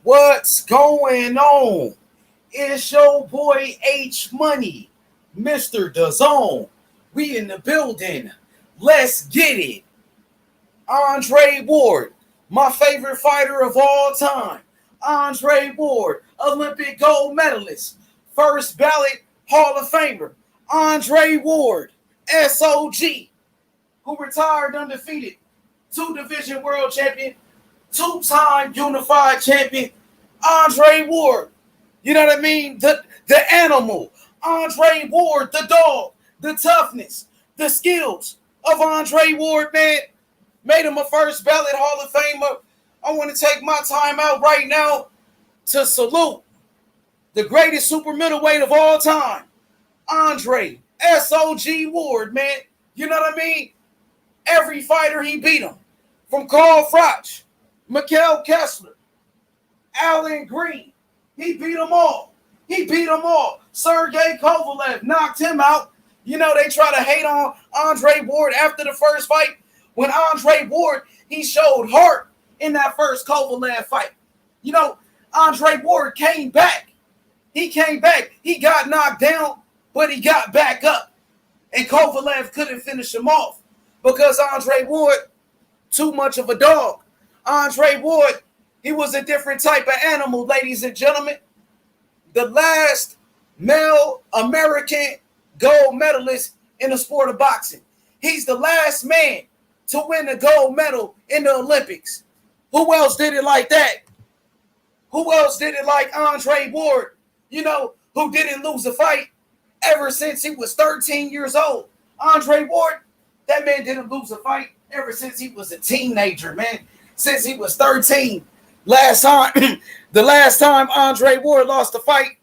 What's going on? It's your boy H Money, Mr. DAZN. We in the building. Let's get it. Andre Ward, my favorite fighter of all time. Andre Ward, Olympic gold medalist, first ballot Hall of Famer. Andre Ward, SOG, who retired undefeated, two division world champion, two-time unified champion, Andre Ward. You know what I mean? The animal. Andre Ward, the dog, the toughness, the skills of Andre Ward, man, made him a first ballot Hall of Famer. I want to take my time out right now to salute the greatest super middleweight of all time, Andre SOG Ward, man. You know what I mean? Every fighter he beat him. From Carl Froch, Mikhail Kessler, Alan Green. He beat them all. He beat them all. Sergey Kovalev knocked him out. You know, they try to hate on Andre Ward after the first fight. When Andre Ward, he showed heart in that first Kovalev fight. You know, Andre Ward came back. He came back. He got knocked down, but he got back up. And Kovalev couldn't finish him off because Andre Ward, too much of a dog. Andre Ward, he was a different type of animal, ladies and gentlemen. The last male American gold medalist in the sport of boxing. He's the last man to win a gold medal in the Olympics. Who else did it like that? Who else did it like Andre Ward, you know, who didn't lose a fight ever since he was 13 years old? Andre Ward, that man didn't lose a fight ever since he was a teenager, man. Since he was 13. The last time Andre Ward lost a fight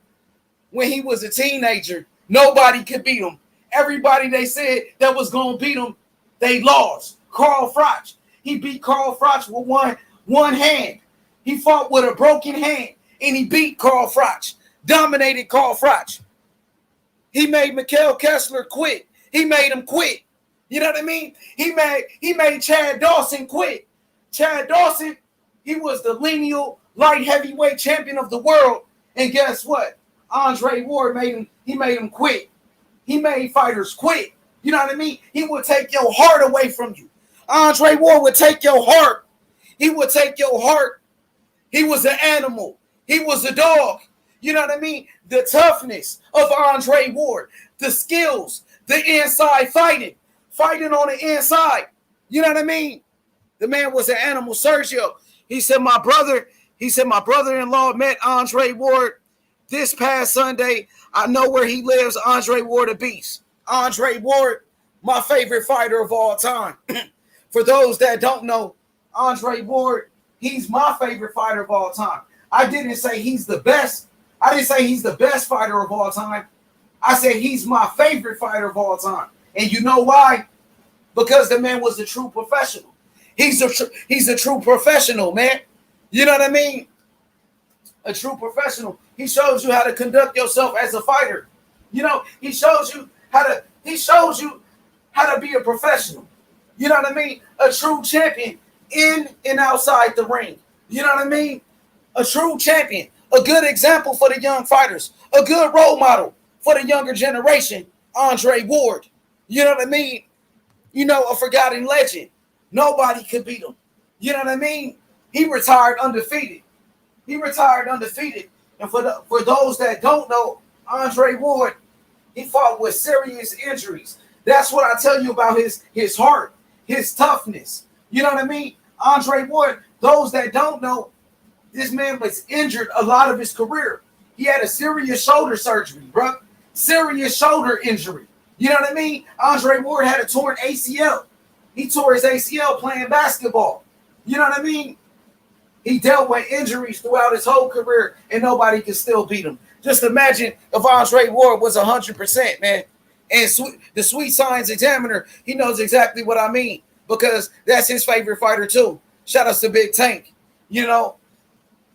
when he was a teenager, nobody could beat him. Everybody they said that was going to beat him, they lost. Carl Froch, he beat Carl Froch with one hand. He fought with a broken hand, and he beat Carl Froch, dominated Carl Froch. He made Mikhail Kessler quit. He made him quit. You know what I mean? He made Chad Dawson quit. Chad Dawson, he was the lineal light heavyweight champion of the world. And guess what? Andre Ward made him quit. He made fighters quit. You know what I mean? He would take your heart away from you. Andre Ward would take your heart. He would take your heart. He was an animal. He was a dog. You know what I mean? The toughness of Andre Ward, the skills, the inside fighting on the inside. You know what I mean? The man was an animal. Sergio, he said, my brother-in-law met Andre Ward this past Sunday. I know where he lives. Andre Ward, a beast. Andre Ward, my favorite fighter of all time. For those that don't know, Andre Ward, he's my favorite fighter of all time. I didn't say he's the best. I didn't say he's the best fighter of all time. I said he's my favorite fighter of all time. And you know why? Because the man was a true professional. He's a true professional, man. You know what I mean? A true professional. He shows you how to conduct yourself as a fighter. You know, he shows you how to be a professional. You know what I mean? A true champion in and outside the ring. You know what I mean? A true champion. A good example for the young fighters. A good role model for the younger generation. Andre Ward. You know what I mean? You know, a forgotten legend. Nobody could beat him. You know what I mean? He retired undefeated. And for those that don't know, Andre Ward, he fought with serious injuries. That's what I tell you about his heart, his toughness. You know what I mean? Andre Ward, those that don't know, this man was injured a lot of his career. He had a serious shoulder surgery, bro. Serious shoulder injury. You know what I mean? Andre Ward had a torn ACL. He tore his ACL playing basketball. You know what I mean? He dealt with injuries throughout his whole career, and nobody could still beat him. Just imagine if Andre Ward was 100%, man. And the Sweet Science Examiner, he knows exactly what I mean because that's his favorite fighter too. Shout out to Big Tank. You know,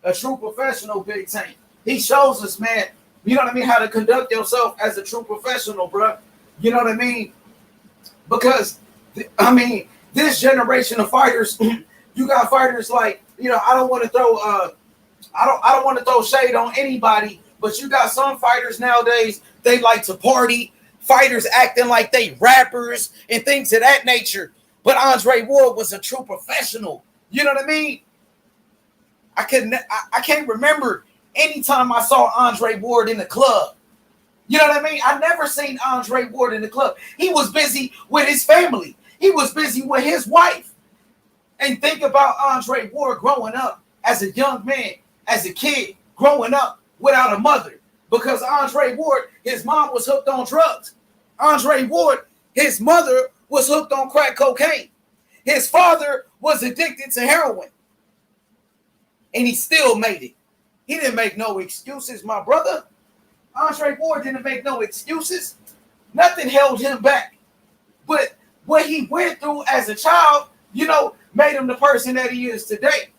a true professional, Big Tank. He shows us, man, you know what I mean, how to conduct yourself as a true professional, bro. You know what I mean? Because, I mean, this generation of fighters, you got fighters like, you know, I don't want to throw I don't want to throw shade on anybody, but you got some fighters nowadays, they like to party. Fighters acting like they rappers and things of that nature. But Andre Ward was a true professional. You know what I mean? I can't remember any time I saw Andre Ward in the club. You know what I mean? I never seen Andre Ward in the club. He was busy with his family. He was busy with his wife. And think about Andre Ward growing up as a young man, as a kid, growing up without a mother. Because Andre Ward, his mom was hooked on drugs. Andre Ward, his mother was hooked on crack cocaine. His father was addicted to heroin. And he still made it. He didn't make no excuses, my brother. Andre Ward didn't make no excuses. Nothing held him back. But what he went through as a child, you know, made him the person that he is today.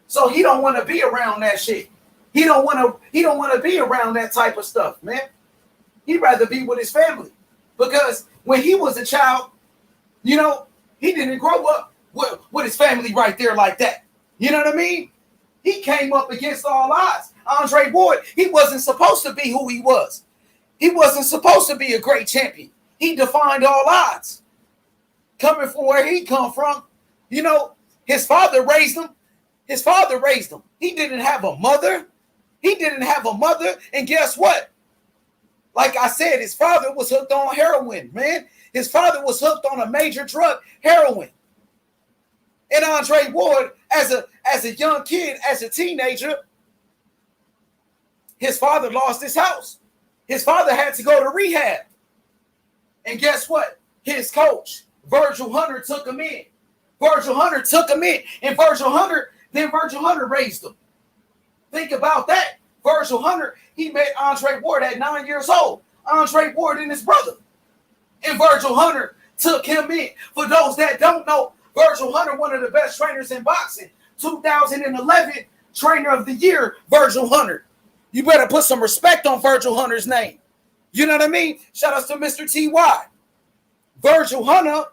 So he don't want to be around that shit. He don't want to be around that type of stuff, man. He'd rather be with his family. Because when he was a child, you know, he didn't grow up with his family right there like that. You know what I mean? He came up against all odds. Andre Ward, he wasn't supposed to be who he was. He wasn't supposed to be a great champion. He defined all odds. Coming from where he come from, you know, his father raised him. His father raised him. He didn't have a mother. He didn't have a mother. And guess what? Like I said, his father was hooked on heroin, man. His father was hooked on a major drug, heroin. And Andre Ward, as a young kid, as a teenager, his father lost his house. His father had to go to rehab. And guess what? His coach, Virgil Hunter, took him in. Virgil Hunter took him in. And Virgil Hunter raised him. Think about that. Virgil Hunter, he met Andre Ward at 9 years old. Andre Ward and his brother. And Virgil Hunter took him in. For those that don't know, Virgil Hunter, one of the best trainers in boxing. 2011 Trainer of the Year, Virgil Hunter. You better put some respect on Virgil Hunter's name. You know what I mean? Shout out to Mr. T.Y. Virgil Hunter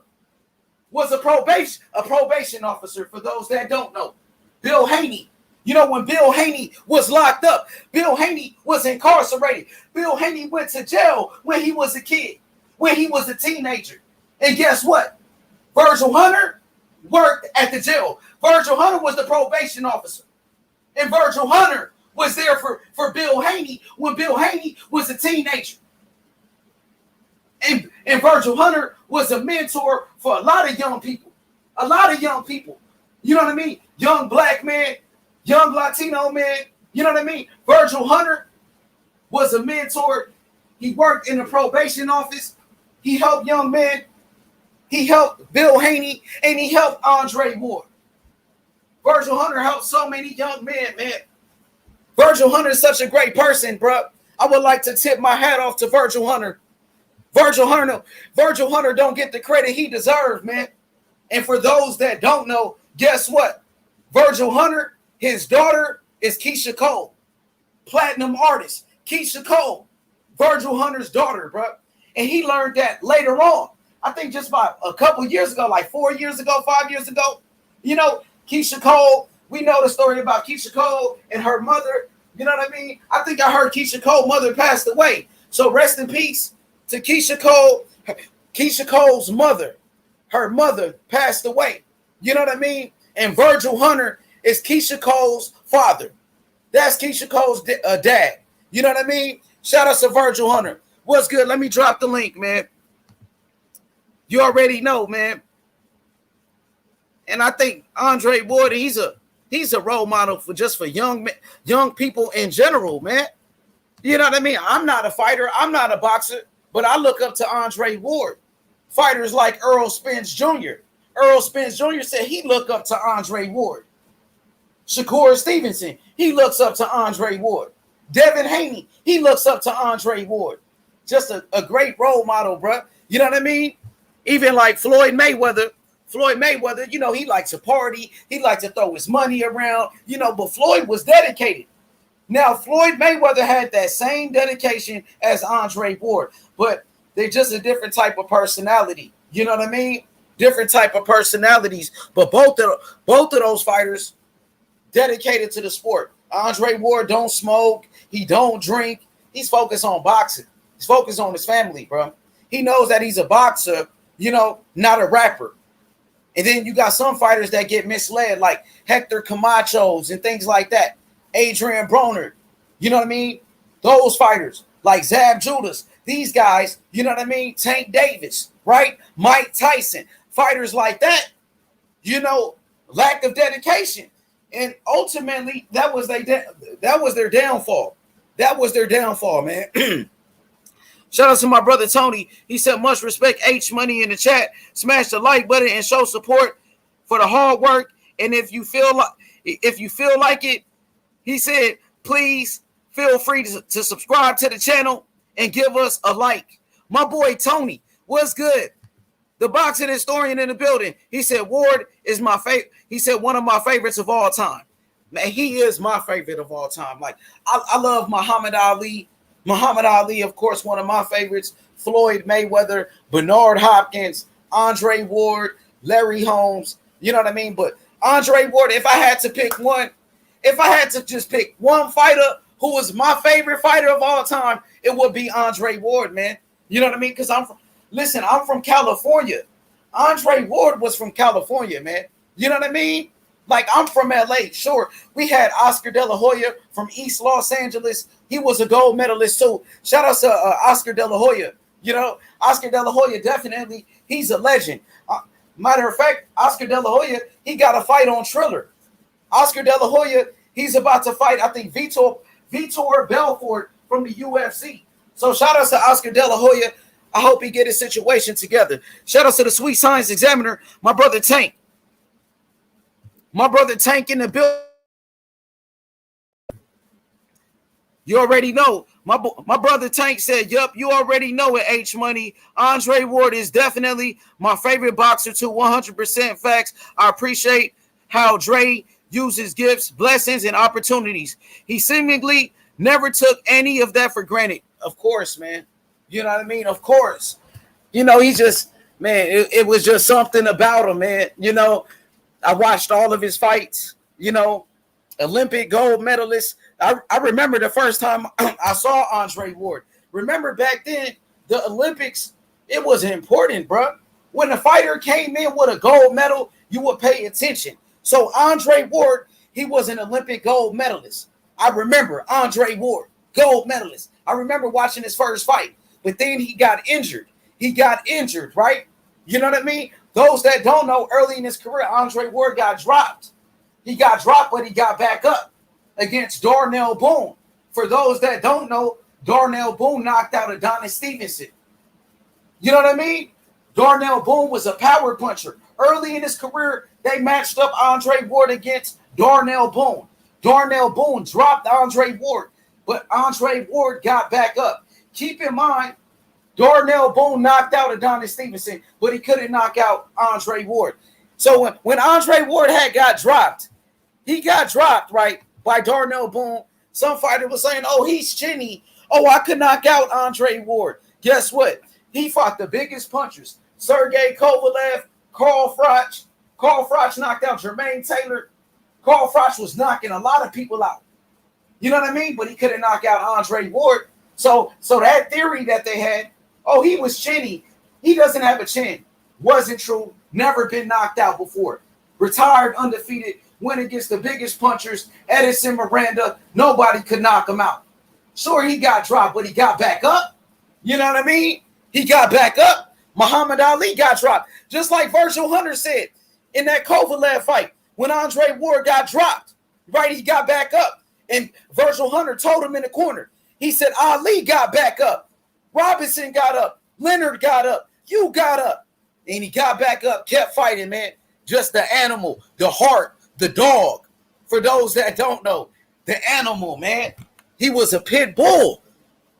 was a probation officer, for those that don't know. Bill Haney. You know, when Bill Haney was locked up, Bill Haney was incarcerated. Bill Haney went to jail when he was a kid, when he was a teenager. And guess what? Virgil Hunter worked at the jail. Virgil Hunter was the probation officer. And Virgil Hunter was there for Bill Haney when Bill Haney was a teenager. And Virgil Hunter was a mentor for a lot of young people. A lot of young people. You know what I mean? Young black man, young Latino man. You know what I mean? Virgil Hunter was a mentor. He worked in the probation office. He helped young men. He helped Bill Haney, and he helped Andre Ward. Virgil Hunter helped so many young men, man. Virgil Hunter is such a great person, bro. I would like to tip my hat off to Virgil Hunter. Virgil Hunter don't get the credit he deserves, man. And for those that don't know, guess what? Virgil Hunter, his daughter is Keisha Cole, platinum artist. Keisha Cole, Virgil Hunter's daughter, bro. And he learned that later on. I think just about a couple years ago, like 4 years ago, 5 years ago. You know, Keisha Cole, we know the story about Keisha Cole and her mother. You know what I mean? I think I heard Keisha Cole's mother passed away. So rest in peace to Keisha Cole. Keisha Cole's mother, her mother passed away. You know what I mean? And Virgil Hunter is Keisha Cole's father. That's Keisha Cole's dad. You know what I mean? Shout out to Virgil Hunter. What's good? Let me drop the link, man. You already know, man. And I think Andre Ward, he's a role model for young people in general, man. You know what I mean? I'm not a fighter. I'm not a boxer, but I look up to Andre Ward. Fighters like Errol Spence Jr. Errol Spence Jr. said he looked up to Andre Ward. Shakur Stevenson, he looks up to Andre Ward. Devin Haney, he looks up to Andre Ward. Just a great role model, bro. You know what I mean? Even like Floyd Mayweather, you know, he likes to party. He likes to throw his money around, you know, but Floyd was dedicated. Now, Floyd Mayweather had that same dedication as Andre Ward, but they're just a different type of personality. You know what I mean? Different type of personalities, but both of those fighters dedicated to the sport. Andre Ward don't smoke. He don't drink. He's focused on boxing. He's focused on his family, bro. He knows that he's a boxer, not a rapper. And then you got some fighters that get misled, like Hector Camachos and things like that. Adrian Broner, you know what I mean? Those fighters, like Zab Judas, these guys, you know what I mean? Tank Davis, right? Mike Tyson, fighters like that, lack of dedication. And ultimately, that was their downfall. That was their downfall, man. Shout out to my brother Tony. He said, much respect, H Money in the chat. Smash the like button and show support for the hard work. And if you feel like it, he said, please feel free to subscribe to the channel and give us a like. My boy Tony, what's good? The boxing historian in the building. He said, Ward is my favorite. He said, one of my favorites of all time. Man, he is my favorite of all time. Like, I love Muhammad Ali. Muhammad Ali, of course, one of my favorites. Floyd Mayweather, Bernard Hopkins, Andre Ward, Larry Holmes. You know what I mean? But Andre Ward, if I had to just pick one fighter who was my favorite fighter of all time, it would be Andre Ward, man. You know what I mean? Because I'm from California. Andre Ward was from California, man. You know what I mean? Like, I'm from LA. Sure, we had Oscar De La Hoya from East Los Angeles. He was a gold medalist too. Shout out to Oscar De La Hoya. Oscar De La Hoya, definitely, he's a legend. Matter of fact, Oscar De La Hoya, he got a fight on Triller. Oscar De La Hoya, he's about to fight, I think, Vitor Belfort from the UFC. So shout out to Oscar De La Hoya. I hope he get his situation together. Shout out to the Sweet Science Examiner, my brother Tank. My brother Tank in the building. You already know. My brother Tank said, yup, you already know it, H Money. Andre Ward is definitely my favorite boxer too, 100% facts. I appreciate how Dre uses gifts, blessings, and opportunities. He seemingly never took any of that for granted. Of course, man. You know what I mean? Of course. He just, man, it was just something about him, man. I watched all of his fights, Olympic gold medalist. I remember the first time I saw Andre Ward. Remember back then, the Olympics, it was important, bro. When a fighter came in with a gold medal, you would pay attention. So Andre Ward, he was an Olympic gold medalist. I remember Andre Ward, gold medalist. I remember watching his first fight, but then he got injured. Right? You know what I mean? Those that don't know, early in his career, Andre Ward got dropped. He got dropped, but he got back up against Darnell Boone. For those that don't know, Darnell Boone knocked out Adonis Stevenson. You know what I mean? Darnell Boone was a power puncher. Early in his career, they matched up Andre Ward against Darnell Boone. Darnell Boone dropped Andre Ward, but Andre Ward got back up. Keep in mind, Darnell Boone knocked out Adonis Stevenson, but he couldn't knock out Andre Ward. So when Andre Ward he got dropped, right, by Darnell Boone. Some fighter was saying, oh, he's chinny. Oh, I could knock out Andre Ward. Guess what? He fought the biggest punchers. Sergey Kovalev, Carl Froch. Carl Froch knocked out Jermaine Taylor. Carl Froch was knocking a lot of people out. You know what I mean? But he couldn't knock out Andre Ward. So that theory that they had, oh, he was chinny. He doesn't have a chin. Wasn't true. Never been knocked out before. Retired undefeated. Went against the biggest punchers. Edison Miranda. Nobody could knock him out. Sure, he got dropped, but he got back up. You know what I mean? He got back up. Muhammad Ali got dropped. Just like Virgil Hunter said in that Kovalev fight. When Andre Ward got dropped, right, he got back up. And Virgil Hunter told him in the corner. He said, Ali got back up. Robinson got up. Leonard got up. You got up. And he got back up, kept fighting, man. Just the animal, the heart, the dog. For those that don't know, the animal, man. He was a pit bull.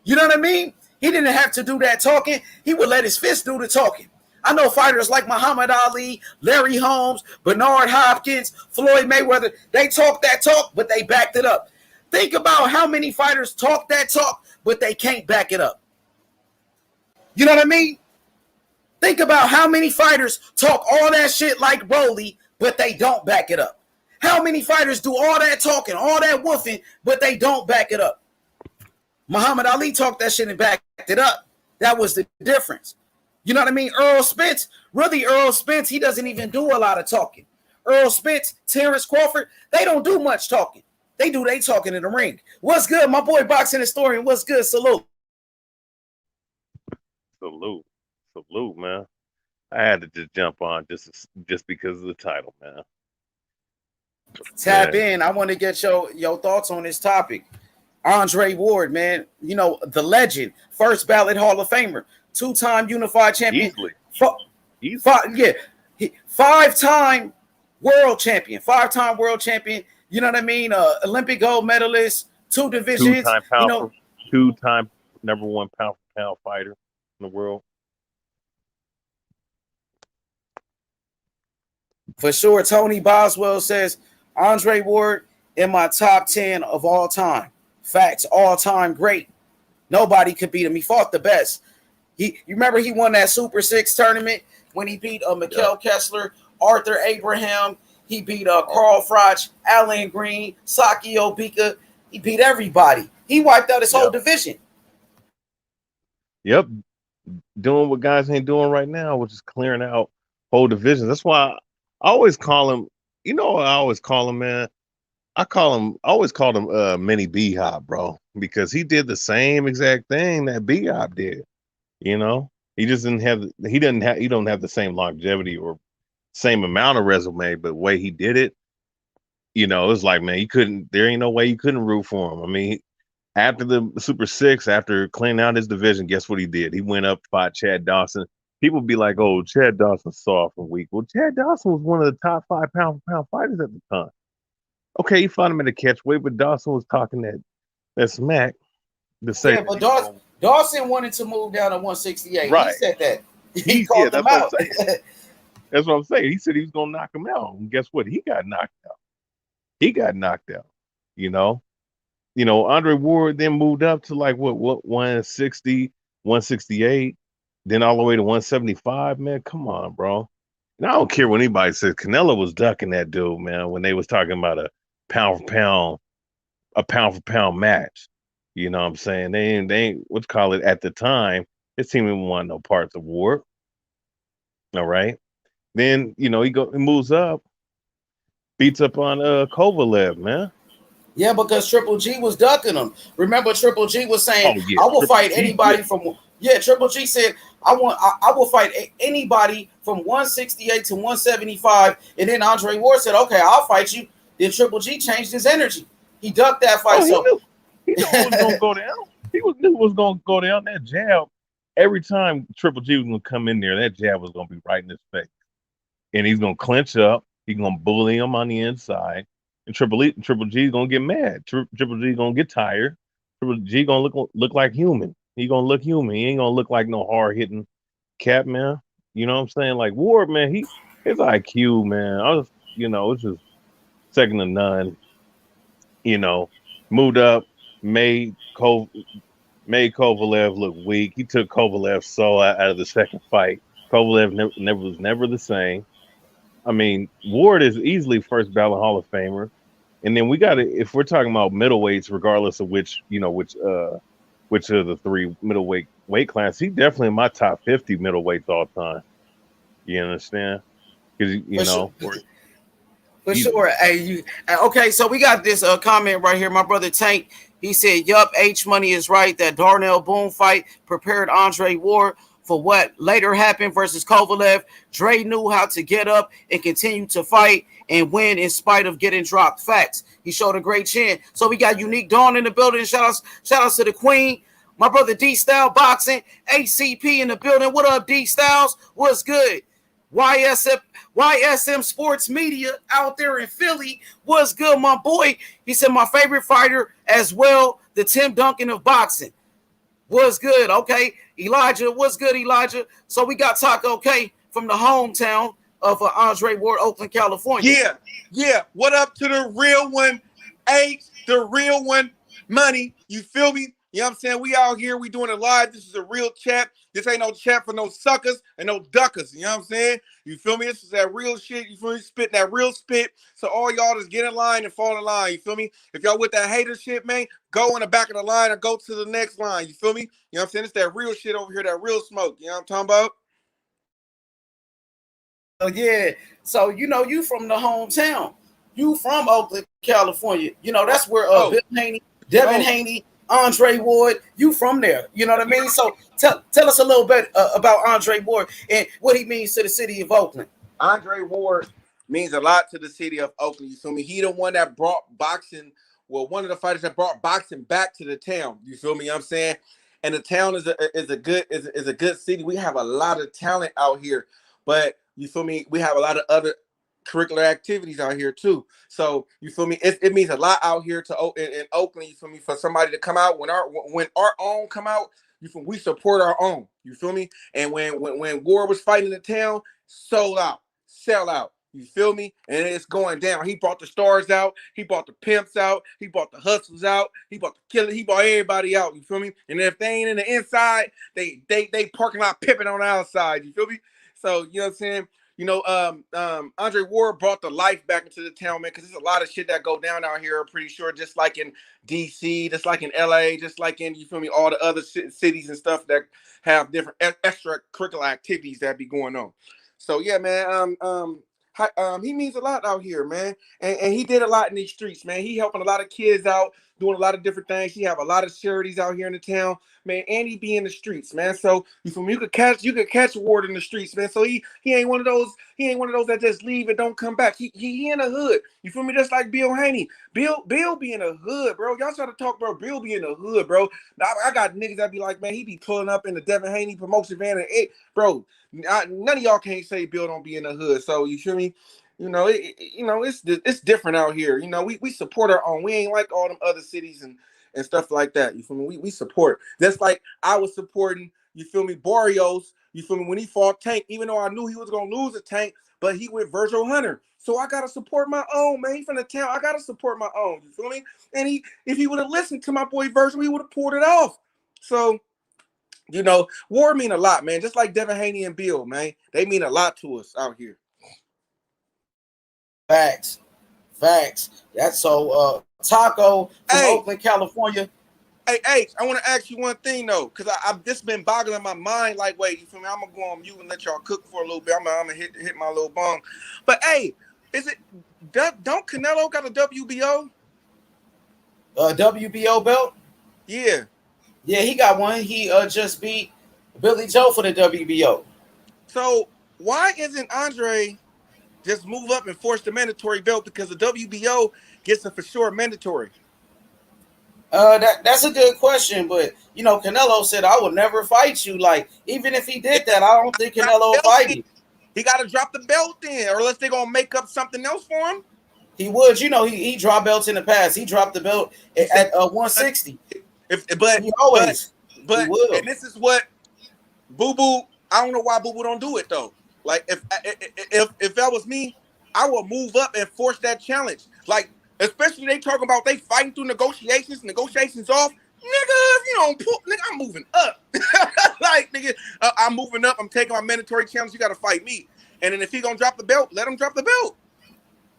You know what I mean? He didn't have to do that talking. He would let his fist do the talking. I know fighters like Muhammad Ali, Larry Holmes, Bernard Hopkins, Floyd Mayweather. They talk that talk, but they backed it up. Think about how many fighters talk that talk, but they can't back it up. You know what I mean? Think about how many fighters talk all that shit like Broly, but they don't back it up. How many fighters do all that talking, all that woofing, but they don't back it up? Muhammad Ali talked that shit and backed it up. That was the difference. You know what I mean? Earl Spence, he doesn't even do a lot of talking. Earl Spence, Terrence Crawford, they don't do much talking. They talking in the ring. What's good? My boy Boxing Historian, what's good? Salute. Salute, man. I had to just jump on just because of the title, man. Tap in. I want to get your thoughts on this topic. Andre Ward, man, you know, the legend, first ballot Hall of Famer, 2-time unified champion. Easily. Five-time world champion. You know what I mean? Olympic gold medalist, 2 divisions. Two-time number 1 pound for pound fighter in the world. For sure. Tony Boswell says Andre Ward in my top 10 of all time. Facts, all time great. Nobody could beat him. He fought the best. You remember he won that Super 6 tournament when he beat Mikhail Kessler, Arthur Abraham. He beat Carl Froch, Alan Green, Saki Obika. He beat everybody. He wiped out his whole division. Yep. Doing what guys ain't doing right now, which is clearing out whole divisions. That's why I always call him, you know what I always call him, man? I always called him Mini B-Hop, bro, because he did the same exact thing that B-Hop did. You know, he just don't have the same longevity or same amount of resume, but the way he did it, you know, it was like, man, there ain't no way you couldn't root for him. I mean, after the Super 6, after cleaning out his division, guess what he did? He went up, fought Chad Dawson. People be like, oh, Chad Dawson's soft and weak. Well, Chad Dawson was one of the top 5 pound for pound fighters at the time. Okay, he fought him at a catchweight, but Dawson was talking that smack. Yeah, but Dawson wanted to move down to 168. Right. He said that. He called him out. That's what I'm saying. He said he was gonna knock him out. And guess what? He got knocked out. You know, Andre Ward then moved up to like what 160, 168, then all the way to 175. Man, come on, bro. And I don't care what anybody says. Canelo was ducking that dude, man, when they was talking about a pound for pound match. You know what I'm saying? They ain't what's call it at the time. His team didn't want no parts of Ward. All right. Then, you know, he moves up, beats up on Kovalev, man. Yeah, because Triple G was ducking him. Remember, Triple G was saying, I will fight anybody from Triple G said, I will fight anybody from 168 to 175. And then Andre Ward said, okay, I'll fight you. Then Triple G changed his energy. He ducked that fight. He knew it was gonna go down. He knew it was gonna go down. That jab, every time Triple G was gonna come in there, that jab was gonna be right in his face. And he's gonna clinch up, he's gonna bully him on the inside, and Triple G is gonna get mad. Triple G gonna get tired. Triple G gonna look like human. He gonna look human. He ain't gonna look like no hard hitting cat, man. You know what I'm saying? Like Ward, man, his IQ, man. It's just second to none. You know, moved up, made Kovalev look weak. He took Kovalev's soul out of the second fight. Kovalev was never the same. I mean, Ward is easily first ballot Hall of Famer. And then we got to, if we're talking about middleweights, regardless of which of the 3 middleweight weight class, he definitely in my top 50 middleweights all time. You understand? Because For sure. Hey, okay, so we got this comment right here. My brother Tank, he said, yup, H Money is right. That Darnell Boone fight prepared Andre Ward for what later happened versus Kovalev. Dre knew how to get up and continue to fight and win in spite of getting dropped. Facts. He showed a great chin. So we got Unique Dawn in the building. Shout outs to the Queen. My brother D Style Boxing, ACP in the building. What up, D Styles? What's good? YSM Sports Media out there in Philly. What's good, my boy? He said my favorite fighter as well, the Tim Duncan of boxing. What's good? Okay. Elijah, what's good, Elijah? So we got Taco K from the hometown of Andre Ward, Oakland, California. Yeah. What up to the real one, H, the real one, Money? You feel me? You know what I'm saying? We out here, we doing it live. This is a real chat. This ain't no chat for no suckers and no duckers. You know what I'm saying? You feel me? This is that real shit. You feel me? Spitting that real spit. So all y'all just get in line and fall in line. You feel me? If y'all with that hater shit, man, go in the back of the line or go to the next line. You feel me? You know what I'm saying? It's that real shit over here, that real smoke. You know what I'm talking about? Yeah. So, you from the hometown. You from Oakland, California. That's where Bill Haney, Devin Haney, Andre Ward, you from there. You know what I mean? So tell us a little bit about Andre Ward and what he means to the city of Oakland. Andre Ward means a lot to the city of Oakland. You feel me? He the one that brought boxing, one of the fighters that brought boxing back to the town. You feel me? You know what I'm saying? And the town is a good city. We have a lot of talent out here, but you feel me? We have a lot of other curricular activities out here too. So you feel me? It means a lot out here in Oakland. You feel me? For somebody to come out when our own come out, we support our own. You feel me? And when Ward was fighting in the town, sold out, sell out. You feel me? And it's going down. He brought the stars out. He brought the pimps out. He brought the hustlers out. He brought the killers. He brought everybody out. You feel me? And if they ain't in the inside, they parking lot pimping on the outside. You feel me? So you know what I'm saying? Andre Ward brought the life back into the town, man, because there's a lot of shit that go down out here, I'm pretty sure, just like in DC, just like in LA, just like in, you feel me, all the other cities and stuff that have different extracurricular activities that be going on. So yeah, man, he means a lot out here, man, and he did a lot in these streets, man. He helping a lot of kids out, doing a lot of different things. He have a lot of charities out here in the town, man, and he be in the streets, man. So you feel me? You could catch Ward in the streets, man. So he ain't one of those that just leave and don't come back. He in the hood. You feel me? Just like Bill Haney. Bill be in the hood, bro. Y'all try to talk, bro. Bill be in the hood, bro. Now, I got niggas that be like, man, he be pulling up in the Devin Haney promotion van and bro. None of y'all can't say Bill don't be in the hood. So you feel me? It's different out here. We support our own. We ain't like all them other cities and stuff like that. You feel me? We support. That's like I was supporting, you feel me, Barrios, you feel me, when he fought Tank, even though I knew he was gonna lose a Tank, but he went Virgil Hunter. So I gotta support my own, man. He from the town. I gotta support my own. You feel me? And if he would have listened to my boy Virgil, he would have pulled it off. So Ward mean a lot, man. Just like Devin Haney and Bill, man. They mean a lot to us out here. Facts. That's so Taco from Oakland, California. Hey, I want to ask you one thing though, because I've just been boggling my mind. Like, wait, you feel me? I'm gonna go on mute and let y'all cook for a little bit. I'm gonna hit my little bong. But hey, don't Canelo got a WBO? WBO belt? Yeah, he got one. He just beat Billy Joe for the WBO. So why isn't Andre just move up and force the mandatory belt, because the WBO gets a for sure mandatory? That's a good question, but Canelo said I would never fight you. Like, even if he did that, I don't think Canelo will fight you. He got to drop the belt then, or unless they're gonna make up something else for him. He would, he dropped belts in the past. He dropped the belt at 160. But he always, but and this is what Boo Boo. I don't know why Boo Boo don't do it though. Like if that was me, I would move up and force that challenge. Like, especially they talking about they fighting through negotiations off. Nigga, if you don't pull, nigga, I'm moving up. Like, nigga, I'm moving up. I'm taking my mandatory challenge. You got to fight me. And then if he gonna drop the belt, let him drop the belt.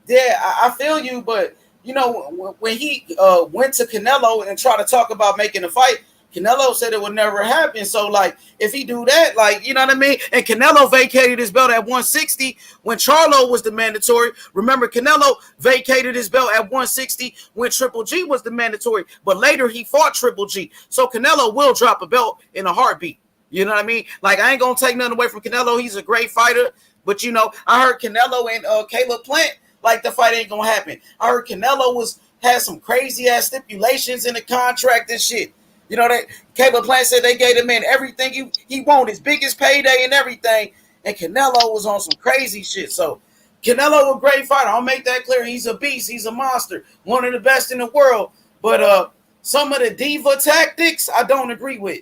Yeah, I feel you, but when he went to Canelo and tried to talk about making a fight, Canelo said it would never happen. So, like, if he do that, like, you know what I mean? And Canelo vacated his belt at 160 when Charlo was the mandatory. Remember, Canelo vacated his belt at 160 when Triple G was the mandatory. But later, he fought Triple G. So, Canelo will drop a belt in a heartbeat. You know what I mean? Like, I ain't going to take nothing away from Canelo. He's a great fighter. But, I heard Canelo and Caleb Plant, like, the fight ain't going to happen. I heard Canelo had some crazy-ass stipulations in the contract and shit. That Caleb Plant said they gave him in everything he wanted, his biggest payday and everything. And Canelo was on some crazy shit. So Canelo a great fighter. I'll make that clear. He's a beast. He's a monster. One of the best in the world. But some of the diva tactics I don't agree with.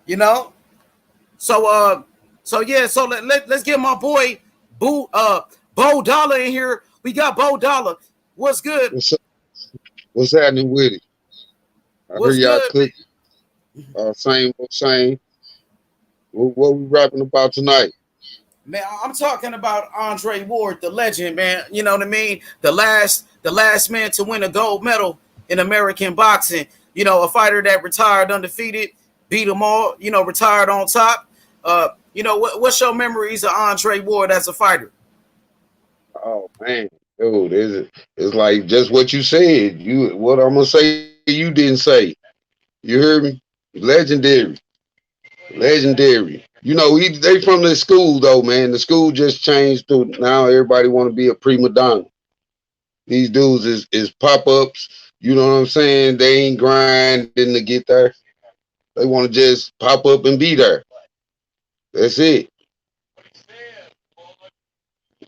So let's get my boy Bo Dollar in here. We got Bo Dollar. What's good? What's happening with it? I heard What's y'all good? cooking. Same old same. What we rapping about tonight? Man, I'm talking about Andre Ward, the legend, man. You know what I mean? The last man to win a gold medal in American boxing. You know, a fighter that retired undefeated, beat them all. You know, retired on top. You know, what's your memories of Andre Ward as a fighter? Oh man, dude, it's like just what you said. What I'm gonna say, you didn't say. You heard me? Legendary, legendary. You know, they from the school though, man. The school just changed to now everybody want to be a prima donna. These dudes is pop ups. You know what I'm saying? They ain't grinding to get there. They want to just pop up and be there. That's it.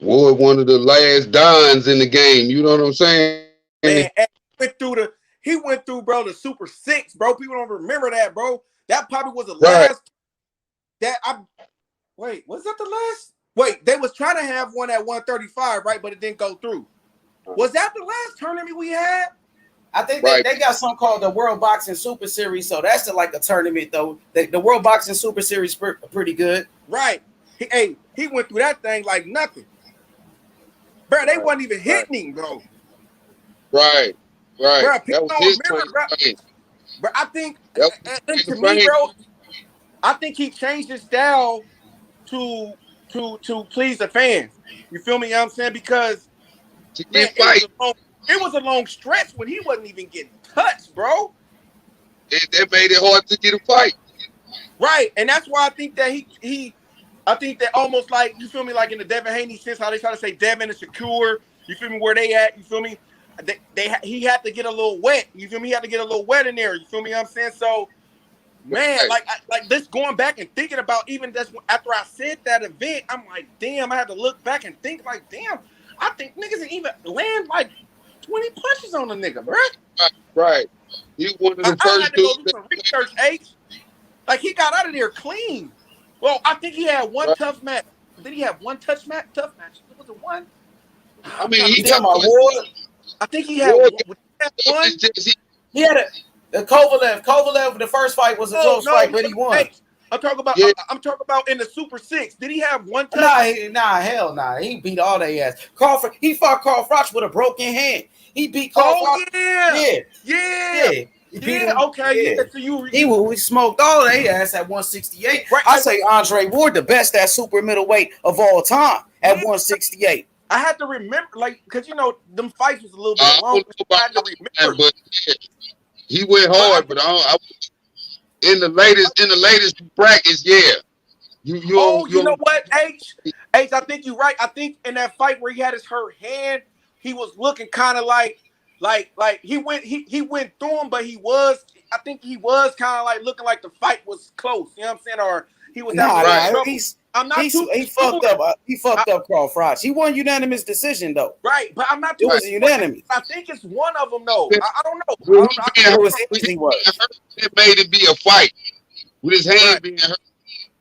Ward one of the last dons in the game. You know what I'm saying? Man, he went through, bro, the Super Six, bro. People don't remember that, bro. That probably was the Right. last. Wait, was that the last? Wait, they was trying to have one at 135, right? But it didn't go through. Was that the last tournament we had? I think Right. they got something called the World Boxing Super Series, so that's like a tournament though. The World Boxing Super Series pretty good. Right. He went through that thing like nothing. Bro, they wasn't even hitting him, bro. Right. Bro, That people was don't his remember, bro. claim. But I think, That and was to his me, claim. bro, I think he changed his style to please the fans. You feel me? You know what I'm saying? Because To man, get fight. it was a long stretch when he wasn't even getting touched, bro. That made it hard to get a fight. Right, and that's why I think that I think that almost like, you feel me, like in the Devin Haney sense, how they try to say Devin and Shakur, you feel me, where they at, you feel me, he had to get a little wet, you feel me, he had to get a little wet in there, you feel me, what I'm saying? So, man, Right. like this going back and thinking about even that's after I said that event, I'm like, damn, I had to look back and think like, damn, I think niggas didn't even land like 20 punches on the nigga, bro. Right. He one of the I had first to go dudes. do some research, H. Like, he got out of there clean. Well, I think he had one Right. tough match. Did he have one tough match? Was it one? I mean, You talking about Ward? I think he had Ward- one. One? He had the Kovalev. Kovalev, the first fight was a close fight, but he won. Hey, I'm talking about. Yeah. I'm talking about in the Super Six. Did he have one tough? Hell nah. He beat all they ass. He fought Carl Froch with a broken hand. He beat Carl Froch. Yeah. He beat him. Okay. Yeah. Yeah. So We smoked all they ass at 168. Right. I say Andre Ward, the best at super middleweight of all time at 168. I had to remember, like, because you know them fights was a little I bit don't long. know I had about to that, remember. but yeah, he went hard. But in the latest brackets, yeah. You know what, H? I think you're right. I think in that fight where he had his hurt hand, he was looking kind of like he went through him, but I think he was kind of like looking like the fight was close. You know what I'm saying? Or he was having trouble. He fucked up. He fucked up Carl Froch. He won unanimous decision though. Right, but I'm not It too was unanimous. I think it's one of them though. I don't know. Well, It was easy. It made it be a fight with his hand Right. being hurt.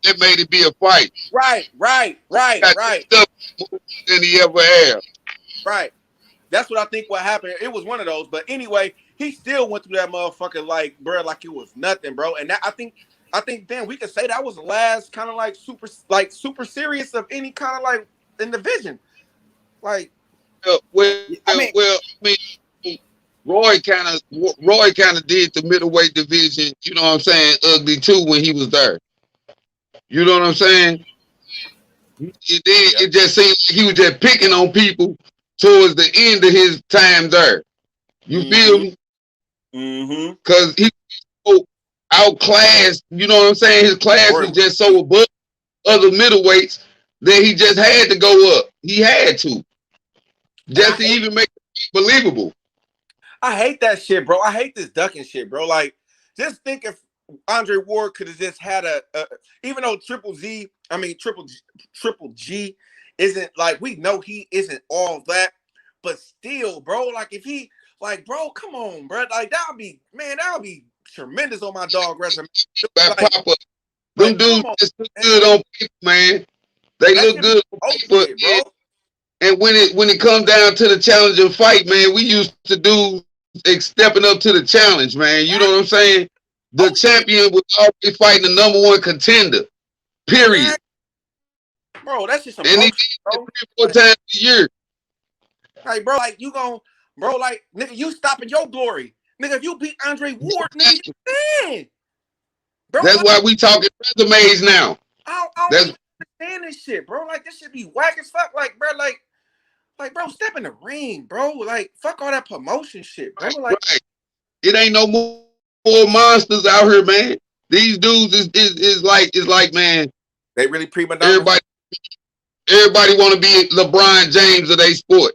It made it be a fight. Right. Got stuff more than he ever had. Right. That's what I think what happened. It was one of those. But anyway, he still went through that motherfucker like, bro, like it was nothing, bro. And that, I think then we could say that was the last kind of like super serious of any kind of like in the division. Like, Roy kind of did the middleweight division, you know what I'm saying, ugly too when he was there. You know what I'm saying? It just seemed like he was just picking on people towards the end of his time there. You feel me? Mm-hmm. Because he was so outclassed, you know what I'm saying? His class was just so above other middleweights that he just had to go up. He had to. Just to even make it believable. I hate that shit, bro. I hate this ducking shit, bro. Like, just think if Andre Ward could have just had even though Triple G isn't like, we know he isn't all that, but still, bro, like if he, like, bro, come on, bro, like that would be tremendous on my dog resume. Them dudes just look good on paper, man. They look good on paper, bro. And when it comes down to the challenging fight, man, we used to do stepping up to the challenge, man. You know what I'm saying? The champion was always fighting the number one contender. Period. Bro, that's just some And he bullshit, did bro. it 3 or 4 times a year. Like, bro, like you gon', bro, like nigga, you stopping your glory, nigga. If you beat Andre Ward, nigga, you win. Bro, That's like, why we talking resumes now. I don't understand this shit, bro. Like this should be whack as fuck. Like, bro, like, bro, step in the ring, bro. Like, fuck all that promotion shit, bro. Like, right. It ain't no more monsters out here, man. These dudes is like, man. They really prima donna. Everybody want to be LeBron James of their sport.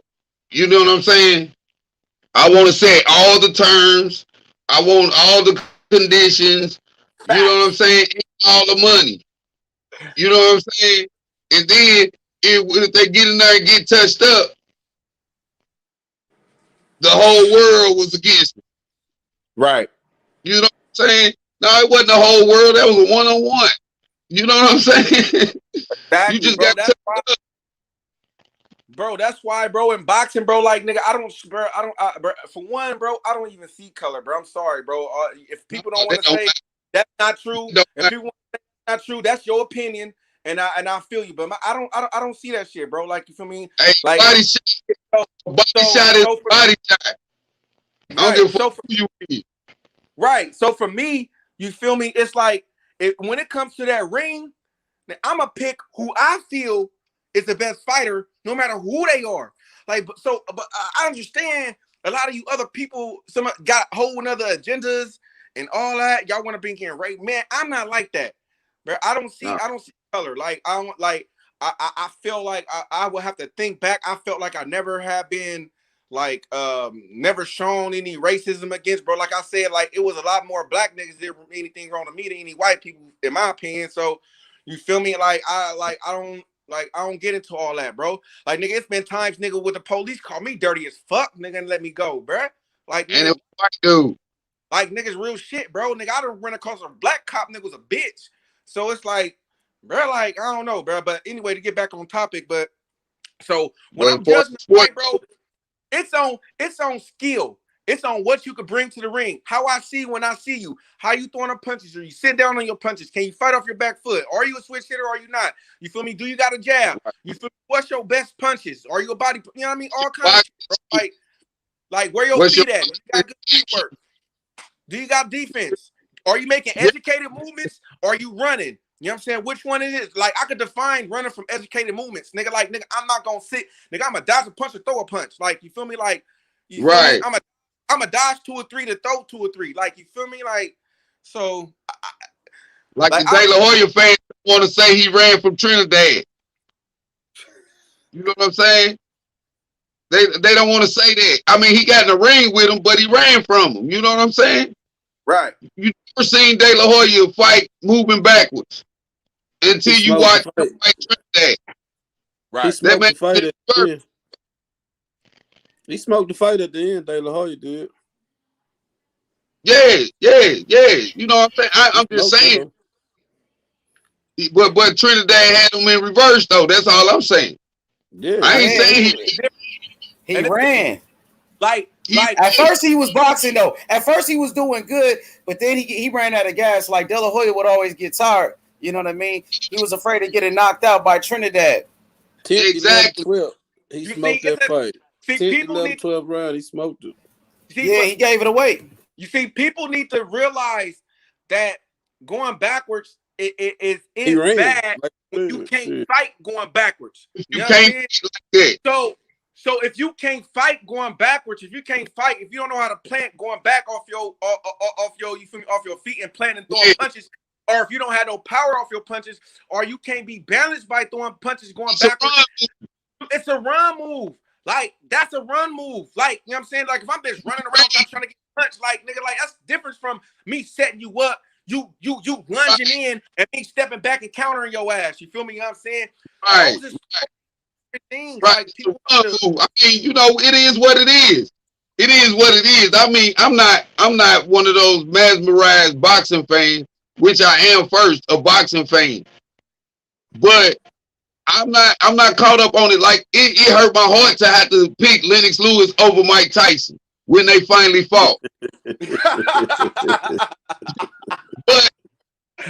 You know what I'm saying? I want to say all the terms. I want all the conditions. You know what I'm saying? All the money. You know what I'm saying? And then if they get in there and get touched up, the whole world was against me. Right. You know what I'm saying? No, it wasn't the whole world. That was a one-on-one. You know what I'm saying? Exactly, You just bro. got That's why, bro. That's why, bro. In boxing, bro, like nigga, bro, for one, bro, I don't even see color, bro. I'm sorry, bro. If people don't want to say that's not true, if people want to say that's not true, that's your opinion, and I feel you, but I don't see that shit, bro. Like you feel me? Hey, like body shot is body shot. I don't give a fuck who you is. Right. So for me, you feel me? It's like when it comes to that ring, I'm gonna pick who I feel is the best fighter, no matter who they are. Like, but I understand a lot of you other people, some got whole other agendas and all that. Y'all want to bring in Ray, man. I'm not like that, bro. I don't see color. Like I don't like. I feel like I would have to think back. I felt like I never have been like never shown any racism against, bro. Like I said, like it was a lot more black niggas did anything wrong to me than any white people, in my opinion. So you feel me? Like I don't get into all that, bro. Like nigga, it's been times nigga with the police call me dirty as fuck, nigga, and let me go, bro. Like nigga, and white dude. Like niggas real shit, bro. Nigga, I done run across a black cop, nigga was a bitch. So it's like, bro, like I don't know, bro. But anyway, to get back on topic, but so when I'm judging, bro, it's on skill. It's on what you could bring to the ring. How I see when I see you. How you throwing up punches. Or you sit down on your punches. Can you fight off your back foot? Are you a switch hitter or are you not? You feel me? Do you got a jab? You feel me? What's your best punches? Are you a body? You know what I mean? All kinds of shit, bro. Like where your feet at? You got good feet work. Do you got defense? Are you making educated movements? Or are you running? You know what I'm saying? Which one it is? Like, I could define running from educated movements. Nigga, like, nigga, I'm not going to sit. Nigga, I'm going to dodge a punch or throw a punch. Like, you feel me? Like, you feel me? I'm a dodge 2 or 3 to throw 2 or 3. Like, you feel me? Like, so. Like the De La Hoya fans want to say he ran from Trinidad. You know what I'm saying? They don't want to say that. I mean, he got in the ring with him, but he ran from him. You know what I'm saying? Right. You never seen De La Hoya fight moving backwards until you watch him fight Trinidad. Right. He smoked the fight at the end. He smoked the fight at the end, De La Hoya did. Yeah. You know what I'm saying? I'm just saying. But Trinidad had him in reverse, though. That's all I'm saying. Yeah. I ain't saying he ran. Like at first he was boxing though. At first he was doing good, but then he ran out of gas. Like De La Hoya would always get tired. You know what I mean? He was afraid of getting knocked out by Trinidad. Exactly. 12. He smoked that fight. 10, 11, 12 round. He smoked it. He gave it away. You see, people need to realize that going backwards is bad. Like, you can't fight going backwards. You can't like that. So if you can't fight going backwards, if you don't know how to plant going back off your feet and plant and throwing punches, or if you don't have no power off your punches, or you can't be balanced by throwing punches going backwards, it's a run move. Like that's a run move. Like, you know what I'm saying? Like if I'm just running around trying to get punched, like nigga, like that's different from me setting you up. You lunging in and me stepping back and countering your ass. You feel me? You know what I'm saying? Right. Things. Right. Like, people I mean, you know, it is what it is. It is what it is. I mean, I'm not one of those mesmerized boxing fans, which I am first, a boxing fan. But I'm not caught up on it. Like it hurt my heart to have to pick Lennox Lewis over Mike Tyson. when they finally fought.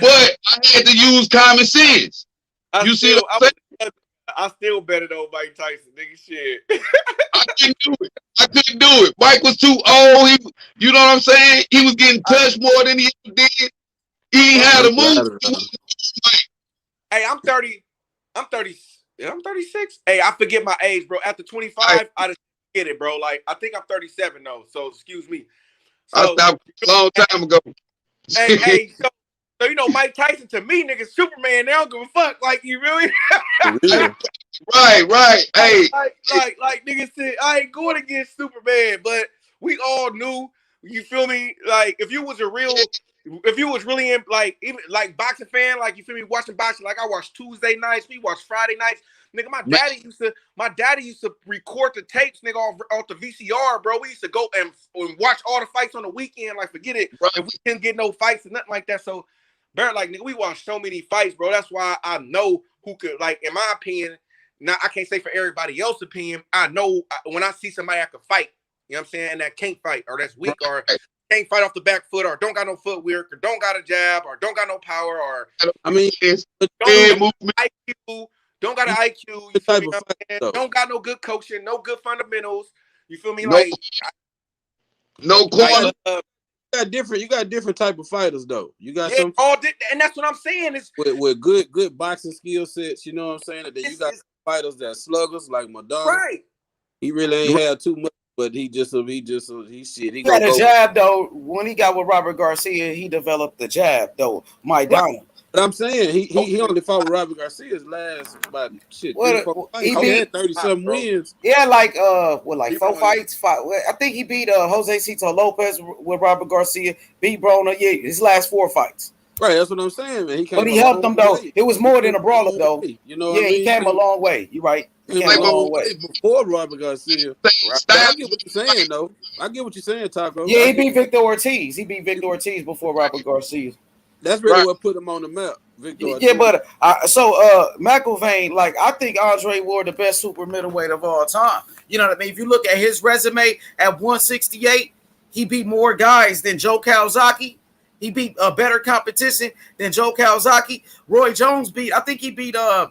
But I had to use common sense. You see what I'm saying? I still better than Mike Tyson, nigga. Shit. I couldn't do it. Mike was too old. You know what I'm saying? He was getting touched more than he ever did. He ain't had a move. Hey, I'm 30. I'm 30. I'm 36. Hey, I forget my age, bro. After 25, I just get it, bro. Like, I think I'm 37 though. So excuse me. So, I stopped a long time ago. Hey, so you know, Mike Tyson to me, nigga, Superman. They don't give a fuck. Like, you really? Right. Hey, like niggas said, I ain't going against Superman, but we all knew. You feel me? Like, if you was really in, like, even like boxing fan, like, you feel me, watching boxing, like I watch Tuesday nights, we watch Friday nights. Nigga, my daddy used to record the tapes, nigga, off the VCR, bro. We used to go and watch all the fights on the weekend. Like, forget it. Right. If we couldn't get no fights and nothing like that. So, Barrett, like, nigga, we watched so many fights, bro. That's why I know who could, like, in my opinion, now I can't say for everybody else's opinion, I know when I see somebody that can fight, you know what I'm saying, that can't fight, or that's weak, or can't fight off the back foot, or don't got no footwork, or don't got a jab, or don't got no power, or I mean, it's IQ, don't got an IQ, you feel me? Don't got no good coaching, no good fundamentals. You feel me? No corner. You got different type of fighters though. You got some and that's what I'm saying is with good boxing skill sets. You know what I'm saying? That you got fighters that sluggers like Madonna. Right. He really ain't had too much, but he got a jab though. When he got with Robert Garcia, he developed the jab though. Maidana. But I'm saying he only fought with Robert Garcia's last about shit. He had 30-something wins. Yeah, like 4 fights. I think he beat Jose Cito Lopez with Robert Garcia, beat Broner. Yeah, his last 4 fights. Right, that's what I'm saying, man. But he helped them though. It was more than a brawler though. You know, he came a long way. You're right. He came a long way before Robert Garcia. Right. I get what you're saying though. I get what you're saying, Taco. Yeah, he beat Victor Ortiz. He beat Victor Ortiz before Robert Garcia. That's really what put him on the map, Victor Ortiz. Yeah, but McIlvain, like, I think Andre Ward the best super middleweight of all time. You know what I mean? If you look at his resume at 168, he beat more guys than Joe Calzaghe. He beat a better competition than Joe Calzaghe. Roy Jones beat who he beat at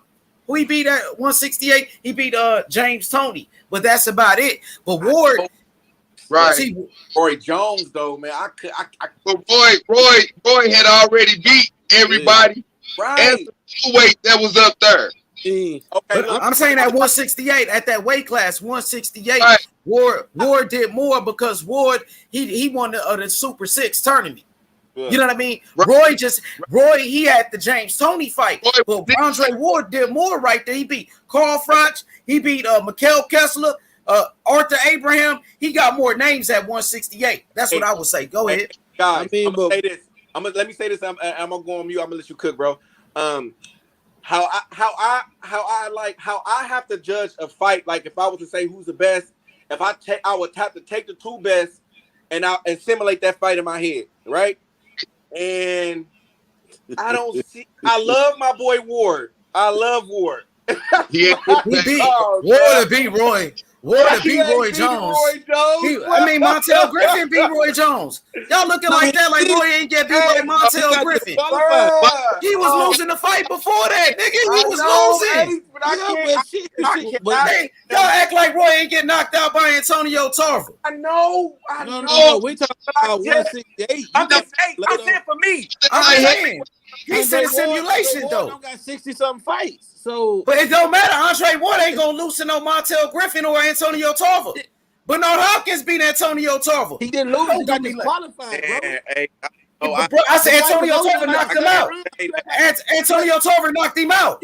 168? He beat James Toney, but that's about it. But Ward, right? See, Roy Jones, though, man, But Roy had already beat everybody. Right. And the weight that was up there. Okay, I'm saying at 168, at that weight class, 168, right. Ward did more because Ward he won the Super 6 tournament. Yeah. You know what I mean? Right. Roy, he had the James Toney fight, but Andre Ward did more right there. He beat Carl Froch, he beat Mikhail Kessler, Arthur Abraham. He got more names at 168. That's what I would say. Go ahead. Guys, say this. Let me say this. I'm gonna go on mute. I'm gonna let you cook, bro. How I have to judge a fight. Like, if I was to say who's the best, I would have to take the 2 best and simulate that fight in my head, right? And I don't see. I love my boy Ward. I love Ward. Yeah, Ward beat Roy. Ward beat Roy Jones. Montel Griffin beat Roy Jones. Y'all looking like that, like Roy ain't get beat by Montel Griffin. He was losing the fight before that, nigga. He was losing. Y'all act like Roy ain't get knocked out by Antonio Tarver. I know. No. We talking about 168. I'm saying for me. I'm saying. He said simulation though. Don't got 60-something fights. So, but it don't matter. Andre Ward ain't gonna loosen no Montel Griffin or Antonio Tarver. Bernard Hopkins beat Antonio Tarver. He didn't lose. He got disqualified, bro. I said Antonio Tarver knocked him out. Antonio Tarver knocked him out.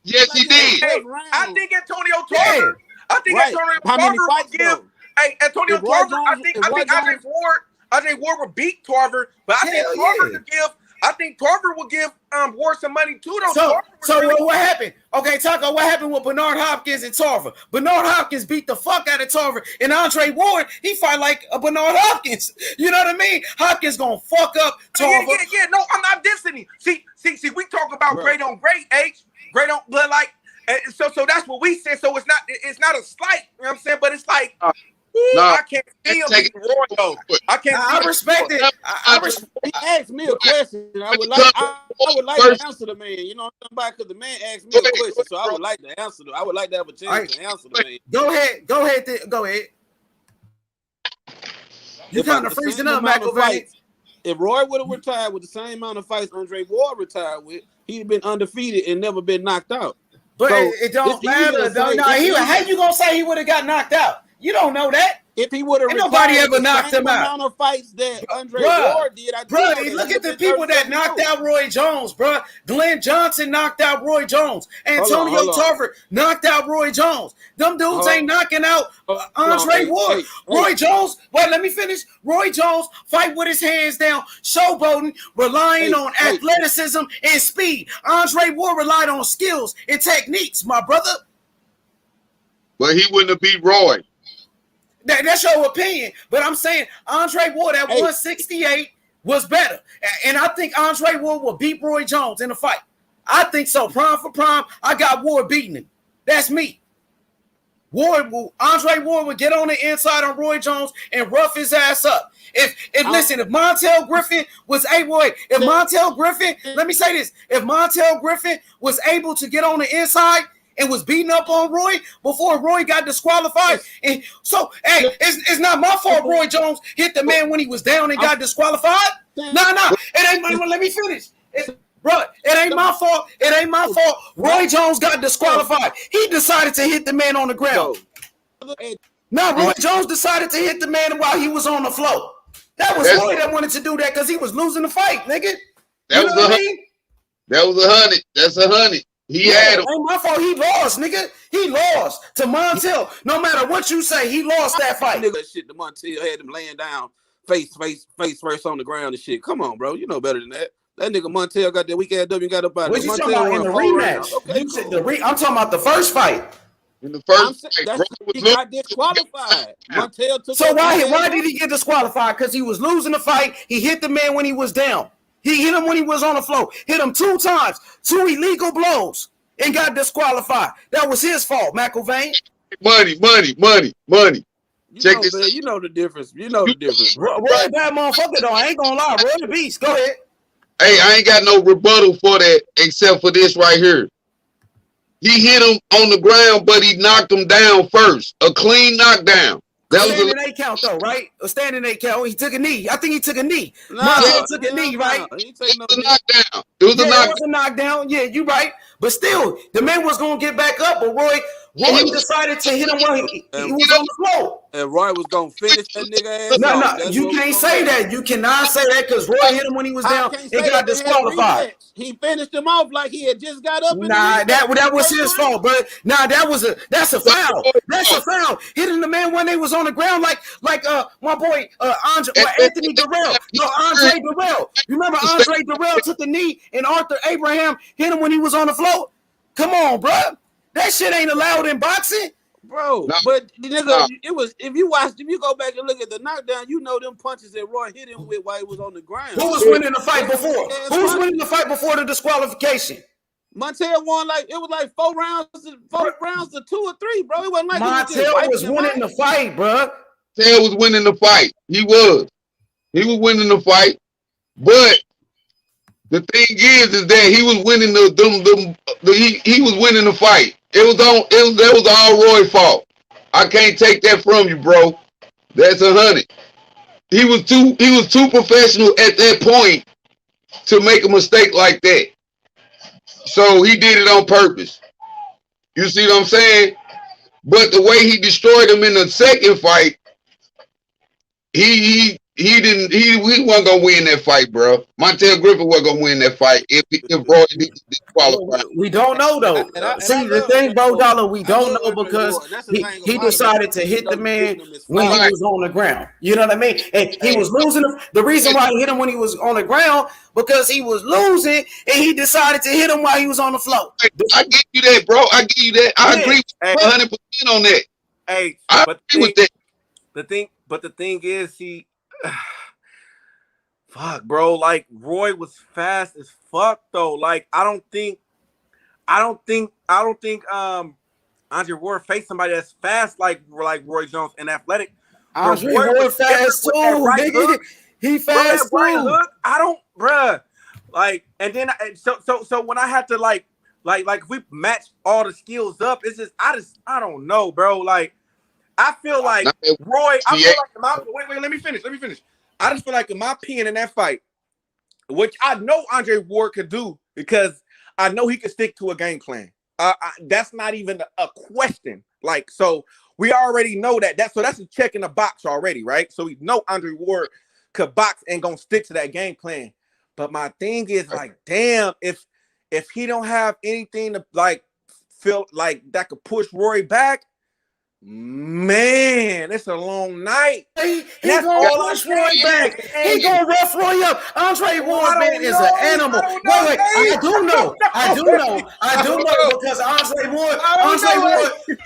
Yes, he did. I think Antonio Tarver. I think Antonio Tarver will give. Hey, Antonio Tarver. I think Andre Ward will beat Tarver, but I think Tarver could give. I think Tarver will give Ward some money too, though. So what happened? Okay, Taco, what happened with Bernard Hopkins and Tarver? Bernard Hopkins beat the fuck out of Tarver, and Andre Ward, he fight like a Bernard Hopkins. You know what I mean? Hopkins gonna fuck up Tarver. Yeah. No, I'm not dissing him. See, we talk about great on great, great on blood, like, so that's what we said. So it's not a slight, you know what I'm saying? But it's like, No, I can't see him take beating Roy though. I can't. I respect it. He asked me a question. I would like to answer the man. You know what I'm talking about? Because the man asked me a question, so I would like to answer. I would like to have a chance to answer the man. Go ahead. You kind of freezing up, McElvain. If Roy would have retired with the same amount of fights Andre Ward retired with, he'd been undefeated and never been knocked out. But so it don't matter. How you gonna say he would have got knocked out? You don't know that. If he would have, nobody ever knocked him out. Amount of fights that Andre Ward did, look at the people that knocked out Roy Jones, bro. Glenn Johnson knocked out Roy Jones. Antonio Tarver knocked out Roy Jones. Them dudes ain't knocking out Andre Ward. Roy Jones, let me finish. Roy Jones fight with his hands down, showboating, relying on athleticism and speed. Andre Ward relied on skills and techniques, my brother. But he wouldn't have beat Roy. That's your opinion, but I'm saying Andre Ward at 168 was better, and I think Andre Ward will beat Roy Jones in a fight. I think so. Prime for prime, I got Ward beating him. That's me. Andre Ward would get on the inside on Roy Jones and rough his ass up. If Montel Griffin was able, let me say this: if Montel Griffin was able to get on the inside and was beating up on Roy before Roy got disqualified. And so, it's not my fault Roy Jones hit the man when he was down and got disqualified. No. It ain't. Let me finish. It ain't my fault. It ain't my fault. Roy Jones got disqualified. He decided to hit the man on the ground. No, Roy Jones decided to hit the man while he was on the floor. That was Roy that wanted to do that because he was losing the fight, nigga. That was 100. That's 100. He had him. Ain't my fault. He lost, nigga. He lost to Montel. No matter what you say, he lost that fight. Nigga, shit, the Montel had him laying down, face first on the ground and shit. Come on, bro. You know better than that. That nigga Montel got that weak ass W and got up out of it. What you talking about in the rematch? Okay, I'm talking about the first fight. In the first fight, he got disqualified. Montel took. So why did he get disqualified? Because he was losing the fight. He hit the man when he was down. He hit him when he was on the floor. Hit him 2 times, 2 illegal blows, and got disqualified. That was his fault, McElvain. Money. Check this out. You know the difference. Roy bad motherfucker though. I ain't gonna lie. Roy the beast. Go ahead. Hey, I ain't got no rebuttal for that except for this right here. He hit him on the ground, but he knocked him down first. A clean knockdown. That was standing 8 count though, right? A standing 8 count. He took a knee. I think he took a knee. Montel took a knee, right? It was a knockdown. It was a knockdown. Yeah, you right. But still, the man was gonna get back up. But Roy decided to hit him while he was on the floor. And Roy was gonna finish that nigga ass. No, you can't say that. You cannot say that because Roy hit him when he was down and got disqualified. He finished him off like he had just got up. Nah, that was his fault, but that's a foul. That's a foul. Hitting the man when they was on the ground like my boy Anthony Durrell. No, Andre Durrell. Remember Andre Durrell took the knee and Arthur Abraham hit him when he was on the floor? Come on, bro. That shit ain't allowed in boxing. Bro, but nigga, it was if you go back and look at the knockdown, you know them punches that Roy hit him with while he was on the ground. Who was winning the fight before? Who was winning the fight before the disqualification? Montel won it was 4 rounds to 2 or 3, bro. It wasn't like Montel was winning the fight, bro. Montel was winning the fight. He was winning the fight, but the thing is that he was winning he was winning the fight. That was all Roy's fault. I can't take that from you, bro. That's 100. He was too professional at that point to make a mistake like that. So he did it on purpose. You see what I'm saying? But the way he destroyed him in the second fight, he wasn't gonna win that fight, bro. Montel Griffin wasn't gonna win that fight if Roy didn't disqualify. We don't know though. See the thing, Bo Dollar, we don't know because he decided to hit the man when he was on the ground. You know what I mean? And he was losing. The reason why he hit him when he was on the ground because he was losing, and he decided to hit him while he was on the floor. I give you that, bro. I give you that. I agree 100% on that. Hey, I agree with that. The thing is, fuck, bro. Like Roy was fast as fuck, though. Like I don't think Andre Ward faced somebody that's fast like Roy Jones and athletic. Andre Roy Ward was different fast too, with that right nigga. hook. He Bro, fast that right too. hook, I don't, bruh. Like, and then so when I had to like if we match all the skills up, it's just I don't know, bro. Like, I feel like Roy. I feel like wait. Let me finish. I just feel like, in my opinion, in that fight, which I know Andre Ward could do because I know he could stick to a game plan. That's not even a question. Like, so we already know that. So that's a check in the box already, right? So we know Andre Ward could box and gonna stick to that game plan. But my thing is, like, damn, if he don't have anything to like feel like that could push Roy back, man, it's a long night. He gonna push Roy back. He gonna rough Roy up. Andre Ward, man, is an animal. Wait, I do know because Andre Ward.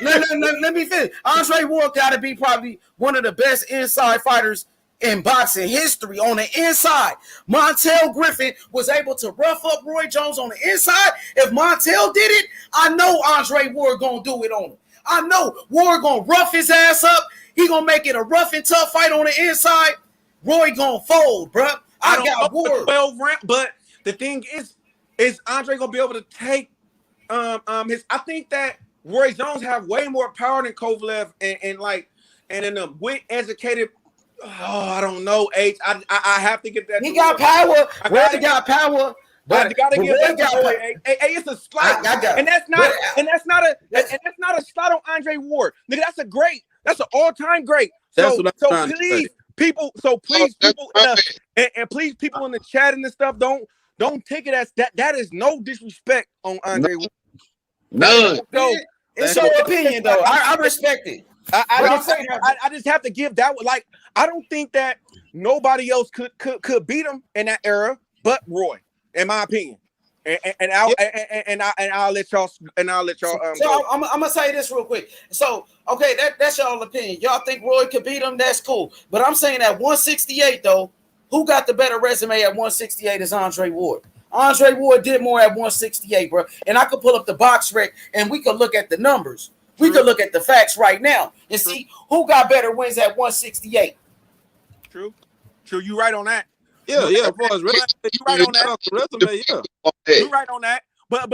Let me finish. Andre Ward got to be probably one of the best inside fighters in boxing history on the inside. Montel Griffin was able to rough up Roy Jones on the inside. If Montel did it, I know Andre Ward gonna do it on him. I know Ward gonna rough his ass up. He gonna make it a rough and tough fight on the inside. Roy gonna fold, bro. I got Ward. 12 round, but the thing is Andre gonna be able to take his? I think that Roy Jones have way more power than Kovalev and in the wit educated. Oh, I don't know. I have to get that. He got power. Roy got power. But I gotta give that to Roy. Hey, it's a slight, and that's not a slight on Andre Ward. Nigga, that's an all-time great. So please, people in the chat and this stuff, don't take it as that. That is no disrespect on Andre Ward. None. So it's your opinion, though. I respect it. I just have to give that. Like, I don't think that nobody else could beat him in that era, but Roy, in my opinion. And I'll let y'all. So I'm gonna say this real quick. So okay, that's y'all opinion. Y'all think Roy could beat him? That's cool. But I'm saying at 168 though, who got the better resume at 168 is Andre Ward. Andre Ward did more at 168, bro. And I could pull up the box rec and we could look at the numbers. We could look at the facts right now and see who got better wins at 168. True. You right on that. Yeah. As far as you right on that. Resume, yeah. You right on that. But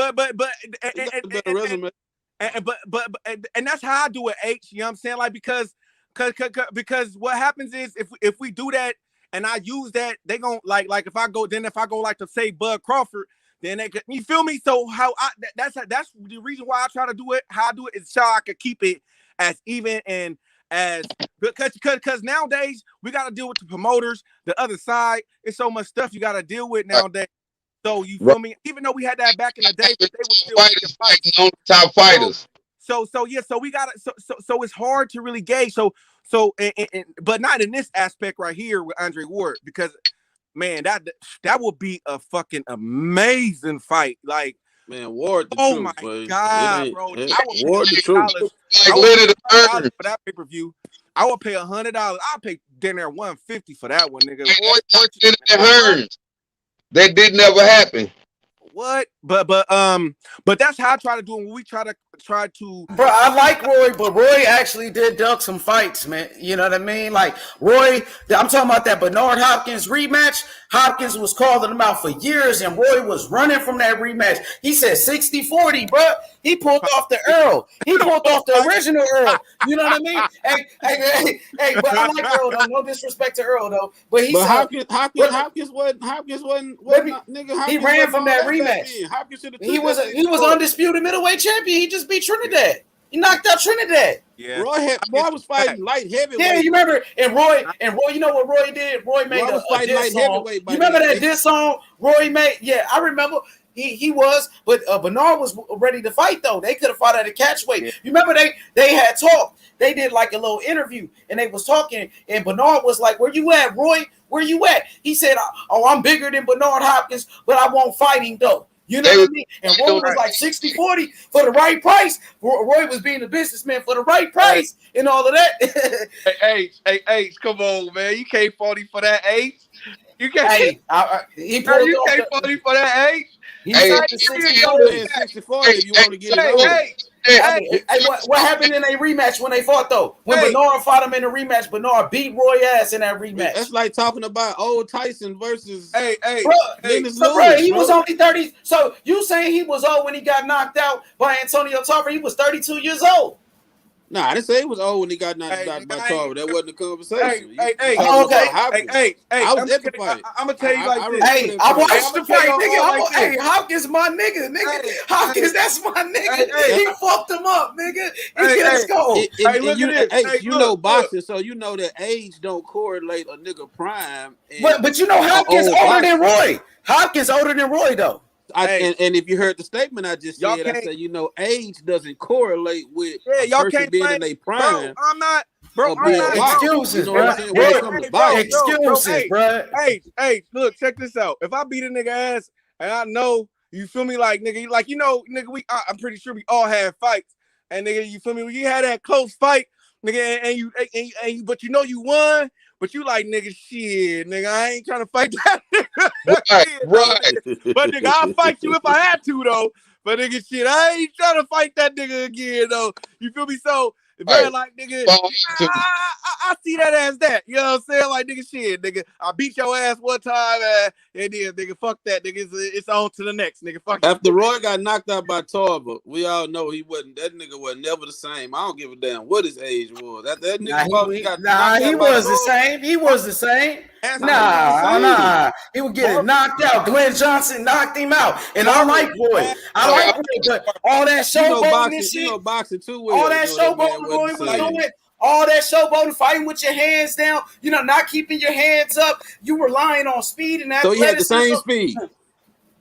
and that's how I do it, H. You know what I'm saying? Like, because what happens is if we do that and I use that, they gon' like if I go like to say Bud Crawford, then they could, you feel me? So that's the reason why I try to do it. How I do it is so I could keep it as even and as because nowadays we got to deal with the promoters, the other side. It's so much stuff you got to deal with nowadays. So you feel me? Even though we had that back in the day, but they were still making fights. On top fighters. So we got it. So it's hard to really gauge. But not in this aspect right here with Andre Ward, because man, that would be a fucking amazing fight. Like, man, Ward. Oh my god, bro! Ward the truth. For that pay-per-view, I would pay $100. I'll pay dinner $150 for that one, nigga. That did never happen. What? But that's how I try to do it when we try to. Bro, I like Roy, but Roy actually did duck some fights, man. You know what I mean? Like Roy, I'm talking about that Bernard Hopkins rematch. Hopkins was calling him out for years, and Roy was running from that rematch. He said 60-40, bro. He pulled off the Earl. He pulled off the original Earl. You know what I mean? Hey, but I like Earl though. No disrespect to Earl though. But he said Hopkins wasn't nigga. He ran from that rematch. He was undisputed middleweight champion. He just beat Trinidad. He knocked out Trinidad. Yeah. Roy was fighting light heavyweight. Yeah, you remember? And Roy, you know what Roy did? Roy made a diss song. You remember that diss song Roy made? Yeah, I remember. He was, but Bernard was ready to fight though. They could have fought at a catchweight. Yeah. You remember they had talked. They did like a little interview and they was talking. And Bernard was like, "Where you at, Roy? Where you at?" He said, "Oh, I'm bigger than Bernard Hopkins, but I won't fight him though." You know what I mean? And Roy was like 60-40 for the right price. Roy was being a businessman for the right price and all of that. Hey, come on, man. You can't 40 for that, H. You can't. Hey, he Bro, pulled you off can't the, funny for that age. he Hey, said hey, the You 60 know, man, 60-40 if you want to get it Hey, over. hey, I mean, hey, what happened in a rematch when they fought though? When Hey. Bernard fought him in the rematch, Bernard beat Roy ass in that That's rematch. like talking about old Tyson versus hey, Bro, Dennis so bro, Lewis, he bro. was only 30. So you saying he was old when he got knocked out by Antonio Tarver? He was 32 years old. Nah, I didn't say he was old when he got knocked out by Tarver. That wasn't the conversation. Hey, Oh, okay. Hopkins. Hey, I was at the fight. I'm gonna tell you like this. Hey, I watched I'ma the tell fight, y'all nigga. like Hey, this. Hopkins, my nigga. Hey, Hopkins, that's my nigga. Hey, He fucked him up, nigga. Hey, Let's go. Hey, look you, at this. Hey, Hey, you look, know look. boxing, so you know that age don't correlate a nigga prime. But you know Hopkins old older than boxer. Roy. Hopkins older than Roy though. Hey. And if you heard the statement I just Y'all said, I can't- said, you know, age doesn't correlate with Yeah, a y'all person can't being blame- in their Bro, prime. I'm not. Bro, Or I'm being not. boxed. Excuses, You know bro. what I'm saying? When it comes to boxing. Excuses, bro. Hey, look, check this out. If I beat a nigga ass and I know, you feel me, like nigga, like you know, nigga, I'm pretty sure we all had fights, and nigga, you feel me, when you had that close fight, nigga, and you, but you know you won, but you like nigga, shit, nigga, I ain't trying to fight that nigga. Right, Shit, right. nigga. But nigga, I'll fight you if I had to though. But nigga, shit, I ain't trying to fight that nigga again though. You feel me? So. Bro, Right. like nigga, Well, I see that as that. You know what I'm saying? Like nigga, shit, nigga, I beat your ass one time, and then nigga, fuck that, nigga. It's on to the next, nigga. Fuck. After Roy got knocked out by Tarver, we all know he wasn't. That nigga was never the same. I don't give a damn what his age was. That nigga He was the same. He was the same. Nah. He was getting knocked out. Glenn Johnson knocked him out. And I like Roy. But all that showboating and shit. You know boxing too well. All that showboating Roy was doing. All that showboating, fighting with your hands down, you know, not keeping your hands up. You relying on speed and athleticism. So he had the same speed.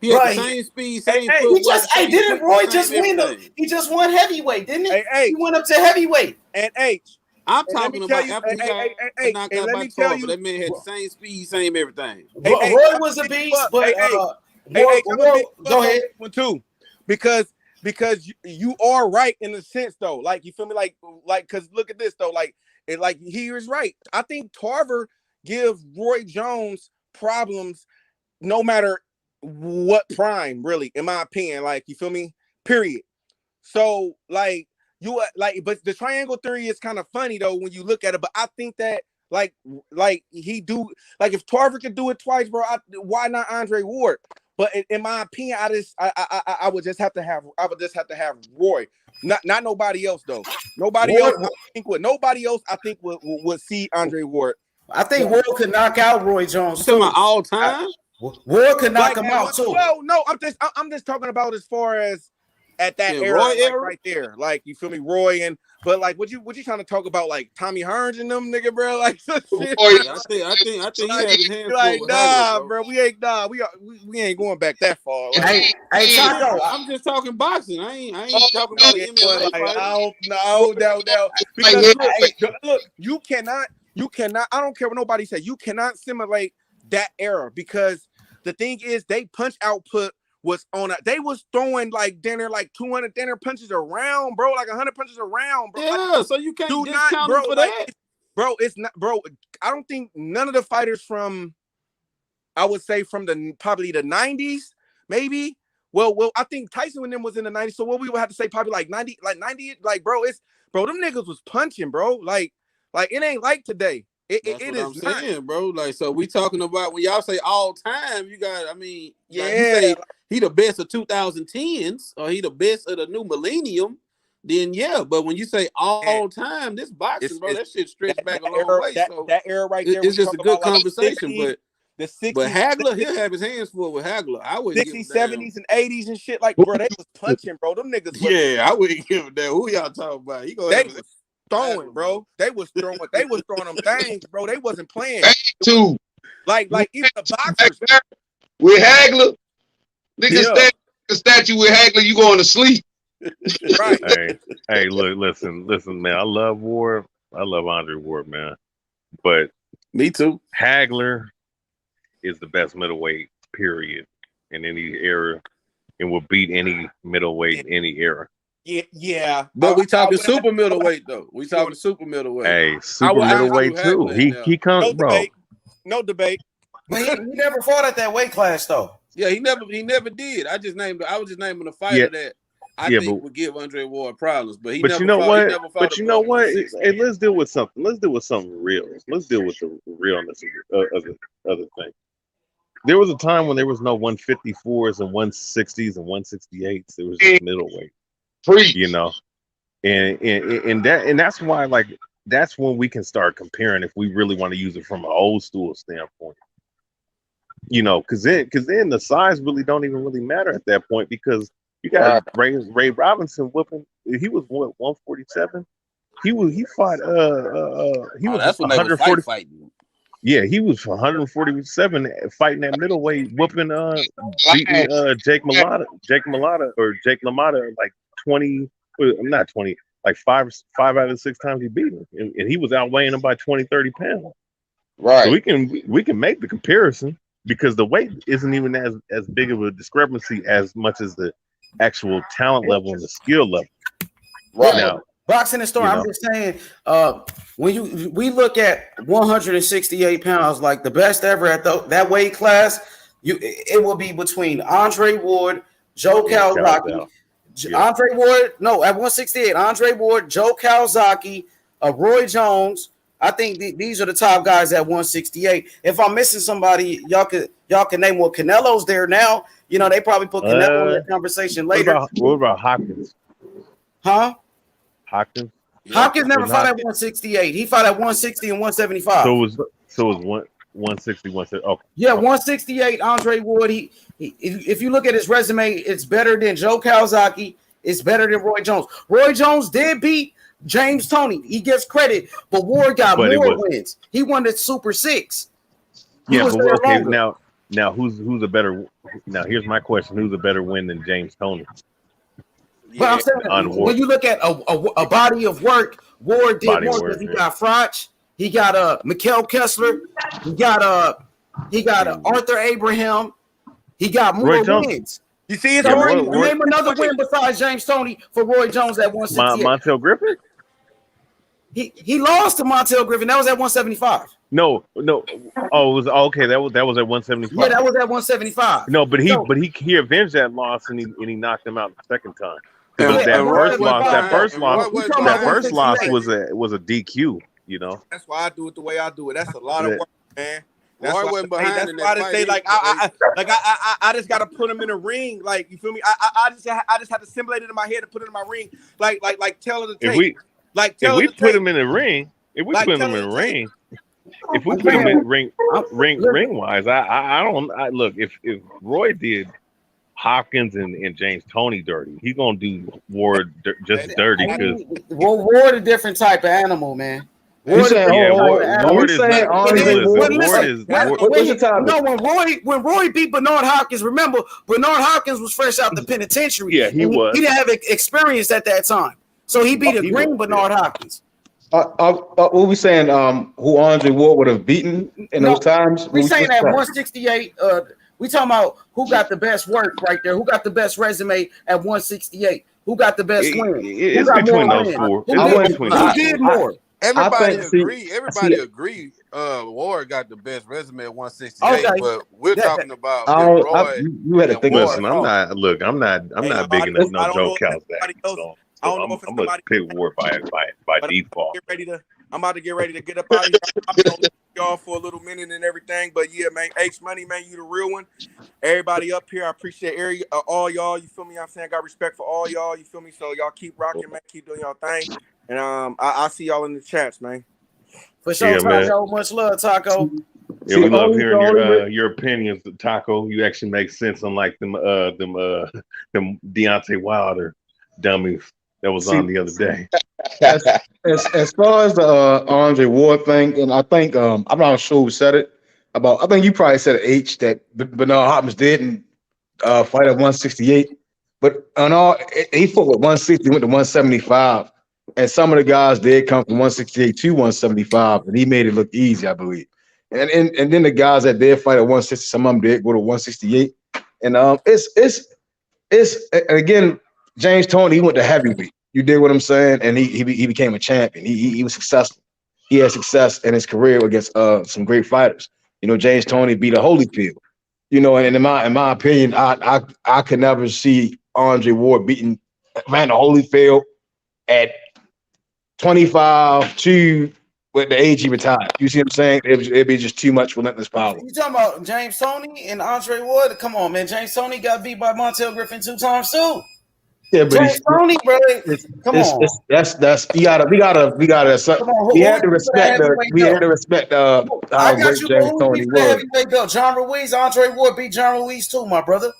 He had the same speed, same footwork. Didn't Roy just win? He just won heavyweight, didn't he? He went up to heavyweight. And H. I'm talking about after he got knocked out by Tarver. That man had the same speed, same everything. Roy was a beast, but go ahead. One too, because you are right in a sense though. Like you feel me? Like because look at this though. Like he is right. I think Tarver gives Roy Jones problems, no matter what prime, really, in my opinion. Like you feel me? Period. So but the triangle theory is kind of funny though when you look at it. But I think that like if Tarver could do it twice, bro, why not Andre Ward? But in my opinion, I would just have to have Roy, not nobody else though. Nobody else I think would see Andre Ward. I think Ward could knock out Roy Jones too. All time. Ward could knock him out too. Well, no, I'm just talking about as far as at that era, right there. Like you feel me, Roy but like what you trying to talk about, like Tommy Hearns and them nigga, bro? Like shit. I think he had his hands like full nah, bro. We ain't going back that far. Like, hey, Taco, I'm just talking boxing. I ain't talking about MMA. No. Because look, you cannot. I don't care what nobody says. You cannot simulate that era because the thing is, they punch output was they was throwing like 200 dinner punches around, bro, like 100 punches around, bro. Yeah, so you can't discount them for that. Bro, it's not, bro. I don't think none of the fighters from, I would say from probably the 90s, maybe. Well, I think Tyson with them was in the 90s. So what we would have to say probably like 90, bro, them niggas was punching, bro. Like it ain't like today. It is I'm saying, bro. Like, so we talking about when y'all say all time, you got, I mean, yeah, like you say he the best of 2010s or he the best of the new millennium, then yeah. But when you say all time, this boxing, bro, that shit stretched back a long way. That era right there, it's just a good conversation. But the 60s, but Hagler, he'll have his hands full with Hagler. I wouldn't 60s, 70s, and 80s and shit. Like, bro, they was punching, bro. Them niggas. I wouldn't give a damn who y'all talking about. He gonna have throwing, bro. They was throwing them things, bro. They wasn't playing. Too. Like even the boxers. With Hagler, nigga stand a statue with Hagler, you going to sleep. Right. Hey, look, listen, man. I love Ward. I love Andre Ward, man. But me too. Hagler is the best middleweight, period, in any era, and will beat any middleweight in any era. Yeah. But we talking super middleweight though. We talking super middleweight. Hey, super middleweight too. He comes, bro. No debate. But he never fought at that weight class though. Yeah, he never did. I was just naming a fighter that I think would give Andre Ward problems. But he never fought. But you know what? Hey, let's deal with something. Let's deal with something real. Let's deal with the realness of the other thing. There was a time when there was no 154s and 160s and 168s. There was just middleweight. You know, and that's why, like, that's when we can start comparing if we really want to use it from an old school standpoint. You know, because then the size really don't even really matter at that point, because you got Ray Robinson whooping. He was what, 147. He fought he was that's when 140 fighting. Yeah, he was 147 fighting at middleweight, whooping beating Jake LaMotta like 20. I'm not 20, like five out of the 6 times he beat him, and he was outweighing him by 20-30 pounds. Right. So we can make the comparison, because the weight isn't even as big of a discrepancy as much as the actual talent level and the skill level. Right. Now, boxing and story. I'm just saying, when we look at 168 pounds, like the best ever at that weight class, it will be between Andre Ward, Joe Calzaghe. Andre Ward, no, at 168, Andre Ward, Joe Calzaghe, Roy Jones. I think these are the top guys at 168. If I'm missing somebody, y'all can name. Well, Canelo's there now. You know, they probably put Canelo in the conversation later. What about Hopkins? Huh? Hopkins never fought at 168. He fought at 160 and 175. So it was 160, 160. Okay. Yeah, 168. Andre Ward. He if you look at his resume, it's better than Joe Calzaghe. It's better than Roy Jones. Roy Jones did beat James Toney. He gets credit, but Ward got more wins. He won the Super 6. Yeah, but okay, now who's a better? Now here's my question: who's a better win than James Toney? But I'm saying, when you look at a body of work, Ward did more because he got Froch, he got Mikhail Kessler, he got Arthur Abraham, he got more wins. You see his name another win besides James Toney for Roy Jones at 168. Montel Griffin? He lost to Montel Griffin. That was at 175. No. Oh, it was okay. That was at 175. Yeah, that was at 175. No, but he avenged that loss and he knocked him out the second time. That first loss was a DQ. You know. That's why I do it the way I do it. That's a lot of work, man. That's why I say, like, I just gotta put him in a ring, like, you feel me? I just have to simulate it in my head and put it in my ring, like tell her to take. If we put him in the ring, if we put him in ring wise, I don't look, if Roy did Hopkins and James Toney dirty, he's gonna do Ward just dirty because Ward a different type of animal, man. Ward is when Roy beat Bernard Hopkins, remember Bernard Hopkins was fresh out the penitentiary. Yeah, he was. He didn't have experience at that time, so he beat a green Bernard Hopkins. What we saying? Who Andre Ward would have beaten in those times? We saying at 168. We talking about who got the best work right there. Who got the best resume at 168? Who got the best win? It's between those four. Who did more? Everybody agree. Ward got the best resume at 168, but we're talking about Roy. You had to think. Listen, I'm not big enough no Joe Calzaghe. I'm gonna pick Ward by default. I'm about to get ready to get up out of here. I'm gonna leave y'all for a little minute and everything, but yeah, man, H Money, man, you the real one. Everybody up here, I appreciate all y'all. You feel me? I'm saying I got respect for all y'all. You feel me? So y'all keep rocking, man. Keep doing y'all thing, and I'll see y'all in the chats, man. For sure, Taco. Much love, Taco. Yeah, we love hearing your opinions, Taco. You actually make sense, unlike them Deontay Wilder dummies that was on the other day. As far as the Andre Ward thing, and I think I'm not sure who said it about. I think you probably said H that Bernard Hopkins didn't fight at 168, but on all he fought with 160, went to 175, and some of the guys did come from 168 to 175, and he made it look easy, I believe. And then the guys that did fight at 160, some of them did go to 168, and it's again. James Toney, he went to heavyweight. You dig what I'm saying? And he became a champion. He was successful. He had success in his career against some great fighters. James Toney beat a Holyfield. And in my opinion, I could never see Andre Ward beating Evander Holyfield at 25-2 with the age he retired. You see what I'm saying? It'd be just too much relentless power. You talking about James Toney and Andre Ward? Come on, man. James Toney got beat by Montel Griffin 2 times too. Yeah, but James Toney, bro. Come on. That's we gotta. We had to respect I got great you. James Who Toney beat the was. heavyweight belt? John Ruiz. Andre Ward beat John Ruiz too, my brother.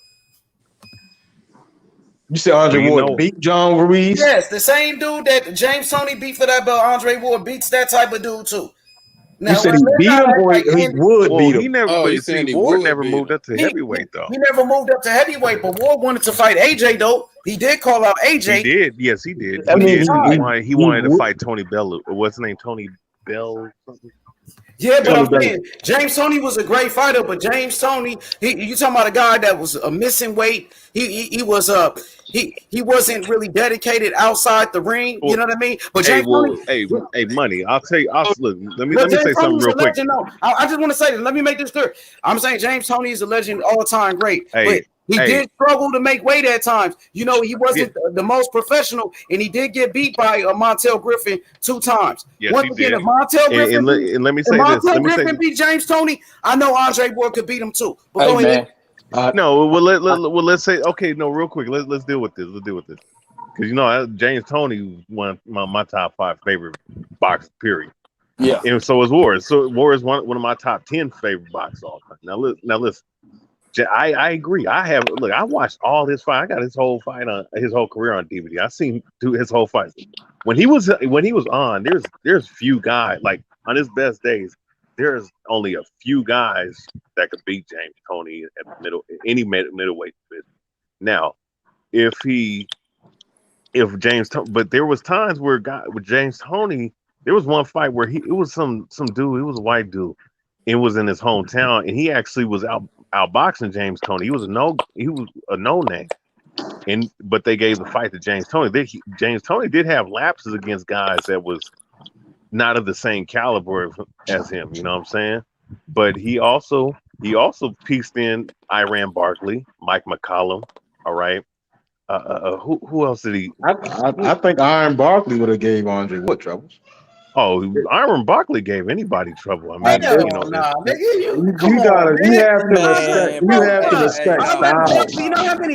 You said Andre Ward beat John Ruiz? Yes, the same dude that James Toney beat for that belt. Andre Ward beats that type of dude too. Now, you said he beat him or he would beat him? He never. Ward never moved up to heavyweight though. He never moved up to heavyweight, but Ward wanted to fight AJ though. He did call out AJ. He did. Yes, he did. I mean, he wanted to fight Tony Bell. What's his name? Tony Bell. Something? Yeah, but I'm saying James Toney was a great fighter, but James Toney, you talking about a guy that was missing weight. He wasn't really dedicated outside the ring. You know what I mean? But James Toney, money. I'll tell you. Look, let me say something real quick. I just want to say this. Let me make this clear. I'm saying James Toney is a legend, all time great. But he did struggle to make weight at times. He wasn't the most professional, and he did get beat by Montel Griffin 2 times. Yes, Once again, if Montel Griffin and let me say this. Griffin beat James Toney, I know Andre Ward could beat him too. But go ahead. Let's say real quick. Let's deal with this. Because James Toney was one of my top 5 favorite boxers. Period. Yeah. And so is Ward. So Ward is one of my top 10 favorite boxers all time. Now listen. I agree. I watched all his fight. I got his whole fight on his whole career on DVD. I seen his whole fight. When he was on, there's few guys like on his best days. There's only a few guys that could beat James Toney at any middleweight division. Now, but there was times where with James Toney, there was one fight where it was some dude, it was a white dude. It was in his hometown, and he actually was outboxing James Toney. He was a no name, but they gave the fight to James Toney. James Toney did have lapses against guys that was not of the same caliber as him. You know what I'm saying? But he also pieced in Iran Barkley, Mike McCollum. All right. Who else did he? I think Iron Barkley would have gave Andre Ward troubles. Oh, Iron Barkley gave anybody trouble. I mean, you have to respect style. You have to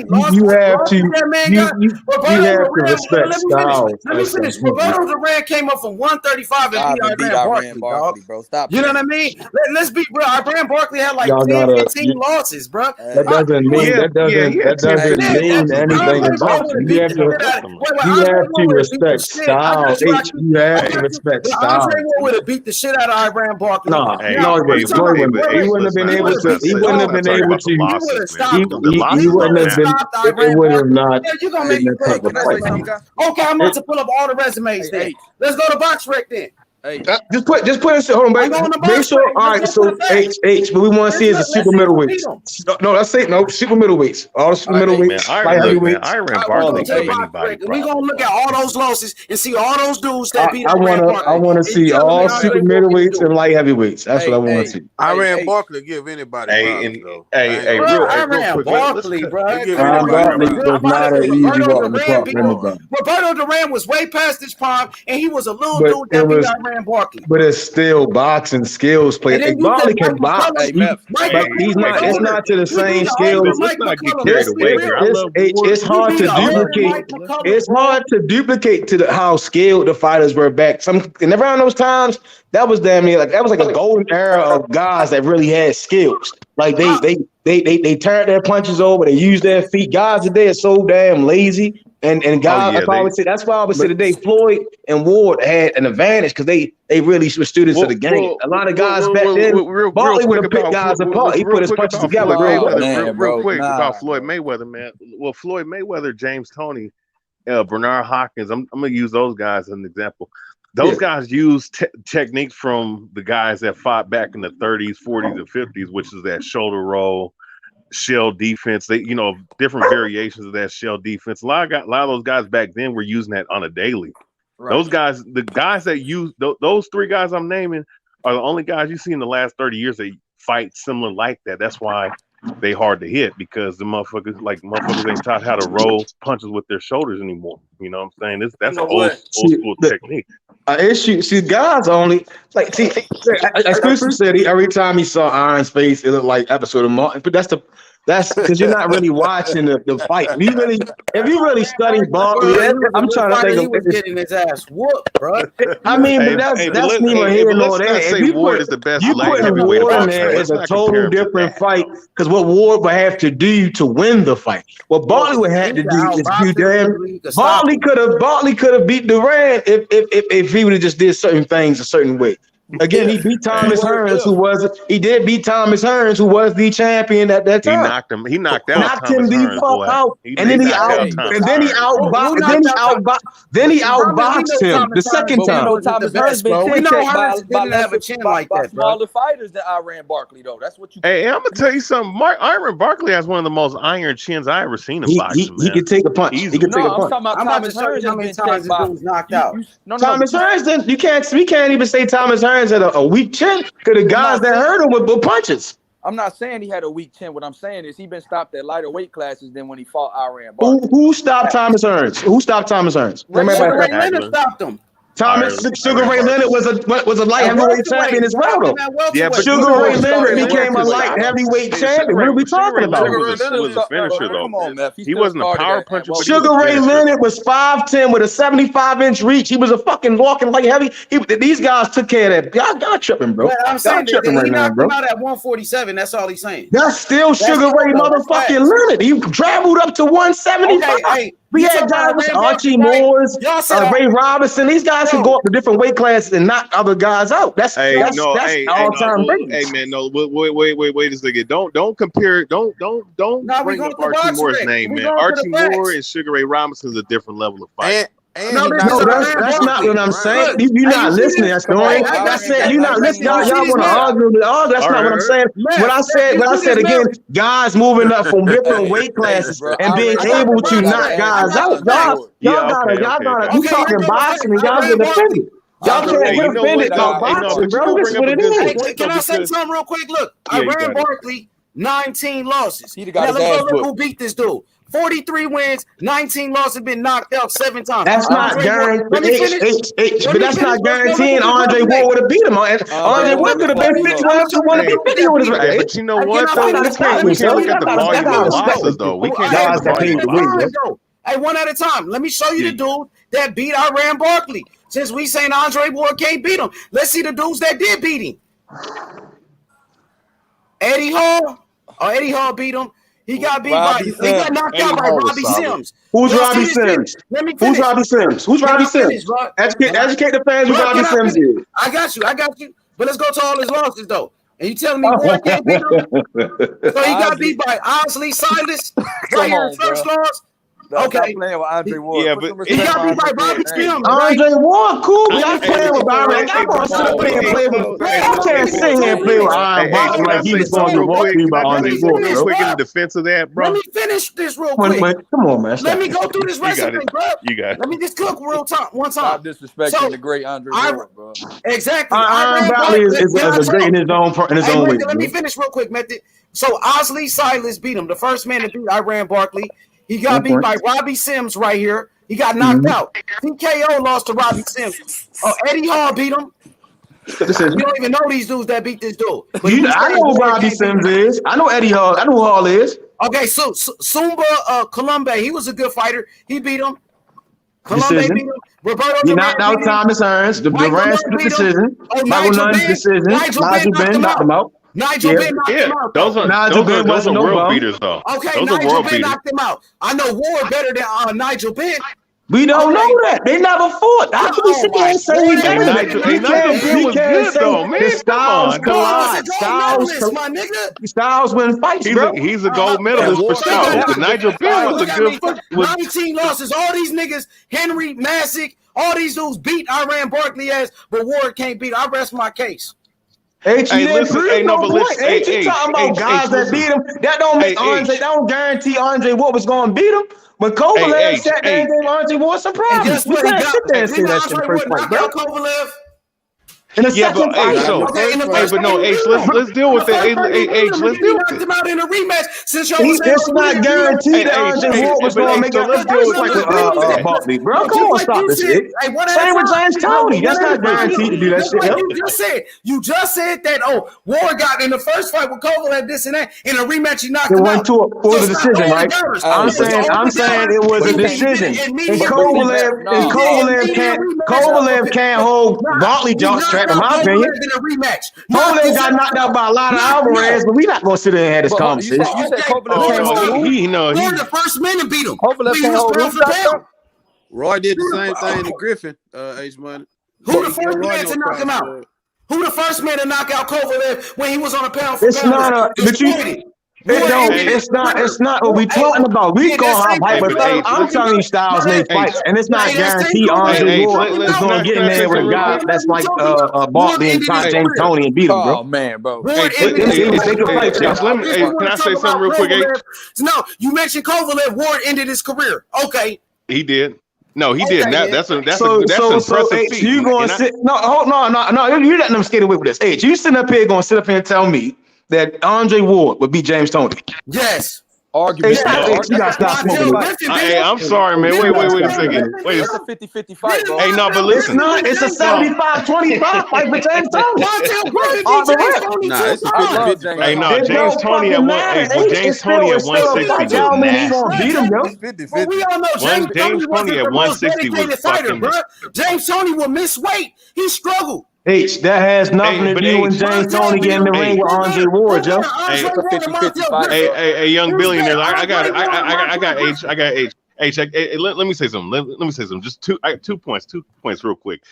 respect style. Let me finish. Roberto Duran came up from 135 and beat Iran Barkley, bro. Stop. You know what I mean? Let's be real. Iran Barkley had like 10, 15 losses, bro. That doesn't mean anything in boxing. You have to respect style. You have to respect style. Andre Ward would have beat the shit out of Iran Barkley. He wouldn't have been able to. He wouldn't have been able to. He wouldn't have been. It would have not. You're gonna make me play. Okay, I'm about to pull up all the resumes then. Let's go to Box Rec then. Hey, just put it. Hold on, make sure. All right, so H, but we want to see is a super middleweight. No, that's it. No, super middleweights. All the super middleweights. Iron Barkley gave anybody. We're gonna look at all those losses and see all those dudes that beat. I want to see all super middleweights and light heavyweights. That's what I want to see. Iran Barkley give anybody. Iran Barkley, bro. Iran Barkley was not an easy walk in the park for anybody. Roberto Duran was way past his prime, and he was a little dude that beat Iran Barkley. But it's still boxing skills play. Barkley can box. He's not. It's not to the same scale. It's hard to duplicate. It's hard to duplicate to how skilled the fighters were back. And around those times, that was damn near that was like a golden era of guys that really had skills. Like they turned their punches over. They used their feet. Guys today are so damn lazy. And guys, that's why I would say today Floyd and Ward had an advantage because they really were students of the game. A lot of guys back then, Barkley would have picked guys apart. He put his punches together. Real quick about Floyd Mayweather, man. Well, Floyd Mayweather, James Toney, Bernard Hopkins. I'm gonna use those guys as an example. Those guys used techniques from the guys that fought back in the 30s, 40s, and 50s, which is that shoulder roll, shell defense. They, different variations of that shell defense. A lot of those guys back then were using that on a daily. Right. Those guys, the guys that use those 3 guys I'm naming, are the only guys you see in the last 30 years that fights similar like that. That's why they hard to hit, because the motherfuckers ain't taught how to roll punches with their shoulders anymore. You know what I'm saying? That's an old school technique. Issue. See, guys only like see. Exclusive said every time he saw Iron's face, it looked like episode of Martin. But that's because you're not really watching the fight. If you really study Barkley, I'm trying to think he was getting his ass whooped, bro. I mean, but that's neither here nor there. If you Ward is the best. You putting Ward in there is a total different fight, because what Ward would have to do to win the fight, what Barkley would have to do is do damn. Barkley could have beat Durant if he would have just did certain things a certain way. Again, he beat Thomas Hearns, he did beat Thomas Hearns, who was the champion at that time. He knocked out Thomas Hearns, boy. And then he outboxed him the second time. We know Hearns didn't have a chin like that, bro. Smaller fighters than Iran Barkley, though. That's what you. Hey, I'm gonna tell you something. Iron Barkley has one of the most iron chins I ever seen in boxing. He could take a punch. He could take a punch. I'm about to show you how many times he was knocked out. Thomas Hearns, we can't even say Thomas Hearns had a weak chin, because the guys that hurt him with punches. I'm not saying he had a weak chin. What I'm saying is he been stopped at lighter weight classes than when he fought Iran Barkley. Who stopped Thomas Hearns? Sugar Ray Leonard stopped him. Sugar Ray Leonard was a light heavyweight champion as well, though. Yeah, but Sugar Ray Leonard became a light heavyweight champion. What are we talking about? Was a finisher, though. He wasn't a power puncher. Sugar Ray Leonard was 5'10" with a 75-inch reach. He was a fucking walking light heavy. These guys took care of that. Y'all tripping, bro. I'm saying he knocked him out at 147. That's all he's saying. That's still Sugar Ray motherfucking Leonard. He traveled up to 175. We had guys with Archie Moores, Ray Robinson. These guys could go up to different weight classes and knock other guys out. That's all-time great. Hey man, no, wait a second. Don't compare. Don't bring up Archie Moore's name, man. Archie Moore and Sugar Ray Robinson is a different level of fight. That's not what I'm saying. You're not listening. That's the only. I said you're not listening. Y'all want to argue with that's not what I'm saying. What I said again, guys moving up from different weight classes and being able to knock guys out. Y'all gotta. You talking boxing and y'all get offended. Y'all can't get offended about boxing, bro. This is what it is. Can I say something real quick? Look, Iran Barkley, 19 losses. He got his ass look who beat this dude. 43 wins, 19 losses, been knocked out 7 times. That's not guaranteed. But that's not guaranteeing Andre Ward would have beat him. Andre Ward could have been 51 to 1 to beat him with his record. But you know what? We can't look at the volume of losses, though. We can't look at the volume. Hey, one at a time. Let me show you the dude that beat Iran Barkley. Since we saying Andre Ward can't beat him, let's see the dudes that did beat him. Eddie Hall beat him. He got knocked out by Robbie Sims. Who's Robbie Sims? Who's Robbie Sims? Educate the fans who Robbie Sims is. I got you. But let's go to all his losses though. And you telling me Ward can't beat him? So he got beat by Osley Silas. Right here, first loss. Okay. Playing with Andre Ward. Yeah, but he got beat by Robbie Sims. Andre Ward, cool. Y'all playing with Iran. I'm gonna sit up here and play with. I can't sit here and play with Iran Barkley like he was going to walk me by Andre Ward. Real quick in defense of that, bro. Let me finish this real quick. Come on, man. Let me go through this recipe, bro. You got it. Let me just cook one time. Stop disrespecting the great Andre Ward, bro. Exactly. Iran Barkley is great in his own way. Let me finish real quick, Method. So Osley Silas beat him. The first man to beat Iran Barkley. He got beat by Robbie Sims right here. He got knocked out. TKO lost to Robbie Sims. Eddie Hall beat him. You don't even know these dudes that beat this dude. I know who Robbie Sims is. I know Eddie Hall. I know who Hall is. Okay, so Sumba Colombe, he was a good fighter. He beat him. Colombe beat him. Roberto he knocked out Thomas Hearns. The Durant decision. Michael Nunn's decision. Nigel Benn knocked him out. Nigel Benn knocked him out. Those are world beaters, though. Okay, Nigel Benn knocked him out. I know Ward better than Nigel Benn. We don't know that. They never fought. How can we sit there and say he better than Nigel was good, though, man. Styles collide. Styles win fights, bro. He's a gold medalist for sure. But Nigel Benn was a good fight. 19 losses. All these niggas, Henry, Masick, all these dudes beat Iran Barkley ass, but Ward can't beat. I rest my case. You talking about guys that beat him? That don't make Andre. That don't guarantee Andre Ward was going to beat him. When Kovalev sat there and gave Andre Ward some problems, you can't sit there and say that shit first fight, bro. In the Yeah, second but hey, fight, so Okay, in the hey, first but no, fight, H, let's deal with that. Hey, H, let's deal with knocked it. him out in a rematch. Since y'all was saying, it's not guaranteed that Hey, Andre hey, Ward was but going to hey, make so it let's that deal first with fight this. with Barkley, bro. Come on, stop this shit. Same with James Toney. That's not guaranteed to do that shit. Like you just said. You just said that, Ward got in the first fight with Kovalev, this and that. In a rematch, he knocked It him went out. to a decision, right? I'm saying it was a decision. And Kovalev can't hold Barkley jaw strap, in my opinion. In a rematch. Kovalev got knocked out by a lot of Alvarez, but we not gonna sit there and have this But conversation. you said Kovalev Oh can't hold no, who? he Ward the first man to beat him. Kovalev can't hold who, Doctor? Roy did the same thing to Griffin, H Money. Who the first man to knock him out? Who the first man to knock out Kovalev when he was on a pound for It's pound? not it's not what we talking about. We gonna have hypothetical. I'm telling you, Styles make fights, and it's not guaranteed Andre Ward is gonna get in there with a guy that's like Barkley and James Toney and beat him, bro. Oh man, bro. Hey, can I say something real quick, H? No, you mentioned Kovalev. Ward ended his career. Okay, he did. No, he did. That's an so impressive feat. You gonna sit? No. You letting them skate away with this. H, you sitting up here gonna sit up here and tell me that Andre Ward would beat James Toney? Yes. Argument. You gotta stop smoking. Hey, I'm sorry, man. Wait a second. Wait, it's a 50-50 fight, bro. Hey, no, but listen. It's a 75-25 fight for James Toney. Nah, it's a 50-50. Hey, no, James Toney at James Toney at 160 was nasty. Beat him, yo. Well, we all know James Toney at 160 was fucking. James Toney will miss weight. He struggled. H, that has nothing to do with James Toney getting in the ring with Andre Ward, Joe. Hey, young billionaire, I got H. Let me say something. Let me say something. Just two points real quick.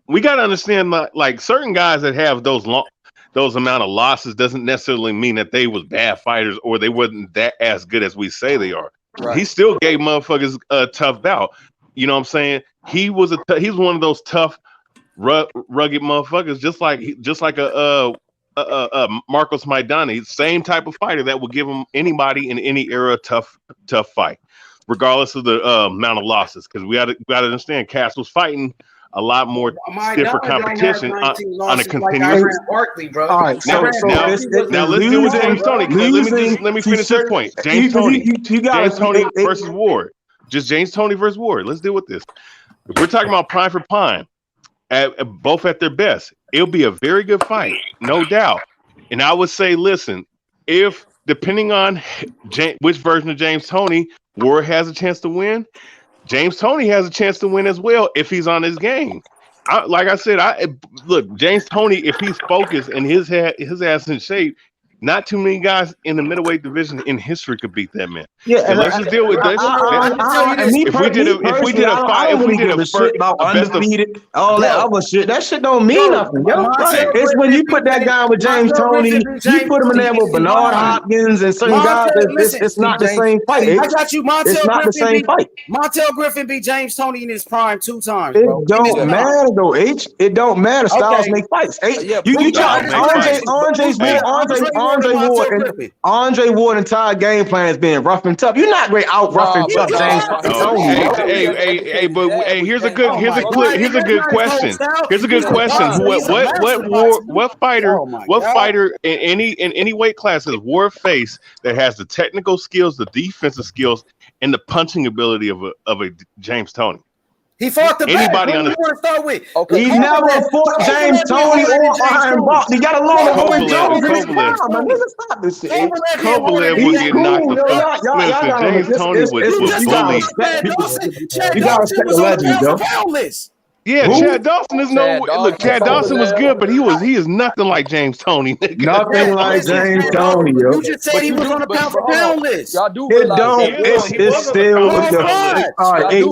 We got to understand, like certain guys that have those amount of losses doesn't necessarily mean that they was bad fighters or they wasn't that as good as we say they are. Right. He still gave motherfuckers a tough bout. You know what I'm saying? He was one of those tough, rugged motherfuckers, just like a Marcos Maidana, same type of fighter that will give him anybody in any era a tough fight, regardless of the amount of losses. Because we got to understand, Castle's fighting a lot more stiffer competition on a continuous. All right, now let's deal with James Toney. Let me finish this point. James Toney versus Ward. Just James Toney versus Ward. Let's deal with this. If we're talking about prime for prime, both at their best, it'll be a very good fight, no doubt. And I would say, listen, if depending on which version of James Toney, Ward has a chance to win, James Toney has a chance to win as well if he's on his game. Like I said, look, James Toney, if he's focused and his ass in shape, not too many guys in the middleweight division in history could beat that man. Yeah, and let's just deal with this. If we did a fight, undefeated, all that other shit, that shit don't mean nothing. Right. It's when you put that guy with James Toney, you put him in there with Bernard Hopkins and certain guys. It's not the same fight. I got you. It's not the same fight. Montel Griffin beat James Toney in his prime 2 times. It don't matter though, H. It don't matter. Styles make fights. You got Andre Ward entire game plan has been rough and tough. You're not great out rough and tough, James. Hey, here's a good question. Here's a good question. What fighter in any weight class has Ward faced that has the technical skills, the defensive skills, and the punching ability of a James Toney? He fought anybody on the. He never fought James Toney or Iron Box. He got along with Roy Jones in his prime. Stop this shit. Kovalev would get knocked the fuck. Listen, James Toney was bullied. You gotta respect the legend, though. Yeah, Chad Dawson is Chad Dawson was good, but he is nothing like James Toney. Nothing like James Toney, yo. You just said he was on a pound for pound list. Y'all do it don't. It's still with the. All right,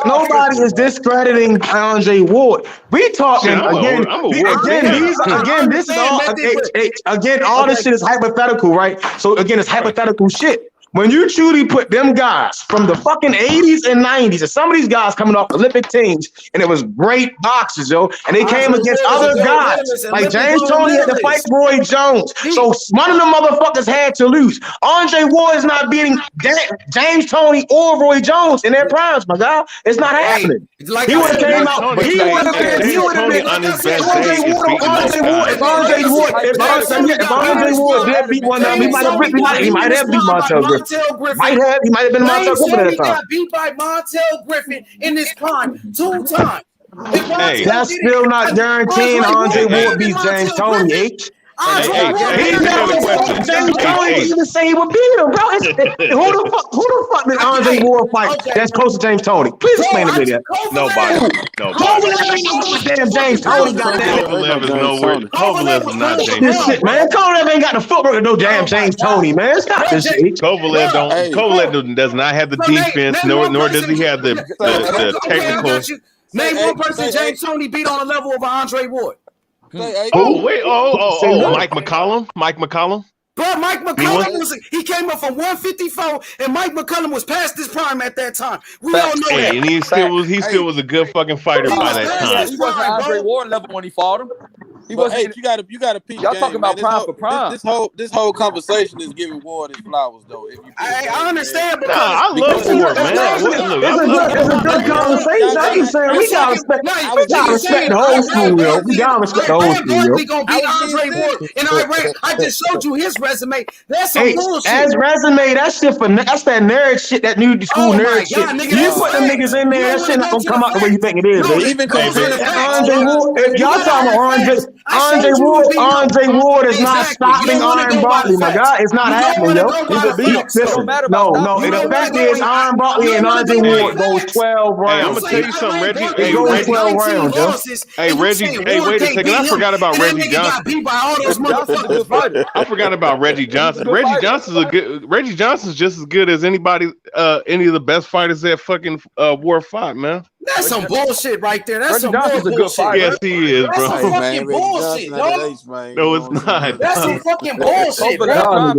nobody is discrediting Andre Ward. We talking again. This is all. Again, all this shit is hypothetical, right? So again, it's hypothetical shit. when you truly put them guys from the fucking 80s and 90s, and some of these guys coming off Olympic teams, and it was great boxers, yo, and they came against other guys. Like James Toney had to fight Roy Jones. So one of them motherfuckers had to lose. Andre Ward is not beating James Toney or Roy Jones in their primes, my guy. It's not happening. Like He would have came out. He would have been. He would have been. If Andre Ward did beat one of them, he might have beat Montel Griffin. He might have been Montel Griffin at that time. Got beat by Montel Griffin in his prime 2 times. Hey, that's still not guaranteeing Andre Ward beats James Toney. James Toney even say he would beat him, bro. Who the fuck did Andre Ward fight that's close to James Toney? Please explain to me that. Nobody. Damn, James Toney got that. Kovalev is nowhere. Kovalev is not James This shit, man. Kovalev ain't got the footwork to no damn James Toney, man. It's not this shit. Kovalev does not have the defense, nor does he have the technical. Name one person James Toney beat on the level of Andre Ward. Mike McCollum. Bro, Mike McCollum he came up from 154, and Mike McCollum was past his prime at that time. We all know that. And he still was a good fucking fighter by that time. He wasn't Andre Ward level when he fought him. He was. Hey, you gotta peep. Y'all talking about prime for prime. This whole conversation is giving Ward his flowers, though. I understand, but I love Ward, man. It's a good conversation. I keep saying we gotta respect the whole school, yo. We gotta respect the whole school, yo. We gonna beat Andre Ward in Iran. I just showed you his resume. That's some bullshit. As resume, that's that nerd shit, that new school nerd shit. You put them niggas in there, that shit not gonna come out the way you think it is, baby. Andre Ward, if y'all talking about Andre Ward is not stopping Iron Barkley, my God. It's not happening, yo. No. The fact is, Iron Barkley and Andre Ward goes 12 rounds. Hey, I'm gonna tell you something, Reggie. It goes 12 rounds, yo. Hey, Reggie. Hey, wait a second. I forgot about Reggie Johnson. I forgot about Reggie Johnson. Reggie Johnson's just as good as anybody, any of the best fighters that fucking War fought, man. That's some bullshit right there. That's some bullshit. A good fighter. Yes, he is, bro. That's some fucking bullshit, dog. No, it's not. That's some fucking bullshit, bro. Y'all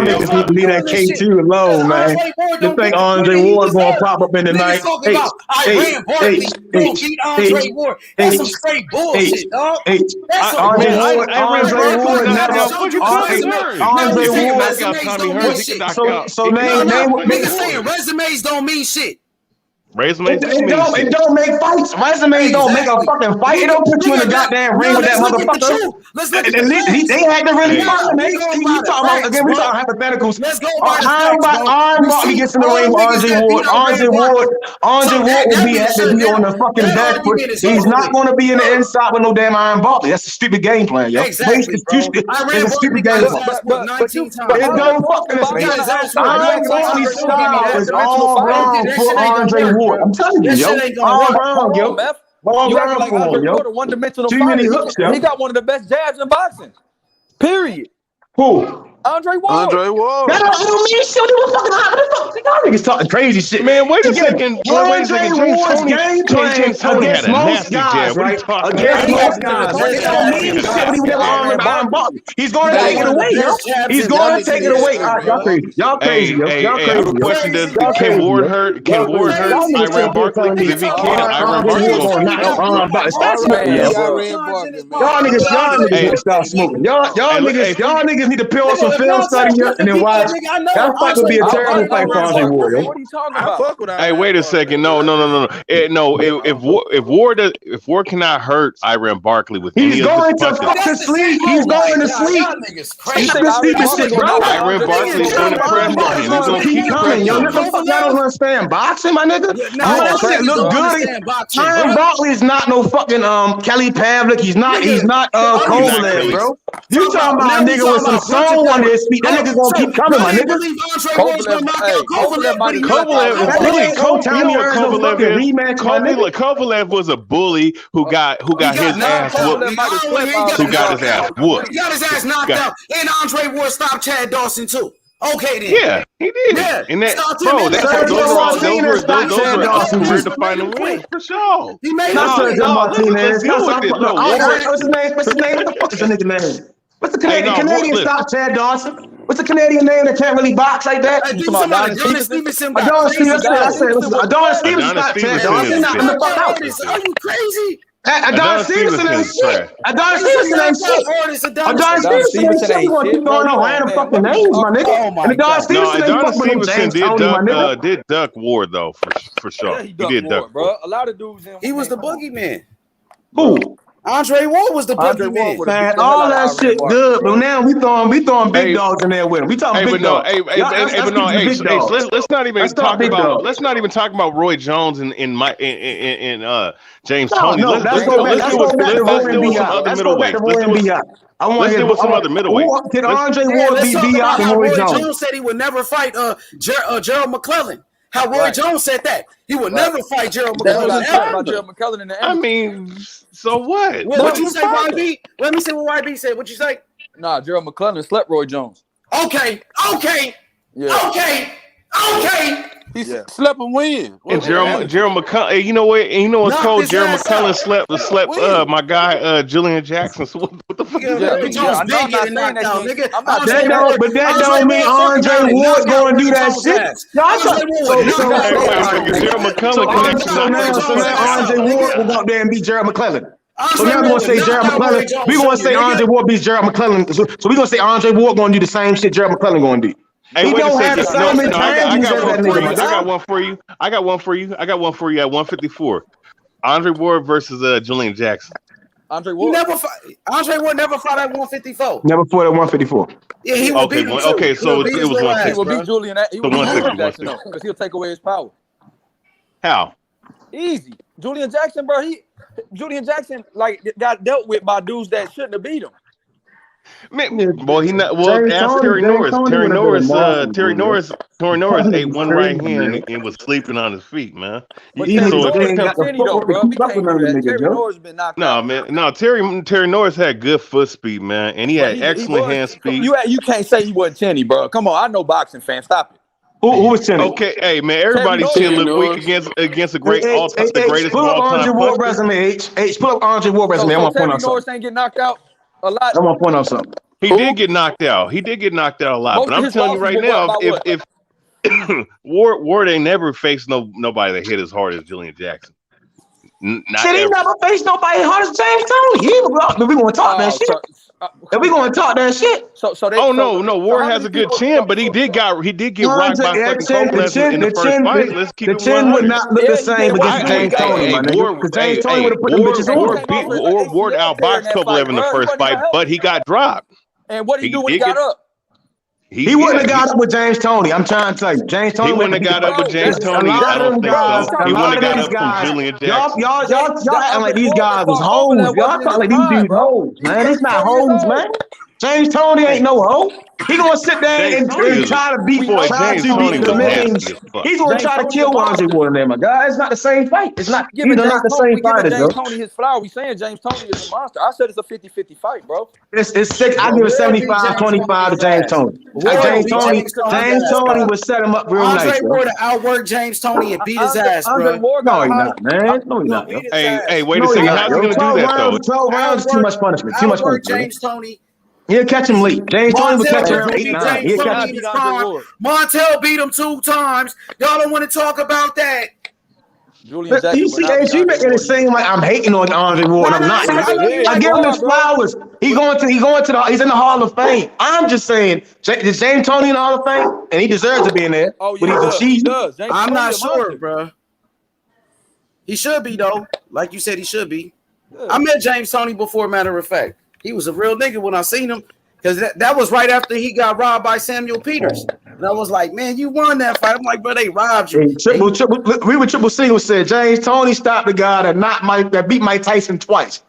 niggas need to leave that K2 alone, man. You think Andre Ward gonna pop up in the night? Iran Barkley gonna beat Andre Ward. That's some straight bullshit, dog. Andre Ward never. So name. Niggas saying resumes don't mean shit. Resumes it don't make fights. Resumes don't make a fucking fight. It don't put you in the goddamn ring with that motherfucker. They had to really fight. We talking hypotheticals. Let's go. Iron Barkley gets in the ring with Andre Ward. Andre Ward will be on the fucking back foot. He's not going to be in the inside with no damn Iron Barkley. That's a stupid game plan, yo. Exactly, it's a stupid game plan. It don't fucking Iron Barkley's style is all wrong for Andre Ward. I'm telling you, yo. All around, yo. You act like Andre Ward a one-dimensional fighter. He got one of the best jabs in boxing. Period. Who? Andre Ward. That don't mean shit. Y'all niggas talking crazy shit, man. Wait a second. James Toney against most guys, right? Against most guys. It don't mean shit when he was Iron Barkley. He's going to take it away, yo. He's going to take it away. Y'all crazy, yo. Y'all crazy. I have a question. Can Ward hurt Iron Barkley? If he can't, Iron Barkley will Y'all niggas need to stop smoking. Y'all niggas need to peel some film study up and then watch. That fight would be a terrible fight for Andre Ward. What are you talking about? Hey, wait a second. No. If Ward cannot hurt Iron Barkley with he's going to fucking sleep. He's going to sleep. Iron Barkley's going to press on him. He's going to keep coming. Y'all don't understand boxing, my nigga. That shit look good. Iron Barkley is not no fucking Kelly Pavlik. He's not Kovalev, bro. You talking about a nigga with some soul on his feet? That nigga gonna keep coming, my nigga. Kovalev was a bully who got his ass whooped. Who got his ass whooped? He got his ass knocked out. And Andre Ward stopped Chad Dawson too. Okay then. Yeah, he did. Yeah. And that, bro, those were hard to find a win for sure. He made Martinez. What's his name? What the fuck is the nigga name? What's the Canadian stop Chad Dawson? What's the Canadian name that can't really box like that? You talking about Adonis Stevenson? Stevenson got Adonis crazy. Stevenson. I said, listen, Adonis Stevenson Adonis got Stevenson Dawson is knocked him the fuck out. good. Are you crazy? Adonis Stevenson ain't shit. Adonis He's Stevenson a ain't shit. artist. Adonis Adonis Stevenson ain't Stevenson shit. You ain't want to shit, keep going bro. on random Man, fucking what are you names, my talking nigga. about? Oh my And Adonis God. Stevenson ain't Adonis fucking with no Stevenson James Tony, my nigga. did duck Ward though for sure. Yeah, he He ducked did Ward, duck bro. Ward. A lot of dudes in. He was the man, come on. boogeyman. Who? Andre Ward was the Andre Ward boogeyman. would have Man, beat the hell all out that of shit Iran Barker, good, bro. but now we throwing big Hey, dogs in there with him. We talking Hey, big but no, dogs. hey, Y'all, let's but keep no, the big dogs. let's not even Let's talk talk big about. dogs. Let's not even talk about Roy Jones and James No, Toney. no, let's James go back. Toney Let's Let's go back to Roy and deal with some B.I. other Let's go back to middleweights. Roy and B.I. I want Let's to deal with some other middleweights. Can Let's- Andre Yeah, Ward let's be talk B.I. about and how Roy Roy Jones? Jones said he would never fight Gerald McClellan. How Roy Right. Jones said that. He would never fight Gerald That's what McClellan. he said ever. about Gerald McClellan in the I end. mean, so what? What you Let say, him fight him. YB? Let me see what YB said. What you say? Nah, Gerald McClellan slept Roy Jones. Okay. Yeah. He Yeah. slept and win. And What Gerald McCullough, hey, you know what? And you know what's Knock cold? his Gerald ass McCullough out. slept Win. my guy Julian Jackson. So what the fuck Yeah, does Yeah, that Roy mean? Jones I know. been I'm not getting saying knocked that out, he ain't- nigga. I'm not Andre saying Ward- But that Andre don't mean Ward fucking Andre around and Ward knock out gonna do Roy that Jones' shit. ass. Y'all Andre talk- Ward so- knocked so- out Hey, Roy wait, Jones. because Gerald So McCullough can Andre, actually so knock now, out so Roy now Jones. Andre Ward will go up there and beat Gerald McClellan. So now we're gonna say Gerald McClellan. We're gonna say Andre Ward beats Gerald McClellan. So we're gonna say Andre Ward gonna do the same shit Gerald McClellan gonna do. Hey, He wait a don't have the second. No, same no, I intangibles got as one that for nigga, you. my I guy. got one for you. I got one for you at 154. Andre Ward versus Julian Jackson. Andre He Ward. never fought. Andre Ward never fought at 154. Never fought at 154. Yeah, he would Okay, beat him too. okay, He so would it beat his was little 160. He ass, would bro. beat Julian. He would So beat 160, Julian Jackson though, because he'll take away his power. How? Easy. Julian Jackson, bro. Julian Jackson got dealt with by dudes that shouldn't have beat him. Man, well, he not. Well, James ask Toney- Terry James Norris. Tony Terry would've been Norris. Marshall, Terry bro. Norris. Terry Norris ate one right hand and was sleeping on his feet, man. But He Terry so Norris if ain't you got been the Kenny though, footwork to bro. We keep up can't with do none of that. the niggas, Terry yo. Norris been knocked no, out. man, no, Terry Norris had good foot speed, man, and he But had excellent hand speed. You can't say he wasn't Chenny, bro. Come on, I know boxing fans. Stop it. Who was Chenny? Okay, hey man, everybody's Terry chin look Norris. weak against a Hey, great H, the greatest pull of up all Andre time Ward puncher. resume, H, pull up Andre Ward resume. I So want to point Terry out Norris something. ain't get knocked out a lot. I want to point out something. He did get knocked out. He did get knocked out a lot. Most But of I'm his telling you losses right were now, about if Ward ain't never faced nobody that hit as hard as Julian Jackson. Not Shit, he ever. never faced nobody hard as James Toney. But we gonna talk that shit. And we gonna talk that shit. Ward has a good chin, but he did get rocked by fucking Kovalev in the first fight. Let's keep it 100. The chin would not look the same against James Toney, my nigga. Because James Toney would have put them bitches on. Ward outboxed Kovalev in the first fight, but he got dropped. And what did he do when he got up? He wouldn't have got up with James Toney. I'm trying to tell you, James Toney wouldn't have got up with James Toney. I don't think so. He wouldn't have got up from Julian Jackson. Y'all acting like these guys was hoes. Y'all talking like these dudes hoes, man. It's not hoes, man. James Toney ain't no hoe. He gonna sit there and try to beat the names. He's gonna try to kill Andre Ward in there, my guy. It's not the same fight. It's not. These are not the same fighters, James bro. Toney his flower. We saying James Toney is a monster. I said it's a 50-50 fight, bro. It's six. I give it 75-25 to James Toney. James Toney would set him up real nice. Andre Ward outworked James Toney and beat his ass, bro. No, he's not, man. No, he's not. Hey, wait a second. How's he gonna do that though? 12 rounds is too much punishment. Too much punishment. James Toney. He'll catch him late. James Toney will catch him around 8-9. He'll catch him. Montel beat him 2 times. Y'all don't want to talk about that. Julian Jackson. You see, you making it seem like I'm hating on Andre Ward. I'm not. I give him his flowers. He's in the Hall of Fame. I'm just saying, is James Toney in the Hall of Fame? And he deserves to be in there. Oh, but he does. I'm not sure, bro. He should be though. Like you said, he should be. Yeah. I met James Toney before. Matter of fact, he was a real nigga when I seen him. Because that was right after he got robbed by Samuel Peters. And I was like, man, you won that fight. I'm like, bro, they robbed you. We were triple single said James Toney stopped the guy that beat Mike Tyson twice.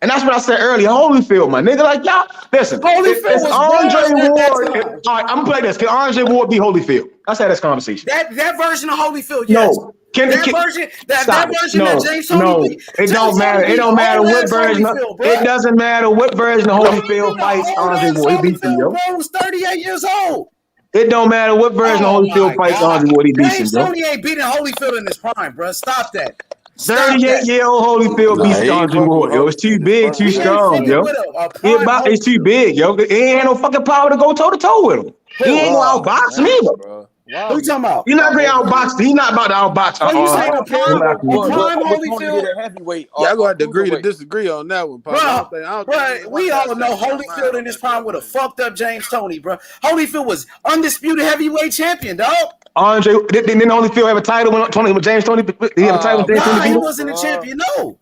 And that's what I said earlier. Holyfield, my nigga. Like, y'all, listen. Holyfield was Andre Ward. All right, I'm gonna play this. Can Andre Ward be Holyfield? Let's have this conversation. That version of Holyfield, yes. No. That version that James Toney beat. It don't matter. It don't matter what version. It doesn't matter what version of Holyfield fights Andre Ward. He beats him, yo. Bro was 38 years old. It don't matter what version of Holyfield fights Andre Ward. He beats him, James yo. Toney ain't beating Holyfield in his prime, bro. Stop that. Stop that. 38-year-old Holyfield Nah, beats he ain't Andre fucking Ward, with yo. It's too Holyfield. big, too He ain't strong, fucking yo. with a prime It's too big, yo. He ain't no fucking power to go toe to toe with him. He ain't gonna outbox him either. Bro. Why Who you talking about? He's not gonna outbox. He's not about to outbox. So you saying a prime Holyfield Holyfield? at heavyweight? Y'all gonna have to agree to cruiserweight? disagree on that one, Pop. I don't think Bro, we all know Holyfield in his prime with a fucked up James Toney, bro. Holyfield was undisputed heavyweight champion, dog. Andre didn't Holyfield have a title when James Toney? He had a title when James Toney Nah, beat he him? wasn't a champion, no.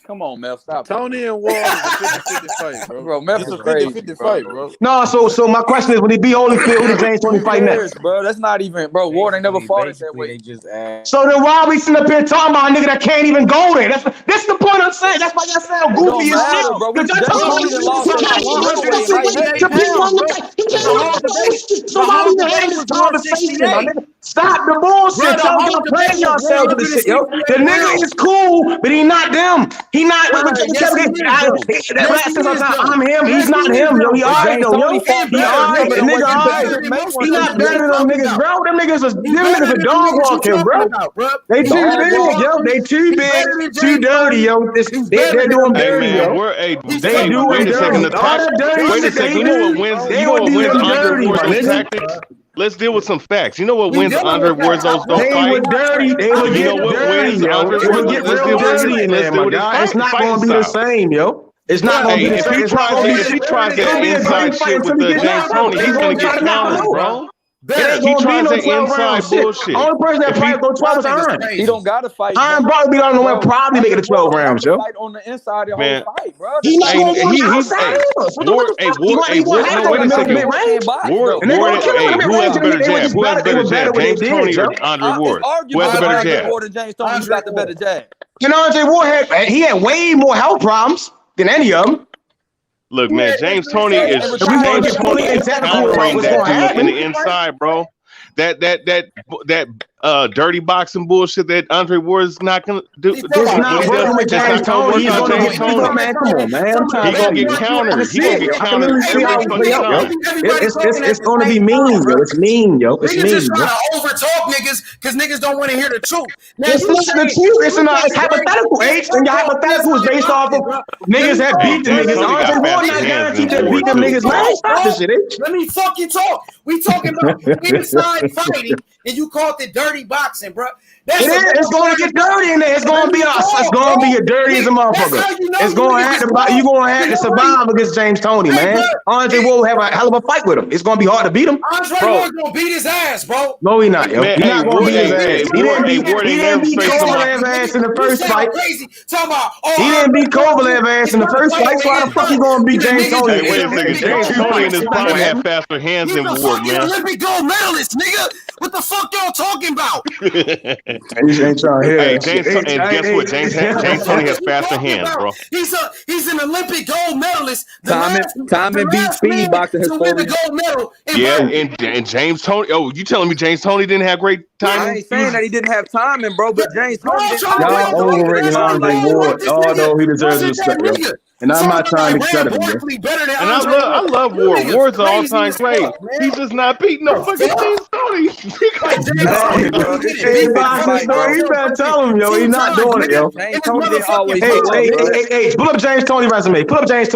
Come on, Mel, stop. Tony and Ward is a 50-50 fight, bro. Bro, Mel It's is a crazy, 50-50 bro. fight, bro. No, so my question is, when he beat Holyfield, who did James Toney Who fight cares, next? bro? That's not even, bro. Ward ain't never fought at that They weight. just asked. So then why are we sitting up here talking about a nigga that can't even go there? That's the point I'm saying. That's why y'all sound It don't goofy as matter, shit. bro. Because James y'all Toney done lost at 100 weight. to people on the So why we having this conversation, my nigga? Stop the bullshit. Y'all gonna play yourselves with this shit, yo. The nigga is cool, but he not them. He not I'm him. He's not him, yo. He alright though, yo. He alright, but nigga alright. He not better than them niggas, bro. Them niggas are dog walking, bro. They too big, yo. They too big, too dirty, yo. They're doing dirty, yo. They doing wait a second. dirty. All that dirty Wait a shit second. they You know what do, wins? they You know would what do wins them Andre dirty, my Warzone nigga. tactics? Let's deal with some facts. You know what wins Andre Warzone's They fight? would dirty. They would You get know what dirty, wins yo. Andre It would get Let's real deal with dirty in there, my guy. It's not fighting gonna be the style. same, yo. It's not gonna be the If same. he It's not gonna be tries, if he tries it's gonna that be a inside dirty fight shit until with he gets James knocked Toney, out. he's They gonna gonna try get to knock him countered, out. bro. It ain't He gonna be tries no that 12 round inside shit. bullshit. Only person that If he probably go 12 is Iron. He don't gotta fight. Iron probably be the only one probably make it to 12 rounds, yo. Fight on the inside the Man, whole fight, bro. He not gonna Hey, want the he's outside either. So Ward. what the Hey, fuck? Ward. Hey, He gonna Ward. have No, wait a to second. mid range. Ward. And they gonna Ward. kill him Hey, in the who mid has range. a better They would jab? just Who has a they better were better jab? what they James did, Toney or yo. Andre Ward? It's Who has a arguable better Andre jab? Ward and James Toney. Who got the better jab? You know, Andre Ward had way more health problems than any of them. Look, man, James Toney is If we want to get fully technical about countering what's that gonna dude in happen, the inside, bro. That dirty boxing bullshit that Andre Ward is not gonna do. it's not working with James Toney. He's gonna get man. Come on, man. I'm trying He to gonna tell you. get countered. I He gonna get can countered literally see how every it fucking play out, yo. time. It's gonna be mean, yo. It's mean, yo. It's Niggas just mean, trying yo. to overtalk niggas because niggas don't want to hear the truth. Now, It's not the truth. It's hypothetical, H. And your hypothetical is based off of niggas that beat the niggas. Andre Ward not guaranteed to beat them niggas, man. Stop this shit, H. Let me fucking talk. We talking about inside fighting, and you called it dirty boxing, bro. It's going to get dirty in there. It's going to be a dirty as a motherfucker. It's going to have to. You going to have to survive against James Toney, man. Andre Ward will have a hell of a fight with him. It's going to be hard to beat him. Andre Ward gonna beat his ass, bro. No, he not, yo. Man, He not going to beat his ass. He didn't beat Kovalev Kovalev ass in the first fight. Talking about, he didn't beat Kovalev ass in the first fight. So how the fuck he going to beat James Toney? Hey, wait a second. James Toney in his prime had faster hands than Ward, man. Olympic gold medalist, nigga. What the fuck y'all talking about? Hey, James, and guess what? James Toney has faster hands, bro. He's an Olympic gold medalist. Time and beat speed boxing to win the gold medal. Yeah, and James Toney. Oh, you telling me James Toney didn't have great timing? I ain't saying that he didn't have timing, bro. But James Toney didn't. Y'all overrating Andre Ward, although he deserves respect, yo. And I'm not trying to shut him, yo. And I love Ward. Ward's an all-time great. He's just not beating no fucking James Toney. You better tell him, yo. He's not doing it, yo. James Toney didn't always. Hey, pull up James Toney resume. Pull up James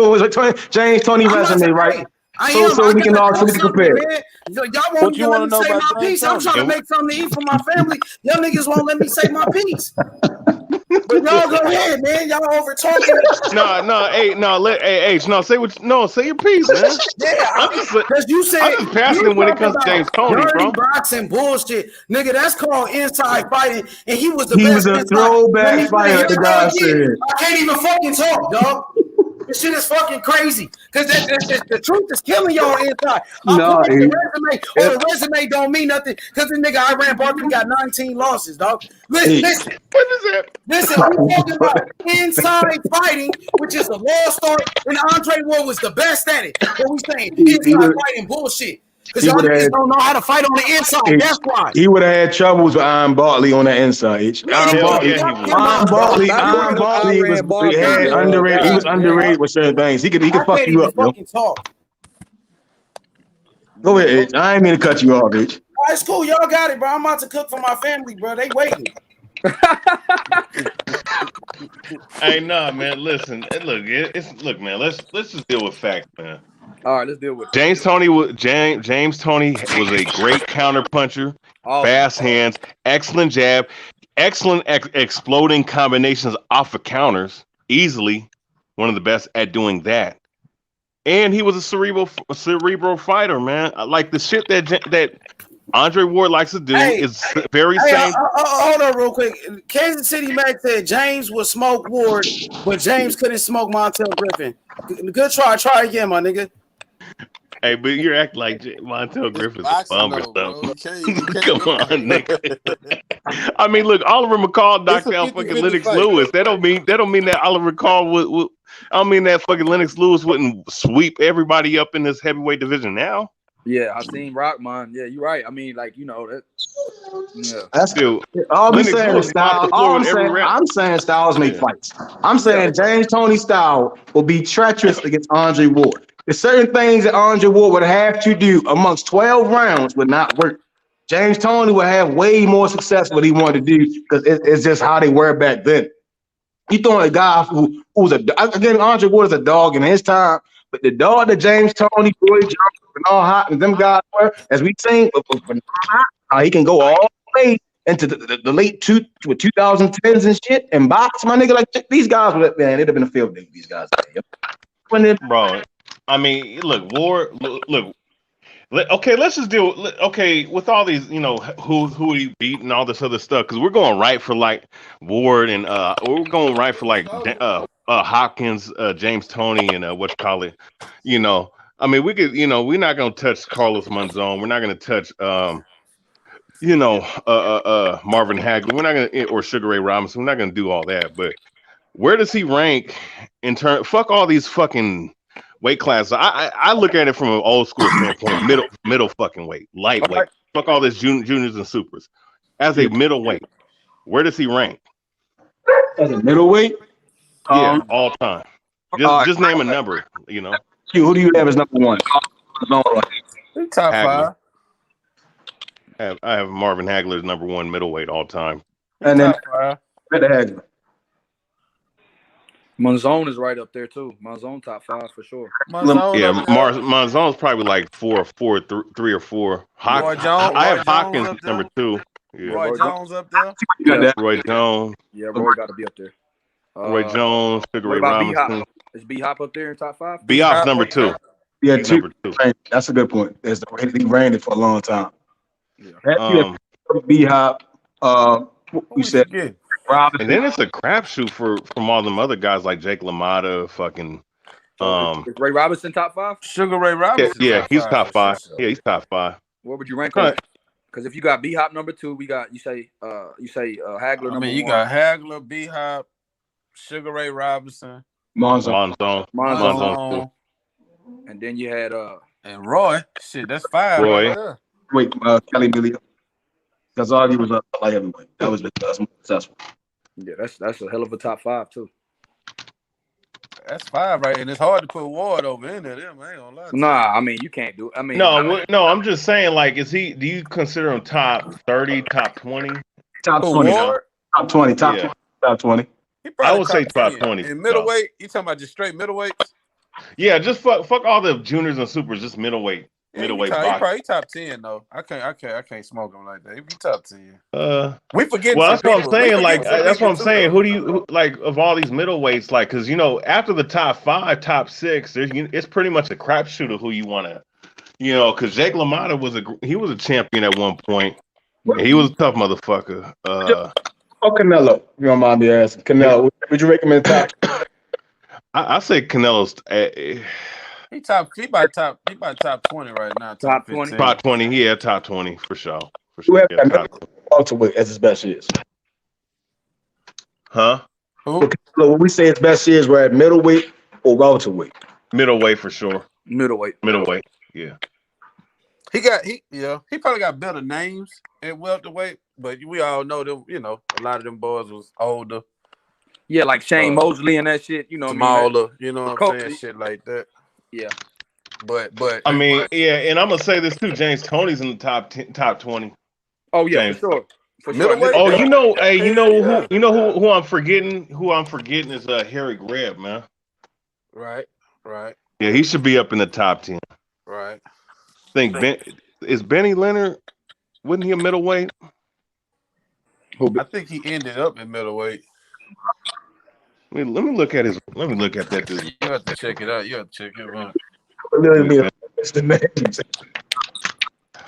Toney resume, right? So we can all compare. Y'all won't you let want me to know say about my piece. James I'm trying to Toney? make something to eat for my family. Y'all niggas won't let me say my piece. But y'all go ahead, man. Y'all over talking. Say your piece, man. Yeah, because you said I'm just passionate when it comes to James Toney, bro. Boxing bullshit, nigga. That's called inside fighting, and he was the He best. was a throwback fighter, the guy said. I can't even fucking talk, dog. This shit is fucking crazy. Because the truth is killing y'all inside. The resume don't mean nothing. Because the nigga Iran Barkley got 19 losses, dog. Listen. What is that? Listen, we're talking about inside fighting, which is a lost art, and Andre Ward was the best at it. What we saying? Inside fighting bullshit. Because y'all niggas don't know how to fight on the inside. That's why. He would have had troubles with Iron Bartley on the inside. Iron Bartley was underrated. He was underrated with certain things. He could fuck you up, yo. Go ahead, H. I ain't mean to cut you off, H. It's cool. Y'all got it, bro. I'm about to cook for my family, bro. They waiting. Hey, nah, man. Listen, look, man. Let's just deal with facts, man. All right, let's deal with it. James Tony was a great counter puncher, fast hands, excellent jab, excellent exploding combinations off of counters, easily one of the best at doing that. And he was a cerebral fighter, man. Like the shit that Andre Ward likes to do is very same. Hold on real quick. Kansas City Mac said James would smoke Ward, but James couldn't smoke Montel Griffin. Good try. Try again, my nigga. Hey, but you're acting like Montel Griffin's a bum or something. You Come on, nigga. I mean, look, Oliver McCall knocked out fucking Lennox Lewis. That don't mean that Oliver McCall would. I don't mean that fucking Lennox Lewis wouldn't sweep everybody up in this heavyweight division now. Yeah, I seen Rockman. Yeah, you're right. I mean, like, you know that. Yeah, That's Dude, all I'm Lennox saying. Lewis Is style. popped the All floor I'm with every saying, rep. I'm saying styles make fights. I'm saying James Toney style will be treacherous against Andre Ward. There's certain things that Andre Ward would have to do amongst 12 rounds would not work. James Toney would have way more success what he wanted to do because it's just how they were back then. You throwing a guy who's again, Andre Ward is a dog in his time, but the dog that James Toney, Roy Jones, and all hot and them guys were, as we seen, he can go all the way into the late 2010s and shit and box, my nigga. Like these guys would, man, it'd have been a field day. These guys, Bro. I mean, look, Ward. Look. Okay, let's just deal. Okay, with all these, you know, who he beat and all this other stuff, because we're going right for like Ward and we're going right for like Hopkins, James Toney, and what you call it. You know, I mean, we could, you know, we're not gonna touch Carlos Monzon. We're not gonna touch, you know, Marvin Hagler. We're not gonna or Sugar Ray Robinson. We're not gonna do all that. But where does he rank in turn? Fuck all these fucking weight class. I look at it from an old school standpoint, middle fucking weight, lightweight. Fuck all this juniors and supers. As a middleweight, where does he rank? as a middleweight, Yeah, all time. Just name a number. You know, who do you have as number one? Top Hagler. five. I have Marvin Hagler as number one middleweight all time. And then Top five. Hagler. Monzon is right up there too. Monzon top 5 for sure. Yeah, Monzon's probably like 3 or 4. Roy Jones. I have Roy Hopkins Jones up number there. 2. Yeah. Roy Jones up there. Yeah. Roy Jones. Yeah, Roy got to be up there. Roy Jones, Sugar What Ray about Robinson. B-Hop? Is B-Hop up there in top 5? B-Hop's number 2. Yeah, He's two. number 2. That's a good point. He ran it for a long time. Um, B-Hop. You said Good. Robinson. and then it's a crapshoot from all them other guys like Jake LaMotta, fucking. Is Ray Robinson top 5? Sugar Ray Robinson. Yeah, he's top 5. for sure. Yeah, he's top 5. Where would you rank Right. him? Because if you got B-Hop number 2, we got you say Hagler I number mean, you 1. got Hagler, B-Hop, Sugar Ray Robinson, Monzon. Monzon. And then you had and Roy. Shit, that's 5. Roy. Right there. Wait, Kelly Millie. Gonzalez was a light heavyweight. That was more successful. yeah, that's a hell of a top 5 too. That's 5, right? And it's hard to put Ward over in there. Them, I ain't gonna lie. to you. Nah, I mean you can't do it. I mean No, I'm just saying, like, do you consider him top 30, top 20? Top Who, 20. Ward? Top 20. Top Yeah. 20. Top 20. He probably I would say top 10. 20. In middleweight, you talking about just straight middleweights? Yeah, just fuck all the juniors and supers, just middleweight. Yeah, Middleweight he boxing. probably top 10 though. I can't smoke him like that. He be top 10. We forget. Well, that's what I'm people. We saying. forget Like, some that's what I'm people, saying. too. Who do you like of all these middleweights? Like, because you know, after the top 5, top 6, it's pretty much a crapshoot of who you want to, you know. Because Jake LaMotta was a champion at one point. He was a tough motherfucker. Oh, Canelo. If you don't mind me asking. Canelo. Would you recommend top? I say Canelo's He about top 20 right now. Top 15. 20. top 20. Yeah, top 20 for sure. For Who sure. have Yeah, top 20. welterweight as his best years? Huh? Who? So when we say his best years, we're at middleweight or welterweight. Middleweight for sure. middleweight. Middleweight. Yeah. He probably got better names at welterweight, but we all know them. You know, a lot of them boys was older, Yeah, like Shane Mosley and that shit. You know what I mean? smaller. You know what I'm Coach- saying? Shit like that. Yeah. But I mean, yeah, and I'm gonna say this too. James Toney's in the top 20. Oh yeah, James. for sure. For sure. Middleweight? Oh, you know, hey, Yeah. who I'm forgetting? Who I'm forgetting is Harry Greb, man. Right. Yeah, he should be up in the top 10. Right. I think is Benny Leonard, wasn't he a middleweight? I think he ended up in middleweight. Let me look at that dude. You have to check it out. You have to check it out. It's the names.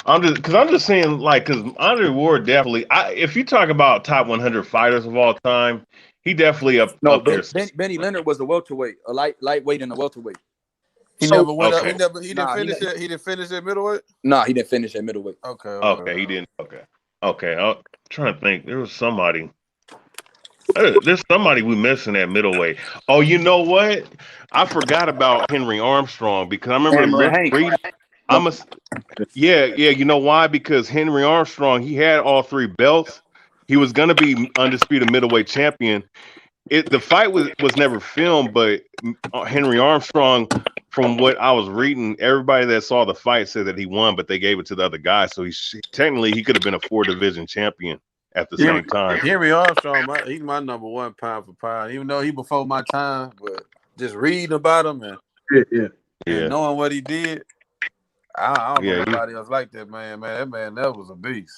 I'm just saying, like, because Andre Ward definitely. If you talk about top 100 fighters of all time, he definitely up there. Benny Leonard was the welterweight, a lightweight in the welterweight. He So- never went up. Okay. He didn't finish it. He didn't finish at middleweight. Nah, he didn't finish at middleweight. Okay, he didn't. Okay. I'm trying to think. There was somebody. There's somebody we missing at middleweight. Oh, you know what? I forgot about Henry Armstrong because I remember reading. Yeah. You know why? Because Henry Armstrong, he had all 3 belts. He was gonna be undisputed middleweight champion. The fight was never filmed, but Henry Armstrong, from what I was reading, everybody that saw the fight said that he won, but they gave it to the other guy. So technically he could have been a 4-division champion at the same time. Henry Armstrong, he's my number 1 pound for pound. Even though he before my time, but just reading about him and knowing what he did, I don't know nobody else like that man. That was a beast.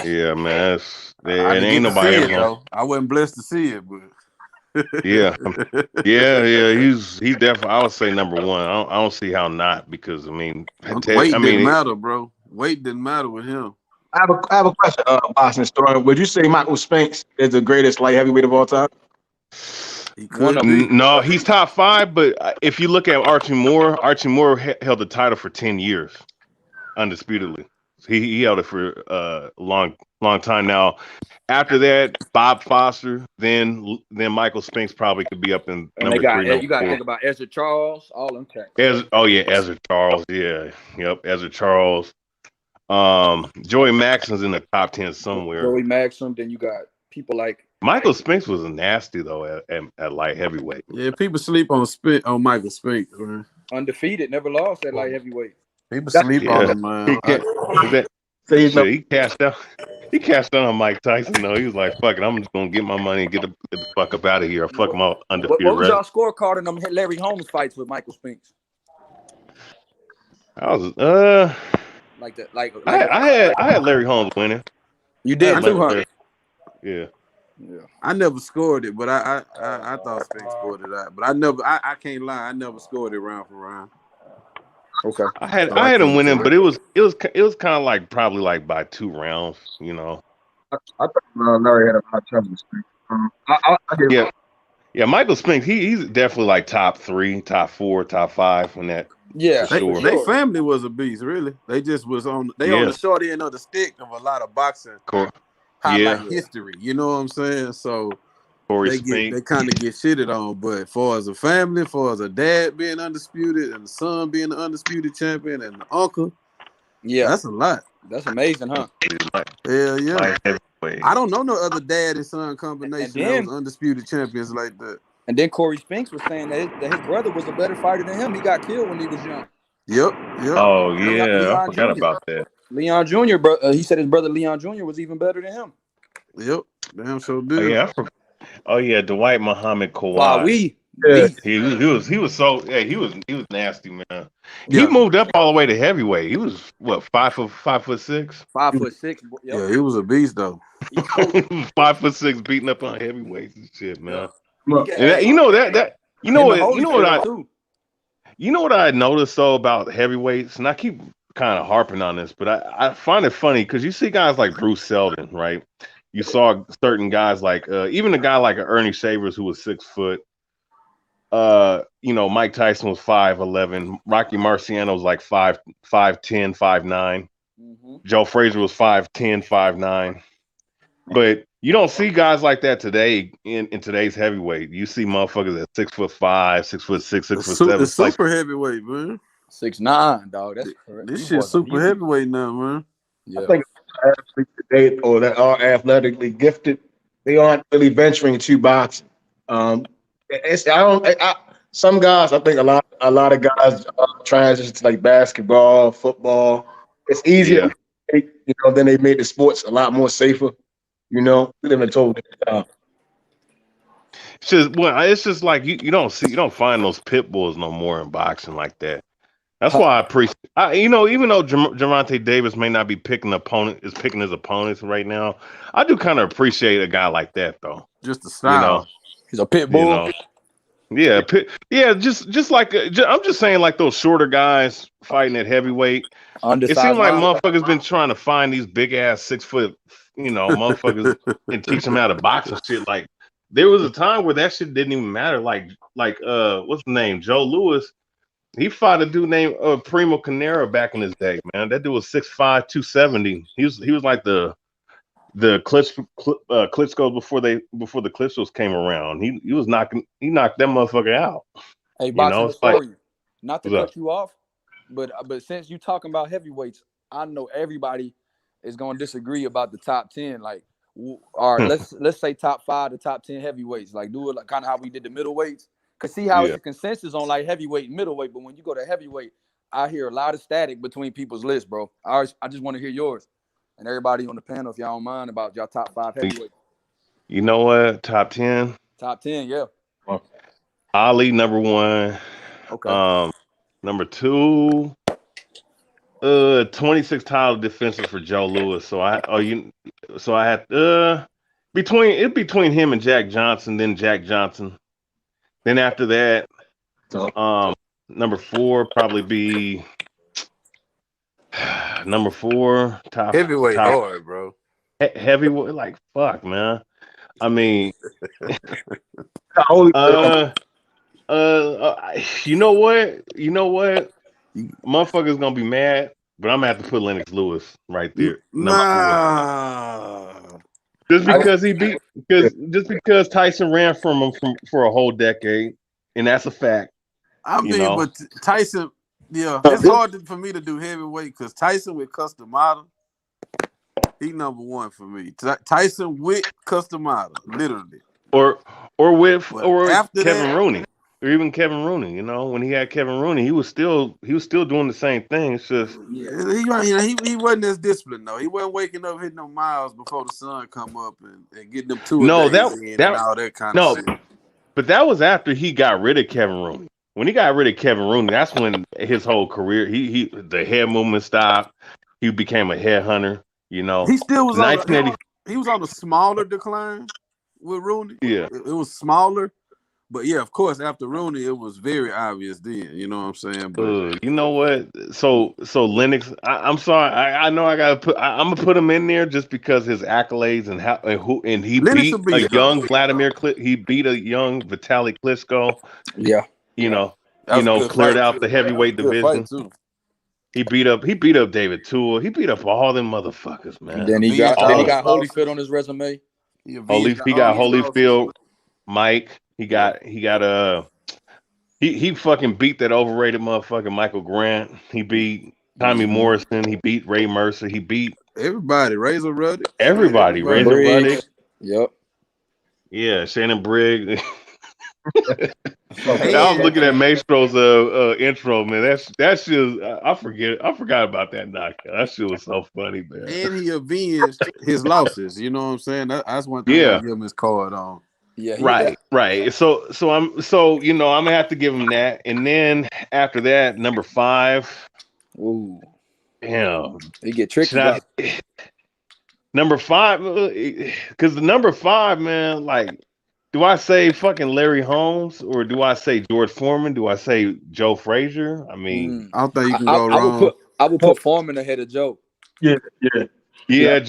Yeah, man. I It didn't ain't get to nobody see else. it, though. I wasn't blessed to see it, but Yeah. He's definitely. I would say number 1. I don't see how not, because weight didn't matter, bro. Weight didn't matter with him. I have a question, Boston Story. Would you say Michael Spinks is the greatest light heavyweight of all time? He could be. No, he's top 5. But if you look at Archie Moore held the title for 10 years, undisputedly. He held it for a long time. Now, after that, Bob Foster, then Michael Spinks probably could be up in number 3. You got to think about Ezra Charles, all them cats. Ezra Charles. Yeah, yep, Ezra Charles. Joey Maxon's in the top 10 somewhere. Joey Maxson. Then you got people like Michael Spinks was nasty though at light heavyweight. Yeah, people sleep on Michael Spinks, man. Undefeated, never lost at light heavyweight. People sleep on him, man. He cashed out. He cashed out on Mike Tyson though. He was like, "Fuck it, I'm just gonna get my money and get the fuck up out of here. Fuck him out undefeated." What was y'all scorecard in them Larry Holmes fights with Michael Spinks? I was I had Larry Holmes winning. You did 200. Yeah. I never scored it, but I thought Spinks scored it out. But I can't lie, I never scored it round for round. Okay. I had him winning, but it was kind of like probably like by 2 rounds, you know. I thought Larry had a lot of trouble with Spinks. Yeah, Michael Spinks, he's definitely like top 3, top 4, top 5 in that. Yeah, Their family was a beast, really. They just was on the short end of the stick of a lot of boxing highlight history. You know what I'm saying? So they kind of get shitted on. But for as a family, for as a dad being undisputed and the son being the undisputed champion and the uncle, that's a lot. That's amazing, huh? Hell yeah. I don't know no other dad and son combination that was undisputed champions like that. And then Corey Spinks was saying that his brother was a better fighter than him. He got killed when he was young. Yep. Oh yeah, I forgot about that. Leon Jr. He said his brother Leon Jr. was even better than him. Yep. Damn sure did. Oh yeah, Dwight Muhammad Kawhi. Wow, he was nasty, man. Yeah. He moved up all the way to heavyweight. He was what, 5'6"? 5'6". Yep. Yeah, he was a beast though. 5'6", beating up on heavyweights and shit, man. You know what I noticed though about heavyweights, and I keep kind of harping on this, but I find it funny because you see guys like Bruce Seldon, right? You saw certain guys like even a guy like Ernie Shavers who was 6 foot. Mike Tyson was 5'11". Rocky Marciano was like 5'10", 5'9". Mm-hmm. Joe Frazier was 5'10", 5'9". But you don't see guys like that today in today's heavyweight. You see motherfuckers at 6'5", 6'6", 6'7". It's super heavyweight, man. 6'9", dog. That's correct. This shit's super heavyweight now, man. Yeah. I think athletes today, or that are athletically gifted, they aren't really venturing to boxing. Some guys, I think a lot of guys transition to like basketball, football. It's easier. then they made the sports a lot more safer. We live in a total different time. It's just like you don't find those pit bulls no more in boxing like that. That's why I appreciate. Even though Gervonta Davis may not be picking his opponents right now, I do kind of appreciate a guy like that though. Just the style. He's a pit bull. Just like I'm just saying, like those shorter guys fighting at heavyweight. It seems like motherfuckers been trying to find these big ass 6 foot, motherfuckers and teach them how to box and shit. Like there was a time where that shit didn't even matter. Like what's the name? Joe Louis. He fought a dude named Primo Carnera back in his day, man. That dude was 6'5", 270. He was like the Klitschko before the Klitschkos came around. He knocked that motherfucker out. Hey, boxing story. Not to cut you off, but since you talking about heavyweights, I know everybody is gonna disagree about the top 10. Like, all right, let's say top 5 to top 10 heavyweights. Like, do it like kind of how we did the middleweights. Cause see how it's a consensus on like heavyweight and middleweight, but when you go to heavyweight, I hear a lot of static between people's lists, bro. I just want to hear yours and everybody on the panel, if y'all don't mind, about y'all top 5 heavyweight. You know what? Top 10. Top 10, yeah. Ali number 1. Okay. Number 2. 26 title defenses for Joe Louis. So I had between him and Jack Johnson, then Jack Johnson. Then after that, number 4 probably be number 4 top heavyweight hard, bro. Heavyweight, like fuck, man. I mean, you know what? Motherfuckers gonna be mad, but I'm gonna have to put Lennox Lewis right there. Nah. Just because Tyson ran from him for a whole decade, and that's a fact. I mean, but Tyson, it's hard for me to do heavyweight because Tyson with Customata, he number 1 for me. Tyson with Customata, literally, or Kevin Rooney. Or even Kevin Rooney, when he had Kevin Rooney, he was still doing the same thing. It's just he wasn't as disciplined though. He wasn't waking up hitting no miles before the sun come up and getting them 2 days in and all that kind of shit. But that was after he got rid of Kevin Rooney. When he got rid of Kevin Rooney, that's when his whole career the head movement stopped. He became a headhunter. He still was he was on a smaller decline with Rooney. Yeah, it was smaller. But yeah, of course, after Rooney, it was very obvious then. You know what I'm saying? But you know what? So Lennox, I'm sorry. I know I gotta I'm gonna put him in there just because his accolades and he beat a young Vladimir. He beat a young Vitaly Klitschko. Yeah, cleared out the heavyweight division. He beat up David Tool. He beat up all them motherfuckers, man. Then he got Holyfield on his resume. He got Holyfield, Mike. He fucking beat that overrated motherfucker Michael Grant. He beat Tommy Morrison. He beat Ray Mercer. He beat everybody. Razor Ruddock. Everybody. Razor Ruddock. Yep. Yeah, Shannon Briggs. I was looking at Maestro's intro, man. That shit. I forgot about that knockout. That shit was so funny, man. And he avenged his losses. You know what I'm saying? That's one thing I give him his card on. Yeah. Right. So I'm gonna have to give him that, and then after that, number 5. Ooh. Damn. They get tricky. Number 5, because the number 5, man, like. Do I say fucking Larry Holmes or do I say George Foreman? Do I say Joe Frazier? I mean, I don't think you can go wrong. I would put Foreman ahead of Joe. Yeah. You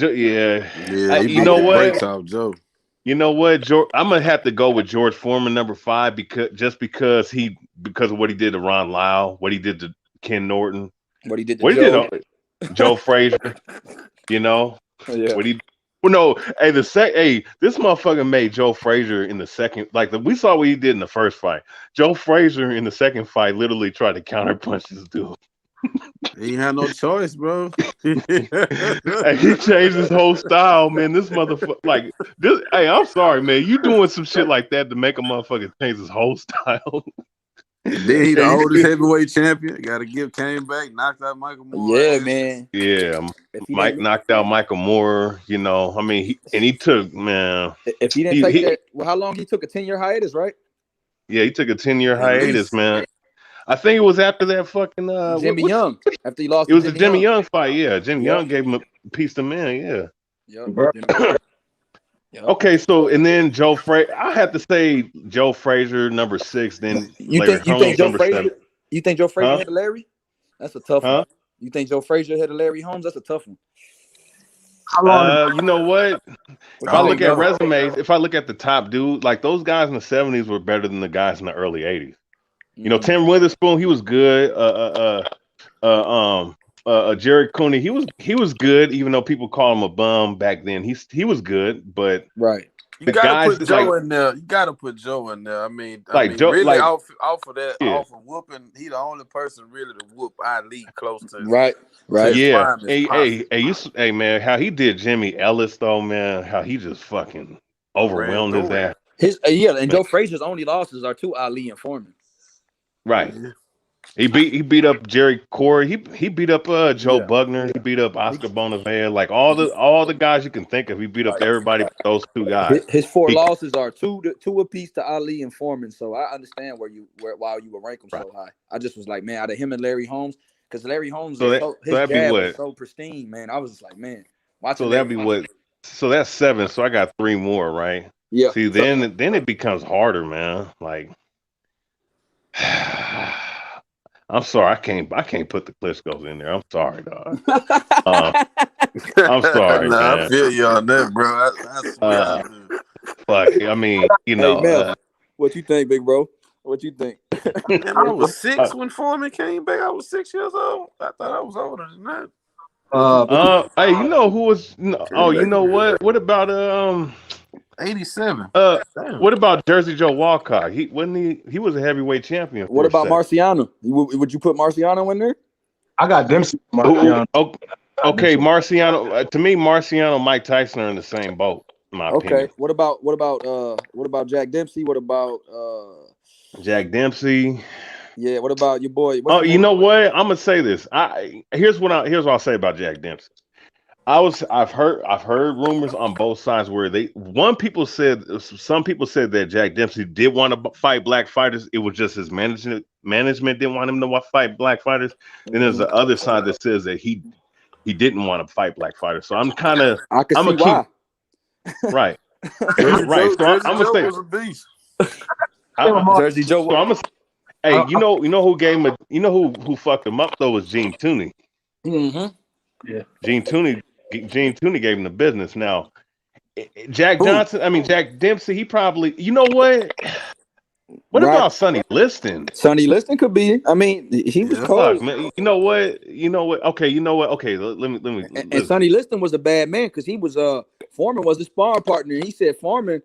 know what? Joe. You know what, George? I'm gonna have to go with George Foreman, number 5, because of what he did to Ron Lyle, what he did to Ken Norton, what he did to Joe Frazier. Well, no, this motherfucker made Joe Frazier in the second. We saw what he did in the first fight. Joe Frazier in the second fight literally tried to counterpunch this dude. He had no choice, bro. He changed his whole style, man. This motherfucker, Hey, I'm sorry, man. You doing some shit like that to make a motherfucker change his whole style? Then he the oldest heavyweight champion. Got to give Kane back. Knocked out Michael Moore. Yeah, man. Yeah, Mike knocked out Michael Moore. You know, I mean, he took, man. If he didn't take that, well, how long he took a 10-year hiatus, right? Yeah, he took a 10-year hiatus, man. I think it was after that fucking Jimmy Young. After he lost, it was a Jimmy Young fight. Yeah, Jimmy Young gave him a piece of man. Yeah. Yep. Okay, so and then Joe Frazier. I have to say Joe Frazier number 6. Then you think Joe Frazier? 7. You think Joe Frazier had a Larry? That's a tough one. You think Joe Frazier had a Larry Holmes? That's a tough one. You know what? If I look at resumes, if I look at the top dude, like those guys in the 70s were better than the guys in the early 80s. You know, Tim Witherspoon, he was good. Jerry Cooney, he was good, even though people call him a bum back then. He was good, but right. You gotta put Joe in there. You gotta put Joe in there. I mean, Joe, really off of that, off of whooping, he the only person really to whoop Ali close to right. Yeah. Hey, man, how he did Jimmy Ellis though, man, how he just fucking overwhelmed his ass. And Joe Frazier's only losses are to Ali and Foreman. Right. He beat up Jerry Corey. He beat up Joe Bugner. He beat up Oscar Bonavea. Like all the guys you can think of. He beat up everybody but those 2 guys. His 4 losses are two apiece to Ali and Foreman. So I understand why you would rank him so high. I just was like, man, out of him and Larry Holmes, because Larry Holmes his jab was so pristine, man. I was just like, man, so that'd be what. So that's 7. So I got 3 more, right? Yeah. See, then it becomes harder, man. Like. I'm sorry, I can't put the Klitschko's in there. I'm sorry, dog. I'm sorry, man. I feel you on that, bro. Fuck, I mean, you know. Hey, Mel, what you think, big bro? What you think? I was 6 when Foreman came back. I was 6 years old. I thought I was older than that. Hey, you know who was? Oh, you know what? What about 87. What about Jersey Joe Walcott? He was a heavyweight champion. What about Marciano? Would you put Marciano in there? I got Dempsey. Marciano. Okay, Marciano. To me, Marciano, Mike Tyson are in the same boat. In my opinion. What about Jack Dempsey? What about Jack Dempsey? Yeah. What about your boy? You know what? I'm gonna say this. Here's what I'll say about Jack Dempsey. I've heard rumors on both sides where some people said that Jack Dempsey did want to fight black fighters. It was just his management didn't want him to fight black fighters. Then there's the other side that says that he didn't want to fight black fighters. So I can see why. Right. Right. So I'm gonna say was a beast. Jersey Joe. So I'm gonna hey, you know who gave him who fucked him up though was Gene Tooney. Mm-hmm. Yeah. Gene Tooney gave him the business. Now, Jack Dempsey, he probably, you know what? What about Sonny Liston? Sonny Liston could be. I mean, he was cold. Man. You know what? Okay, you know what? Okay, let me. And Sonny Liston was a bad man because he was Foreman was his sparring partner. And he said Foreman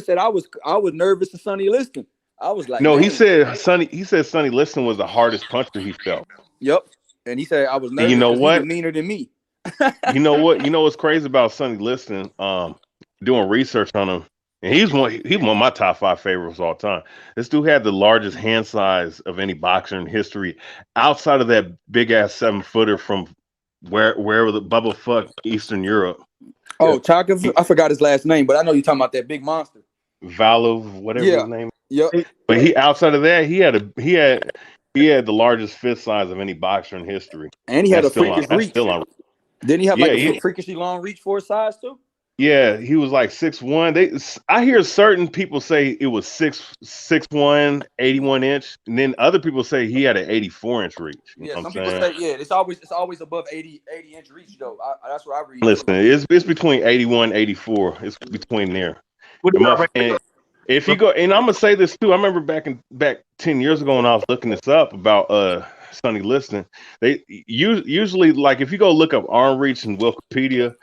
said I was nervous to Sonny Liston. I was like, no, man. He said Sonny Liston was the hardest puncher he felt. Yep. And he said I was nervous. And you know what? He was meaner than me. You know what? You know what's crazy about Sonny Liston? Doing research on him, and he's one of my top 5 favorites of all time. This dude had the largest hand size of any boxer in history, outside of that big ass 7-footer from wherever the Bubba fuck Eastern Europe. Oh, Chaka, I forgot his last name, but I know you're talking about that big monster. Valov, whatever his name. Yep. But he outside of that, he had the largest fist size of any boxer in history, and he had a freakish reach. Didn't he have a freakishly long reach for his size too? Yeah, he was like 6'1". I hear certain people say it was 6'1", 81 inch, and then other people say he had an 84-inch reach. Yeah, some people say it's always above 80-inch reach though. That's what I read. Listen, it's between 81, 84. It's between there. And if you go, and I'm gonna say this too. I remember back 10 years ago when I was looking this up about Sonny Liston. They usually, like, if you go look up arm reach in Wikipedia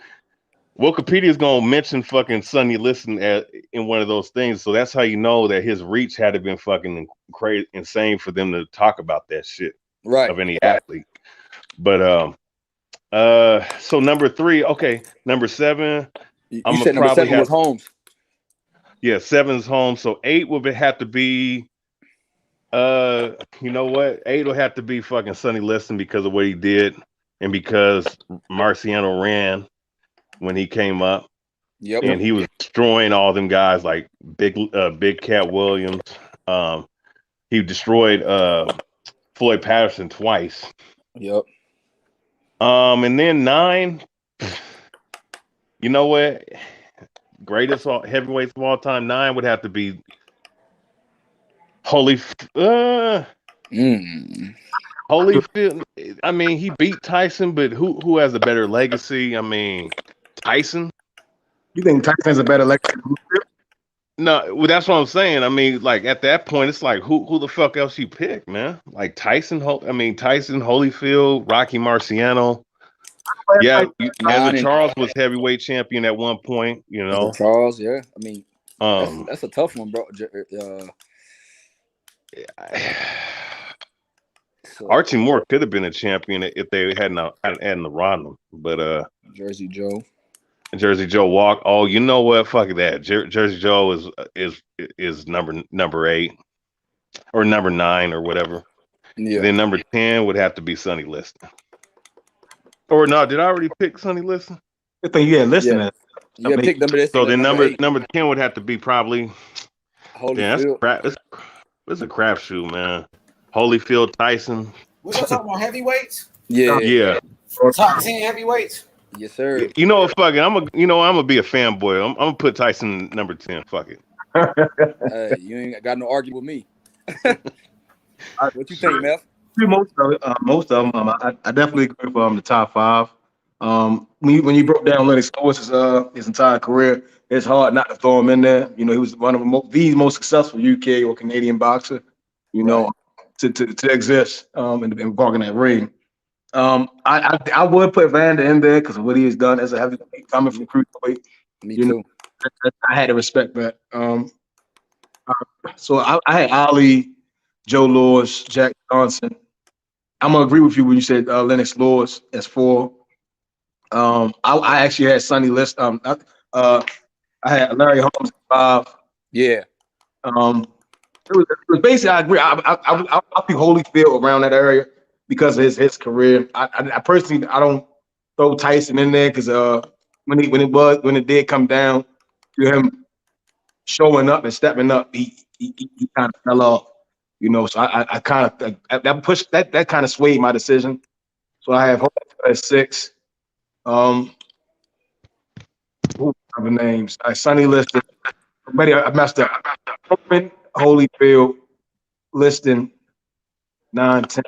is gonna mention fucking Sonny Liston in one of those things. So that's how you know that his reach had to been fucking crazy, insane for them to talk about that shit, right? Of any athlete. But so number 3, okay, number 7. You said number 7 was Holmes. Yeah, 7's Holmes. So 8 would have to be You know what? 8 will have to be fucking Sonny Liston because of what he did, and because Marciano ran when he came up. Yep. And he was destroying all them guys like Big Cat Williams. He destroyed Floyd Patterson twice. Yep. And then 9, you know what? Greatest heavyweights of all time, 9 would have to be Holyfield. I mean, he beat Tyson, but who has a better legacy? I mean, Tyson. You think Tyson has a better legacy? No, well, that's what I'm saying. I mean, like at that point, it's like who the fuck else you pick, man? Like Tyson, Holyfield, Rocky Marciano. Yeah, Ezra Charles was heavyweight champion at one point. You know, Charles. Yeah, I mean, that's a tough one, bro. Archie Moore could have been a champion if they hadn't robbed him, but Jersey Joe walk. Oh, you know what? Fuck that. Jersey Joe is number 8 or number 9 or whatever. Yeah. Then number 10 would have to be Sonny Liston. Or no? Did I already pick Sonny Liston? I think you had Liston. Yeah, you picked number 10. So then number 10 would have to be probably. Holyfield. It's a crapshoot, man. Holyfield, Tyson. We're talking about heavyweights. Yeah. Top 10 heavyweights. Yes, sir. You know what? Fuck it. I'm gonna be a fanboy. I'm gonna put Tyson number 10. Fuck it. Hey, you ain't got no argument with me. What you think, Meth? Most of them. I definitely agree with the top 5. When you broke down Lennox Lewis's his entire career, it's hard not to throw him in there. You know, he was one of the most successful UK or Canadian boxer. You know, to exist and walk in that ring. I would put Vander in there because of what he has done as a heavyweight coming from cruiserweight. Me too. I had to respect that. So I had Ali, Joe Louis, Jack Johnson. I'm gonna agree with you when you said Lennox Lewis as 4. I actually had Sonny Liston. I had Larry Holmes at 5. Yeah. It was basically, I agree. I think Holyfield around that area because of his career. I personally don't throw Tyson in there because when it did come down to him showing up and stepping up, he kind of fell off. You know, so I kind of that pushed that kind of swayed my decision. So I have Holyfield at 6. Who are the names? Sonny Liston. I messed up. Holyfield, Liston, 9, 10.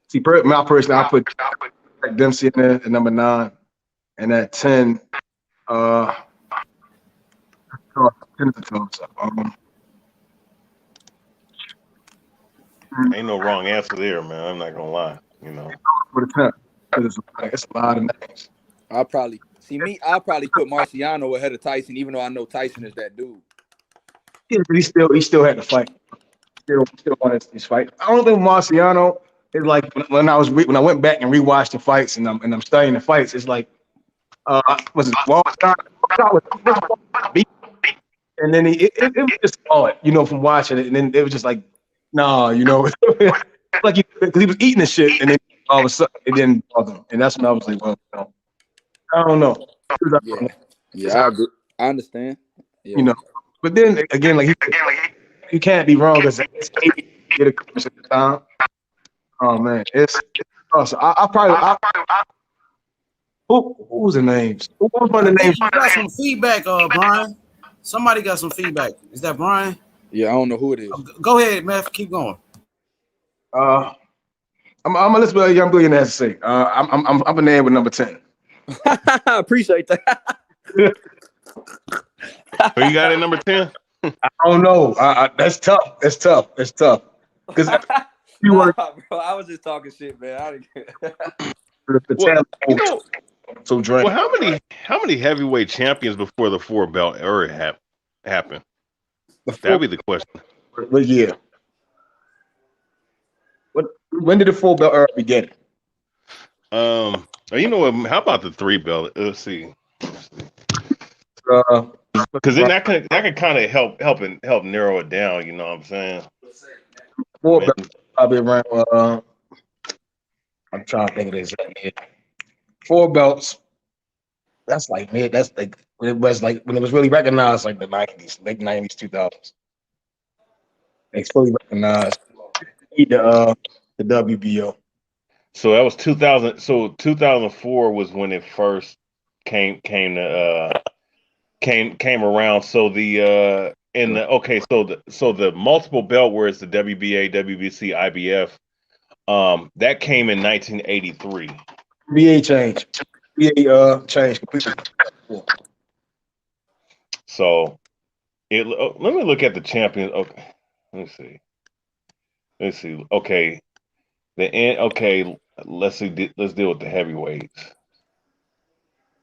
See, my person, I put Dempsey in there at number 9, and at 10, ain't no wrong answer there, man. I'm not gonna lie. You know, it's a lot of names. I'll probably put Marciano ahead of Tyson, even though I know Tyson is that dude. Yeah, but he still had to fight. Still wanted his fight. I don't think Marciano is like when I went back and rewatched the fights and I'm studying the fights. It's like was it and then it was just hard, you know, from watching it, and then it was just like, nah, you know, like because he was eating the shit, and then all of a sudden it didn't bother him, and that's when I was like, well, you know, I don't know. Yeah, I agree. I understand. Yeah. You know, but then again, like you can't be wrong because it's get a coach at the time. Oh man, it's awesome. I probably who's the names? Who's one of the names? You got some feedback, Brian. Somebody got some feedback. Is that Brian? Yeah, I don't know who it is. Go ahead, Meth. Keep going. I'm gonna listen to what a young billionaire has to say. I'm in there with number 10. I appreciate that. Who you got at number 10? I don't know. That's tough. It's tough. Because bro, I was just talking shit, man. I didn't so Drake. Well, how many heavyweight champions before the 4 belt era happened? That'd be the question. What year? When did the 4 belt era begin? You know what? How about the 3 belt? Let's see. Because then that could kind of help narrow it down. You know what I'm saying? Four belts, probably around. I'm trying to think of this. 4 belts. That's like mid. That's like when it was really recognized, like the '90s, late '90s, 2000s. It's fully recognized. The WBO. So that was 2000. So 2004 was when it first came around. So the so the multiple belt where it's the WBA, WBC, IBF, that came in 1983. WBA changed. WBA changed completely. So let me look at the champions. Okay, let's see. Okay, let's see. Let's deal with the heavyweights.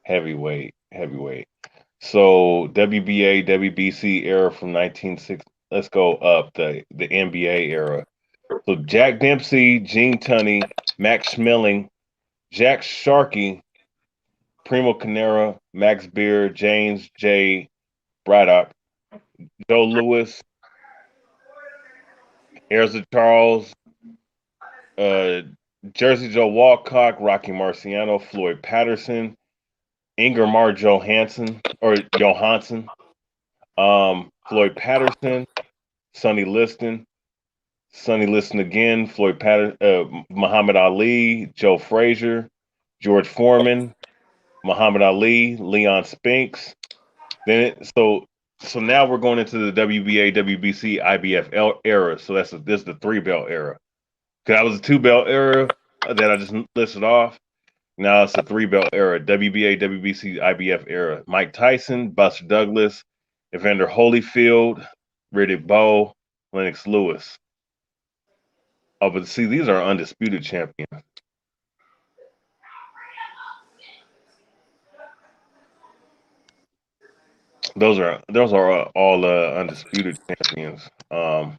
Heavyweight. So WBA, WBC era from 1960. Let's go up the NBA era. So Jack Dempsey, Gene Tunney, Max Schmeling, Jack Sharkey, Primo Carnera, Max Beer, James J. Braddock, Joe Louis, Ezra Charles, Jersey Joe Walcott, Rocky Marciano, Floyd Patterson, Ingemar Johansson, Floyd Patterson, Sonny Liston again, Floyd Patterson, Muhammad Ali, Joe Frazier, George Foreman, Muhammad Ali, Leon Spinks. So now we're going into the WBA, WBC, IBF era. So this is the 3-belt era. Because that was a 2-belt era that I just listed off. Now it's a 3-belt era. WBA, WBC, IBF era. Mike Tyson, Buster Douglas, Evander Holyfield, Riddick Bowe, Lennox Lewis. Oh, but see, these are undisputed champions. Those are all undisputed champions. But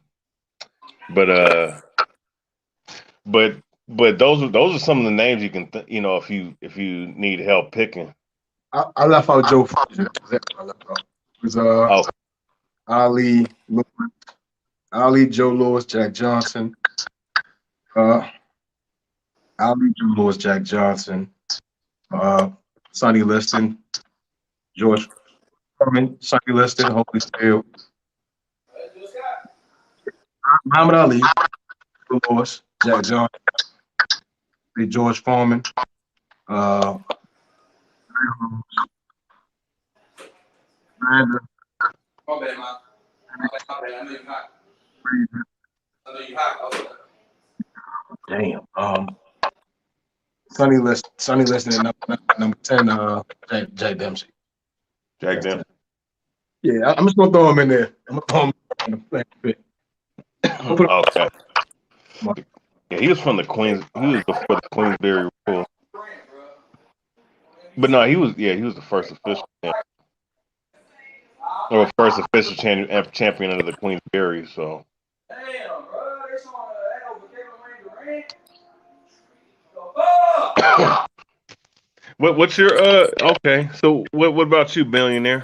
those are some of the names you can if you need help picking. I left out Joe Frazier. It was Ali, Joe Louis, Jack Johnson. Ali, Joe Louis, Jack Johnson. Sonny Liston, George Foreman, Sonny Liston, Holyfield. Muhammad Ali, Joe Louis, Jack Johnson, George Foreman. Damn. Sonny Liston at number 10, Jack Dempsey. Jack Dempsey. Yeah, I'm just gonna throw him in there. I'm gonna throw him in the bit. Okay. Yeah, he was from the Queens. He was before the Queensberry rule. But no, he was the first official champion under the Queensberry. So. What's your okay? So what about you, billionaire?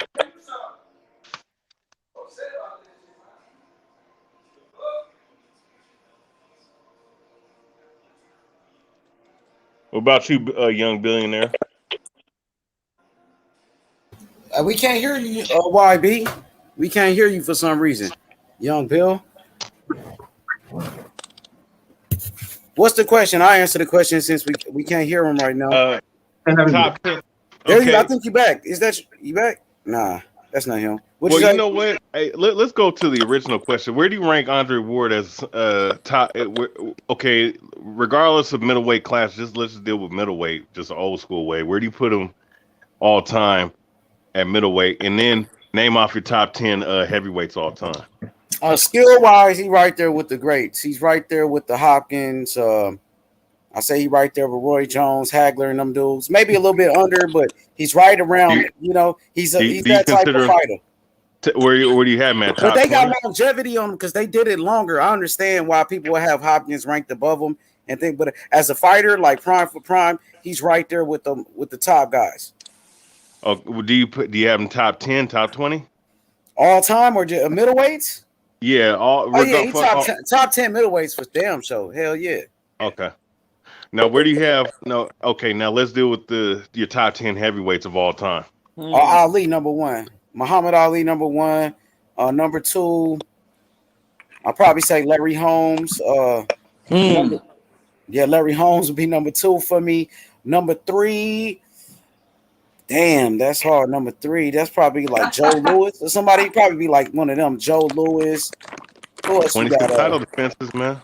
What about you, young billionaire? We can't hear you, YB. We can't hear you for some reason, young Bill. What's the question? I answer the question since we can't hear him right now. Top 10. Okay. I think you back. Is that you back? Nah, that's not him. You know what? Hey, let's go to the original question. Where do you rank Andre Ward as top? Okay, regardless of middleweight class, let's just deal with middleweight, just an old school way. Where do you put him all time at middleweight? And then name off your top 10 heavyweights all time. Skill wise, he's right there with the greats. He's right there with the Hopkins. I say he's right there with Roy Jones, Hagler, and them dudes. Maybe a little bit under, but he's right around. He's that type of fighter. Where do you have him at? But they got longevity on him because they did it longer. I understand why people would have Hopkins ranked above him and think, but as a fighter, like prime for prime, he's right there with the top guys. Oh, do you have them top 10, top 20? All time or just middleweights? Yeah, he top 10 middleweights for damn show. Hell yeah. Okay. Now where do you have okay, now let's deal with your top 10 heavyweights of all time. Ali number 1. Muhammad Ali number 1. Number 2, I'll probably say Larry Holmes. Larry Holmes would be number 2 for me. Number 3, damn, that's hard. Number 3, that's probably like Joe Louis or somebody. Probably be like one of them. Joe Louis. Who else 26 title defenses, man.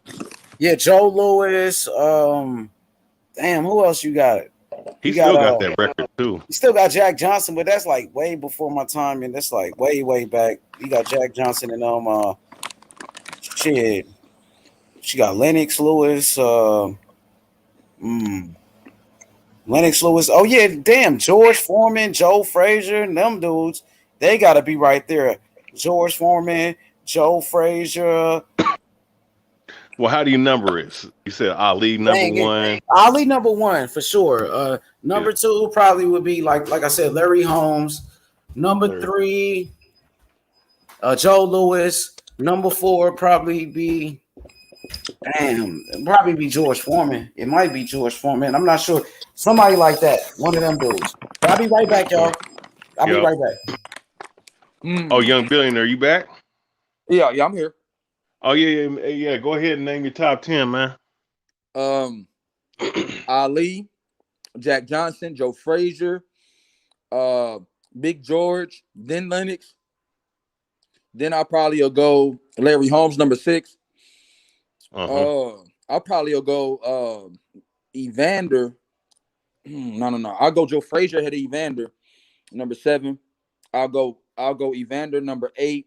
Yeah, Joe Louis. Damn, who else you got? He still got that record too. He still got Jack Johnson, but that's like way before my time, and that's like way back. He got Jack Johnson and shit. She got Lennox Lewis. Lennox Lewis. Oh yeah, damn. George Foreman, Joe Frazier, and them dudes. They gotta be right there. George Foreman, Joe Frazier. Well, how do you number it? You said Ali number 1. Ali number 1 for sure. Number 2 probably would be like I said, Larry Holmes. Number 3, Joe Louis. Number 4 probably be George Foreman. It might be George Foreman. I'm not sure. Somebody like that. One of them dudes. But I'll be right back, y'all. I'll be right back. Oh, Young Billionaire, you back? Yeah, I'm here. Oh yeah. Go ahead and name your top 10, man. Ali, Jack Johnson, Joe Frazier, Big George, then Lennox. Then I'll probably go Larry Holmes, number 6. I'll probably go Evander. No. I'll go Joe Frazier ahead of Evander, number 7. I'll go Evander, number 8.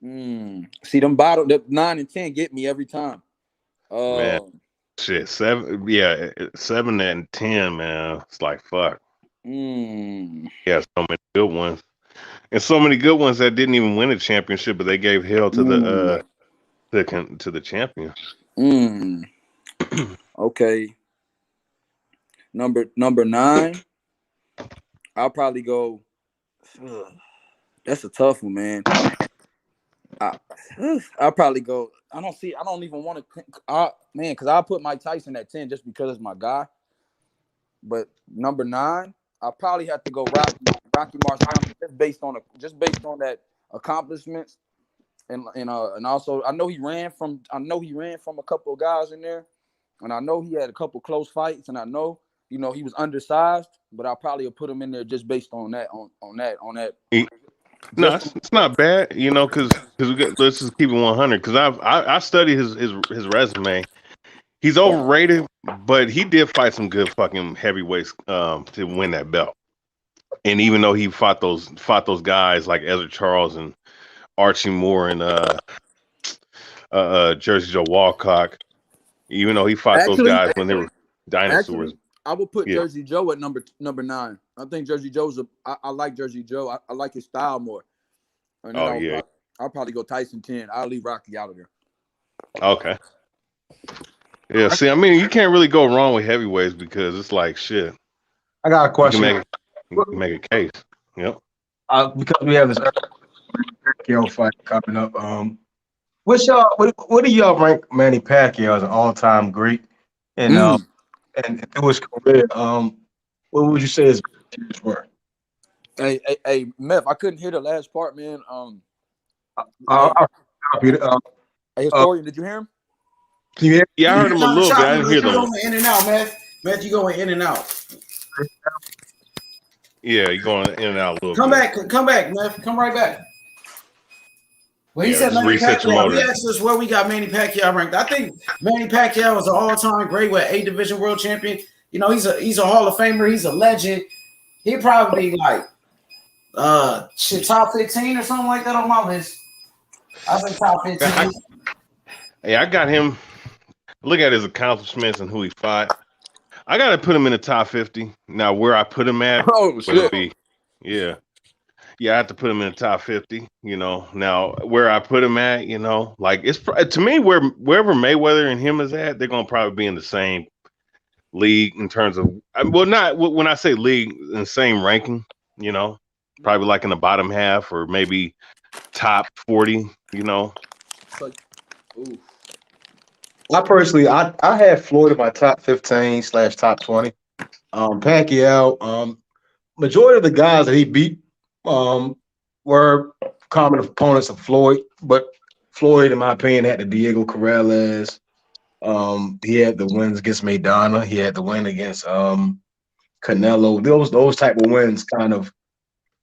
See them bottom, the 9 and 10 get me every time. Man, shit, 7 and 10, man. It's like fuck. Yeah, so many good ones, and so many good ones that didn't even win a championship, but they gave hell to the champion. Okay. Number 9. I'll probably go. That's a tough one, man. I'll probably go. I don't even want to, because I'll put Mike Tyson at 10 just because it's my guy. But number 9, I'll probably have to go Rocky Marciano just based on that accomplishments, and also I know he ran from a couple of guys in there, and I know he had a couple close fights, and I know he was undersized, but I'll probably put him in there just based on that. No, it's not bad, because let's just keep it 100. Because I studied his resume. He's overrated, but he did fight some good fucking heavyweights to win that belt. And even though he fought those guys like Ezra Charles and Archie Moore and Jersey Joe Walcott, even though he fought those guys when they were dinosaurs. I would put Jersey Joe at number 9. I think Jersey Joe's I like Jersey Joe. I like his style more. And I'll probably go Tyson 10. I'll leave Rocky out of there. Okay. Yeah, see, I mean, you can't really go wrong with heavyweights because it's like shit. I got a question. You can make a case. Yep. Because we have this Pacquiao fight coming up. What do y'all rank Manny Pacquiao as an all-time great? And through his career, what would you say his teams were? Hey, Meth, I couldn't hear the last part, man. I'll repeat it. Hey, historian, did you hear him? Can you hear? Yeah, I heard him a little bit. I didn't hear them. You're going in and out, Meth. Meth, you going in and out. Yeah, you're going in and out a little Come bit. Come back, Meth. Come right back. Well, he said Manny Pacquiao. He asked us where we got Manny Pacquiao ranked. I think Manny Pacquiao is an all-time great, 8 division world champion. He's a Hall of Famer. He's a legend. He'd probably be like top 15 or something like that on my list. I think top 15. I got him. Look at his accomplishments and who he fought. I got to put him in the top 50. Now, where I put him at would be, I have to put him in the top 50. Now where I put him at, like it's to me wherever Mayweather and him is at, they're gonna probably be in the same league in terms of, well, not when I say league in the same ranking, you know, probably like in the bottom half or maybe top 40, you know. I personally, I had Floyd in my top 15/top 20. Pacquiao, majority of the guys that he beat were common opponents of Floyd, but Floyd, in my opinion, had the Diego Corrales. He had the wins against Maidana. He had the win against Canelo. Those type of wins kind of,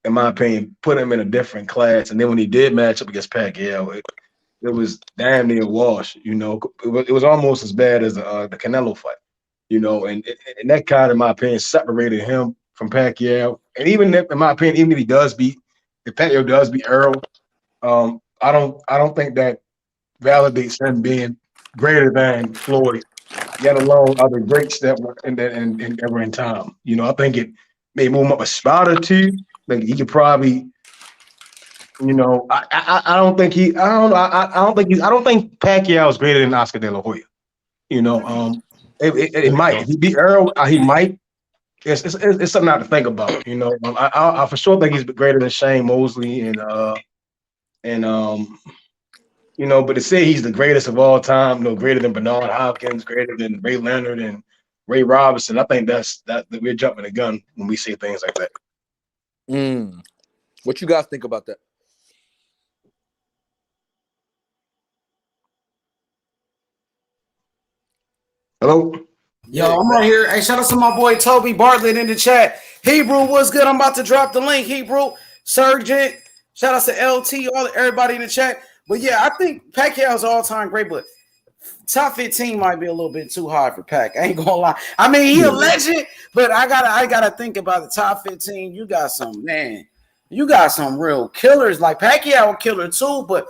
in my opinion, put him in a different class. And then when he did match up against Pacquiao, it was damn near wash. You know, it was almost as bad as the Canelo fight. You know, and that kind of, in my opinion, separated him from Pacquiao. And even if, in my opinion, even if Pacquiao does beat Earl, I don't think that validates him being greater than Floyd, yet alone other greats that were in time. You know, I think it may move him up a spot or two. Like he could probably, you know, I don't think Pacquiao is greater than Oscar De La Hoya. You know, it might. If he beat Earl, he might. It's something I have to think about. You know, I for sure think he's greater than Shane Mosley and you know, but to say he's the greatest of all time, you know, greater than Bernard Hopkins, greater than Ray Leonard and Ray Robinson, I think that we're jumping the gun when we say things like that. What you guys think about that? Hello? Yo, I'm right here. Hey, shout out to my boy Toby Bartlett in the chat. Hebrew, what's good? I'm about to drop the link. Hebrew, Surgeon, shout out to LT, everybody in the chat. But yeah, I think Pacquiao's all-time great, but top 15 might be a little bit too high for Pac. I ain't gonna lie. I mean, he a legend, but I gotta think about the top 15. You got some real killers. Like Pacquiao a killer too, but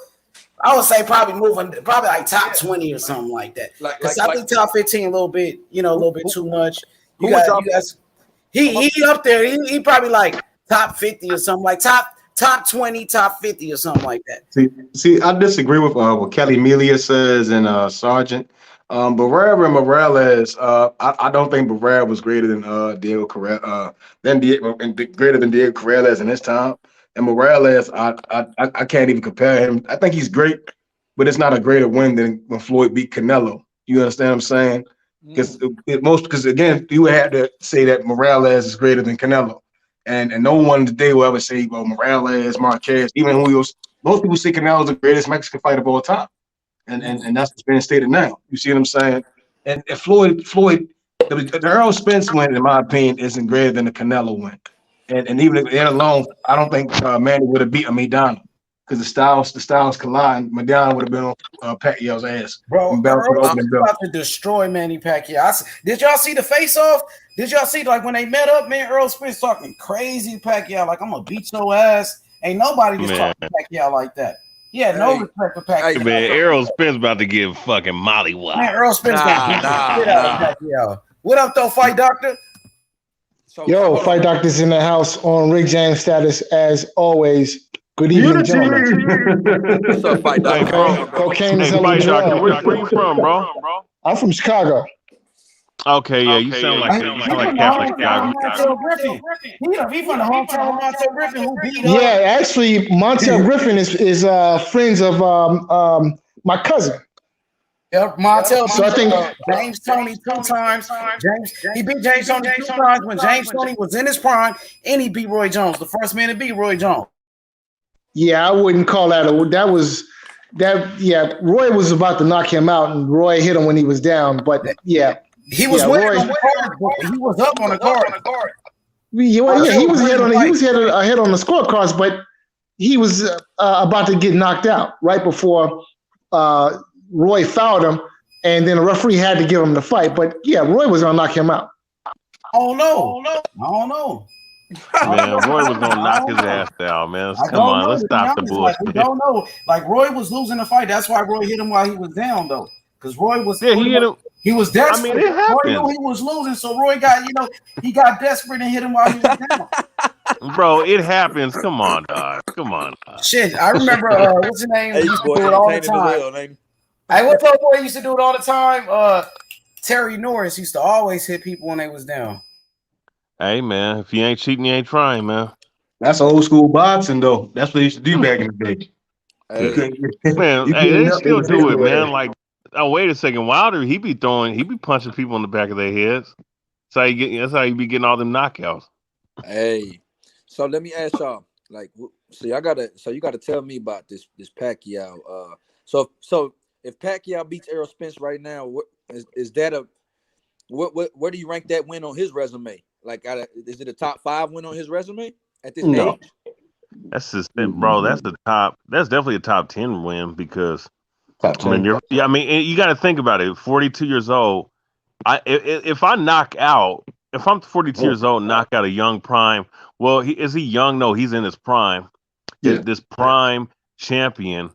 I would say probably like top 20 or something like that. Because I think top 15 a little bit too much. He up there. He probably like top 50 or something, like top 20, top 50 or something like that. See, I disagree with what Kelly Melia says and Sargent. Barrera and Morales, I don't think Barrera was greater than Diego Corrales, greater than Diego Corrales in his time. And Morales, I can't even compare him. I think he's great, but it's not a greater win than when Floyd beat Canelo. You understand what I'm saying? Because again, you would have to say that Morales is greater than Canelo. And no one today will ever say, well, Morales, Marquez, even most people say Canelo is the greatest Mexican fighter of all time. And that's what's being stated now. You see what I'm saying? And Floyd, the Errol Spence win, in my opinion, isn't greater than the Canelo win. And even if alone, I don't think Manny would have beat Maidana because the styles collide. Maidana would have been on Pacquiao's ass. Bro, Earl's about to destroy Manny Pacquiao. Did y'all see the face-off? Did y'all see, like, when they met up, man, Earl Spence talking crazy Pacquiao, like, I'm going to beat your ass. Ain't nobody just talking Pacquiao like that. Yeah, no respect for Pacquiao. Hey, man, Errol Spence about to give fucking mollywop. Man, Earl Spence got beat out of Pacquiao. What up, though, Fight Doctor? Yo, Fight Doctor's in the house on Rick James status as always. Good evening, gentlemen. What's up, Fight Doctor? Cocaine is Fight Doctor. Where you from, bro? I'm from Chicago. Okay, yeah, you sound like Catholic Chicago. He from the hometown of Montel Griffin who beat up. Yeah, actually, Montel Griffin is friends of my cousin. Yep, Montel. So I think James Toney 2 times. He beat James Toney 2 times when James Toney was in his prime, and he beat Roy Jones, the first man to beat Roy Jones. Yeah, I wouldn't call that Roy was about to knock him out, and Roy hit him when he was down. But yeah, he was winning on the card. He was up on the card. He was ahead on the scorecards, but he was about to get knocked out right before Roy fouled him, and then the referee had to give him the fight. But yeah, Roy was gonna knock him out. Oh no, I don't know. Man, Roy was gonna knock his ass down, man. Come on, let's stop the bullshit. We don't know. Like Roy was losing the fight. That's why Roy hit him while he was down, though. Because Roy was he hit him. He was desperate. I mean, it happened. Roy knew he was losing, so Roy got desperate and hit him while he was down. Bro, it happens. Come on, dog. Come on. Shit, I remember what's his name? He used to do it all the time. Hey, what's up, boy? He used to do it all the time. Terry Norris used to always hit people when they was down. Hey man, if you ain't cheating, you ain't trying, man. That's old school boxing, though. That's what they used to do back in the day. Man, they still do it, man. Like, oh, wait a second, Wilder, he be punching people in the back of their heads. That's how you be getting all them knockouts. Hey, so let me ask y'all, like, so you gotta tell me about this Pacquiao. So if Pacquiao beats Errol Spence right now, what where do you rank that win on his resume? Like, is it a top 5 win on his resume at this age? That's just, bro. That's definitely a top 10 win because top 10. You got to think about it. 42 years old. If I'm 42 years old, knock out a young prime. Well, is he young? No, he's in his prime. Yeah. This prime champion,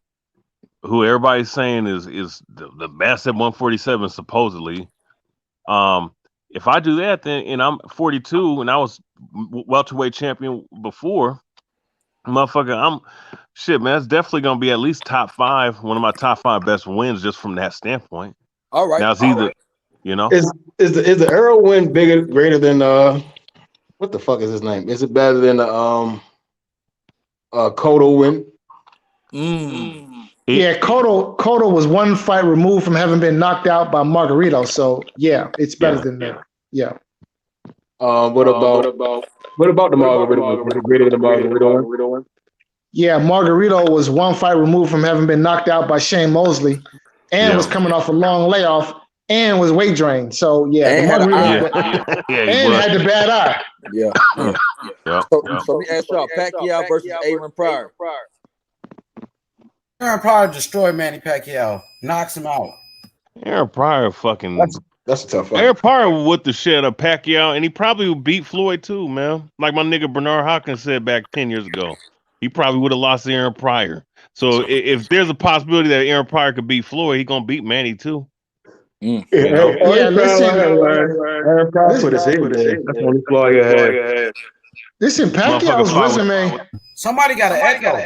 who everybody's saying is the best at 147 supposedly. If I do that, then and I'm 42 and I was welterweight champion before, motherfucker, man. That's definitely gonna be at least top 5. One of my top 5 best wins just from that standpoint. All right. Now it's either, you know, is the Errol win greater than what the fuck is his name? Is it better than the Cotto win? Yeah, Cotto was 1 fight removed from having been knocked out by Margarito. So yeah, it's better than that. Yeah. What about the Margarito? Is it greater than the Margarito win? Yeah, Margarito was 1 fight removed from having been knocked out by Shane Mosley, and was coming off a long layoff, and was weight drained. So yeah, and had the bad eye. Yeah. So let me ask y'all: Pacquiao versus Aaron Pryor. Aaron Pryor destroyed Manny Pacquiao, knocks him out. Aaron Pryor fucking. That's a tough fight. Aaron Pryor would the shit of Pacquiao, and he probably would beat Floyd too, man. Like my nigga Bernard Hopkins said back 10 years ago, he probably would have lost to Aaron Pryor. So if there's a possibility that Aaron Pryor could beat Floyd, he gonna beat Manny too. Listen. Aaron Pryor put his head. That's only flaw you had. Listen, Pacquiao's resume. Somebody got an echo.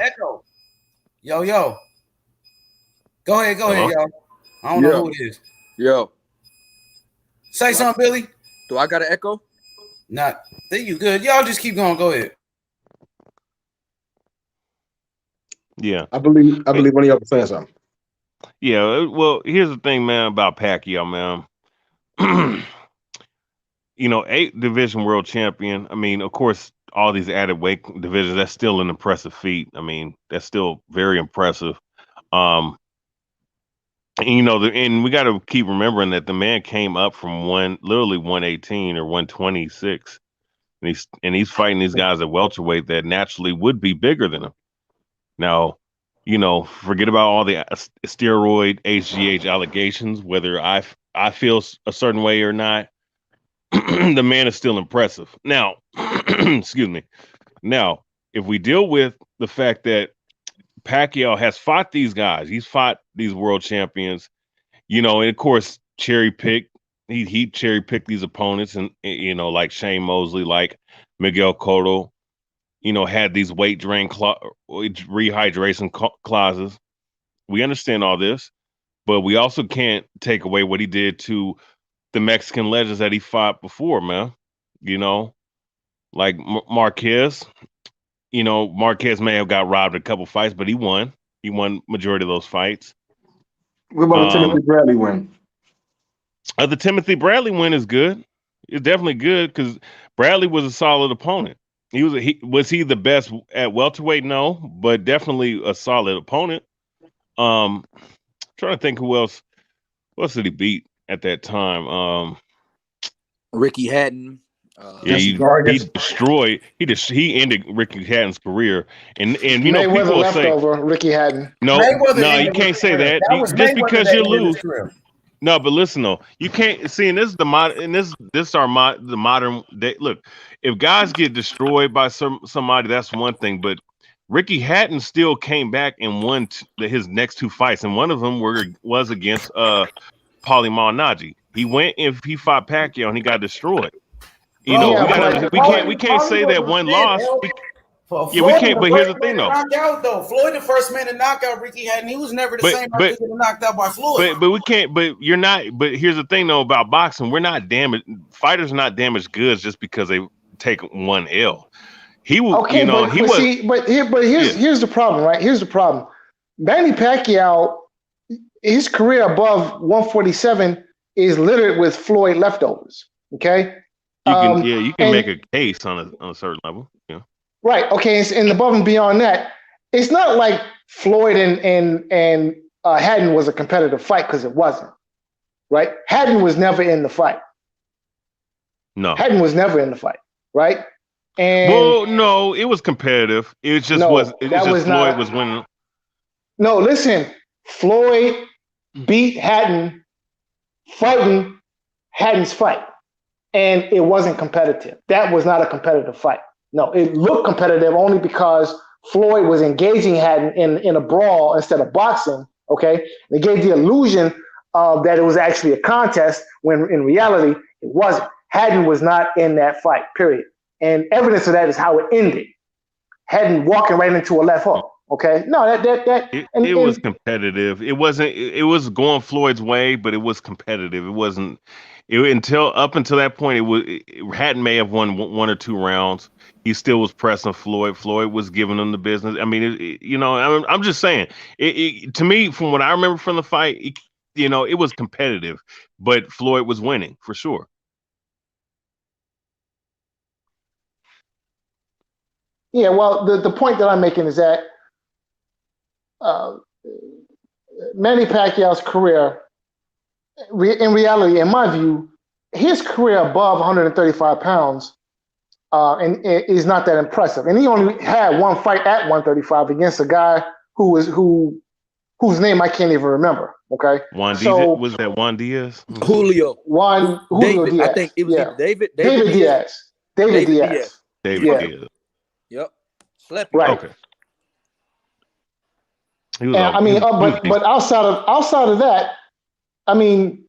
Yo. Go ahead, yo. I don't know who it is. Yo. Say something, Billy. Do I got an echo? Not. Think you good. Y'all just keep going. Go ahead. Yeah. I believe one of y'all was saying something. Yeah, well, here's the thing, man, about Pacquiao, man. 8 division world champion. I mean, of course, all these added weight divisions, that's still an impressive feat. I mean, that's still very impressive. And we got to keep remembering that the man came up from literally 118 or 126, and he's fighting these guys at welterweight that naturally would be bigger than him. Now, forget about all the steroid HGH allegations, whether I feel a certain way or not. The man is still impressive. Now, excuse me. Now, if we deal with the fact that Pacquiao has fought these guys, he's fought these world champions, and of course, cherry pick. He cherry picked these opponents, and like Shane Mosley, like Miguel Cotto, had these weight drain rehydration clauses. We understand all this, but we also can't take away what he did to the Mexican legends that he fought before, man. Like Marquez. Marquez may have got robbed a couple fights, but he won. He won majority of those fights. What about the Timothy Bradley win? The Timothy Bradley win is good. It's definitely good because Bradley was a solid opponent. Was he the best at welterweight? No, but definitely a solid opponent. Trying to think who else did he beat at that time? Ricky Hatton. He destroyed. He ended Ricky Hatton's career, and people will say Ricky Hatton. No, you can't say that just because you lose. No, but listen though, you can't see. And this is the modern day. Look, if guys get destroyed by somebody, that's one thing. But Ricky Hatton still came back and won his next 2 fights, and one of them was against Paulie Malignaggi. He fought Pacquiao and he got destroyed. We can't say that one loss. Yeah, we can't. But here's the thing, though. Knocked out though. Floyd, the first man to knock out Ricky Hatton, he was never the same after getting knocked out by Floyd. But we can't. But you're not. But here's the thing, though, about boxing, we're not damaged. Fighters are not damaged goods just because they take one L. He will. Okay, you know, he was. See, here's the problem, right? Here's the problem. Manny Pacquiao, his career above 147 is littered with Floyd leftovers. Okay. You can make a case on a certain level. Yeah. Right. Okay. And above and beyond that, it's not like Floyd and Hatton was a competitive fight, because it wasn't. Right. Hatton was never in the fight. No. Hatton was never in the fight. Right. And well, no, it was competitive. It just Floyd was winning. No, listen. Floyd beat Hatton fighting Hatton's fight. And it wasn't competitive. That was not a competitive fight. No, it looked competitive only because Floyd was engaging Hatton in a brawl instead of boxing. Okay, they gave the illusion of that it was actually a contest when in reality it wasn't. Hatton was not in that fight. Period. And evidence of that is how it ended. Hatton walking right into a left hook. Okay, no, it was competitive. It wasn't. It was going Floyd's way, but it was competitive. It wasn't. Up until that point, Hatton may have won one or two rounds. He still was pressing Floyd. Floyd was giving him the business. I mean, I'm just saying. To me, from what I remember from the fight, it was competitive, but Floyd was winning for sure. Yeah, well, the point that I'm making is that Manny Pacquiao's career, in reality, in my view, his career above 135 pounds and is not that impressive. And he only had one fight at 135 against a guy whose name I can't even remember. Okay, was that Juan Diaz? Julio Diaz. I think it was David Diaz. David Diaz. Diaz. Yep. Slept. Right. Okay. But outside of that, I mean,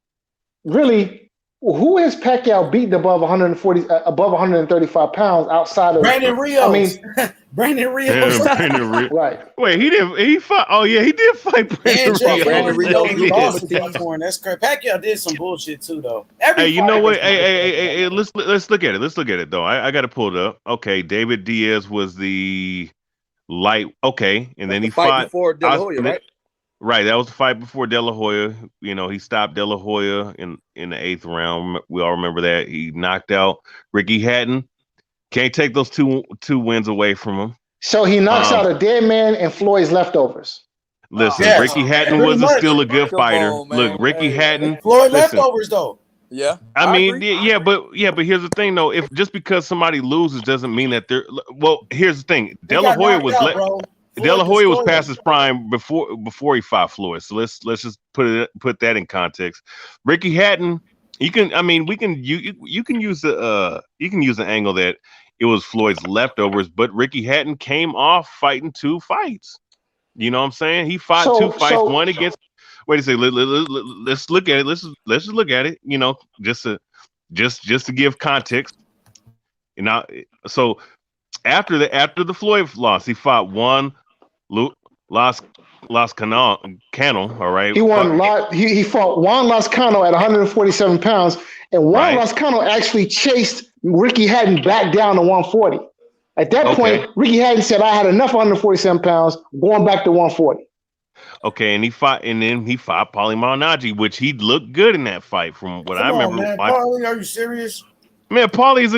really, who has Pacquiao beaten above 135 pounds outside of Brandon Rios? I mean, Brandon Rios. Right. Wait, he fought. Oh yeah, he did fight Brandon Rios. He lost to That's correct. Pacquiao did some bullshit too, though. Hey, you know what? Hey, let's look at it. Let's look at it though. I got to pull it up. Okay, David Diaz was the light. Okay, and then he fought before De La Hoya, right? Right, that was the fight before De La Hoya. He stopped De La Hoya in the 8th round. We all remember that. He knocked out Ricky Hatton. Can't take those two wins away from him. So he knocks out a dead man and Floyd's leftovers. Listen, Ricky Hatton was still a good fighter. Look, Ricky Hatton. Floyd leftovers though. Yeah. I mean, but here's the thing though. If just because somebody loses doesn't mean that they're here's the thing. De La Hoya was De La Hoya was past his prime before he fought Floyd. So let's just put that in context. Ricky Hatton, you can use the angle that it was Floyd's leftovers, but Ricky Hatton came off fighting 2 fights. You know what I'm saying? He fought 2 fights, one against. Wait a second. Let's look at it. Let's just look at it. Just to give context. So after the Floyd loss, he fought Juan Lascano. All right. He won. He fought Juan Lascano at 147 pounds, and Juan Lascano actually chased Ricky Hatton back down to 140. At that point, Ricky Hatton said, "I had enough of 147 pounds, going back to 140." Okay, and then he fought Paulie Malignaggi, which he looked good in that fight, from what I remember. Man. Paulie, are you serious? Man, Paulie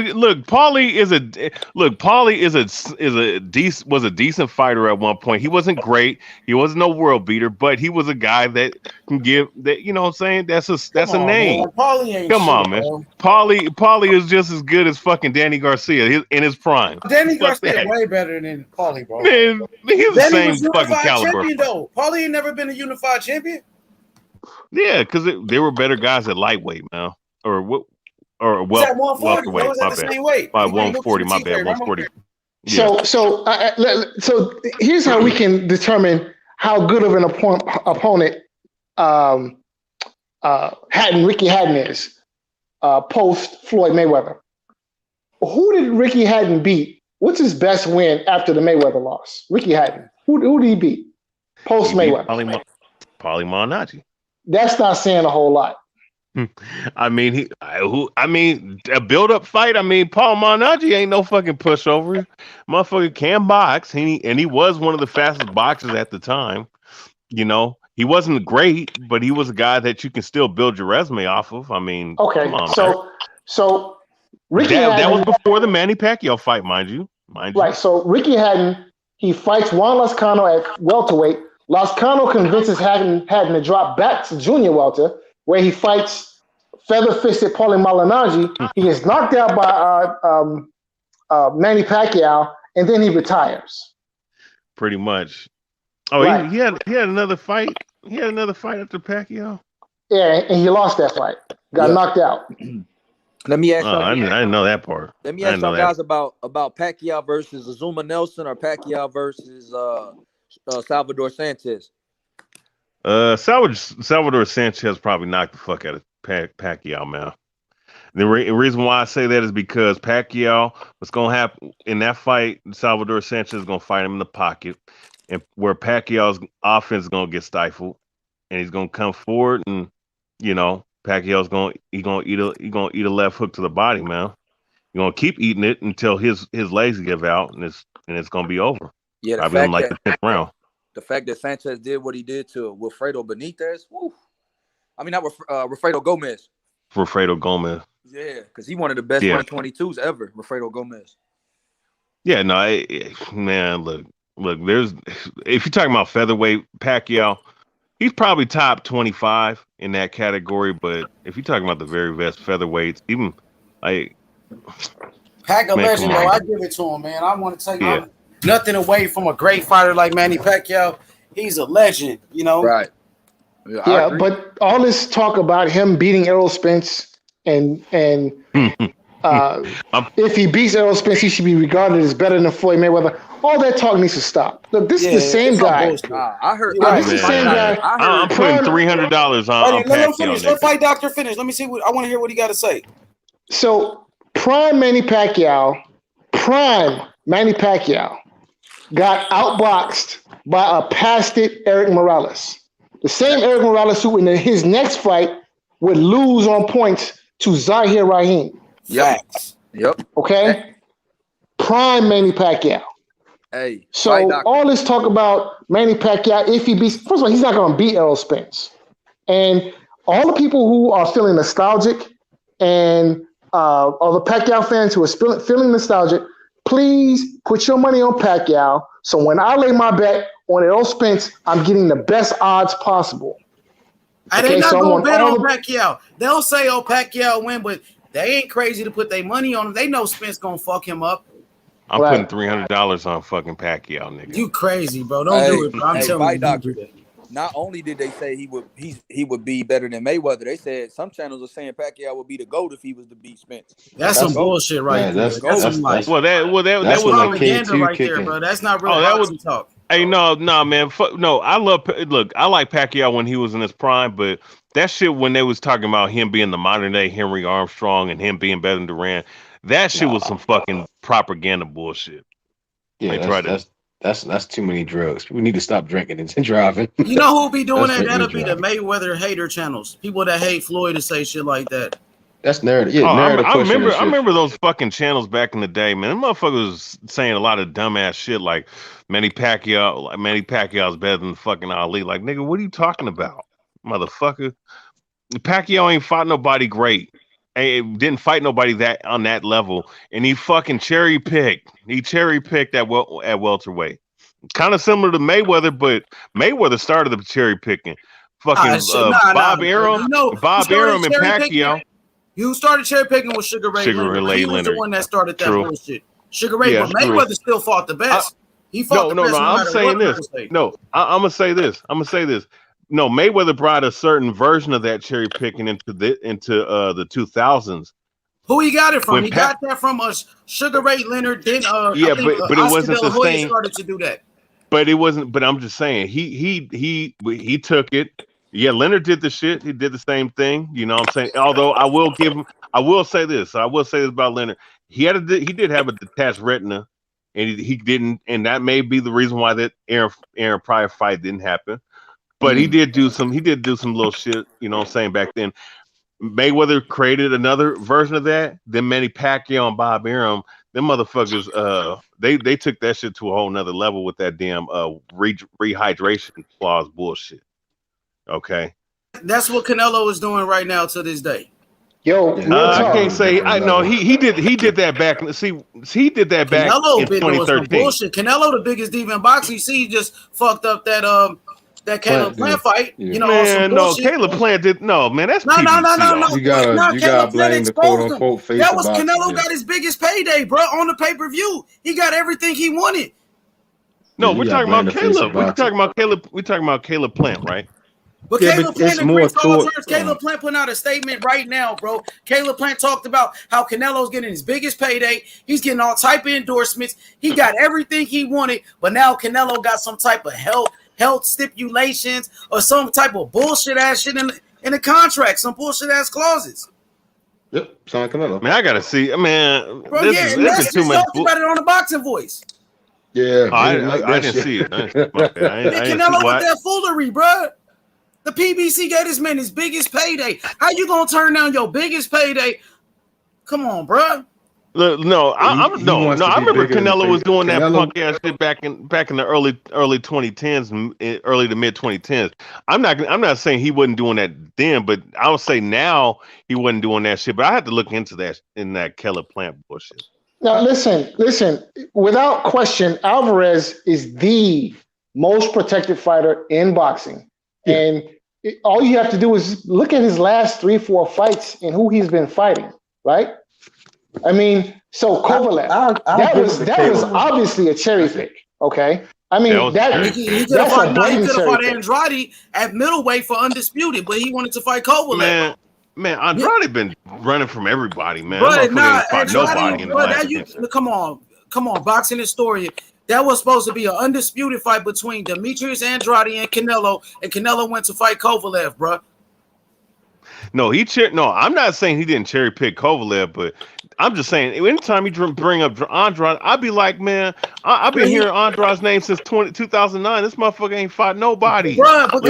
was a decent fighter at one point. He wasn't great. He wasn't no world beater, but he was a guy that can give that. You know what I'm saying? That's a name. Man. Paulie ain't Come on, man. Bro. Paulie is just as good as fucking Danny Garcia in his prime. Danny Garcia way better than Paulie, bro. Man, he's the same fucking caliber. Champion, though. Paulie ain't never been a unified champion. Yeah, because there were better guys at lightweight, man. Or what? Or welterweight, my bad. 140, my bad. 140. Yeah. So here's how we can determine how good of an opponent Ricky Hatton is post Floyd Mayweather. Who did Ricky Hatton beat what's his best win after the Mayweather loss? Ricky Hatton. Who did he beat? Post Mayweather. Paulie Malignaggi. That's not saying a whole lot. I mean, a build-up fight. I mean, Paul Malignaggi ain't no fucking pushover. Motherfucker can box. He was one of the fastest boxers at the time. You know, he wasn't great, but he was a guy that you can still build your resume off of. I mean, okay, come on, so Ricky that was before the Manny Pacquiao fight, mind you. Right. So Ricky Hatton, he fights Juan Lozcano at welterweight. Lozcano convinces Hatton to drop back to junior welter, where he fights feather-fisted Paulie Malignaggi. He gets knocked out by Manny Pacquiao, and then he retires. Pretty much. Oh, right. he had another fight. He had another fight after Pacquiao. Yeah, and he lost that fight. Got knocked out. Let me ask. I didn't know that part. Let me ask some guys about Pacquiao versus Azuma Nelson or Pacquiao versus Salvador Sanchez. Salvador Sanchez probably knocked the fuck out of Pacquiao, man. The reason why I say that is because Pacquiao, what's going to happen in that fight, Salvador Sanchez is going to fight him in the pocket, and where Pacquiao's offense is going to get stifled, and he's going to come forward, and Pacquiao's going to eat a left hook to the body, man. You're going to keep eating it until his legs give out, and it's going to be over. Yeah, I've been like the 10th round. The fact that Sanchez did what he did to Wilfredo Benitez, woo. I mean, not Wilfredo Gomez. Wilfredo Gomez. Yeah, because he one of the best 122s ever, Wilfredo Gomez. Yeah, no, man, look, if you're talking about featherweight, Pacquiao, he's probably top 25 in that category, but if you're talking about the very best featherweights, even like Pac a legend, though. I give it to him, man. I want to take nothing away from a great fighter like Manny Pacquiao. He's a legend, Right. Yeah, but all this talk about him beating Errol Spence and if he beats Errol Spence, he should be regarded as better than Floyd Mayweather. All that talk needs to stop. Look, this is the same guy. I heard. This is the same guy. I'm putting $300 on Pacquiao. Let him finish. Let fight doctor finish. Let me see. I want to hear what he got to say. So, prime Manny Pacquiao got outboxed by a past-it Eric Morales. The same Eric Morales who in his next fight would lose on points to Zahir Rahim. Facts. Yep. Okay? Prime Manny Pacquiao. Hey. So all this talk about Manny Pacquiao, if he beats, first of all, he's not going to beat Errol Spence. And all the people who are feeling nostalgic and all the Pacquiao fans who are feeling nostalgic, please put your money on Pacquiao. So when I lay my bet on Errol Spence, I'm getting the best odds possible. And they not going to bet on Pacquiao. They'll say, Pacquiao win, but they ain't crazy to put their money on him. They know Spence going to fuck him up. I'm putting $300 on fucking Pacquiao, nigga. You crazy, bro. Don't do it, bro. I'm telling you. Not only did they say he would be better than Mayweather, they said some channels are saying Pacquiao would be the GOAT if he was to beat Spence. That's some bullshit right there. That's propaganda right there, bro. That's not real talk. Hey, no, man. I like Pacquiao when he was in his prime, but that shit when they was talking about him being the modern day Henry Armstrong and him being better than Durant, that shit was some fucking propaganda bullshit. Yeah, that's too many drugs. We need to stop drinking and driving. You know who'll be doing that? That'll be the Mayweather hater channels. People that hate Floyd to say shit like that. That's narrative. Yeah, narrative. I remember those fucking channels back in the day, man. Them motherfuckers was saying a lot of dumbass shit like Manny Pacquiao's better than fucking Ali. Like, nigga, what are you talking about, motherfucker? Pacquiao ain't fought nobody great. Didn't fight nobody that on that level, and he fucking cherry picked. He cherry picked at welterweight, kind of similar to Mayweather, but Mayweather started the cherry picking. Fucking Bob Arum and Pacquiao. You started cherry picking with Sugar Ray Leonard. He was the one that started that bullshit. Sugar Ray, but Mayweather still fought the best. He fought the best. I'm saying this. I'm gonna say this. No, Mayweather brought a certain version of that cherry picking into the 2000s. Who he got it from? He got that from Sugar Ray Leonard. Then but it wasn't the same. Started to do that. But it wasn't. But I'm just saying he took it. Yeah, Leonard did the shit. He did the same thing. You know what I'm saying? Although I will say this about Leonard. He did have a detached retina. and he didn't, and that may be the reason why that Aaron Pryor fight didn't happen. But he did do some little shit, you know what I'm saying, back then. Mayweather created another version of that. Then Manny Pacquiao and Bob Arum, them motherfuckers, they took that shit to a whole nother level with that damn rehydration clause bullshit. Okay. That's what Canelo is doing right now to this day. Yo, I can't say I know he did that back. See, he did that back Canelo in 2013. Bullshit. Canelo, the biggest diva in boxing. You see, he just fucked up that Caleb Plant fight. Yeah. You know, man, no, Caleb Plant did no, man. That's no. You gotta blame the quote unquote face. That was Canelo got his biggest payday, bro, on the pay-per-view. He got everything he wanted. No, we're talking about Caleb. We're talking about Caleb Plant, right? But Caleb Plant agrees to all terms. Caleb Plant putting out a statement right now, bro. Caleb Plant talked about how Canelo's getting his biggest payday. He's getting all type of endorsements. He got everything he wanted, but now Canelo got some type of health stipulations or some type of bullshit ass shit in the contract, some bullshit ass clauses. Yep, sign Canelo. Man, I gotta see, man. Bro, this is too much. About it on the Boxing Voice. Yeah, I didn't see it. Canelo with that foolery, bro. The PBC gave this man his biggest payday. How you gonna turn down your biggest payday? Come on, bro. No, I remember Canelo was doing that punk ass shit back in the early 2010s, early to mid 2010s. I'm not saying he wasn't doing that then, but I would say now he wasn't doing that shit. But I had to look into that in that Caleb Plant bullshit. Now listen. Without question, Alvarez is the most protected fighter in boxing, and all you have to do is look at his last 3-4 fights and who he's been fighting, right? I mean, so Kovalev, that was obviously a cherry pick, okay? I mean, he could have fought Andrade at middleweight for undisputed, but he wanted to fight Kovalev. Man, Andrade been running from everybody, man. But nobody. Come on, boxing historian. That was supposed to be an undisputed fight between Demetrius Andrade and Canelo went to fight Kovalev, bro. No, I'm not saying he didn't cherry pick Kovalev, but I'm just saying anytime you bring up Andrade, I'd be like, man, I've been hearing Andrade's name since 2009. This motherfucker ain't fought nobody. Bro, but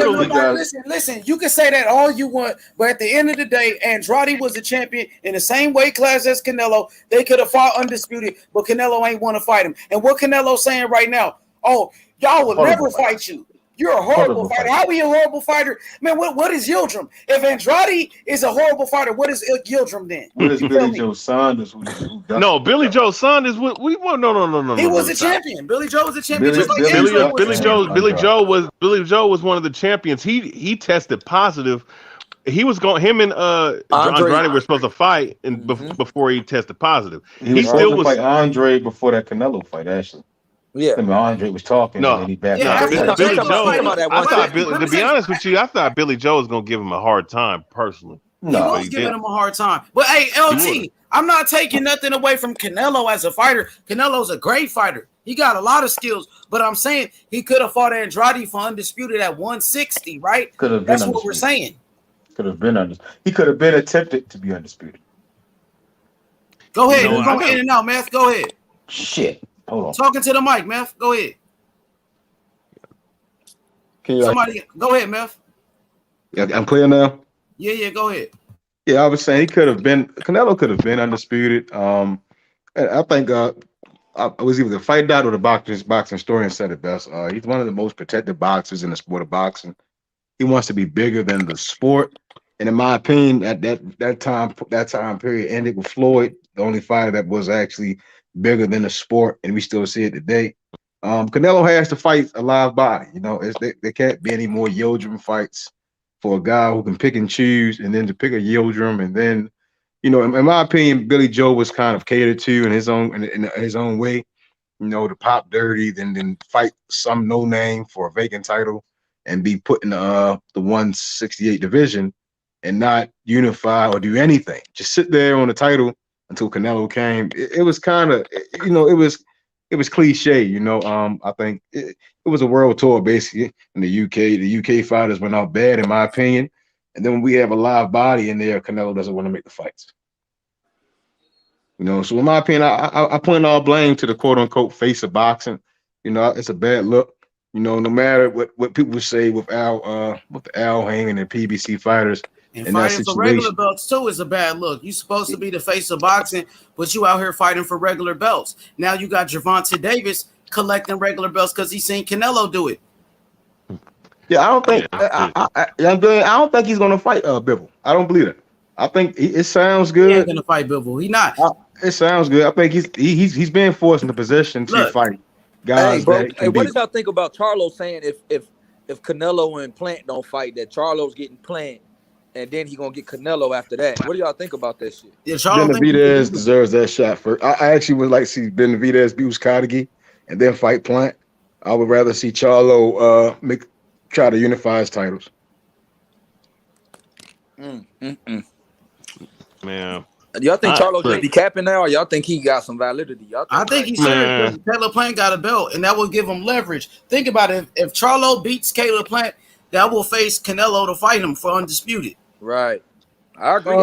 listen, you can say that all you want, but at the end of the day, Andrade was a champion in the same weight class as Canelo. They could have fought undisputed, but Canelo ain't want to fight him. And what Canelo's saying right now, y'all will never fight you. You're a horrible fighter. How are you a horrible fighter? Man, what is Yildirim? If Andrade is a horrible fighter, what is Yildirim then? What is Billy Joe Saunders? No, Billy Joe Saunders. No. He was a champion. Billy Joe was a champion. Billy Joe was one of the champions. He tested positive. He was going. Him and Andrade were supposed to fight, and before he tested positive, he still was fight Andre before that Canelo fight. Actually. Yeah, Andre was talking. No, and he Billy Joe. To be honest with you, I thought Billy Joe was gonna give him a hard time personally. No, he was giving him a hard time. But hey, LT, I'm not taking nothing away from Canelo as a fighter. Canelo's a great fighter. He got a lot of skills, but I'm saying he could have fought Andrade for undisputed at 160, right? That's what we're saying. Could have been he could have been attempted to be undisputed. Go ahead. Go in and out, Meth. Go ahead. Shit. Hold on. Talking to the mic, Meth. Go ahead. Somebody go ahead, Meth. Yeah, I'm clear now. Yeah, go ahead. Yeah, I was saying Canelo could have been undisputed. And I think I was either the Fight Dot or the boxing historian said it best. He's one of the most protected boxers in the sport of boxing. He wants to be bigger than the sport. And in my opinion, at that time period ended with Floyd, the only fighter that was actually bigger than the sport, and we still see it today. Canelo has to fight a live body. You know, there can't be any more Yildirim fights for a guy who can pick and choose, and then to pick a Yildirim, and then, you know, in my opinion, Billy Joe was kind of catered to in his own way. You know, to pop dirty, then fight some no name for a vacant title, and be put in the 168 division, and not unify or do anything. Just sit there on the title until Canelo came. It was kind of, you know, it was cliche, you know. I think it was a world tour basically in the UK. The UK fighters were not bad in my opinion. And then when we have a live body in there, Canelo doesn't want to make the fights. You know, so in my opinion, I point all blame to the quote unquote face of boxing. You know, it's a bad look. You know, no matter what people say with the Al Haymon and PBC fighters. And fighting for regular belts too is a bad look. You're supposed to be the face of boxing, but you out here fighting for regular belts. Now you got Gervonta Davis collecting regular belts because he's seen Canelo do it. Yeah, I don't think I don't think he's gonna fight Bivol. I don't believe it. I think it sounds good. He ain't gonna fight Bivol. He not. It sounds good. I think he's being forced in the position to fight guys. Hey, bro, hey, what did y'all think about Charlo saying if Canelo and Plant don't fight, that Charlo's getting Plant, and then he gonna get Canelo after that? What do y'all think about that shit? Yeah, Charlo Benavidez deserves that shot first. I actually would like to see Benavidez beat Kadagi and then fight Plant. I would rather see Charlo try to unify his titles. Man. Y'all think Charlo just be capping now, or y'all think he got some validity? I think he's serious. Caleb Plant got a belt, and that will give him leverage. Think about it. If Charlo beats Caleb Plant, that will face Canelo to fight him for undisputed. Right. I agree.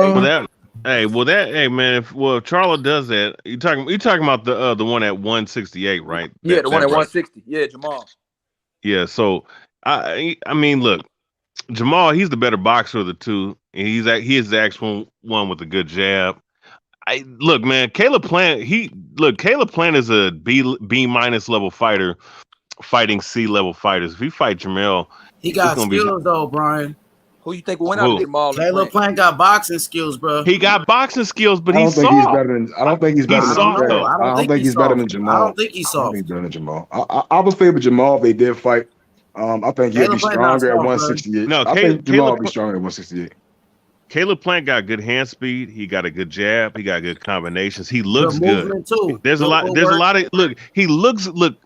Hey, man. If Charlo does that, you talking about the one at 168, right? Yeah, the one at 160. Yeah, Jamal. Yeah. So I mean, look, Jamal, he's the better boxer of the two. And he is the actual one with a good jab. Look, man, Caleb Plant is a B minus level fighter fighting C level fighters. If he fight Jamel, he got skills though, Brian. Who you think will win out of Jamal? Caleb Plant got boxing skills, bro. He got boxing skills, but he's soft. I don't think he's better than Jamal. I don't think he's better than Jamal. I don't think he's soft. I don't think he's better than Jamal. I would favor Jamal if they did fight. I think he'll be stronger at 168. No, I think Jamal will be stronger at 168. Caleb Plant got good hand speed. He got a good jab. He got good combinations. He looks good. There's a lot of look. He looks look.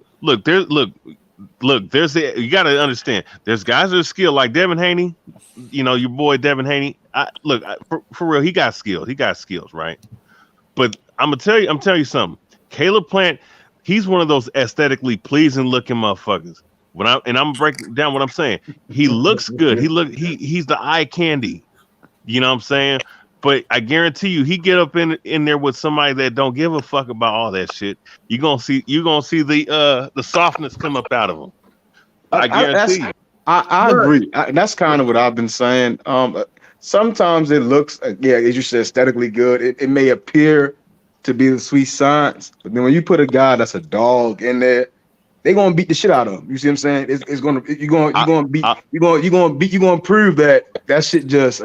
There's you got to understand. There's guys that are skilled like Devin Haney. You know your boy Devin Haney. For real, he got skills. He got skills, right? But I'm telling you something. Caleb Plant, he's one of those aesthetically pleasing looking motherfuckers. I'm breaking down what I'm saying. He looks good. He's the eye candy. You know what I'm saying? But I guarantee you, he get up in there with somebody that don't give a fuck about all that shit. You're gonna see the softness come up out of him. I guarantee you. I agree. That's kind of what I've been saying. Sometimes it looks, as you said, aesthetically good. It may appear to be the sweet science, but then when you put a guy that's a dog in there, they're gonna beat the shit out of him. You see what I'm saying? You're gonna prove that shit just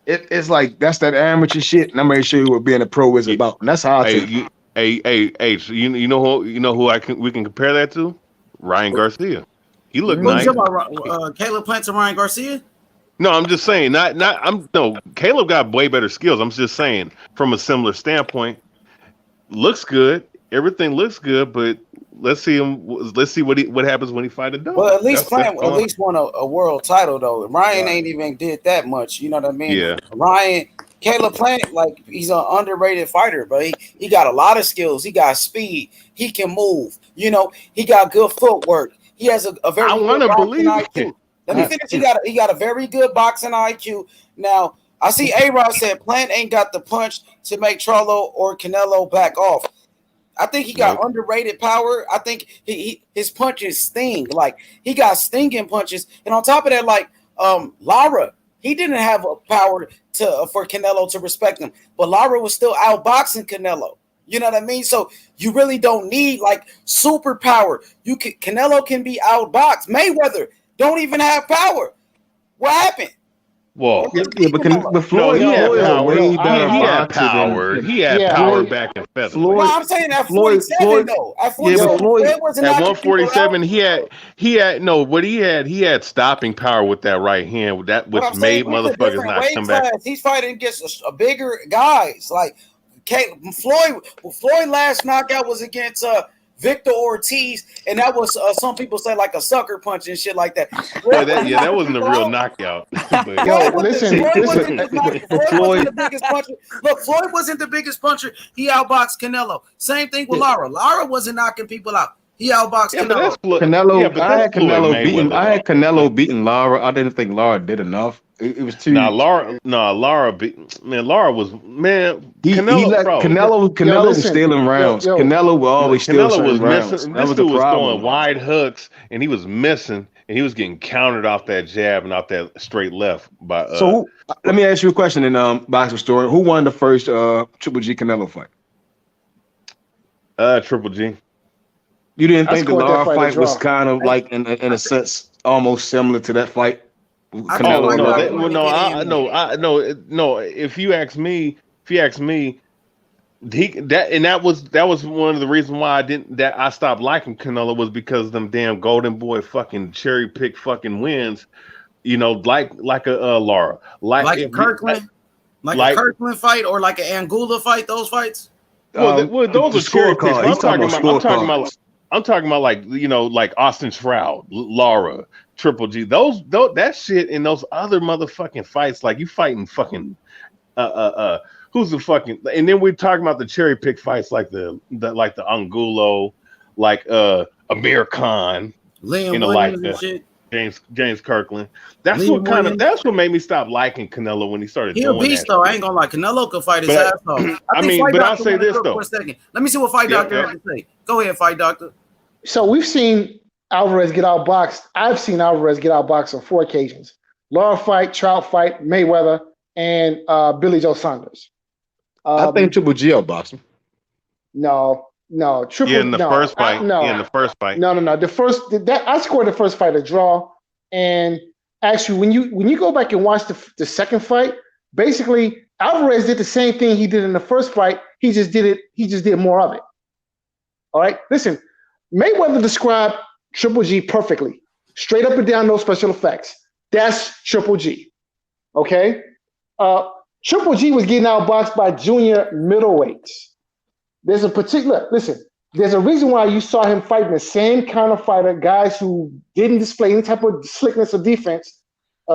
it's like that's that amateur shit, and I'm gonna show you what being a pro is about. And that's how I take it. So you know who we can compare that to? Ryan Garcia. He looked nice. Caleb Plant to Ryan Garcia? No, I'm just saying. Caleb got way better skills. I'm just saying from a similar standpoint. Looks good. Everything looks good, but let's see what happens when he fight a dog. Well, at least Plant won a world title though. Ryan ain't even did that much. You know what I mean? Yeah. Caleb Plant, like he's an underrated fighter, but he got a lot of skills. He got speed. He can move. You know, he got good footwork. He has a very. I want to believe IQ. Let me finish. He got a very good boxing IQ. Now I see A-Rod said Plant ain't got the punch to make Charlo or Canelo back off. I think he got underrated power. I think his punches sting. Like he got stinging punches, and on top of that, like Lara, he didn't have a power for Canelo to respect him, but Lara was still outboxing Canelo. You know what I mean? So you really don't need like superpower. Canelo can be outboxed. Mayweather don't even have power. What happened? Well, but Floyd, he had power. He had power back in featherweight. No, I'm saying at 47 though. At 47, at 147, he had stopping power with that right hand, which made motherfuckers not come back. He's fighting against a bigger guys like Floyd. Last knockout was against Victor Ortiz, and that was some people say like a sucker punch and shit like that. That wasn't a real knockout. Floyd wasn't the biggest puncher. Look, Floyd wasn't the biggest puncher. He outboxed Canelo. Same thing with Lara. Lara wasn't knocking people out. He outboxed Canelo. But that's Canelo. Yeah, but I had that's Floyd Canelo beating. Mayweather, I had though. Canelo beating Lara. I didn't think Lara did enough. It was too. Lara beat, man. Lara was, man. He Canelo, let bro. Canelo was stealing rounds. Canelo will always steal Canelo was certain rounds. missing. That This was the dude was problem. throwing wide hooks, and he was missing, and he was getting countered off that jab and off that straight left by. So let me ask you a question in Boxing Story. Who won the first Triple G Canelo fight? Triple G. You didn't think the Lara fight was kind of like, in a sense, almost similar to that fight? Canelo, no. If you ask me, that was one of the reasons why I stopped liking Canelo, was because them damn Golden Boy fucking cherry pick fucking wins. You know, like a Lara, like a Kirkland, like a Kirkland fight, or like an Anguilla fight. Those fights. Well, those are cherry picks. I'm talking about like, you know, like Austin Shroud, Lara, Triple G. Those that shit in those other motherfucking fights, like you fighting fucking who's the fucking, and then we're talking about the cherry pick fights like the Angulo, like Amir Khan, Liam, you know, Williams like and shit. James Kirkland. That's what made me stop liking Canelo when he started doing that. He a beast though. I ain't gonna lie. Canelo could fight his ass off. I'll say this though. For a second. Let me see what Fight Doctor has to say. Go ahead, Fight Doctor. So we've seen Alvarez get outboxed. I've seen Alvarez get outboxed on 4 occasions: Lara fight, Trout fight, Mayweather, and Billy Joe Saunders. I think Triple G outboxed him. No. Triple. In the first fight. The first I scored the first fight a draw. And actually, when you go back and watch the second fight, basically Alvarez did the same thing he did in the first fight. He just did more of it. All right. Listen, Mayweather described Triple G perfectly, straight up and down, no special effects. That's Triple G. Okay. Triple G was getting outboxed by junior middleweights. There's a reason why you saw him fighting the same kind of fighter, guys who didn't display any type of slickness or defense,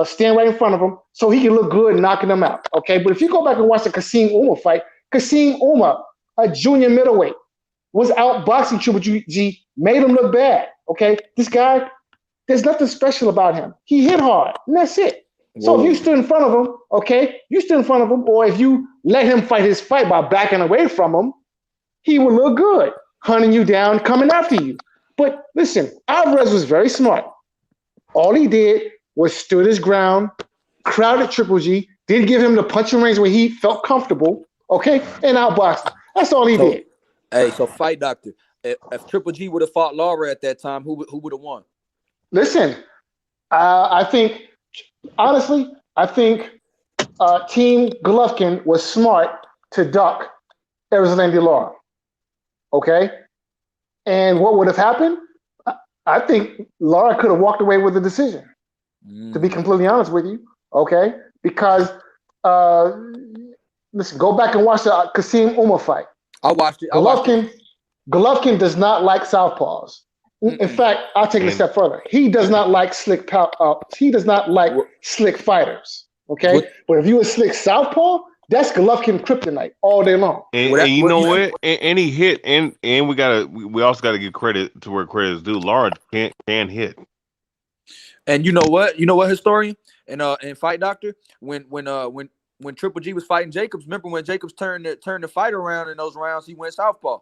stand right in front of him so he can look good knocking them out. Okay, but if you go back and watch the Kassim Umar fight, Kassim Umar, a junior middleweight, was outboxing Triple G, made him look bad. Okay, this guy, there's nothing special about him. He hit hard, and that's it. Whoa. So if you stood in front of him, or if you let him fight his fight by backing away from him, he would look good, hunting you down, coming after you. But listen, Alvarez was very smart. All he did was stood his ground, crowded Triple G, didn't give him the punching range where he felt comfortable, okay, and outboxed him. That's all he did. Hey, so Fight Doctor, if Triple G would have fought Lara at that time, who would have won? Listen, I think Team Golovkin was smart to duck Erislandy Lara. Okay? And what would have happened? I think Lara could have walked away with the decision, to be completely honest with you. Okay? Because, listen, go back and watch the Kassim Umar fight. I watched it. Golovkin does not like southpaws. In fact, I'll take it a step further. He does not like slick fighters. Okay? But if you a slick southpaw, that's Golovkin kryptonite all day long. And you know what? And he hit, and we also gotta give credit to where credit is due. Lara can hit. And you know what? Historian and Fight Doctor, when Triple G was fighting Jacobs, remember when Jacobs turned the fight around in those rounds, he went southpaw.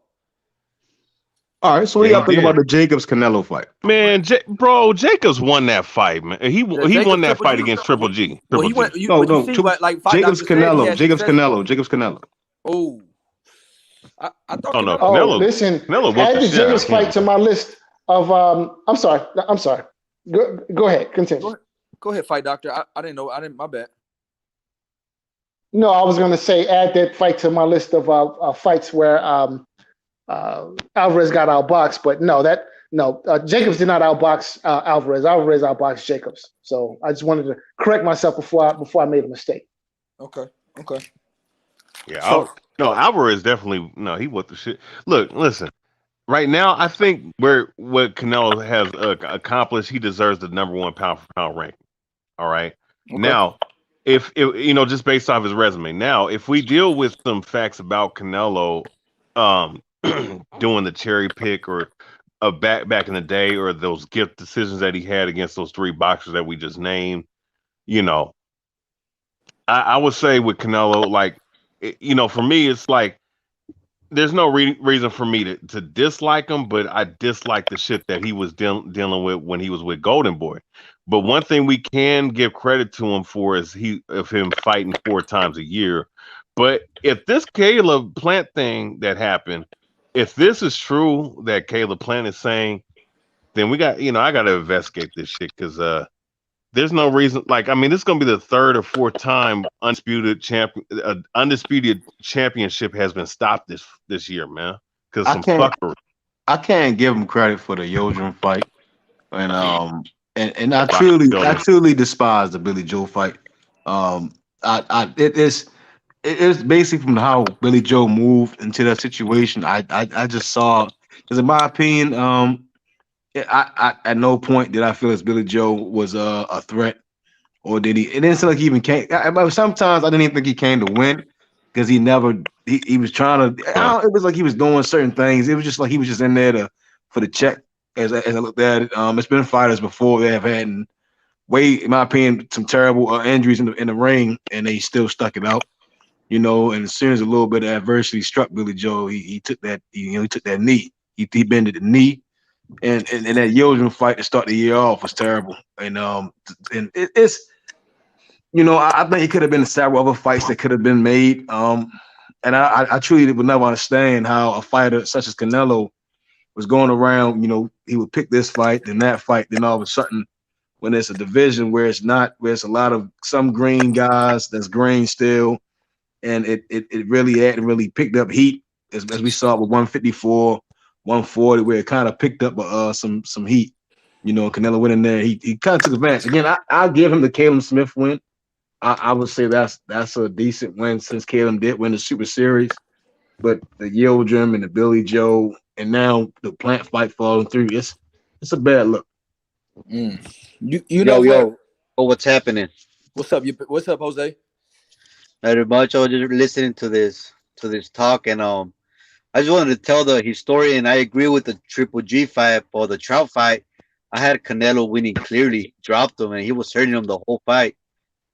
All right, so what do y'all think about the Jacobs Canelo fight? Man, Jacobs won that fight, man. He won that fight against Triple G. Jacobs Canelo. Oh, I thought. Oh no, Canelo. Listen, add the Jacobs fight to my list of. I'm sorry. Go ahead. Continue. Go ahead, Fight Doctor. I didn't know. My bad. No, I was going to say add that fight to my list of fights where Alvarez got outboxed, but Jacobs did not outbox Alvarez. Alvarez outboxed Jacobs. So I just wanted to correct myself before I made a mistake. Okay. Yeah, Alvarez definitely he was the shit. Look, listen. Right now, I think what Canelo has accomplished, he deserves the #1 pound for pound ranking. All right. Okay. Now, if just based off his resume. Now, if we deal with some facts about Canelo, doing the cherry pick or back in the day, or those gift decisions that he had against those 3 boxers that we just named, I would say with Canelo, like, for me, it's like there's no reason for me to dislike him, but I dislike the shit that he was dealing with when he was with Golden Boy. But one thing we can give credit to him for is him fighting 4 times a year. But if this Caleb Plant thing that happened, if this is true that Caleb Plant is saying, then we got, I got to investigate this shit, because there's no reason. Like, I mean, this is gonna be the 3rd or 4th time undisputed championship has been stopped this year, man. Because fuckery. I can't give him credit for the Yodrum fight, and I truly despise the Billy Joe fight. It's basically from how Billy Joe moved into that situation. I just saw, because in my opinion, I at no point did I feel as Billy Joe was a threat, or did he? It didn't seem like he even came. Sometimes I didn't even think he came to win, because he was trying to. It was like he was doing certain things. It was just like he was just in there for the check. As I looked at it, it's been fighters before they have had, in my opinion, some terrible injuries in the ring, and they still stuck it out. And as soon as a little bit of adversity struck Billy Joe, he took that. He took that knee. He bended the knee. And that Yodrum fight to start the year off was terrible. And it's I think it could have been several other fights that could have been made. And I truly would never understand how a fighter such as Canelo was going around. He would pick this fight, then that fight, then all of a sudden, when it's a division where it's a lot of some green guys that's green still, and it really hadn't really picked up heat as we saw with 154. 140, where it kind of picked up some heat. Canelo went in there. He kind of took advantage. Again, I'll give him the Caleb Smith win. I would say that's a decent win, since Caleb did win the Super Series. But the Yodrum and the Billy Joe, and now the Plant fight falling through, it's a bad look. What's happening? What's up? What's up, Jose? Not very much. I was just listening to this talk, and I just wanted to tell the historian I agree with the Triple G fight, or the Trout fight. I had Canelo winning clearly, dropped him, and he was hurting him the whole fight.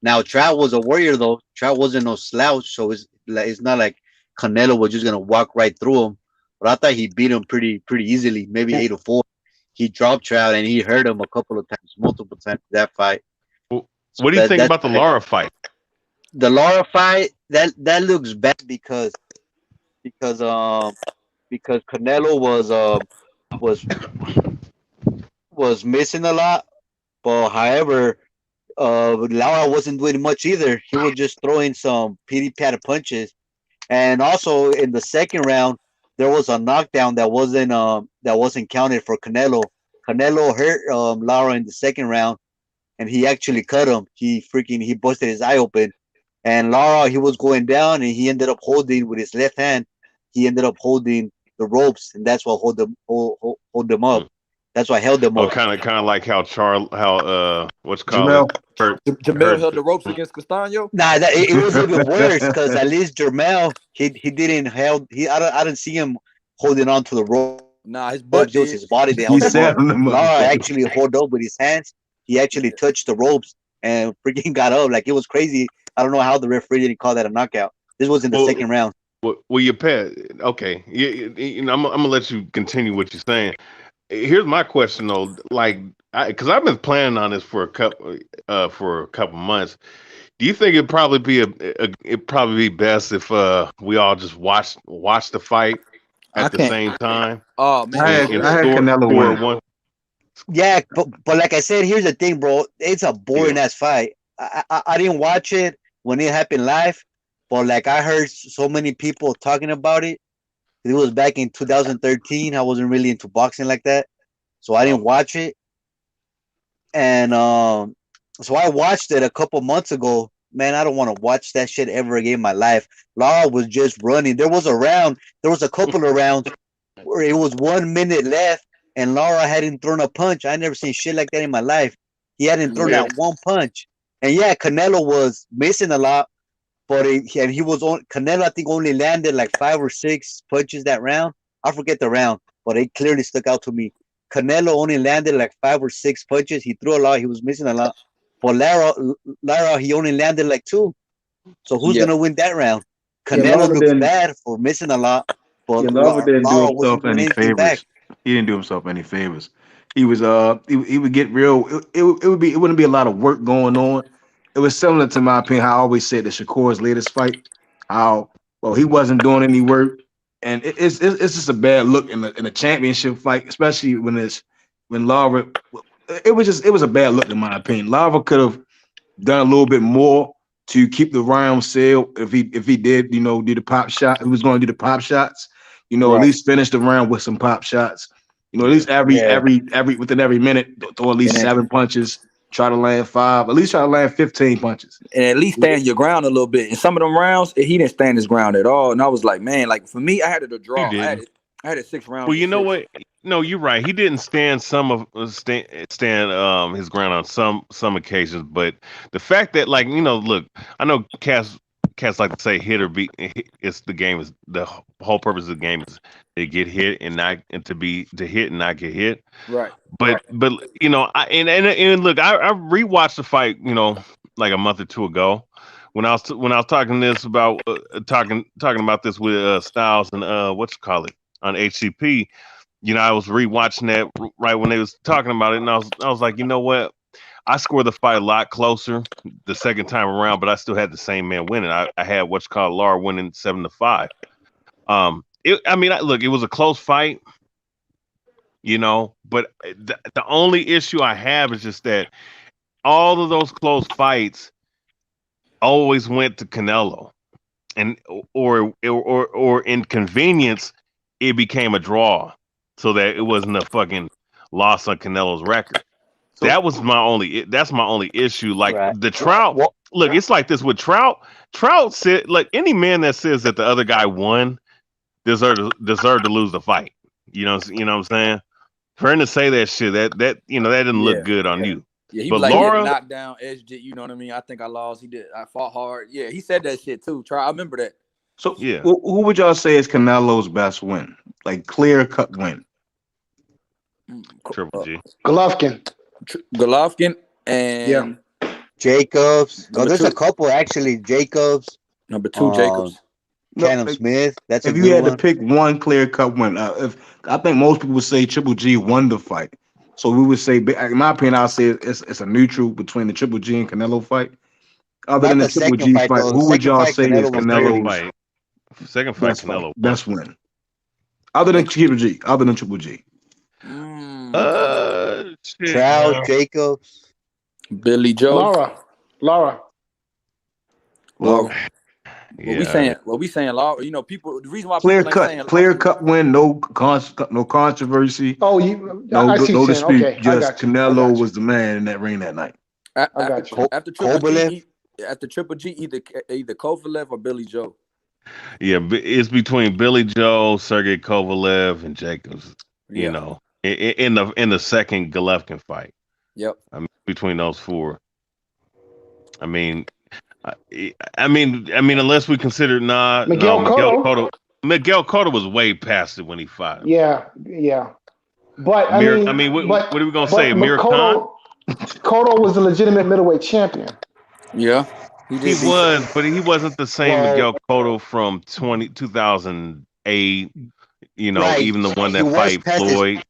Now Trout was a warrior though. Trout wasn't no slouch, so it's not like Canelo was just gonna walk right through him. But I thought he beat him pretty easily, maybe 8-4. He dropped Trout and he hurt him a couple of times, multiple times that fight. What do you think about the Lara fight? The Lara fight, that looks bad because Canelo was missing a lot, but however, Lara wasn't doing much either. He was just throwing some pity-patty punches, and also in the second round there was a knockdown that wasn't counted for Canelo. Canelo hurt Lara in the second round, and he actually cut him. He busted his eye open, and Lara, he was going down, and he ended up holding with his left hand. He ended up holding the ropes, and that's what hold them up. That's why I held them up. Kind of like how Jamel held the ropes against Castaño. Nah, it was even worse, because at least Jamel, he didn't held. I didn't see him holding on to the rope. Nah, his butt. Just his body. They held him up. Lara actually held up with his hands. He actually touched the ropes and freaking got up. Like, it was crazy. I don't know how the referee didn't call that a knockout. This was in the second round. Well, you pet. Okay, I'm gonna let you continue what you're saying. Here's my question though, like, because I've been planning on this for a couple months. Do you think it'd probably be best if we all just watch the fight at the same time? Oh man, I had Canelo win. Yeah, but like I said, here's the thing, bro. It's a boring ass fight. I didn't watch it when it happened live, but like I heard so many people talking about it. It was back in 2013. I wasn't really into boxing like that, so I didn't watch it. And so I watched it a couple months ago. Man, I don't want to watch that shit ever again in my life. Lara was just running. There was a couple of rounds where it was 1 minute left, and Lara hadn't thrown a punch. I never seen shit like that in my life. He hadn't thrown that one punch. And yeah, Canelo was missing a lot. But Canelo, I think, only landed like 5 or 6 punches that round. I forget the round. but it clearly stuck out to me. Canelo only landed like 5 or 6 punches. He threw a lot. He was missing a lot. But Lara, he only landed like 2. So who's gonna win that round? Canelo looks bad for missing a lot, but Lara didn't do himself any favors. He didn't do himself any favors. He was he would get real. It wouldn't be a lot of work going on. It was similar to my opinion. How I always said the Shakur's latest fight. How he wasn't doing any work, and it's just a bad look in a championship fight, especially when Lara. It was a bad look in my opinion. Lara could have done a little bit more to keep the round sealed if he did, do the pop shot. He was going to do the pop shots, at least finish the round with some pop shots. At least within every minute, throw at least 7 punches, try to land 5, at least try to land 15 punches. And at least stand your ground a little bit. In some of them rounds, he didn't stand his ground at all. And I was like, man, like for me, I had it a draw. I had it 6 rounds. Well, you know what? No, you're right. He didn't stand his ground on some occasions, but the fact that look, I know cats like to say hit or beat. It's the game is the whole purpose of the game is to get hit and to hit and not get hit. Right. But look, I rewatched the fight, like a month or 2 ago when I was talking about this with Styles and on HCP. I was rewatching that right when they was talking about it, and I was like, you know what? I scored the fight a lot closer the second time around, but I still had the same man winning. I had Lara winning 7-5. Look, it was a close fight, but the only issue I have is just that all of those close fights always went to Canelo, and or inconvenience, it became a draw. So that it wasn't a fucking loss on Canelo's record. So that's my only issue. Like the Trout, look, it's like this with Trout. Trout said, like any man that says that the other guy won deserved to lose the fight. You know what I'm saying? For him to say that shit, that didn't look good on you. Yeah, he was like, Lara, knocked down SJ. You know what I mean? I think I lost. I fought hard. Yeah, he said that shit too. I remember that. So yeah, who would y'all say is Canelo's best win? Like clear cut win. Triple G. Golovkin and Jacobs. No, there's a couple actually. Jacobs. Number 2, Jacobs. Callum Smith. That's if you had to pick one clear cut win. If I think most people would say Triple G won the fight. So we would say, in my opinion, I'll say it's a neutral between the Triple G and Canelo fight. Other than the Triple G fight, who would y'all say is Canelo's second fight? Canelo best win. Other than Triple G. Trout, Jacobs, Billy Joe, Lara. Well, what we saying, Lara. People. The reason why clear cut win, no controversy. Oh, no dispute. Okay, just Canelo was the man in that ring that night. After Triple G, either Kovalev or Billy Joe. Yeah, it's between Billy Joe, Sergey Kovalev, and Jacobs. In the second Golovkin fight. Yep. Between those 4. I mean, unless we consider Miguel Cotto was way past it when he fought him. Yeah. But what are we gonna say? Amir Khan? Cotto was a legitimate middleweight champion. Yeah. He was, but he wasn't the same Miguel Cotto from 2008. Right. Even the one that fight Floyd.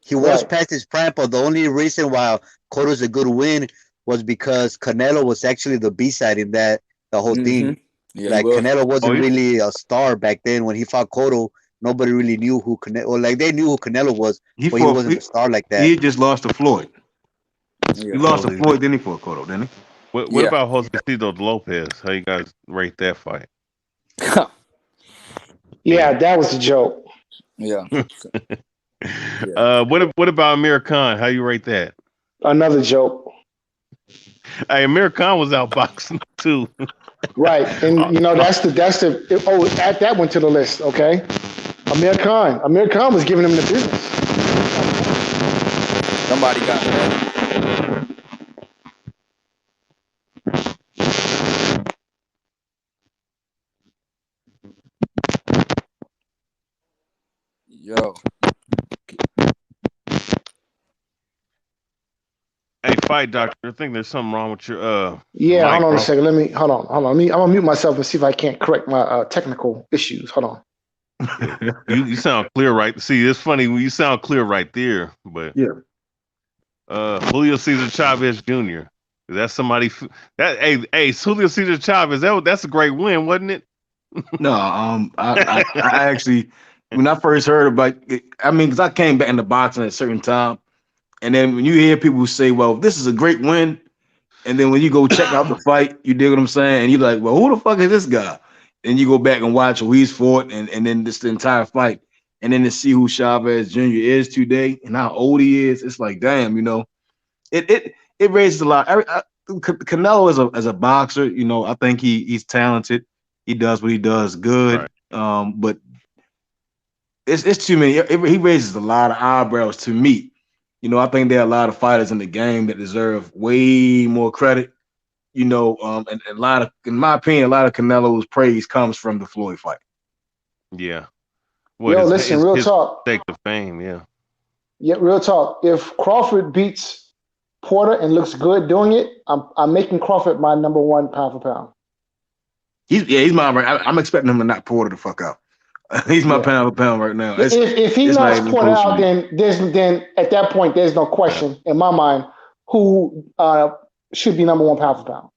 He was past his prime, but the only reason why Cotto's a good win was because Canelo was actually the B-side in the whole thing. Yeah, like Canelo wasn't really a star back then when he fought Cotto. Nobody really knew who Canelo. Or like they knew who Canelo was, but he wasn't a star like that. He just lost to Floyd. He lost to Floyd, then he fought Cotto, didn't he? What about Josecito Lopez? How you guys rate that fight? Yeah, that was a joke. Yeah. What about Amir Khan? How you rate that? Another joke. Hey, Amir Khan was outboxing too. Right, and that's the add that one to the list, okay? Amir Khan was giving him the business. Somebody got that. Yo. fight, doctor. I think there's something wrong with your Yeah, mic, hold on bro. a second. Let me hold on. I'm gonna mute myself and see if I can't correct my technical issues. Hold on. You sound clear, right? See, it's funny when you sound clear right there, but yeah. Julio Cesar Chavez Jr. Is that somebody that hey Julio Cesar Chavez? That's a great win, wasn't it? No, I actually, when I first heard about it, I mean, because I came back into boxing at a certain time, and then when you hear people say, "Well, this is a great win," and then when you go check out the fight, you dig what I'm saying, and you're like, "Well, who the fuck is this guy?" And you go back and watch who he's fought, and then this the entire fight, and then to see who Chavez Jr. is today and how old he is, it's like, damn, you know, it raises a lot. Canelo as a boxer, you know, I think he's talented. He does what he does good, right. But it's too many. He raises a lot of eyebrows to me. You know, I think there are a lot of fighters in the game that deserve way more credit. You know, and a lot of, in my opinion, a lot of Canelo's praise comes from the Floyd fight. Yeah. Well, listen, real talk. Take the fame, yeah. Yeah, real talk. If Crawford beats Porter and looks good doing it, I'm making Crawford my number one pound for pound. He's my. I'm expecting him to knock Porter the fuck out. He's my pound for pound right now. If he knocks Porter out, then at that point there's no question in my mind who should be number one pound for pound.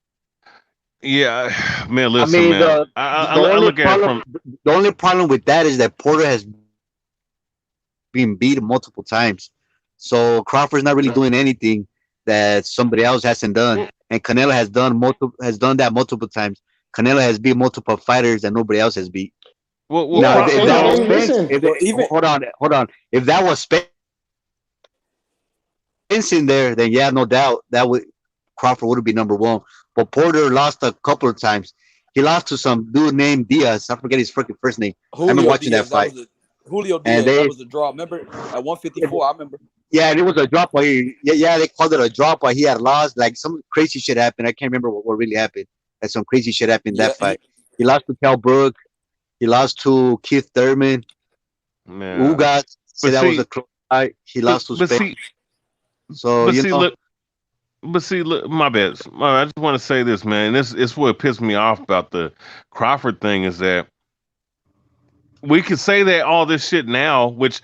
Yeah, man. Listen, man. I look at it from the only problem with that is that Porter has been beat multiple times, so Crawford's not really doing anything that somebody else hasn't done, and Canelo has done that multiple times. Canelo has beat multiple fighters that nobody else has beat. Well, now, hold on. If that was Spence in there, then yeah, no doubt Crawford would be number one. But Porter lost a couple of times. He lost to some dude named Diaz. I forget his freaking first name. Julio I remember watching Diaz, that fight. Julio Diaz, that was a draw. Remember at 154? I remember. Yeah, and it was a drop. They called it a drop, but he had lost. Like some crazy shit happened. I can't remember what really happened. Like some crazy shit happened in that fight. He lost to Cal Brook. He lost to Keith Thurman. Ugas said that was a close fight. He lost to Spain. So look, my bad. I just want to say this, man. This is what pissed me off about the Crawford thing is that we can say that all this shit now, which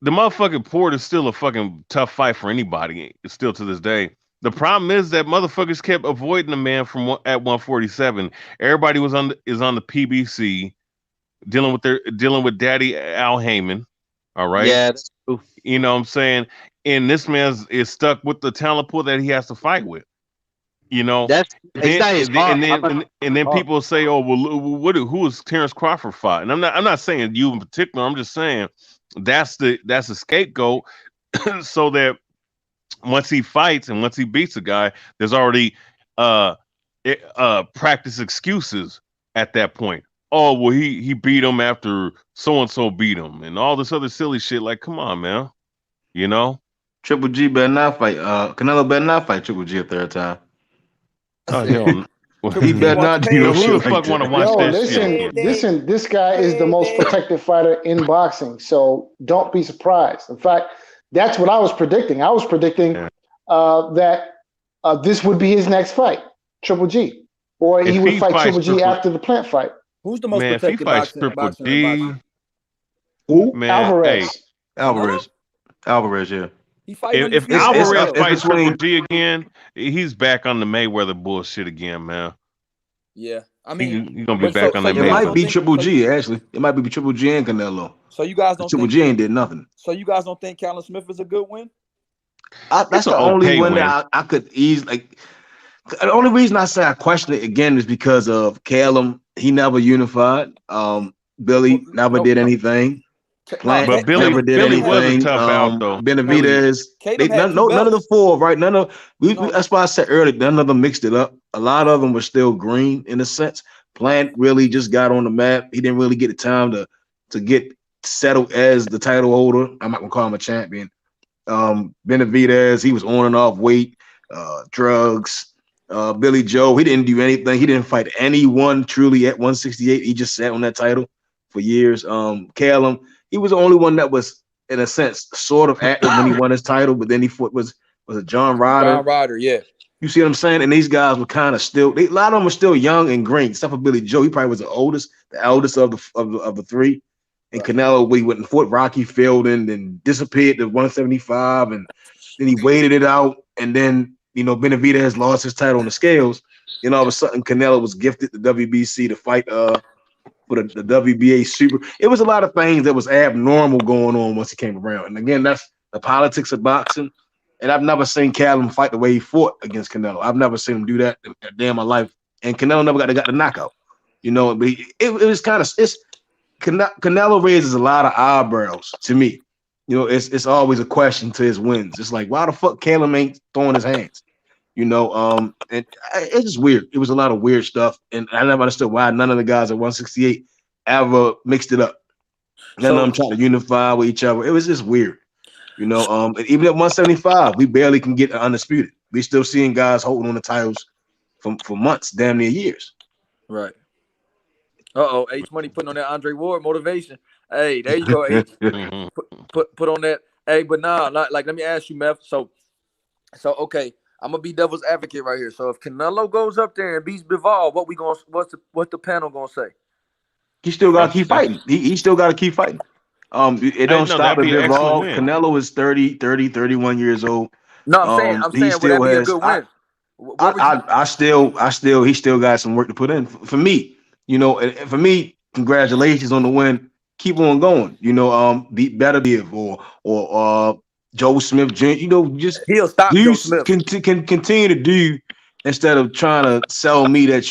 the motherfucking Porter is still a fucking tough fight for anybody. It's still to this day. The problem is that motherfuckers kept avoiding the man from at 147. Everybody is on the PBC dealing with Daddy Al Heyman. All right. Yeah, that's true. You know what I'm saying? And this man is stuck with the talent pool that he has to fight with. You know, and then people say, "Oh, well, who is Terrence Crawford fight?" And I'm not saying you in particular. I'm just saying that's the scapegoat, so that once he fights and once he beats a guy, there's already practice excuses at that point. Oh, well, he beat him after so and so beat him, and all this other silly shit. Like, come on, man. You know, Triple G better not fight. Canelo better not fight Triple G a third time. Oh hell, he better not do no shit. Who the fuck want to watch that shit? Listen, this guy is the most protected fighter in boxing, so don't be surprised. In fact, that's what I was predicting. I was predicting that this would be his next fight, Triple G, or he would fight Triple G after the Plant fight. Who's the most protected boxer? Who? Man, Alvarez. Alvarez, yeah. If Alvarez fights Triple G again, he's back on the Mayweather bullshit again, man. Yeah, I mean, he's gonna be back on that. It might be Triple G actually. It might be Triple G and Canelo. So you guys don't Triple G ain't did nothing. So you guys don't think Callum Smith is a good win? That's the only one that I could easily. The only reason I say I question it again is because of Callum. He never unified. Billy never did anything. But Billy never did anything. Was a tough out though. Benavidez, none of the four, right? That's why I said earlier, none of them mixed it up. A lot of them were still green in a sense. Plant really just got on the map. He didn't really get the time to get settled as the title holder. I'm not gonna call him a champion. Benavidez, he was on and off weight, drugs. Billy Joe, he didn't do anything. He didn't fight anyone truly at 168. He just sat on that title for years. Callum, he was the only one that was, in a sense, sort of active when he won his title, but then he was Was it John Ryder? John Ryder, yeah. You see what I'm saying? And these guys were kind of still. A lot of them were still young and green. Except for Billy Joe, he probably was the eldest of the three. And Canelo, we went and fought Rocky Fielding, then disappeared to 175, and then he waited it out. And then Benavidez lost his title on the scales. Then all of a sudden, Canelo was gifted the WBC to fight for the WBA Super. It was a lot of things that was abnormal going on once he came around. And again, that's the politics of boxing. And I've never seen Callum fight the way he fought against Canelo. I've never seen him do that in a day of my life. And Canelo never got the knockout. It was kind of Canelo raises a lot of eyebrows to me. It's always a question to his wins. It's like, why the fuck Callum ain't throwing his hands? And it's just weird. It was a lot of weird stuff, and I never understood why none of the guys at 168 ever mixed it up. None of them trying to unify with each other. It was just weird. And even at 175, we barely can get undisputed. We still seeing guys holding on the titles for months, damn near years. Right. H Money putting on that Andre Ward motivation. Hey, there you go, H. put on that. Hey, but let me ask you, Meth. So okay, I'm gonna be devil's advocate right here. So if Canelo goes up there and beats Bivol, what's the panel gonna say? He still gotta keep fighting. He still gotta keep fighting. It don't stop at Bivol. Canelo is 31 years old. No, I'm saying would that be a good win? He still got some work to put in. For me, for me, congratulations on the win. Keep on going. Beat Beterbiev or Joe Smith. Just he'll stop Joe Smith. Can continue to do instead of trying to sell me that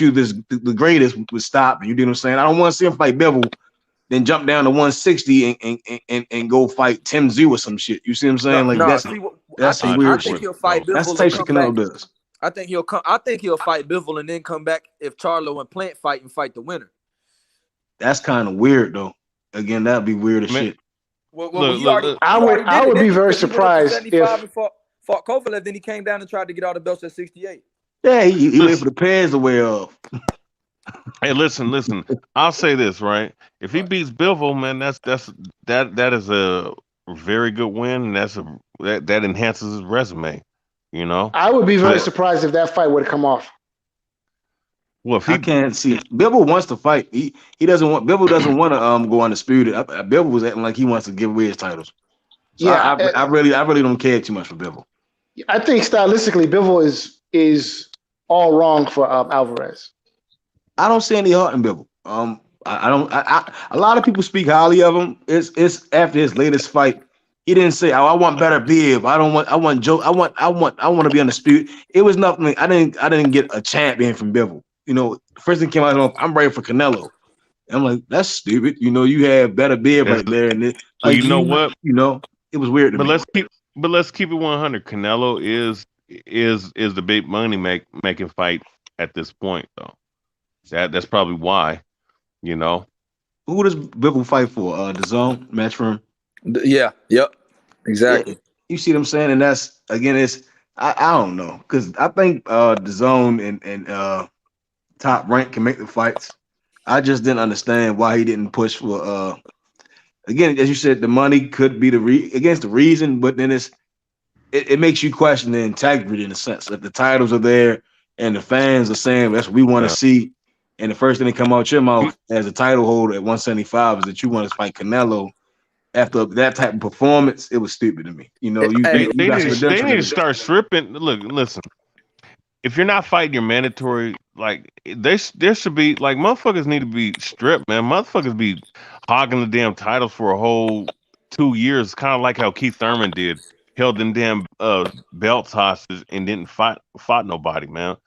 the greatest would stop. You know what I'm saying? I don't want to see him fight Bivol, then jump down to 160 and go fight Tim Tszyu or some shit. You see what I'm saying? That's some weird shit. That's the type shit Canelo does. I think he'll fight Bivol and then come back if Charlo and Plant fight the winner. That's kind of weird though. Again, that'd be weird as shit. I would be very surprised if fought Kovalev, then he came down and tried to get all the belts at 68. Yeah, he went for the pads the way of. Hey, listen. I'll say this, right? If he beats Bivol, man, that is a very good win, and that enhances his resume. I would be very surprised if that fight would have come off. Well, if he can't see it, Bivol wants to fight. He doesn't want. Bivol doesn't want to go undisputed. Bivol was acting like he wants to give away his titles. So I really don't care too much for Bivol. I think stylistically, Bivol is all wrong for Alvarez. I don't see any heart in Bivol. A lot of people speak highly of him. It's after his latest fight. He didn't say, "Oh, I want Beterbiev. I want Joe. I want to be undisputed." It was nothing. I didn't get a champion from Bivol. First thing came out, I'm ready for Canelo. I'm like, that's stupid. You have Beterbiev right there, and what? It was weird. But let's keep it 100. Canelo is the big money making fight at this point, though. That's probably why. Who does Bivol fight for? DAZN match for him. Yeah. Yep. Exactly. Yeah, you see what I'm saying? And that's again, I don't know, because I think DAZN and Top Rank can make the fights. I just didn't understand why he didn't push for. Again, as you said, the money could be against the reason, but then it makes you question the integrity in a sense that the titles are there and the fans are saying that's what we want to see, and the first thing that come out your mouth as a title holder at 175 is that you want to fight Canelo. After that type of performance, it was stupid to me. They need to start stripping. Look, listen. If you're not fighting your mandatory, like there should be like motherfuckers need to be stripped, man. Motherfuckers be hogging the damn titles for a whole 2 years, kind of like how Keith Thurman did, held them damn belts hostage and didn't fight nobody, man.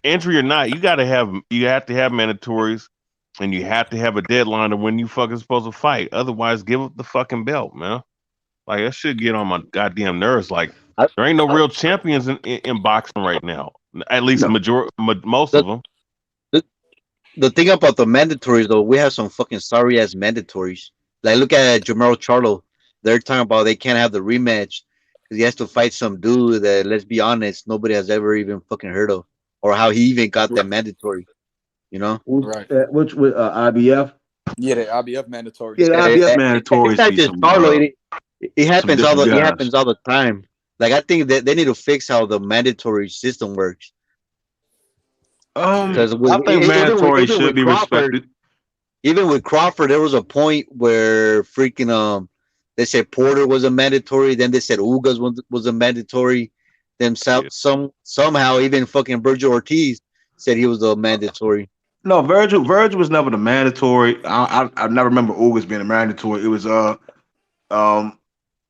Injury or not, you have to have mandatories. And you have to have a deadline of when you fucking supposed to fight. Otherwise, give up the fucking belt, man. Like, that should get on my goddamn nerves. Like, there ain't no real champions in boxing right now. At least most of them. The thing about the mandatories, though, we have some fucking sorry-ass mandatories. Like, look at Jermell Charlo. They're talking about they can't have the rematch because he has to fight some dude that, let's be honest, nobody has ever even fucking heard of. Or how he even got that mandatory. Right? Which with IBF? Yeah, the IBF mandatory. Yeah, the IBF mandatory. It's not just Charlo. It happens all the time. Like I think that they need to fix how the mandatory system works. I think mandatory should be respected. Even with Crawford, there was a point where freaking they said Porter was a mandatory, then they said Ugas was a mandatory. Then somehow even fucking Virgil Ortiz said he was a mandatory. No, Virgil was never the mandatory. I never remember Ugas being a mandatory. It was I'm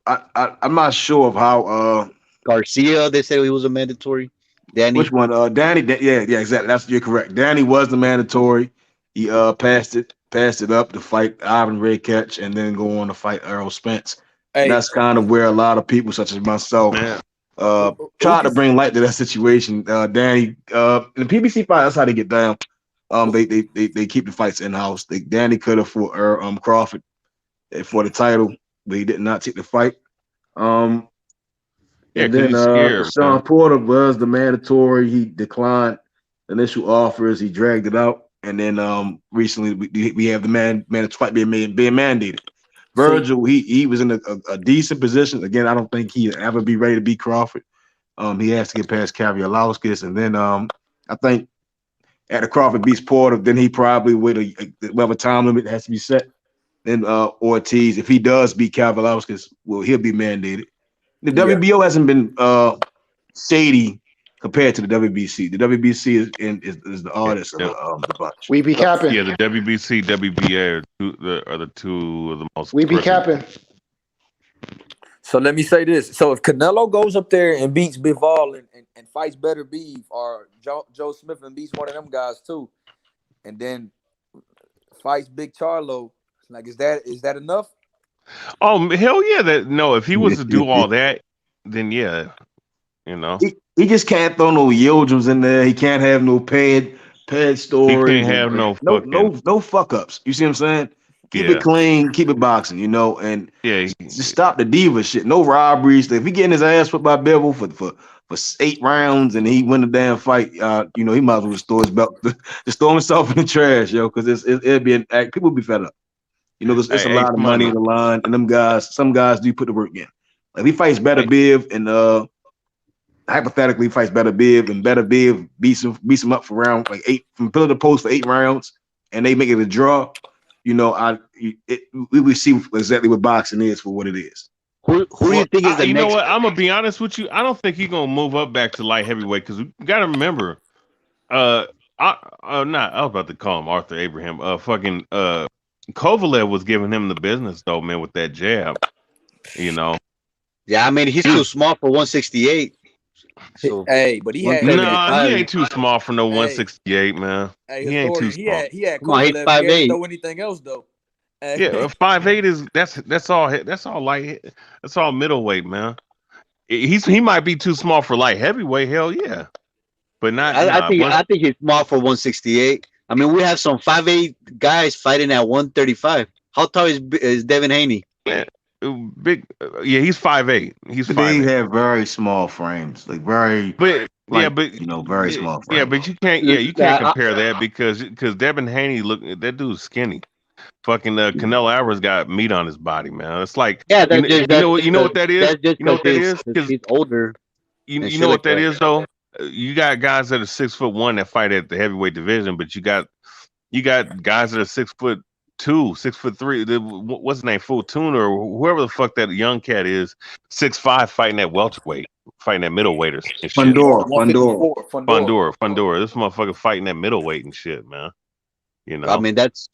not sure of how Garcia, they said he was a mandatory. Danny. Which one? Danny. Yeah, exactly. You're correct. Danny was the mandatory. He passed it up to fight Ivan Rakic and then go on to fight Errol Spence. And that's kind of where a lot of people, such as myself, try to bring light to that situation. Danny, in the PBC fight, that's how they get down. They keep the fights in house. Danny could have fought Crawford for the title, but he did not take the fight. And then Sean Porter was the mandatory. He declined initial offers. He dragged it out. And then recently we have the mandatory fight being mandated. Virgil, he was in a decent position. Again, I don't think he'd ever be ready to beat Crawford. He has to get past Kavaliauskas. And then I think at the Crawford beats Porter, then he probably would have a time limit that has to be set. Then Ortiz, if he does beat Kavaliauskas, well, he'll be mandated. The WBO hasn't been shady compared to the WBC. The WBC is the artist of the bunch. We be capping. Yeah, the WBC, WBA are the two of the most. We be capping. So let me say this. So if Canelo goes up there and beats Bivol and fights Better Beef, or Joe Smith and beats one of them guys too, and then fights Big Charlo, like is that enough? Oh hell yeah! If he was to do all that, then yeah, he just can't throw no Yildirim's in there. He can't have no pad stories. He can't have no fuck ups. You see what I'm saying? Keep it clean, keep it boxing, and just stop the diva shit. No robberies. If he getting his ass put by Bivol for 8 rounds and he win the damn fight, he might as well just throw his belt, just throw himself in the trash, because it'd be people would be fed up. Because it's a lot of money in the line, and some guys do put the work in. Like he fights Better Biv, and hypothetically fights Better Biv, and Better Biv beats him up for round like 8 from pillar to post for 8 rounds, and they make it a draw. We would see exactly what boxing is for what it is. Who do you think is the next? You know what? I'm gonna be honest with you. I don't think he's gonna move up back to light heavyweight because we gotta remember. I was about to call him Arthur Abraham. Kovalev was giving him the business though, man, with that jab. Yeah, I mean he's too small for 168. So, but he had he ain't too small for no 168, man. He ain't too small. He had Kovalev. He didn't know anything else though. 5'8" is that's all light. That's all middleweight, man. He might be too small for light heavyweight. Hell yeah, but not. I think he's small for 168. I mean, we have some 5'8" guys fighting at 135. How tall is Devin Haney? Man, big. He's 5'8". They have very small frames, like very. Very small frames. Yeah, but you can't compare that because Devin Haney that dude's skinny. Fucking Canelo Alvarez got meat on his body, man. It's like you know what that is. You know what that is because he's older. You know what that is though. You got guys that are 6'1" that fight at the heavyweight division, but you got guys that are 6'2", 6'3". What's his name? Fortuna or whoever the fuck that young cat is, 6'5", fighting at welterweight, fighting at middleweighters. Fundora. This motherfucker fighting at middleweight and shit, man. I mean, that's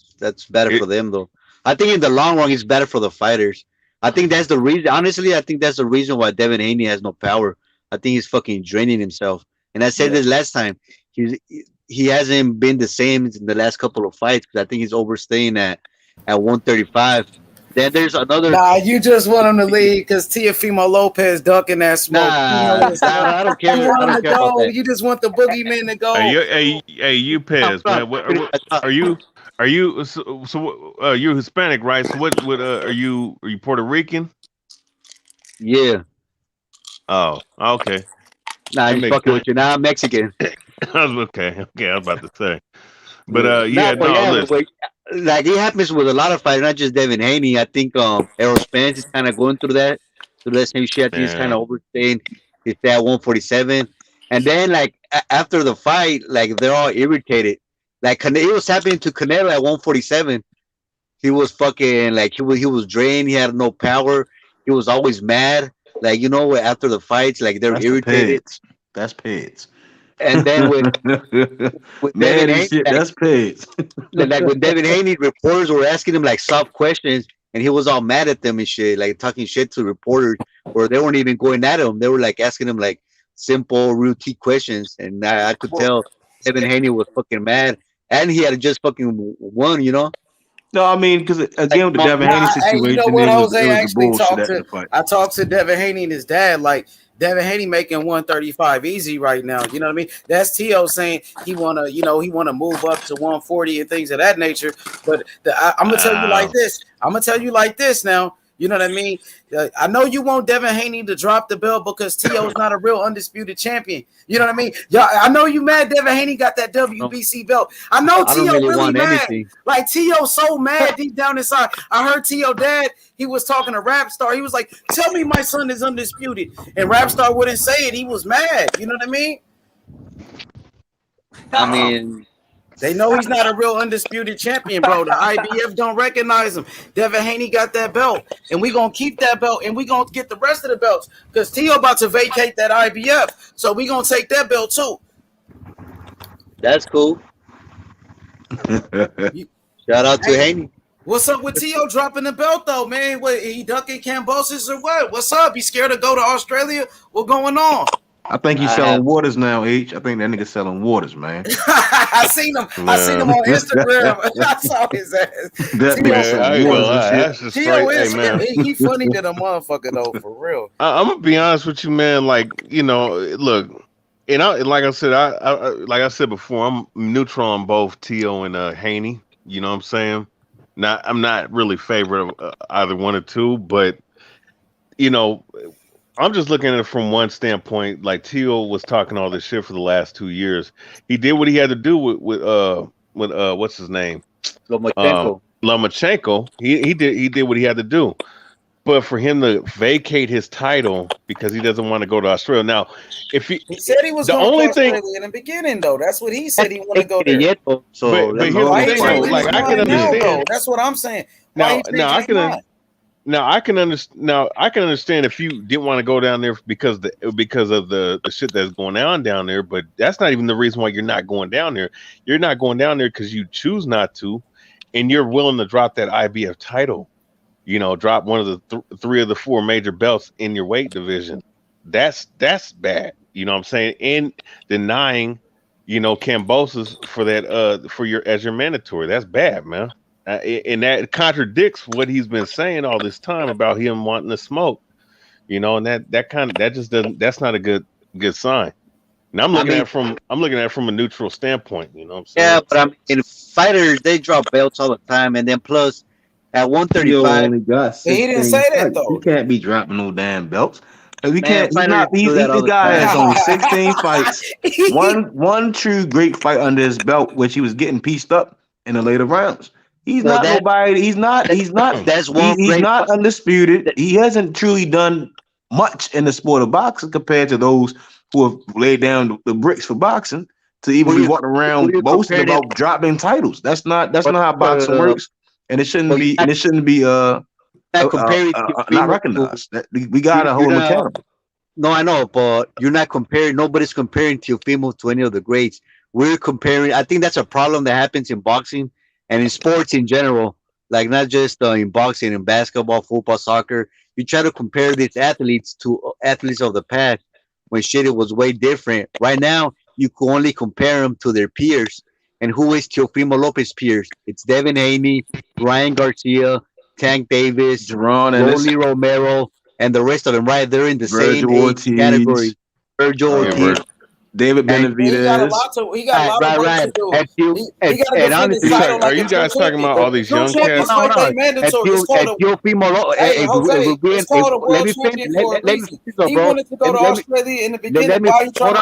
better for them though. I think in the long run, it's better for the fighters. I think that's the reason. Honestly, I think that's the reason why Devin Haney has no power. I think he's fucking draining himself. And I said this last time. He hasn't been the same in the last couple of fights because I think he's overstaying at 135. Then there's another. Nah, you just want him to leave because Teofimo Lopez ducking that smoke. I don't care. About that. You just want the boogeyman to go. Hey, you Pez, man. Are you? So you're Hispanic, right? So what? Are you Puerto Rican? Yeah. Oh, okay. Nah, I'm fucking with you. Now I'm Mexican. Okay, I was about to say. But like it happens with a lot of fighters, not just Devin Haney. I think Errol Spence is kind of going through that. So the same shit. I think he's kind of overstaying. He's at 147, and then like after the fight, like they're all irritated. Like it was happening to Canelo at 147. He was fucking like he was drained. He had no power. He was always mad. Like after the fights, like they're irritated. That's pigs. And then with Devin Haney, that's pigs. Like with Devin Haney, reporters were asking him like soft questions, and he was all mad at them and shit, like talking shit to reporters, or they weren't even going at him. They were like asking him like simple, routine questions, and I could tell Devin Haney was fucking mad, and he had just fucking won, No, I mean, because again, with the Devin Haney situation, you know what, Jose? Actually, I talked to Devin Haney and his dad. Like Devin Haney making 135 easy right now. You know what I mean? That's T.O. saying he wanna move up to 140 and things of that nature. But I'm gonna tell you like this. I'm gonna tell you like this now. You know what I mean? I know you want Devin Haney to drop the belt because T.O.'s not a real undisputed champion. You know what I mean? Y'all, I know you mad Devin Haney got that WBC belt. I know T.O. really mad. Anything. Like T.O. so mad deep down inside. I heard T.O. dad, he was talking to Rapstar. He was like, tell me my son is undisputed. And Rapstar wouldn't say it. He was mad. You know what I mean? They know he's not a real undisputed champion, bro. The IBF don't recognize him. Devin Haney got that belt, and we gonna keep that belt, and we gonna get the rest of the belts because T.O. about to vacate that IBF, so we gonna take that belt too. That's cool. Shout out to Haney. What's up with T.O. dropping the belt though, man? What, he ducking Kambosos or what? What's up? He scared to go to Australia? What going on? I think he's selling waters now, H. I think that nigga's selling waters, man. I seen him. I seen him on Instagram. I saw his ass. He funny to the motherfucker though, for real. I'm gonna be honest with you, man. Like look, and like I said before, I'm neutral on both T.O. and Haney. You know what I'm saying? I'm not really favorite of either one or two, but I'm just looking at it from one standpoint. Like T.O. was talking all this shit for the last 2 years. He did what he had to do with what's his name? Lomachenko. He did what he had to do. But for him to vacate his title because he doesn't want to go to Australia. Now, if he said he was going to Australia in the beginning, though. That's what he said he wanted to go there. So but here's the thing, though. Like I can understand. That's what I'm saying. Now I can understand if you didn't want to go down there because of the shit that's going on down there, but that's not even the reason why you're not going down there. You're not going down there because you choose not to, and you're willing to drop that IBF title. Drop one of the three of the four major belts in your weight division. That's bad. You know what I'm saying? And denying, Kambosos for that as your mandatory. That's bad, man. And that contradicts what he's been saying all this time about him wanting to smoke, and that just doesn't. That's not a good sign. And I'm looking at it from a neutral standpoint. You know what I'm saying? Yeah, but fighters, they drop belts all the time, and then plus at 135, he didn't say that though. He can't be dropping no damn belts. We can't. This guy has only 16 fights. One true great fight under his belt, which he was getting pieced up in the later rounds. He's not nobody. He's not. That's one. He's not undisputed. He hasn't truly done much in the sport of boxing compared to those who have laid down the bricks for boxing to even be walking around boasting about dropping titles. That's not how boxing works, and it shouldn't be. And it shouldn't be. Not recognized. We gotta hold him accountable. No, I know, but you're not comparing. Nobody's comparing Teofimo to any of the greats. We're comparing. I think that's a problem that happens in boxing. And in sports in general, like not just in boxing, in basketball, football, soccer, you try to compare these athletes to athletes of the past when shit was way different. Right now, you can only compare them to their peers. And who is Teofimo Lopez peers? It's Devin Haney, Ryan Garcia, Tank Davis, Rolly Romero, and the rest of them, right? They're in the same category. Virgil Ortiz. David Benavidez. He got a lot to do. And honestly, are you guys talking about all these young cats? He wanted to go to Australia in the beginning. Hold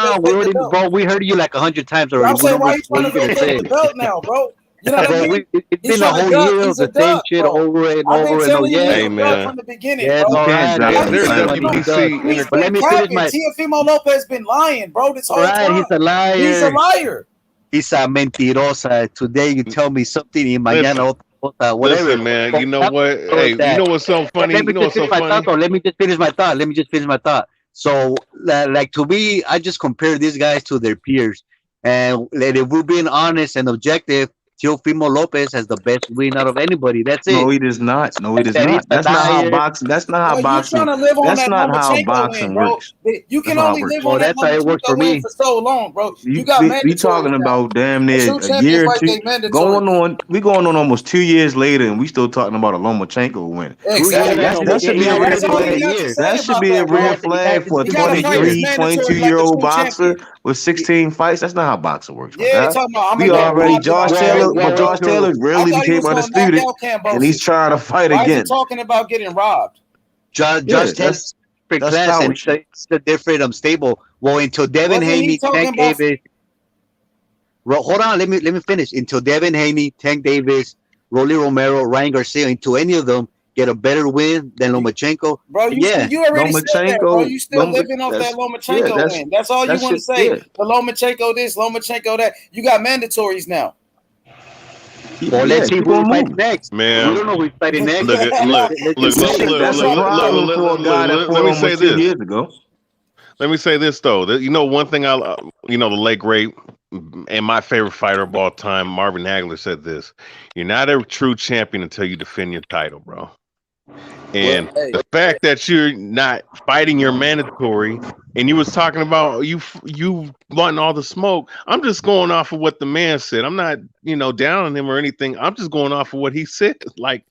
on, we heard you like 100 times already. I'm saying, why are you trying to go get the belt now, bro? You know what I mean? It's been a whole year of the same shit over and I've been over and over. telling you, Yeah, he's a dud from the beginning, yeah, bro. all right. There's WBC. He's been capping. Teofimo Lopez been lying, bro, this whole time. He's a liar. He's a liar. He's a mentirosa. Today you tell me something, and mañana otra, whatever. Listen, man. You know what? Hey, you know what's so funny? You know what's so funny? Let me just finish my thought. So, like, to me, I just compare these guys to their peers, and if we're being honest and objective, Teofimo Lopez has the best win out of anybody. That's it. No, he does not. That's not how boxing. That's not how boxing. That's not how boxing works. You can only live on that Lomachenko win for so long, bro. You got we talking about damn near a year or two going on. We going on almost 2 years later, and we still talking about a Lomachenko win. Exactly. That should be a red flag. That should be a red flag for a 23, 22-year-old boxer with 16 fights. That's not how boxing works. Yeah, we already Josh Taylor really became undisputed, and he's trying to fight again. He's talking about getting robbed. Josh Taylor's class and it's a different stable. Well, until Devin Haney, Tank Davis. Hold on, let me finish. Until Devin Haney, Tank Davis, Rolly Romero, Ryan Garcia, until any of them get a better win than Lomachenko. Bro, you already said that, bro. You still living off that Lomachenko win. That's all you want to say. The Lomachenko this, Lomachenko that. You got mandatories now. Well, let's see who fights next. Man, we don't know who's fighting next. Look, that's a problem for a guy that fought almost 2 years ago. Let me say this though. You know, one thing the late great and my favorite fighter of all time, Marvin Hagler, said this: "You're not a true champion until you defend your title, bro." And the fact that you're not fighting your mandatory, and you was talking about you wanting all the smoke. I'm just going off of what the man said. I'm not, down on him or anything. I'm just going off of what he said. Like,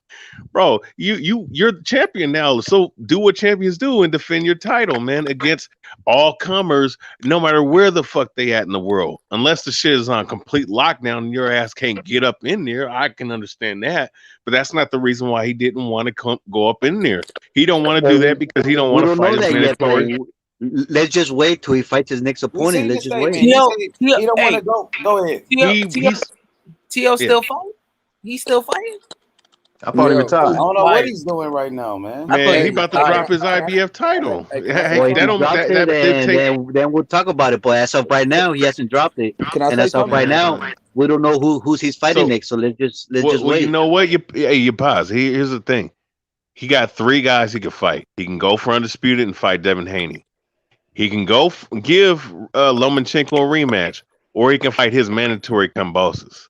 bro, you're the champion now. So do what champions do and defend your title, man, against all comers, no matter where the fuck they at in the world. Unless the shit is on complete lockdown and your ass can't get up in there, I can understand that. But that's not the reason why he didn't want to go up in there. He don't want to do that because he don't want to fight his mandatory. Let's just wait till he fights his next opponent. Let's just wait. He don't want to go. Go ahead. T.O. still fighting? He's still fighting? I thought he retired. I don't know what he's doing right now, man. Man, he about to drop his IBF title. Then we'll talk about it. But as of right now, he hasn't dropped it. And as of right now, we don't know who's he's fighting next. So let's just wait. You know what? You pause. Here's the thing. He got 3 guys he can fight. He can go for undisputed and fight Devin Haney. He can go give Lomachenko a rematch, or he can fight his mandatory Kambosos.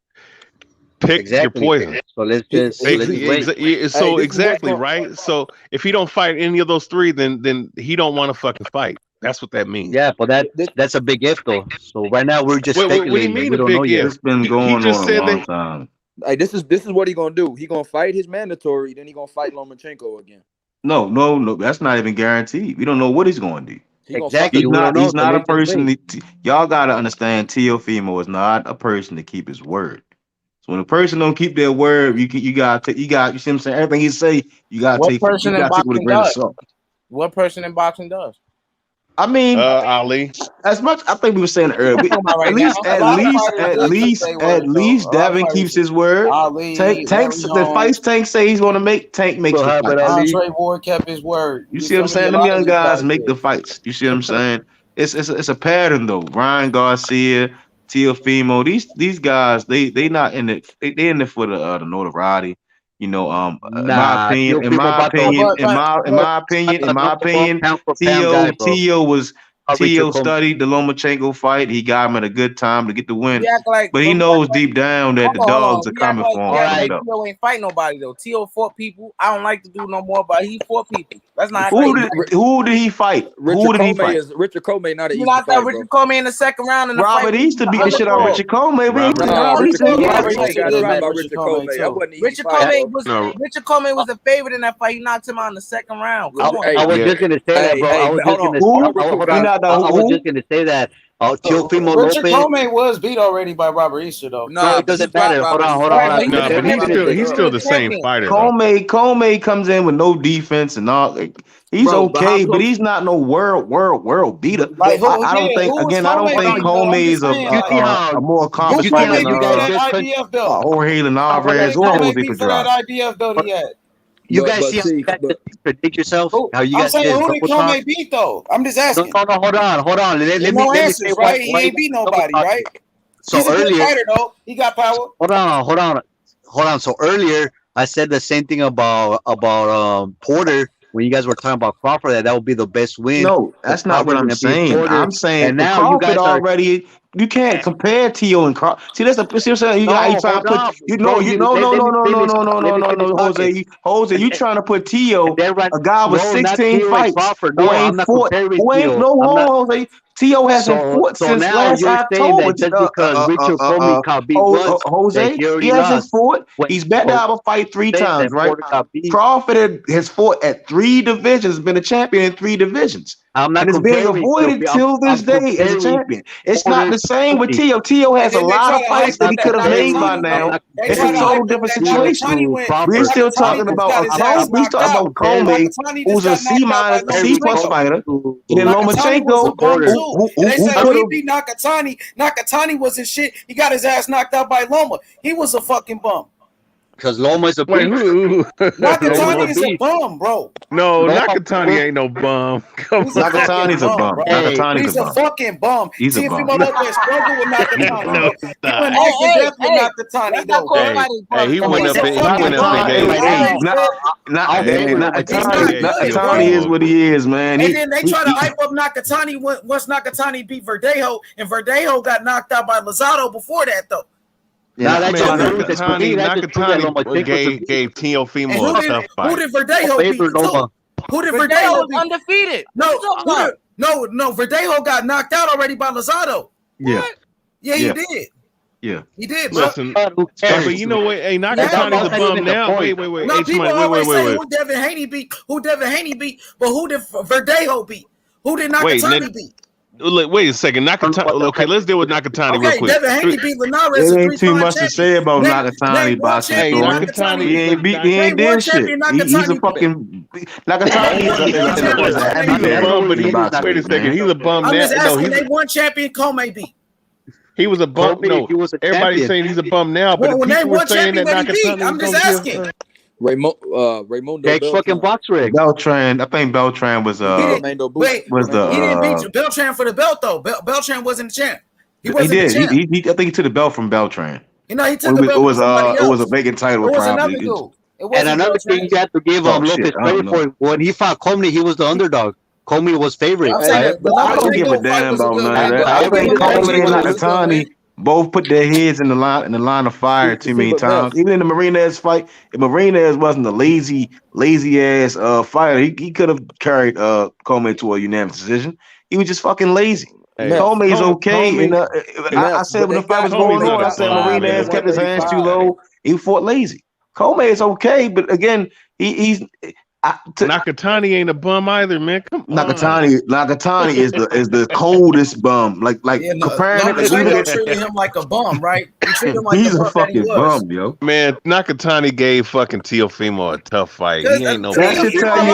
Pick your poison. So let's just wait. So exactly, right? So if he don't fight any of those 3, then he don't want to fucking fight. That's what that means. Yeah, but that's a big if though. So right now we're just speculating. What do you mean we don't know yet. It's been going on a long time. Hey, this is what he gonna do. He gonna fight his mandatory, then he gonna fight Lomachenko again. No, that's not even guaranteed. We don't know what he's gonna do. Exactly. He's not a person. Y'all gotta understand. Teofimo is not a person to keep his word. So when a person don't keep their word, you got. You see what I'm saying? Everything he say, you got to take with a grain of salt. What person in boxing does? I mean, Ali. As much, I think we were saying earlier. At least Devin keeps his word. The fights Tank say he's going to make. Tank makes the fights. Andre Ward kept his word. You see what I'm saying? Them young guys make the fights. You see what I'm saying? It's a pattern though. Ryan Garcia, Teofimo, these guys, they not in it. They in it for the notoriety. In my opinion, T.O. studied the Lomachenko fight. He got him at a good time to get the win. But he knows deep down that the dogs are coming for him. T.O. ain't fight nobody though. T.O. fought people. I don't like to do no more, but he fought people. That's not who did he fight? Richard Comey not an easy fight, bro. Richard Comey in the second round. Robert Easter beat the shit out of Richard Comey. Richard Comey was a favorite in that fight. He knocked him out in the second round. I was just gonna say that, bro. I was just gonna say that Oh, Teofimo Richard Lopez. Comey was beat already by Robert Easter, though. No, it doesn't matter. Hold on. No, but he's still the same fighter. Comey comes in with no defense and all. He's okay, but he's not no world beater. Like, I don't think Comey is a more accomplished fighter than Jorge Linares or Jose Pedraza. IBF though he had. You guys see how you predict yourself? How you guys saying who did Comey beat though? I'm just asking. No, hold on. Let me say right? He ain't beat nobody, right? So he's a earlier, good fighter, though. He got power. Hold on. So earlier, I said the same thing about Porter when you guys were talking about Crawford. That would be the best win. No, that's not what I'm saying. I'm saying and now Crawford you guys already. You can't compare Tio and Crawford. See, that's the see what I'm saying. You trying to put no, Jose, you trying to put Tio, a guy with 16 fights, who ain't fought, Jose. Tio hasn't fought since last October. Jose, he hasn't fought. He's bet to have a fight 3 times, right? Crawford has fought at 3 divisions, been a champion in 3 divisions. I'm not and it's being avoided till this day as a champion. It's not the same with Tio. Tio has a lot of fights that he could have made by now. It's a total different situation. We're still talking about Comey, who's a C+ fighter, and then Lomachenko, who beat Nakatani. Nakatani wasn't shit. He got his ass knocked out by Loma. He was a fucking bum. Because Loma is a bum. Nakatani is a bum, bro. No, Nakatani ain't no bum. Nakatani's a bum. He's a fucking bum. He's a bum. Struggle with Nakatani. Nakatani, though. He went up Nakatani is what he is, man. And then they try to hype up Nakatani once Nakatani beat Verdejo, and Verdejo got knocked out by Lozado before that, though. Yeah, Nakatani gave Teofimo a tough fight. Who did Verdejo beat? Who did Verdejo beat? Undefeated. No, Verdejo got knocked out already by Lozado. Yeah. Yeah, he did. Yeah, he did. Bro. Listen, but you know what? Hey, Nakatani's a bum now. Wait. No, people always say who Devin Haney beat, but who did Verdejo beat? Who did Nakatani beat? Wait a second, Nakatani. Okay, let's deal with Nakatani real quick. Devin Haney beat Linares. There ain't too much to say about Nakatani boxing. He ain't did shit. He's a fucking Nakatani. Wait a second, he's a bum now. I'm just asking. They one champion Comey beat. He was a bum. No, everybody's saying he's a bum now, but people were saying that Nakatani. I'm just asking. Raymondo fucking box rig. Beltran, I think Beltran was he didn't beat Beltran for the belt though. Beltran wasn't the champ. He did. He I think he took the belt from Beltran. You know, he took the belt. It was a vacant title. It was another dude. And another thing you have to give Lopez credit for, when he fought Comey, he was the underdog. Comey was favorite. I don't give a damn about none of that. I think Comey and Nakatani both put their heads in the line of fire too many times. Even in the Marinez fight, if Marinez wasn't a lazy ass fighter, he could have carried Comey to a unanimous decision. He was just fucking lazy. Comey's okay. I said when the fight was going on, I said Marinez kept his hands too low. He fought lazy. Comey is okay, but again, he's. Nakatani ain't a bum either, man. Come on. Nakatani is the coldest bum. Comparing it, treating him like a bum, right? He's a fucking bum, yo. Man, Nakatani gave fucking Teofimo a tough fight. He ain't no. That should tell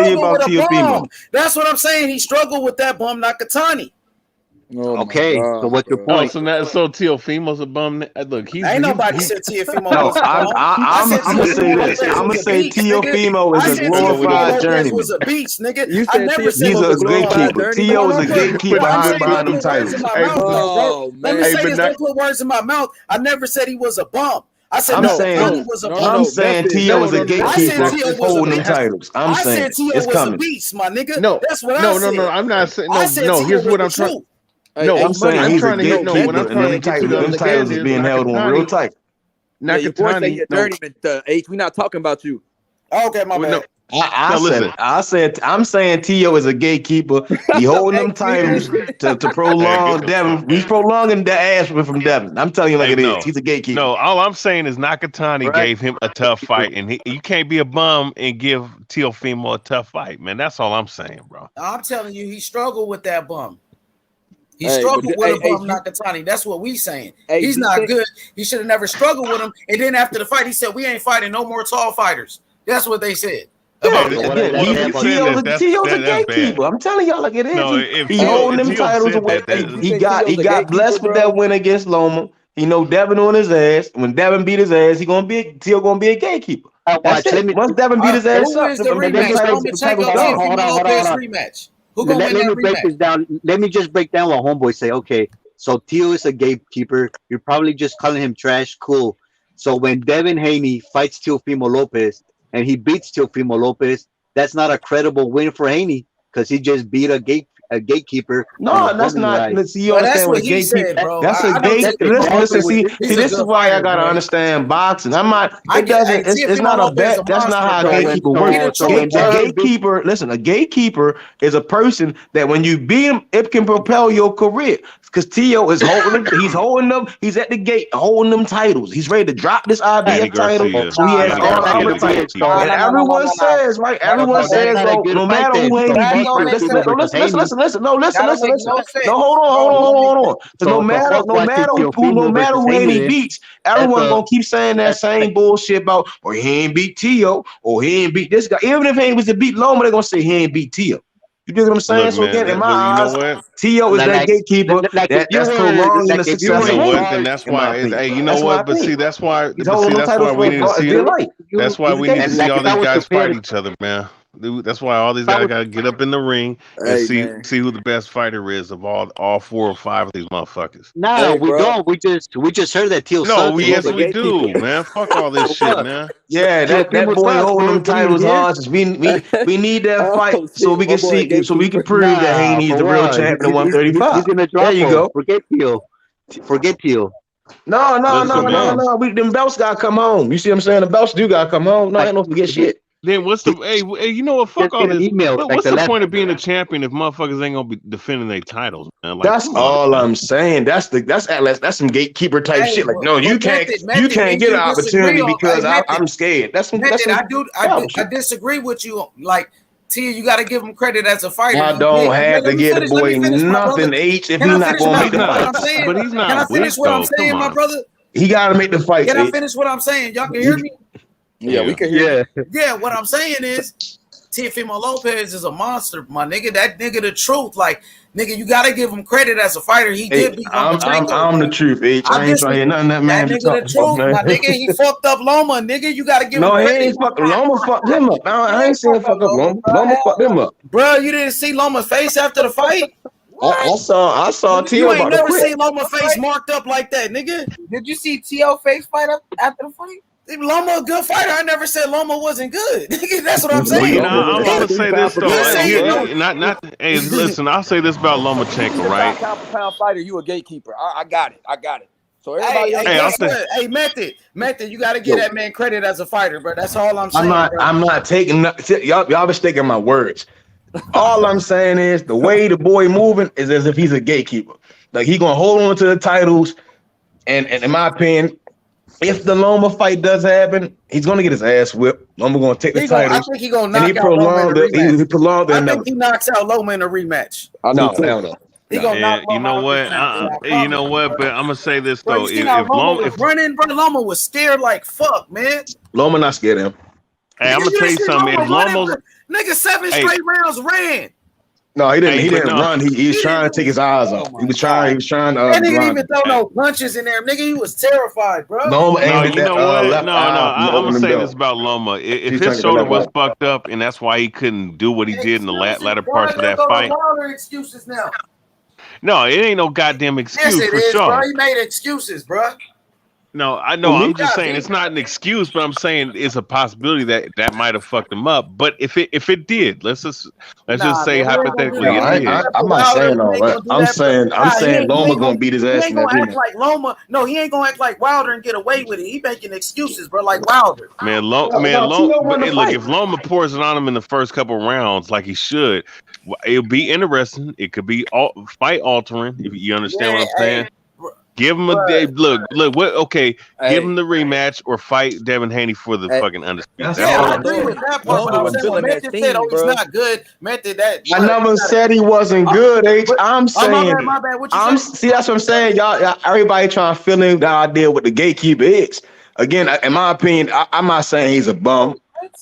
you about Teofimo. That's what I'm saying. He struggled with that bum, Nakatani. Okay, so what's your point? So Teofimo's a bum. Look, ain't nobody said Teofimo. No, I'm gonna say this. I'm gonna say Teofimo is a glorified journeyman. Was a beast, nigga. I never said he's a gatekeeper. Tio is a gatekeeper behind them titles. Let me say this. Don't put words in my mouth. I never said he was a bum. I said I'm saying Tio is a gatekeeper holding them titles. I'm saying Tio was a beast, my nigga. That's what I said. No, I'm not saying. No, here's what I'm trying. No, I'm saying he's a gatekeeper, and them titles is being held on real tight. Nakatani, we're not talking about you. Okay, my bad. I'm saying Tio is a gatekeeper. He holding them titles to prolong Devin. He's prolonging the ass from Devin. I'm telling you like it is. He's a gatekeeper. No, all I'm saying is Nakatani gave him a tough fight, and you can't be a bum and give Teofimo a tough fight, man. That's all I'm saying, bro. I'm telling you, he struggled with that bum. He struggled with him, Nakatani. That's what we saying. He's not good. He should have never struggled with him. And then after the fight, he said, "We ain't fighting no more tall fighters." That's what they said. Tio's a gatekeeper. I'm telling y'all like it is. No, he holding them titles away. He got blessed with that win against Loma. He know Devin on his ass. When Devin beat his ass, Tio gonna be a gatekeeper. Once Devin beat his ass up, rematch. Let me break this down. Let me just break down what homeboy say. Okay, so Tio is a gatekeeper. You're probably just calling him trash. Cool. So when Devin Haney fights Teofimo Lopez and he beats Teofimo Lopez, that's not a credible win for Haney because he just beat a gatekeeper. No, that's not. See, you understand what a gatekeeper? That's a gate. Listen, see, this is why I gotta understand boxing. I'm not. It doesn't. It's not a bet. That's not how a gatekeeper works. A gatekeeper is a person that when you beat him, it can propel your career. Because Tio is holding them, he's holding them, he's at the gate holding them titles. He's ready to drop this IBF title. So he has all other titles. And everyone says, right? Everyone says, no matter who Haney beat, listen. No, hold on. No matter who Haney beats, everyone gonna keep saying that same bullshit about, or he ain't beat Tio, or he ain't beat this guy. Even if Haney was to beat Loma, they're gonna say he ain't beat Tio. You dig what I'm saying? Look, so again, in my eyes, Tio is that gatekeeper. That's prolonging the success. And that's why. Hey, you know what? But see, that's why. We need to see. That's why we need to see all these guys fight each other, man. That's why all these guys gotta get up in the ring and see who the best fighter is of all 4 or 5 of these motherfuckers. No, we don't. We just heard that Tio. No, yes, we do, man. Fuck all this shit, man. Yeah, that boy holding them titles hard. We need that fight so we can see, so we can prove that Haney's the real champion at 135. There you go. Forget Tio. No. Them belts gotta come home. You see what I'm saying? The belts do gotta come home. No, I don't forget shit. Then what's the hey? You know what? Fuck all this. What's the point of being a champion if motherfuckers ain't gonna be defending their titles, man? Like, that's all I'm saying. That's some gatekeeper type shit. Like, no, you can't get an opportunity because I'm scared. I disagree with you. Like, Tia, you got to give him credit as a fighter. I don't have to give the boy nothing, H, if he's not gonna make the fight. But he's not. Can I finish what I'm saying, my brother? He got to make the fight. Can I finish what I'm saying? Y'all can hear me? Yeah, we can hear. Yeah, what I'm saying is Teofimo Lopez is a monster, my nigga. That nigga the truth. Like, nigga, you gotta give him credit as a fighter. He did beat Lomachenko. I'm the truth, H. I ain't trying to hear nothing that man. That nigga the truth, my nigga. He fucked up Loma, nigga. You gotta give him credit. No, he ain't fucked Loma. Fucked him up. I ain't saying fuck up Loma. Loma fucked him up. Bro, you didn't see Loma's face after the fight? I saw Tio. You ain't never seen Loma's face marked up like that, nigga. Did you see Tio face fight up after the fight? Loma a good fighter. I never said Loma wasn't good. That's what I'm saying. I'm gonna say this though. Hey, listen. I'll say this about Lomachenko, right? Pound for pound fighter, you a gatekeeper. I got it. So everybody, Method, you got to give that man credit as a fighter, bro. That's all I'm saying. I'm not taking y'all mistaking my words. All I'm saying is the way the boy moving is as if he's a gatekeeper. Like he gonna hold on to the titles, and in my opinion, if the Loma fight does happen, he's gonna get his ass whipped. Loma gonna take the titles. I think he's gonna knock out Loma in a rematch. He prolonged it. I think he knocks out Loma in a rematch. No. He gonna knock you know what? You know what? But I'm gonna say this though: if Loma was running, bro, Loma was scared like fuck, man. Loma not scared of him. Hey, I'm gonna tell you something. If Loma's nigga 7 straight rounds ran. No, he didn't. He didn't run. He was trying to take his eyes off. He was trying. That nigga didn't even throw no punches in there, nigga. He was terrified, bro. You know what? I'm gonna say this about Loma. If his shoulder was fucked up, and that's why he couldn't do what he did in the latter parts of that fight. Excuses now. No, it ain't no goddamn excuse for sure. Bro. He made excuses, bro. No, I know. I'm just saying it's not an excuse, but I'm saying it's a possibility that might have fucked him up. But if it did, let's just say hypothetically it did. I'm not saying all that. I'm saying Loma gonna beat his ass. He ain't gonna act like Loma. No, he ain't gonna act like Wilder and get away with it. He making excuses, bro, like Wilder. Look, if Loma pours it on him in the first couple rounds, like he should, it'll be interesting. It could be fight altering. If you understand what I'm saying. Give him a day. Look. What? Okay, give him the rematch or fight Devin Haney for the fucking undisputed. Yeah, I agree with that part. But I'm saying, Method said, "Oh, he's not good." Method that. I never said he wasn't good. I'm saying. My bad. What you see, that's what I'm saying. Y'all, everybody trying to fill in the idea what the gatekeeper is. Again, in my opinion, I'm not saying he's a bum.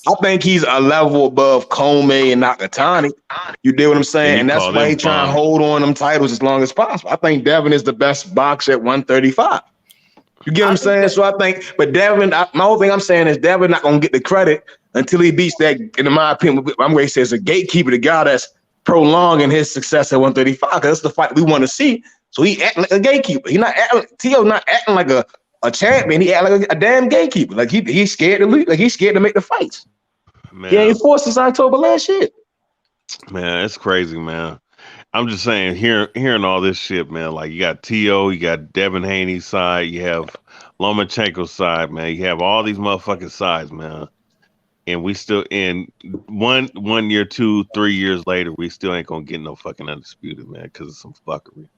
I think he's a level above Comey and Nakatani. You dig what I'm saying? And that's why he's trying to hold on them titles as long as possible. I think Devin is the best boxer at 135. You get what I'm saying? So I think, but Devin, my whole thing I'm saying is Devin not gonna get the credit until he beats that. In my opinion, I'm going to say is a gatekeeper, the guy that's prolonging his success at 135. Because that's the fight we want to see. So he acting like a gatekeeper. He not acting. T.O. not acting like a champion. He act like a damn gatekeeper. Like he's scared to lose. Like he's scared to make the fights. Man. He ain't forced since October last year. Man, it's crazy, man. I'm just saying, hearing all this shit, man. Like you got T.O., you got Devin Haney's side, you have Lomachenko's side, man. You have all these motherfucking sides, man. And we still in 1 year, 2, 3 years later, we still ain't gonna get no fucking undisputed, man, because of some fuckery.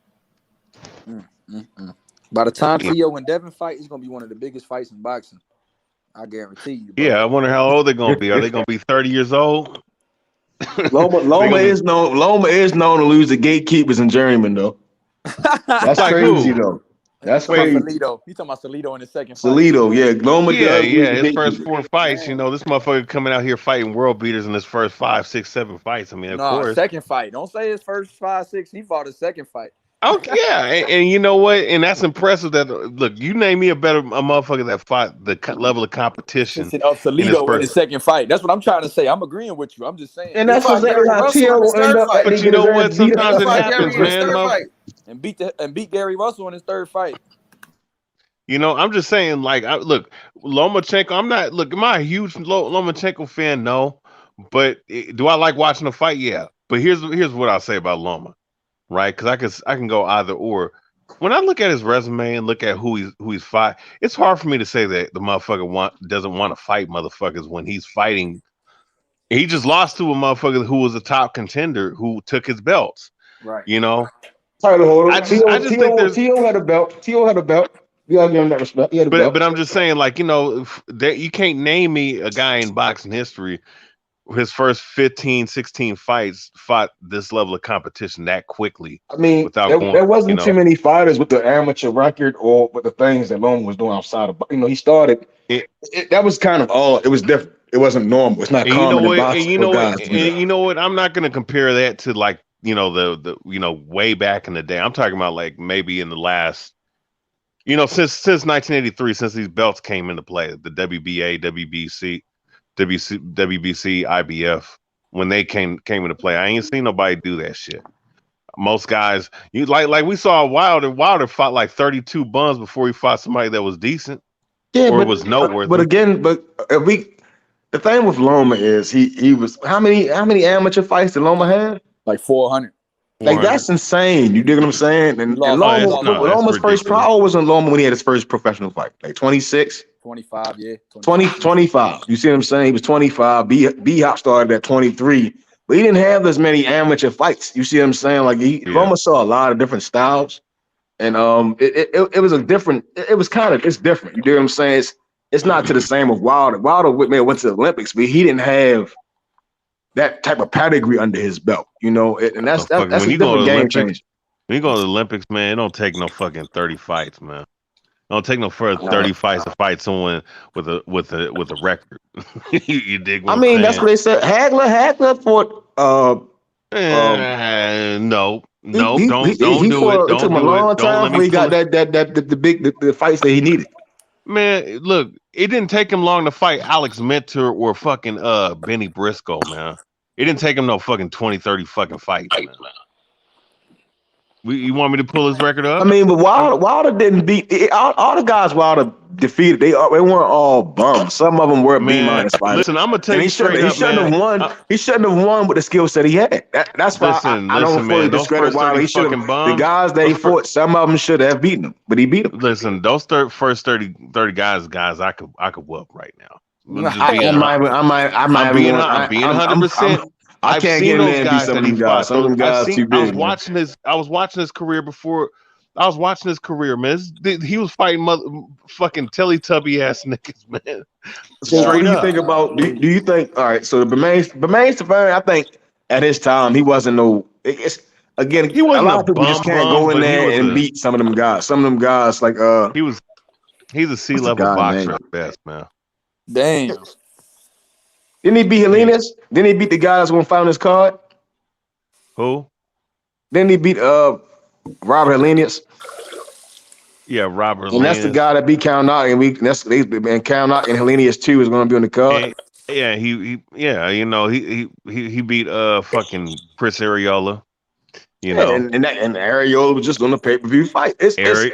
By the time T.O. and Devin fight, it's gonna be one of the biggest fights in boxing. I guarantee you. Bro. Yeah, I wonder how old they're gonna be. Are they gonna be 30 years old? Loma is known to lose the gatekeepers and journeyman though. That's like crazy though. That's crazy. Salido. You talking about Salido in the second fight? Salido, yeah. Loma, his first 4 fights. You know, this motherfucker coming out here fighting world beaters in his first 5, 6, 7 fights. I mean, of course. Second fight. Don't say his first 5, 6. He fought his second fight. Okay, yeah, and you know what? And that's impressive. That look, you name me a motherfucker that fought the level of competition of Salido in his second fight. That's what I'm trying to say. I'm agreeing with you. I'm just saying. And that's what but you know what? Sometimes it happens, man. And beat Gary Russell in his third fight. You know, I'm just saying. Like, look, Lomachenko. I'm a huge Lomachenko fan? No, but do I like watching the fight? Yeah. But here's what I'll say about Loma. Right, because I can go either or. When I look at his resume and look at who he's fought, it's hard for me to say that the motherfucker doesn't want to fight motherfuckers when he's fighting. He just lost to a motherfucker who was a top contender who took his belts. Right. You know. Title holder. T.O. had a belt. T.O. had a belt. You gotta give him that respect. He had a belt. But I'm just saying, like, you know, that you can't name me a guy in boxing history. His first 15, 16 fights fought this level of competition that quickly. I mean, there wasn't too many fighters with the amateur record or with the things that Loma was doing outside of. You know, he started. That was kind of all. It was different. It wasn't normal. It's not common in boxing. You know what? I'm not going to compare that to like the way back in the day. I'm talking about like maybe in the last, since 1983, since these belts came into play, the WBA, WBC, IBF, when they came into play, I ain't seen nobody do that shit. Most guys, you like we saw Wilder fought like 32 bums before he fought somebody that was decent, or was noteworthy. But again, the thing with Loma is he was how many amateur fights did Loma have? Like 400. Like that's insane. You dig what I'm saying? And Loma's first pro wasn't Loma when he had his first professional fight, like 26. 25, yeah. 25. You see what I'm saying? He was 25. B-Hop started at 23, but he didn't have as many amateur fights. You see what I'm saying? Like Loma saw a lot of different styles, and it was different. It's different. You know what I'm saying? It's not to the same of Wilder. Wilder went to the Olympics, but he didn't have that type of pedigree under his belt. And that's a different game change. When you go to the Olympics, man, it don't take no fucking 30 fights, man. Don't take no further 30 fights to fight someone with a record. You dig what I'm saying? That's what they said. Hagler fought no, don't do it. Don't do it. It took him a long time before he got the fights that he needed. Man, look, it didn't take him long to fight Alex Mentor or fucking Benny Briscoe, man. It didn't take him no fucking 20, 30 fucking fights, man. You want me to pull his record up? But Wilder didn't beat all the guys Wilder defeated. They weren't all bums. Some of them were B-minus fighters. Listen, I'm gonna tell you straight up, he shouldn't have won. He shouldn't have won with the skill set he had. That's why I don't fully discredit Wilder. He should have. The guys they fought, some of them should have beaten him, but he beat them. Listen, those first 30 guys, I could whoop right now. I'm being 100%. I can't get in there and beat some of these guys. Some of them guys too big. I was watching his career before I was watching his career, man. He was fighting fucking Teletubby ass niggas, man. So what do you think about? Do you think? All right. So Bermain Stiverne, I think at his time he wasn't no. It's again. He wasn't a lot of people just can't go in there and beat some of them guys. Some of them guys like He's a C-level boxer at best, man. Damn. Didn't he beat Helenius? Didn't he beat the guy that's gonna fight on his card? Who? Didn't he beat Robert Helenius? Yeah, Robert. And that's the guy that beat Count Knock, and Count Knock and Helenius too is going to be on the card. Yeah, he beat fucking Chris Arreola. You know, and Arreola was just on the pay-per-view fight. Arreola's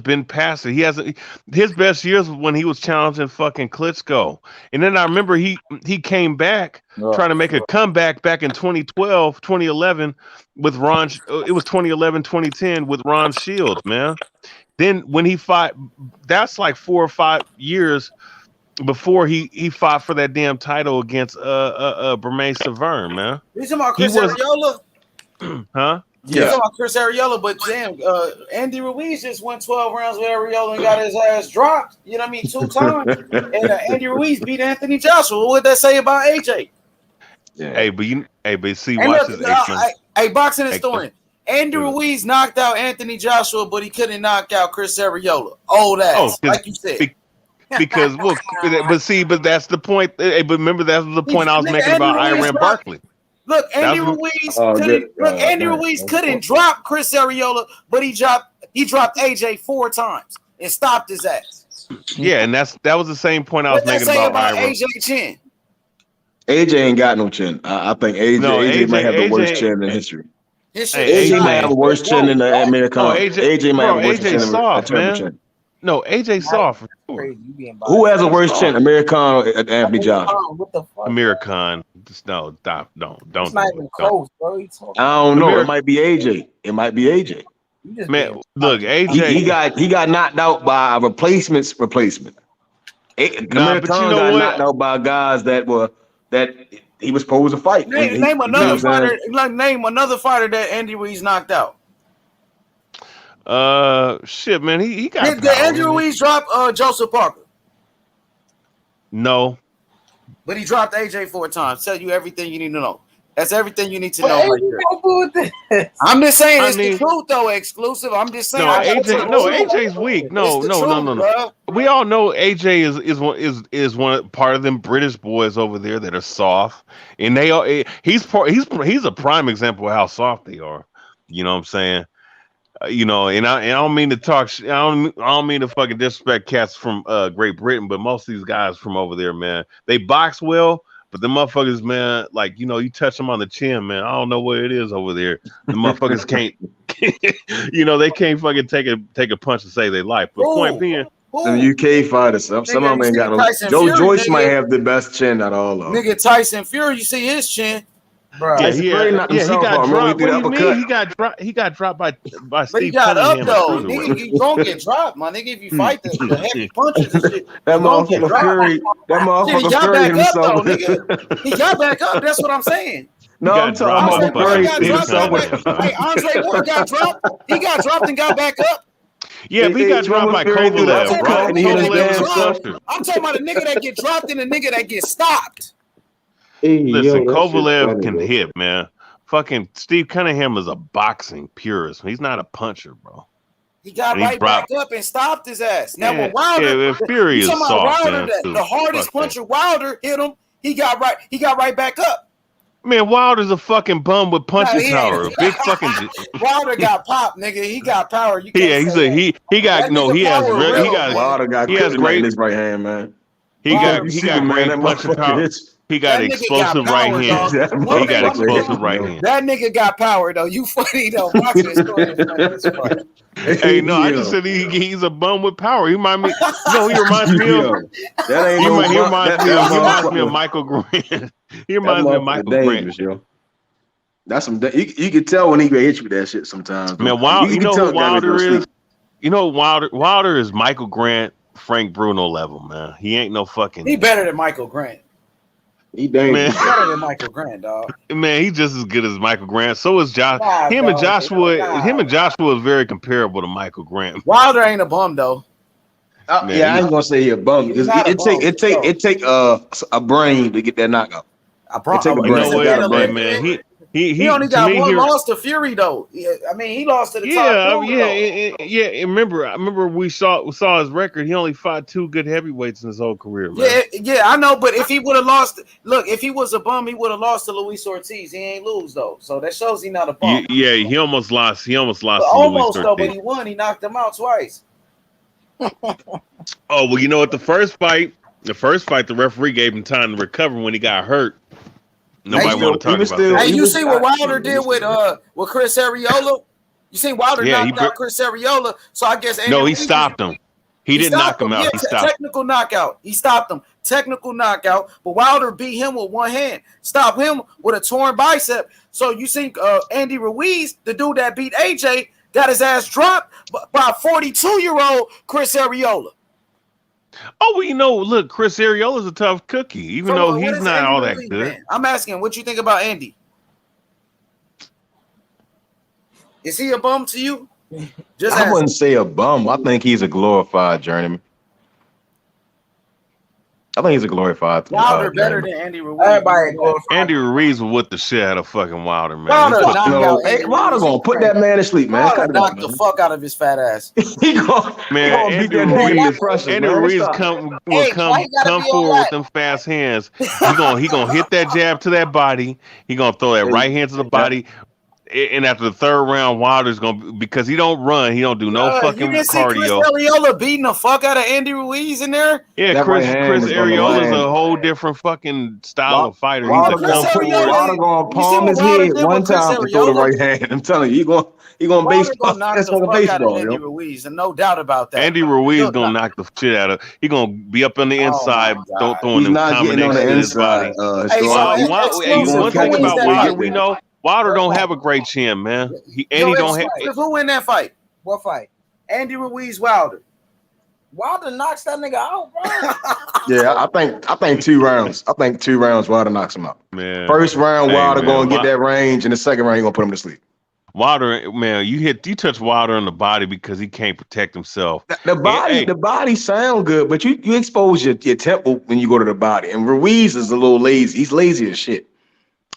been past it. He hasn't. His best years was when he was challenging fucking Klitschko, and then I remember he came back trying to make a comeback back in 2012, 2011 with Ron. It was 2011, 2010 with Ron Shields, man. Then when he fought, that's like 4 or 5 years before he fought for that damn title against Bermain Stiverne, man. You talking about Chris Arreola? Huh? Yeah. You talking about Chris Arreola, but damn, Andy Ruiz just went 12 rounds with Arreola and got his ass dropped. You know what I mean? 2 times. And Andy Ruiz beat Anthony Joshua. What would that say about AJ? Yeah. Hey, but see, watch this. Hey, boxing historian. Andy Ruiz knocked out Anthony Joshua, but he couldn't knock out Chris Arreola. Old ass, like you said. Because but that's the point. But remember, that's the point I was making about Iran Barkley. Look, Andy Ruiz couldn't drop Chris Arreola, but he dropped AJ 4 times and stopped his ass. Yeah, and that was the same point I was making about Iran. AJ chin. AJ ain't got no chin. I think AJ might have the worst chin in history. AJ might have the worst chin in the American. AJ might have the worst chin in the chin. No, AJ soft. Who has a worse chin, American or Anthony Joshua? American. No, stop. Don't. It's not even close, bro. I don't know. It might be AJ. Man, look, AJ. He got knocked out by a replacement. American got knocked out by guys that he was supposed to fight. Name another fighter. Name another fighter that Andy Ruiz knocked out. Shit, man, he got. Did Andy Ruiz drop Joseph Parker? No, but he dropped AJ 4 times. Tell you everything you need to know. That's everything you need to know right there. I'm just saying it's the truth, though. Exclusive. I'm just saying. AJ's weak. No. We all know AJ is one part of them British boys over there that are soft, and he's a prime example of how soft they are. You know what I'm saying? And I don't mean to talk. I don't mean to fucking disrespect cats from Great Britain, but most of these guys from over there, man, they box well, but the motherfuckers, man, like you touch them on the chin, man. I don't know what it is over there. The motherfuckers can't, they can't fucking take a punch and say they life. But point being, the UK fighters, some of them ain't got no. Joe Joyce might have the best chin out of all of them. Nigga Tyson Fury, you see his chin. Bro, he got dropped. He got dropped by but Steve. He got up though. Nigga, you gonna get dropped, my nigga. If you fight the heavy punches and shit, that motherfucker Fury. That motherfucker Fury himself. He got back up. That's what I'm saying. No, I'm talking about Fury himself. Hey, Andre Ward got dropped. He got dropped and got back up. Yeah, but he got dropped by Kovalev. I'm talking about a nigga that get dropped and a nigga that get stopped. Listen, Kovalev can hit, man. Fucking Steve Cunningham is a boxing purist. He's not a puncher, bro. He got back up and stopped his ass. Now, when Wilder, Fury is soft, Wilder, the hardest puncher, Wilder hit him. He got right back up. Man, Wilder's a fucking bum with punching power. Big fucking. Wilder got pop, nigga. He got power. He has great in his right hand, man. He got great punching power. He got explosive right hand. He got explosive right hand. That nigga got power though. You funny though. Watching this Hey, no, I just said he's a bum with power. He reminds me. He reminds me of Michael Grant. He reminds me of Michael Grant. That's some. You can tell when he hit you with that shit sometimes. Man, who Wilder is? Wilder is Michael Grant, Frank Bruno level, man. He ain't no fucking. He better than Michael Grant. He dangerous. He's better than Michael Grant, dog. Man, he's just as good as Michael Grant. So is Josh. Nah, him and dog. Joshua. Him and Joshua is very comparable to Michael Grant. Wilder ain't a bum though. Yeah, I ain't gonna say he a bum because it take a brain to get that knockout. It take a brain. Man. He only got one loss to Fury though. I mean, he lost to the top. Yeah. Remember we saw his record. He only fought 2 good heavyweights in his whole career. Man. Yeah, I know. But if he would have lost, look, if he was a bum, he would have lost to Luis Ortiz. He ain't lose though, so that shows he not a bum. Yeah, he almost lost. He almost lost. But almost though, but he won. He knocked him out twice. Oh well, you know what? The first fight, the referee gave him time to recover when he got hurt. Nobody want to talk about that. Hey, you see what Wilder did with Chris Arreola? You see Wilder knocked out Chris Arreola, so I guess he stopped him. He didn't knock him out. He stopped. Technical knockout. He stopped him. Technical knockout. But Wilder beat him with one hand. Stopped him with a torn bicep. So you see Andy Ruiz, the dude that beat AJ, got his ass dropped by a 42-year-old Chris Arreola. Oh, well, you know, look, Chris Arreola's a tough cookie, even though he's not all that good. Man? I'm asking, what you think about Andy? Is he a bum to you? I wouldn't say a bum. I think he's a glorified journeyman. I think he's a glorified. Wilder better than Andy Ruiz. Andy Ruiz was with the shit out of fucking Wilder, man. Wilder gonna put that man to sleep, man. Wilder knocked the fuck out of his fat ass. Andy Ruiz will come forward with them fast hands. He gonna hit that jab to that body. He gonna throw that right hand to the body. And after the third round, Wilder's gonna, because he don't run, he don't do no fucking cardio. Chris Arreola beating the fuck out of Andy Ruiz in there. Yeah, Chris Arreola's a whole different fucking style of fighter. He's a come forward. Wilder gonna palm his head one time to throw the right hand. I'm telling you, he gonna baseball. That's what baseball. Andy Ruiz, and no doubt about that. Andy Ruiz gonna knock the shit out of. He gonna be up on the inside, throwing them combinations in his body. One thing about Wilder, we know. Wilder don't have a great chin, man. Who win that fight? What fight? Andy Ruiz, Wilder. Wilder knocks that nigga out, bro. Yeah, I think 2 rounds. I think 2 rounds Wilder knocks him out. Man. First round, Wilder gonna get that range, and the second round, he gonna put him to sleep. Wilder, man, you touch Wilder in the body because he can't protect himself. The body sound good, but you expose your temple when you go to the body. And Ruiz is a little lazy. He's lazy as shit.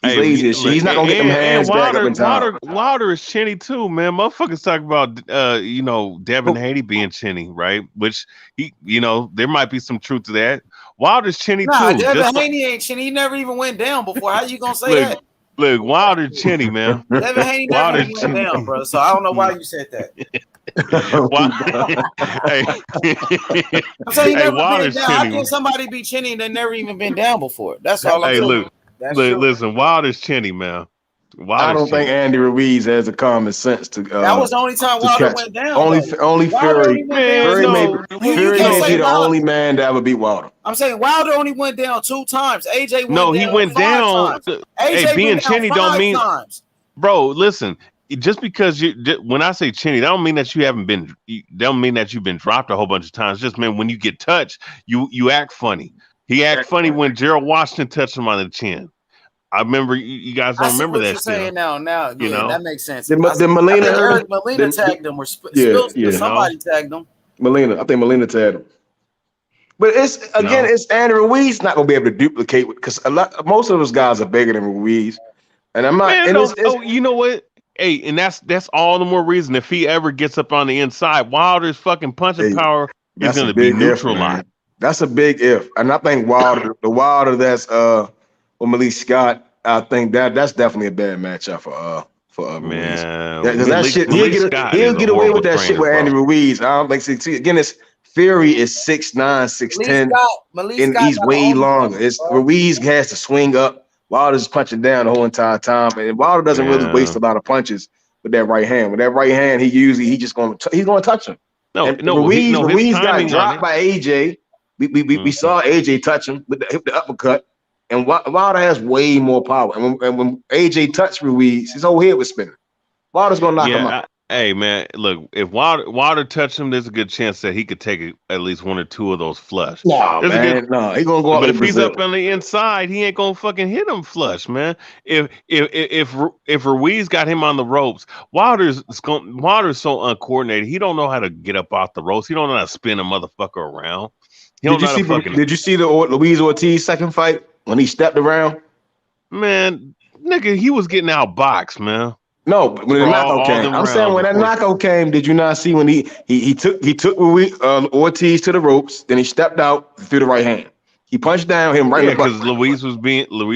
He's lazy as shit. He's not gonna get them hands back up in time. Wilder is chinny too, man. Motherfuckers talk about Devin Haney being chinny, right? Which there might be some truth to that. Wilder's chinny too. Devin Haney ain't chinny. He never even went down before. How you gonna say that? Look, Wilder's chinny, man. Devin Haney never went down, bro. So I don't know why you said that. I'm saying he never been down. How can somebody be chinny and they never even been down before? That's all I'm saying. Listen, Wilder's chinny, man. I don't think Andy Ruiz has a common sense to. That was the only time Wilder went down. Only Fury. Fury may be the only man to ever beat Wilder. I'm saying Wilder only went down 2 times. AJ went down. He went down. AJ being chinny don't mean. Bro, listen. Just because when I say chinny, that don't mean that you haven't been. Don't mean that you've been dropped a whole bunch of times. Just mean when you get touched, you act funny. He acted funny when Gerald Washington touched him on the chin. I remember you guys don't remember that. Saying now, that makes sense. Did Melina tagged him or somebody tagged him. I think Melina tagged him. But it's Andy Ruiz not gonna be able to duplicate because most of those guys are bigger than Ruiz, and I'm not. You know what? Hey, and that's all the more reason if he ever gets up on the inside, Wilder's fucking punching power is gonna be neutralized. That's a big if, and I think the Wilder that's with Malik Scott, I think that's definitely a bad matchup for Ruiz. Because that shit, he'll get away with that shit with Andy Ruiz. I don't think. See, again, this Fury is 6'9", 6'10", and he's way longer. Ruiz has to swing up. Wilder's punching down the whole entire time, and Wilder doesn't really waste a lot of punches with that right hand. With that right hand, he's gonna touch him. Ruiz got dropped by AJ. We saw AJ touch him with the uppercut, and Wilder has way more power. And when AJ touched Ruiz, his whole head was spinning. Wilder's gonna knock him out. Hey man, look, if Wilder touched him, there's a good chance that he could take at least one or two of those flush. No, there's man, no, he gonna go out. But if he's up on the inside, he ain't gonna fucking hit him flush, man. If Ruiz got him on the ropes, Wilder's so uncoordinated. He don't know how to get up off the ropes. He don't know how to spin a motherfucker around. Did you see the Luis Ortiz second fight when he stepped around? Man, nigga, he was getting outboxed, man. No, when the knockout came. I'm saying when that knockout came, did you not see when he took Ortiz to the ropes, then he stepped out through the right hand. He punched down him right in the butt. Because Luis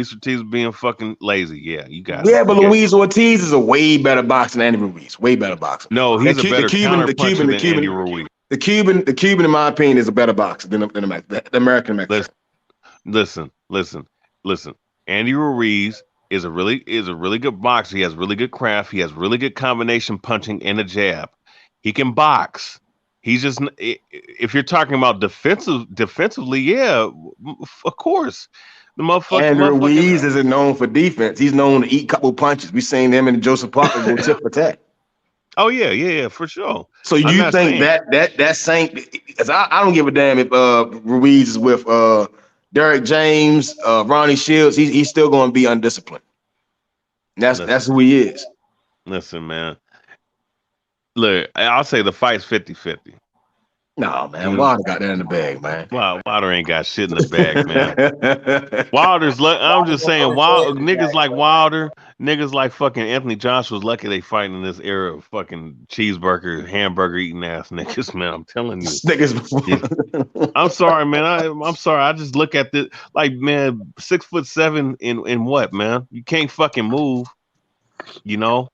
Ortiz was being fucking lazy. Yeah, you got it. Yeah, but Luis Ortiz is a way better boxer than Andy Ruiz. Way better boxer. No, he's a better counterpuncher than Andy Ruiz. The Cuban, in my opinion, is a better boxer than the American Mexican. Listen. Andy Ruiz is a really good boxer. He has really good craft. He has really good combination punching and a jab. He can box. He's just, if you're talking about defensively, yeah, of course. The motherfucker. And Ruiz isn't known for defense. He's known to eat a couple punches. We seen him and Joseph Parker go tip for tat. Oh yeah, for sure. So you think that same? Because I don't give a damn if Ruiz is with Derek James, Ronnie Shields, he's still going to be undisciplined. That's who he is. Listen, man. Look, I'll say the fight's 50-50. No, man. Wilder got that in the bag, man. Wilder ain't got shit in the bag, man. I'm just saying, niggas like Wilder, niggas like fucking Anthony Joshua's lucky they fighting in this era of fucking cheeseburger, hamburger eating ass niggas, man. I'm telling you. I'm sorry, man. I'm sorry. I just look at this like, man, 6'7" in what, man? You can't fucking move, you know?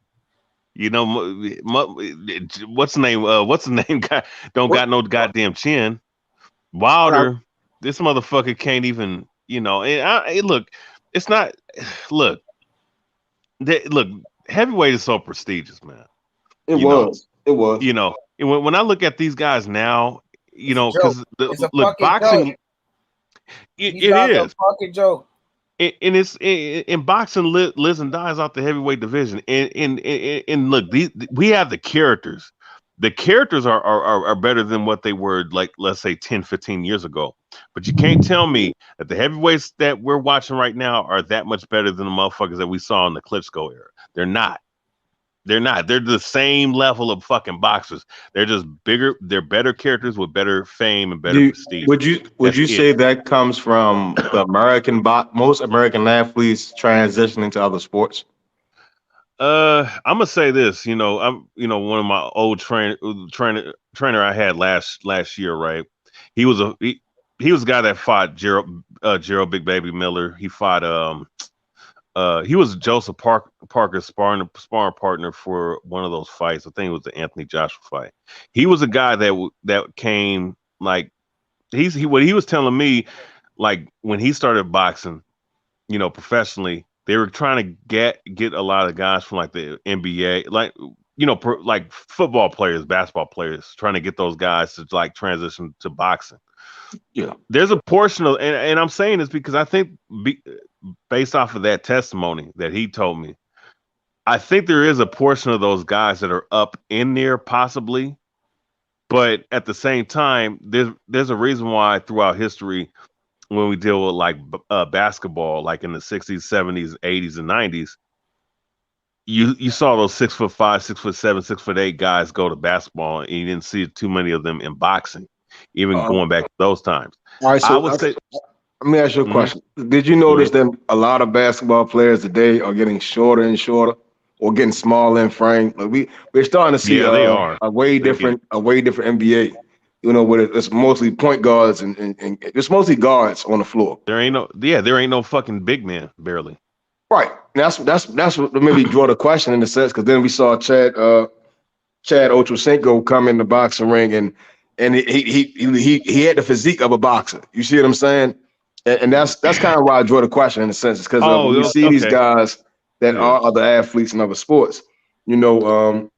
What's the name? What's the name? Guy got no goddamn chin. Wilder, this motherfucker can't even. And look, it's not. Look, heavyweight is so prestigious, man. It was. When I look at these guys now, because boxing, it is a fucking joke. And it's in boxing lives and dies off the heavyweight division. And look, we have the characters. The characters are better than what they were, like, let's say 10, 15 years ago. But you can't tell me that the heavyweights that we're watching right now are that much better than the motherfuckers that we saw in the Klitschko era. They're not. They're the same level of fucking boxers. They're just bigger. They're better characters with better fame and better prestige. Would you say that comes from the most American athletes transitioning to other sports? I'm gonna say this. I'm one of my old trainer I had last year. Right, he was a guy that fought Gerald Big Baby Miller. He fought he was Joseph Parker's sparring partner for one of those fights. I think it was the Anthony Joshua fight. He was a guy that came, like, what he was telling me, like, when he started boxing, professionally, they were trying to get a lot of guys from, like, the NBA, like, like football players, basketball players, trying to get those guys to, like, transition to boxing. Yeah, there's a portion of, and I'm saying this because I think based off of that testimony that he told me, I think there is a portion of those guys that are up in there possibly, but at the same time, there's a reason why throughout history, when we deal with like basketball, like in the 60s, 70s, 80s, and 90s, you saw those 6'5", 6'7", 6'8" guys go to basketball, and you didn't see too many of them in boxing. Even going back to those times. All right, so let me ask you a question. Did you notice that a lot of basketball players today are getting shorter and shorter, or getting smaller in frame? Like we're starting to see a way different NBA. Where it's mostly point guards and it's mostly guards on the floor. There ain't no fucking big man, barely. Right. That's what made me draw the question in the sense, because then we saw Chad Ochocinco come in the boxing ring and he had the physique of a boxer. You see what I'm saying? And that's kind of why I draw the question in a sense, because you see these guys that are other athletes in other sports. If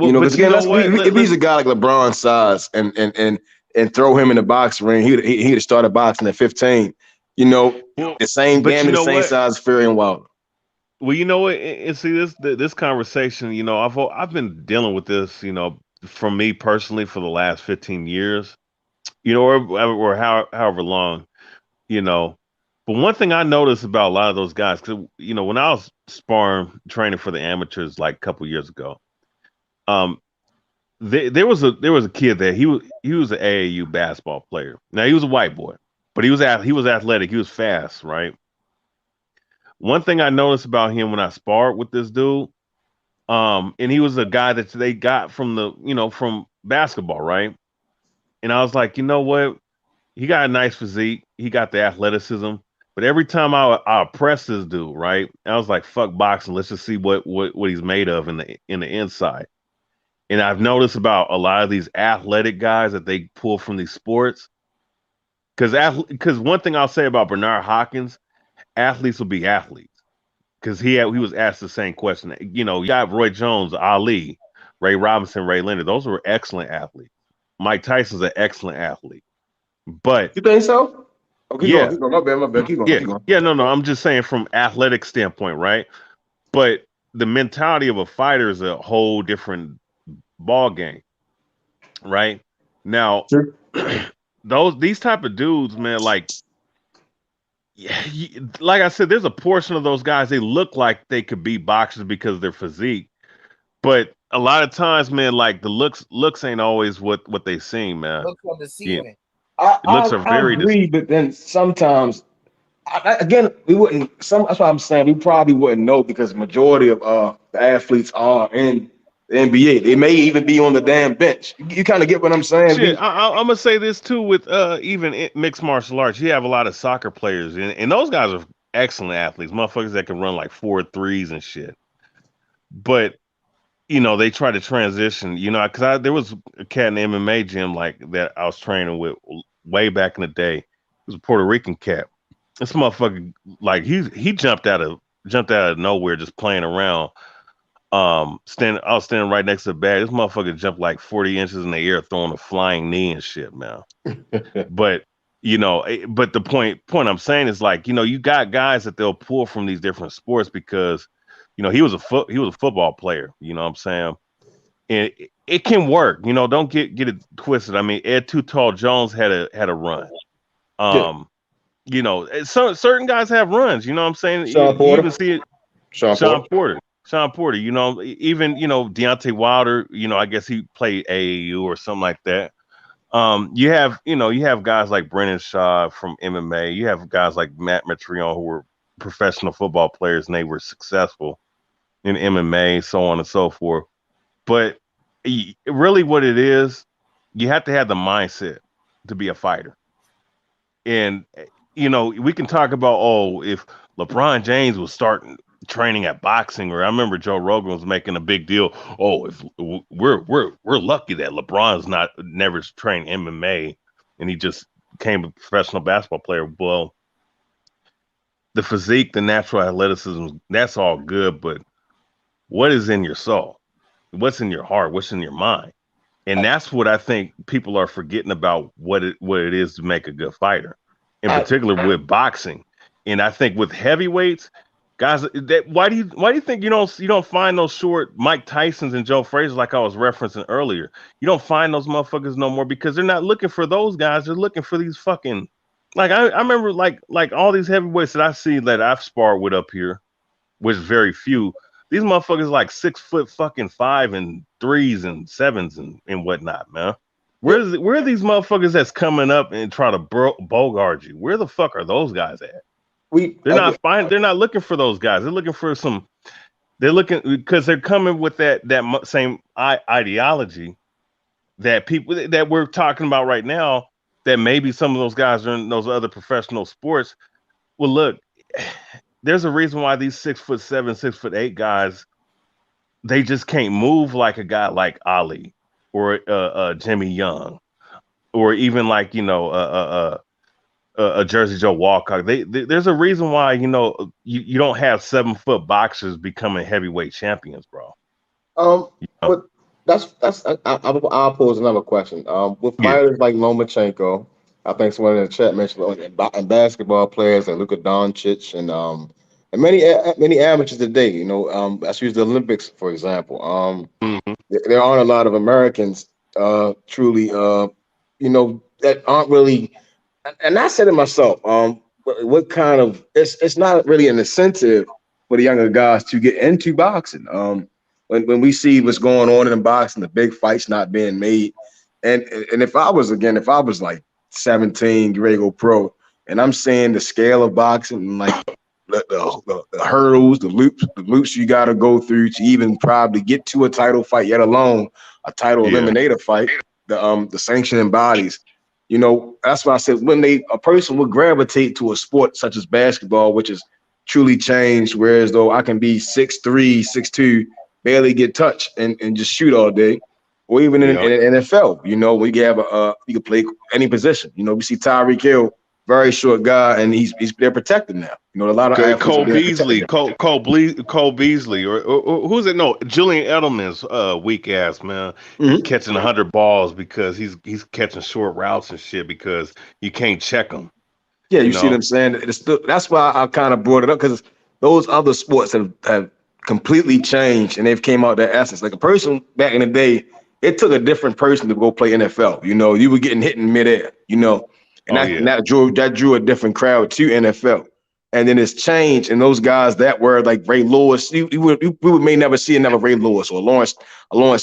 he's a guy like LeBron size and throw him in the boxing ring, he'd have started boxing at 15. The same size Fury and Wilder. Well, you know what, and see this conversation. You know, I've been dealing with this. You know, from me personally for the last 15 years. You know, or however long. You know, but one thing I noticed about a lot of those guys, because you know, when I was sparring training for the amateurs like a couple years ago, um, there was a kid there. He was an AAU basketball player. Now he was a white boy, but he was athletic. He was fast, right? One thing I noticed about him when I sparred with this dude, and he was a guy that they got from basketball, right? And I was like, you know what? He got a nice physique. He got the athleticism. But every time I press this dude, right? I was like, fuck boxing. Let's just see what he's made of in the inside. And I've noticed about a lot of these athletic guys that they pull from these sports. Because one thing I'll say about Bernard Hopkins, athletes will be athletes. Because he was asked the same question. You know, you got Roy Jones, Ali, Ray Robinson, Ray Leonard. Those were excellent athletes. Mike Tyson's an excellent athlete. But you think so? Oh, keep yeah, going. My bad. Keep going. Yeah, no. I'm just saying from athletic standpoint, right? But the mentality of a fighter is a whole different ball game, right? Now, sure. These type of dudes, man, like I said, there's a portion of those guys, they look like they could be boxers because of their physique, but a lot of times, man, like the looks ain't always what they seem, man. Looks are deceiving. Yeah. I agree, but then sometimes, we wouldn't. That's what I'm saying. We probably wouldn't know because the majority of the athletes are in the NBA. They may even be on the damn bench. You kind of get what I'm saying? Shit, I'm gonna say this too with even mixed martial arts. You have a lot of soccer players, and those guys are excellent athletes, motherfuckers that can run like 4 3s and shit. But you know, they try to transition. You know, because there was a cat in the MMA gym like that I was training with way back in the day. He was a Puerto Rican cat. This motherfucker, like he jumped out of nowhere just playing around. I was standing right next to the bag. This motherfucker jumped like 40 inches in the air, throwing a flying knee and shit, man. But the point I'm saying is like, you know, you got guys that they'll pull from these different sports because, you know, he was a football player. You know what I'm saying? And it can work. You know, don't get it twisted. I mean, Ed Too Tall Jones had a run. You know, certain guys have runs. You know what I'm saying? You even see it. Sean Porter. You know, even Deontay Wilder. You know, I guess he played AAU or something like that. You have guys like Brennan Shaw from MMA. You have guys like Matt Mitrione who were professional football players and they were successful in MMA, so on and so forth. But really what it is, you have to have the mindset to be a fighter. And, you know, we can talk about, if LeBron James was starting training at boxing, or I remember Joe Rogan was making a big deal. If we're lucky that LeBron's never trained MMA and he just became a professional basketball player. Well, the physique, the natural athleticism, that's all good, but what is in your soul? What's in your heart? What's in your mind? And that's what I think people are forgetting about what it is to make a good fighter, in particular with boxing. And I think with heavyweights, guys, why do you think you don't find those short Mike Tysons and Joe Frazier like I was referencing earlier? You don't find those motherfuckers no more because they're not looking for those guys. They're looking for these fucking, like I remember like all these heavyweights that I see that I've sparred with up here, which very few. These motherfuckers like 6'5" and 3s and 7s and whatnot, man. Where are these motherfuckers that's coming up and try to bogart you? Where the fuck are those guys at? They're not looking for those guys. They're looking for they're looking because they're coming with that same ideology that people that we're talking about right now, that maybe some of those guys are in those other professional sports. Well, look, there's a reason why these 6'7", 6'8" guys, they just can't move like a guy like Ali or Jimmy Young, or even like a Jersey Joe Walcott. There's a reason why you don't have 7-foot boxers becoming heavyweight champions, bro. But I'll pose another question. With fighters like Lomachenko, I think someone in the chat mentioned, and basketball players like Luka Doncic and and many amateurs today. You know, let's use the Olympics for example. There aren't a lot of Americans truly, you know, that aren't really. And I said it myself. What kind of it's not really an incentive for the younger guys to get into boxing. When we see what's going on in boxing, the big fights not being made, and if I was like 17, ready to go pro, and I'm seeing the scale of boxing and like the hurdles, the loops you got to go through to even probably get to a title fight, yet alone a title eliminator fight, the sanctioning bodies. You know, that's why I said when a person would gravitate to a sport such as basketball, which is truly changed, whereas though I can be 6'3", 6'2", barely get touched and just shoot all day, or even in NFL, you know, we have you can play any position. You know, we see Tyreek Hill, very short guy, and they're protected now. You know, a lot of Cole Beasley, or who's it? No, Julian Edelman's weak ass man, catching 100 balls because he's catching short routes and shit because you can't check him. Yeah, you see what I'm saying? That's why I kind of brought it up, because those other sports have completely changed and they've came out their essence. Like a person back in the day, it took a different person to go play NFL. You know, you were getting hit in midair, you know. And that drew a different crowd to NFL. And then it's changed, and those guys that were like Ray Lewis, we may never see another Ray Lewis or Lawrence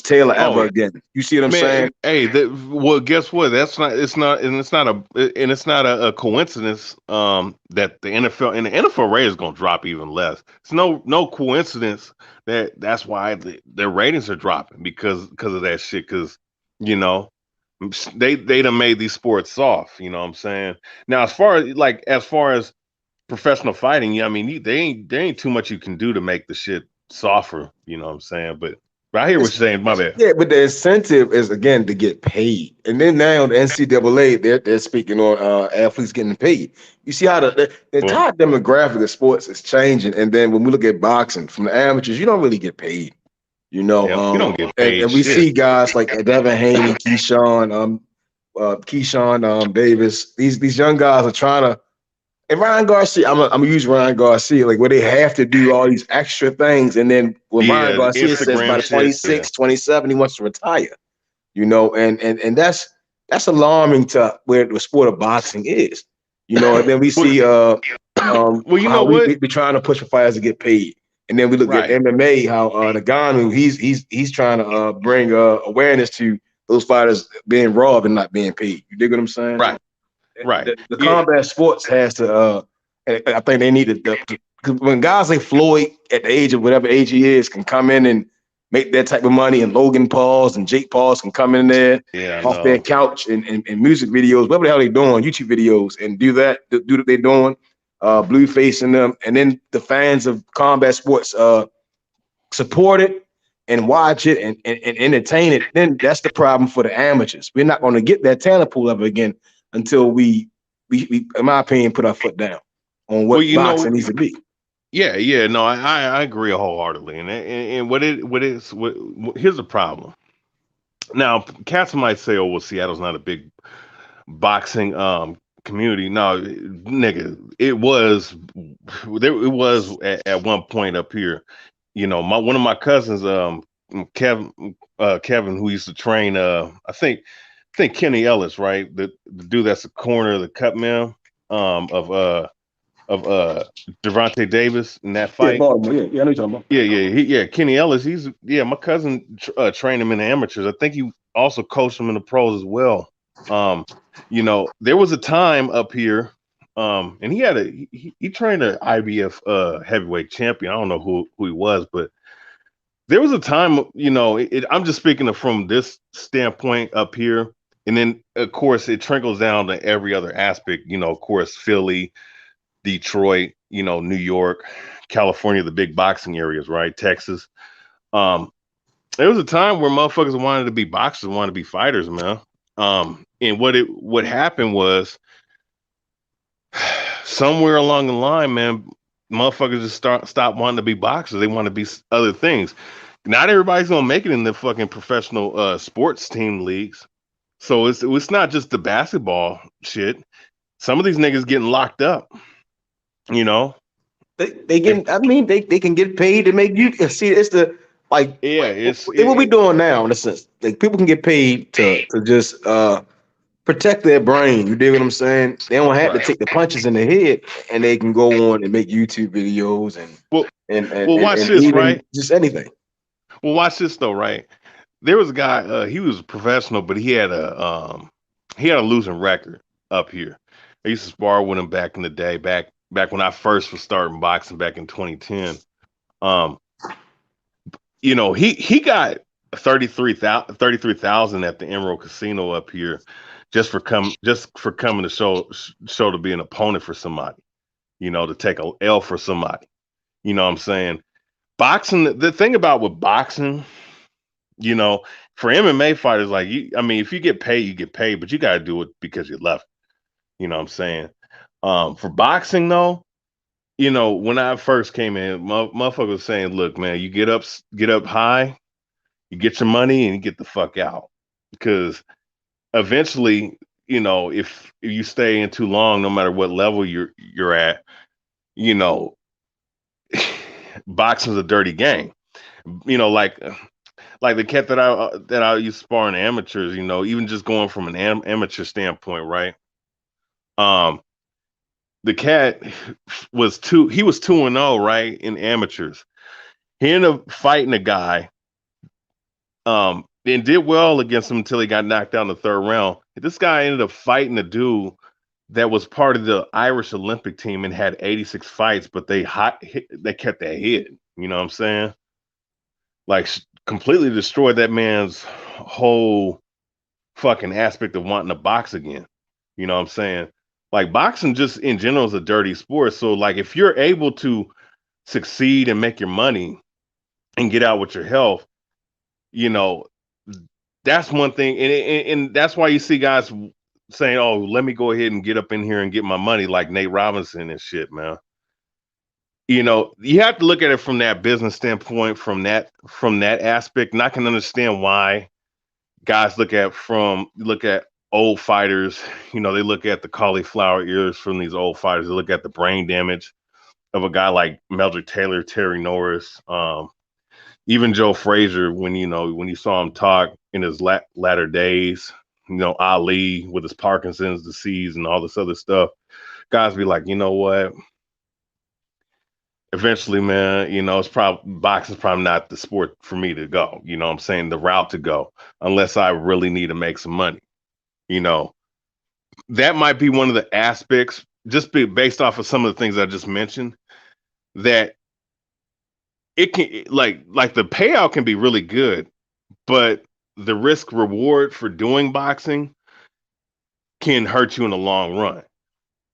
Taylor ever again. You see what I'm saying? Hey, well, guess what? It's not a coincidence that the NFL rate is gonna drop even less. It's no coincidence that's why their ratings are dropping because of that shit. Because you know. They done made these sports soft, you know what I'm saying? Now, as far as professional fighting, yeah, I mean, there ain't too much you can do to make the shit softer, you know what I'm saying? But I hear what you're saying, my bad. Yeah, but the incentive is again to get paid, and then now the NCAA they're speaking on athletes getting paid. You see how the entire demographic of sports is changing, and then when we look at boxing from the amateurs, you don't really get paid. You know, you don't get paid, and we see guys like Devin Haney, Keyshawn Davis. These young guys are trying to. And Ryan Garcia, I'm gonna use Ryan Garcia, like where they have to do all these extra things, and then when Ryan Garcia says by 26, 27, he wants to retire. You know, and that's alarming to where the sport of boxing is. You know, and then we see well, you know what? We trying to push for fighters to get paid. And then we look at MMA, how Ngannou, he's trying to bring awareness to those fighters being robbed and not being paid. You dig what I'm saying? Right. The combat sports has to. I think they need to. Because when guys like Floyd, at the age of whatever age he is, can come in and make that type of money, and Logan Pauls and Jake Pauls can come in there off their couch and music videos, whatever the hell they doing, YouTube videos, and do what they're doing. Blueface in them, and then the fans of combat sports support it and watch it and entertain it. Then that's the problem for the amateurs. We're not going to get that talent pool ever again until we, in my opinion, put our foot down on what boxing needs to be. Yeah, no, I agree wholeheartedly, and here's the problem. Now, cats might say, "Oh, well, Seattle's not a big boxing community." No, nigga, it was at one point up here. You know, one of my cousins, Kevin, who used to train, I think Kenny Ellis, right? The dude that's the corner of the cut man of Devontae Davis in that fight. Yeah, I know you're talking about. Yeah. Kenny Ellis, my cousin trained him in the amateurs. I think he also coached him in the pros as well. You know, there was a time up here, and he had he trained an IBF heavyweight champion. I don't know who he was, but there was a time, you know, I'm just speaking from this standpoint up here, and then of course it trickles down to every other aspect. You know, of course, Philly, Detroit, you know, New York, California, the big boxing areas, right? Texas. There was a time where motherfuckers wanted to be boxers, wanted to be fighters, man. And what happened was somewhere along the line, man, motherfuckers just stop wanting to be boxers. They want to be other things. Not everybody's gonna make it in the fucking professional sports team leagues. So it's not just the basketball shit. Some of these niggas getting locked up, you know. they get. I mean, they can get paid to make you see. It's the like. Yeah, it's what we doing now in a sense. Like people can get paid to just protect their brain. You dig what I'm saying? They don't have to take the punches in the head, and they can go on and make YouTube videos and watch this, right? Just anything. Well, watch this though, right? There was a guy. He was a professional, but he had a losing record up here. I used to spar with him back in the day, back when I first was starting boxing back in 2010. He got 33,000 at the Emerald Casino up here just for coming to show to be an opponent for somebody, to take a L for somebody. You know what I'm saying? Boxing, the thing about with boxing, for MMA fighters, like if you get paid, you get paid, but you got to do it because you love it. You know what I'm saying? For boxing though, when I first came in, motherfucker was saying, look, man, you get up high, you get your money and you get the fuck out. Because eventually, if you stay in too long, no matter what level you're at, boxing's a dirty game. Like the cat that I used to spar in amateurs, even just going from an amateur standpoint, right? The cat was 2-0, right, in amateurs. He ended up fighting a guy, and did well against him until he got knocked out in the third round. This guy ended up fighting a dude that was part of the Irish Olympic team and had 86 fights, but they kept that hid. You know what I'm saying? Like completely destroyed that man's whole fucking aspect of wanting to box again. You know what I'm saying? Like boxing just in general is a dirty sport. So like if you're able to succeed and make your money and get out with your health, that's one thing. And that's why you see guys saying, oh, let me go ahead and get up in here and get my money, like Nate Robinson and shit, man. You have to look at it from that business standpoint, from that aspect. And I can understand why guys look at old fighters, they look at the cauliflower ears from these old fighters. They look at the brain damage of a guy like Meldrick Taylor, Terry Norris, even Joe Frazier, when you saw him talk in his latter days, Ali with his Parkinson's disease and all this other stuff, guys be like, you know what? Eventually, man, boxing's probably not the sport for me to go. You know what I'm saying? The route to go, unless I really need to make some money. That might be one of the aspects, just based off of some of the things I just mentioned, that it can like the payout can be really good, but the risk reward for doing boxing can hurt you in the long run.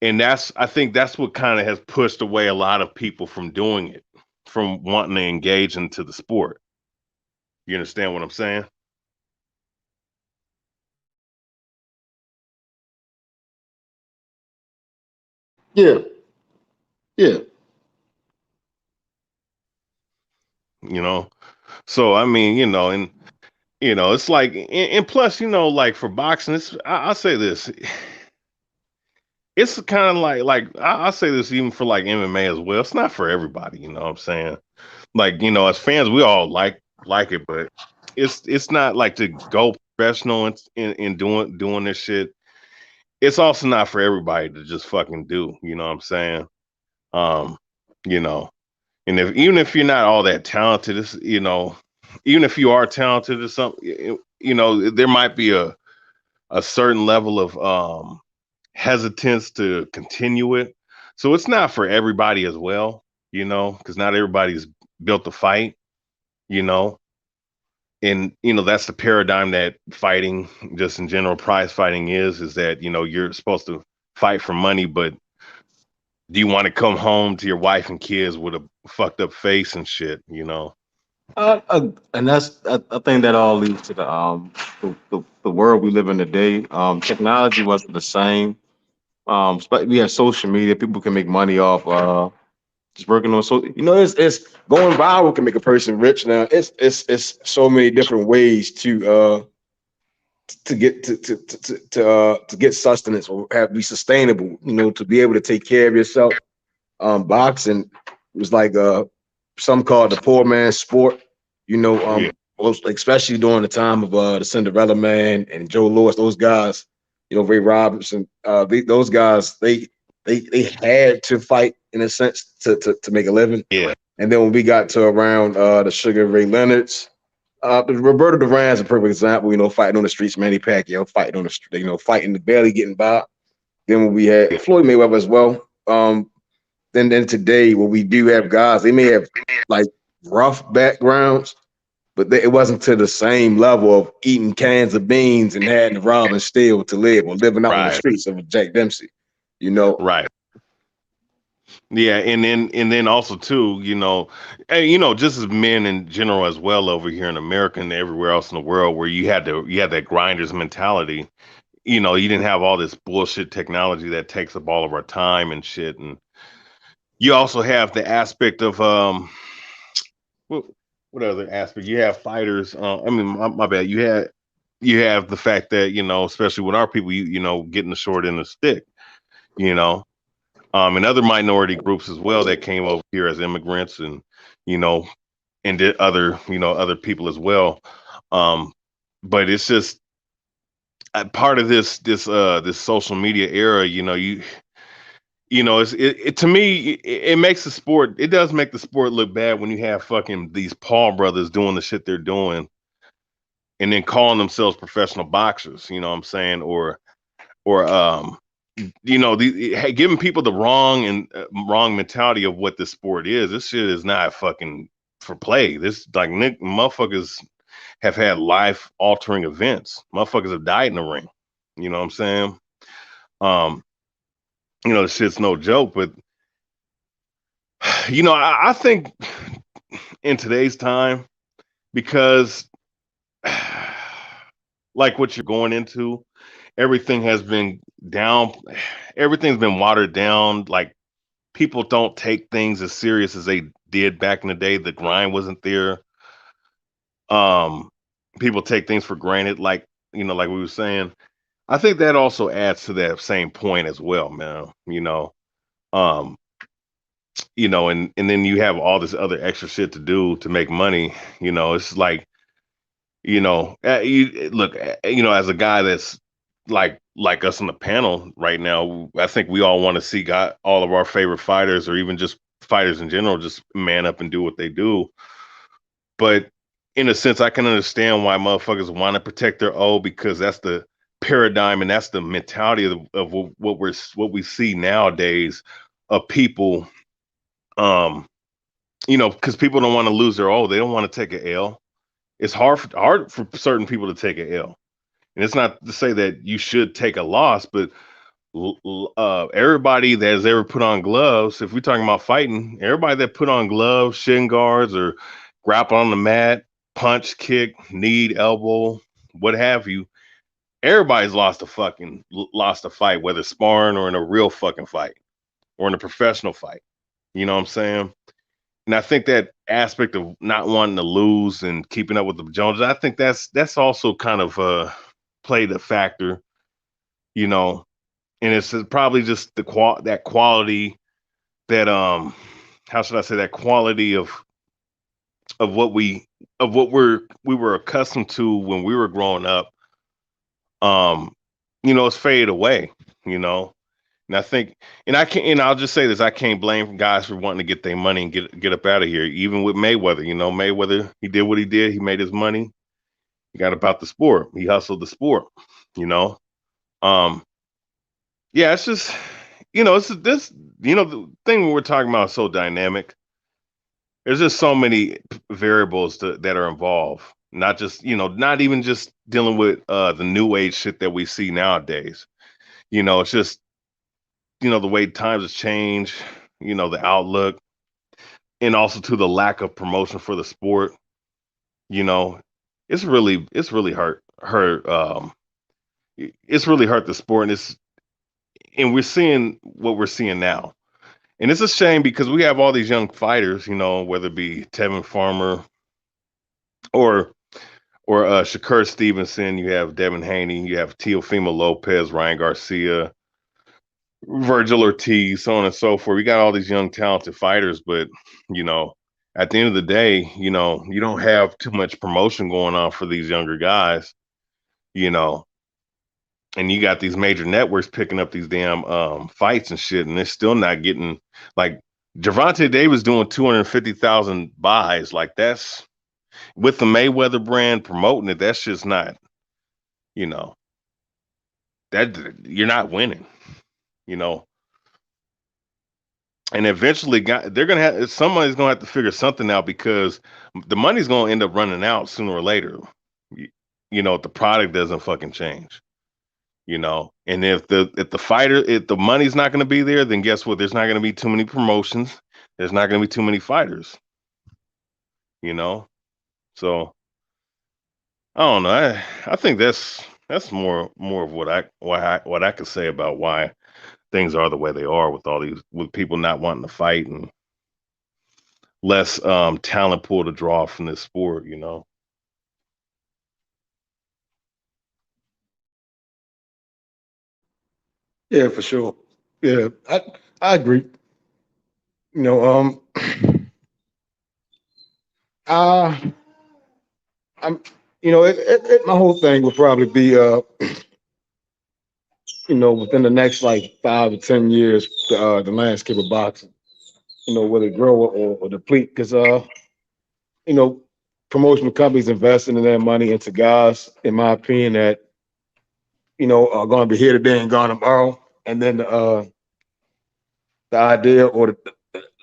And I think that's what kind of has pushed away a lot of people from doing it, from wanting to engage into the sport. You understand what I'm saying? Yeah. So I mean, and it's like, and plus, like for boxing, I'll say this, it's kind of like I'll say this even for like MMA as well. It's not for everybody, you know what I'm saying? Like, as fans, we all like it, but it's not like to go professional in doing this shit. It's also not for everybody to just fucking do, you know what I'm saying? And even if you're not all that talented, it's, even if you are talented or something, there might be a certain level of hesitance to continue it. So it's not for everybody as well, because not everybody's built to fight, and that's the paradigm that fighting, just in general, prize fighting is that you're supposed to fight for money, but do you want to come home to your wife and kids with a fucked up face and shit, and that's, I think that all leads to the world we live in today. Technology wasn't the same. But we have social media. People can make money off just working on. So it's going viral can make a person rich now. It's so many different ways to get sustenance or be sustainable. To be able to take care of yourself. Boxing It was like some called the poor man's sport. You know, especially during the time of the Cinderella Man and Joe Louis, those guys. You know, Ray Robertson. Those guys, they had to fight in a sense to make a living. Yeah. And then when we got to around the Sugar Ray Leonards, Roberto Duran's a perfect example. You know, fighting on the streets, Manny Pacquiao fighting on the street. You know, fighting barely getting by. Then when we had Floyd Mayweather as well. Then today, when we do have guys, they may have like rough backgrounds, but it wasn't to the same level of eating cans of beans and having to rob and steal to live, or living out on the streets of Jack Dempsey. You know, right? Yeah, and then also too, you know, just as men in general as well over here in America and everywhere else in the world, where you had that grinders mentality. You know, you didn't have all this bullshit technology that takes up all of our time and shit, and you also have the aspect of what other aspect? You have fighters. I mean, my bad. You have the fact that, you know, especially with our people, you know, getting the short end of the stick, you know, and other minority groups as well that came over here as immigrants, and you know, and did other people as well. But it's just part of this social media era. You know, it to me, it makes the sport. It does make the sport look bad when you have fucking these Paul brothers doing the shit they're doing, and then calling themselves professional boxers. You know what I'm saying? Or you know, giving people the wrong mentality of what this sport is. This shit is not fucking for play. This motherfuckers have had life altering events. Motherfuckers have died in the ring. You know what I'm saying? You know, the shit's no joke, but you know, I think in today's time, because like what you're going into, everything has been down. Everything's been watered down. Like, people don't take things as serious as they did back in the day. The grind wasn't there. People take things for granted, like, you know, like we were saying. I think that also adds to that same point as well, man. You know, and then you have all this other extra shit to do to make money. You know, it's like, you know, look, you know, as a guy that's like us on the panel right now, I think we all want to see all of our favorite fighters, or even just fighters in general, just man up and do what they do. But in a sense, I can understand why motherfuckers want to protect their O, because that's the paradigm and that's the mentality of what we see nowadays of people. You know, because people don't want to lose their O. They don't want to take an L. It's hard for certain people to take an L. And it's not to say that you should take a loss, but everybody that has ever put on gloves, if we're talking about fighting, everybody that put on gloves, shin guards, or grapple on the mat, punch, kick, knee, elbow, what have you, everybody's lost a fight, whether sparring or in a real fucking fight or in a professional fight. You know what I'm saying? And I think that aspect of not wanting to lose and keeping up with the Joneses, I think that's also kind of played a factor, you know. And it's probably just that quality that how should I say, that quality of what we were accustomed to when we were growing up. You know, it's faded away, you know. And I think, and I'll just say this, I can't blame guys for wanting to get their money and get up out of here. Even with Mayweather, you know, Mayweather, he did what he did. He made his money. He got about the sport. He hustled the sport, you know. Yeah, it's just, you know, this, you know, the thing we're talking about is so dynamic. There's just so many variables that are involved. Not just, you know, not even just dealing with the new age shit that we see nowadays. You know, it's just, you know, the way times have changed, you know, the outlook, and also to the lack of promotion for the sport. You know, it's really hurt it's really hurt the sport, and we're seeing what we're seeing now. And it's a shame because we have all these young fighters, you know, whether it be Tevin Farmer or Shakur Stevenson, you have Devin Haney, you have Teofimo Lopez, Ryan Garcia, Virgil Ortiz, so on and so forth. We got all these young, talented fighters, but you know, at the end of the day, you know, you don't have too much promotion going on for these younger guys, you know, and you got these major networks picking up these damn fights and shit, and they're still not getting like Gervonta Davis doing 250,000 buys. Like that's with the Mayweather brand promoting it. That's just not, you know, that you're not winning, you know. And eventually, they're gonna have somebody's gonna have to figure something out because the money's gonna end up running out sooner or later. You know, if the product doesn't fucking change. You know, and if the money's not gonna be there, then guess what? There's not gonna be too many promotions. There's not gonna be too many fighters. You know, so I don't know. I think that's more of what I could say about why things are the way they are with people not wanting to fight and less talent pool to draw from this sport, you know. Yeah, for sure. Yeah, I agree. You know, I'm, you know, my whole thing will probably be, you know, within the next like 5 to 10 years, the landscape of boxing, you know, whether grow or deplete, because, you know, promotional companies investing in their money into guys, in my opinion, that, you know, are going to be here today and gone tomorrow. And then the idea, or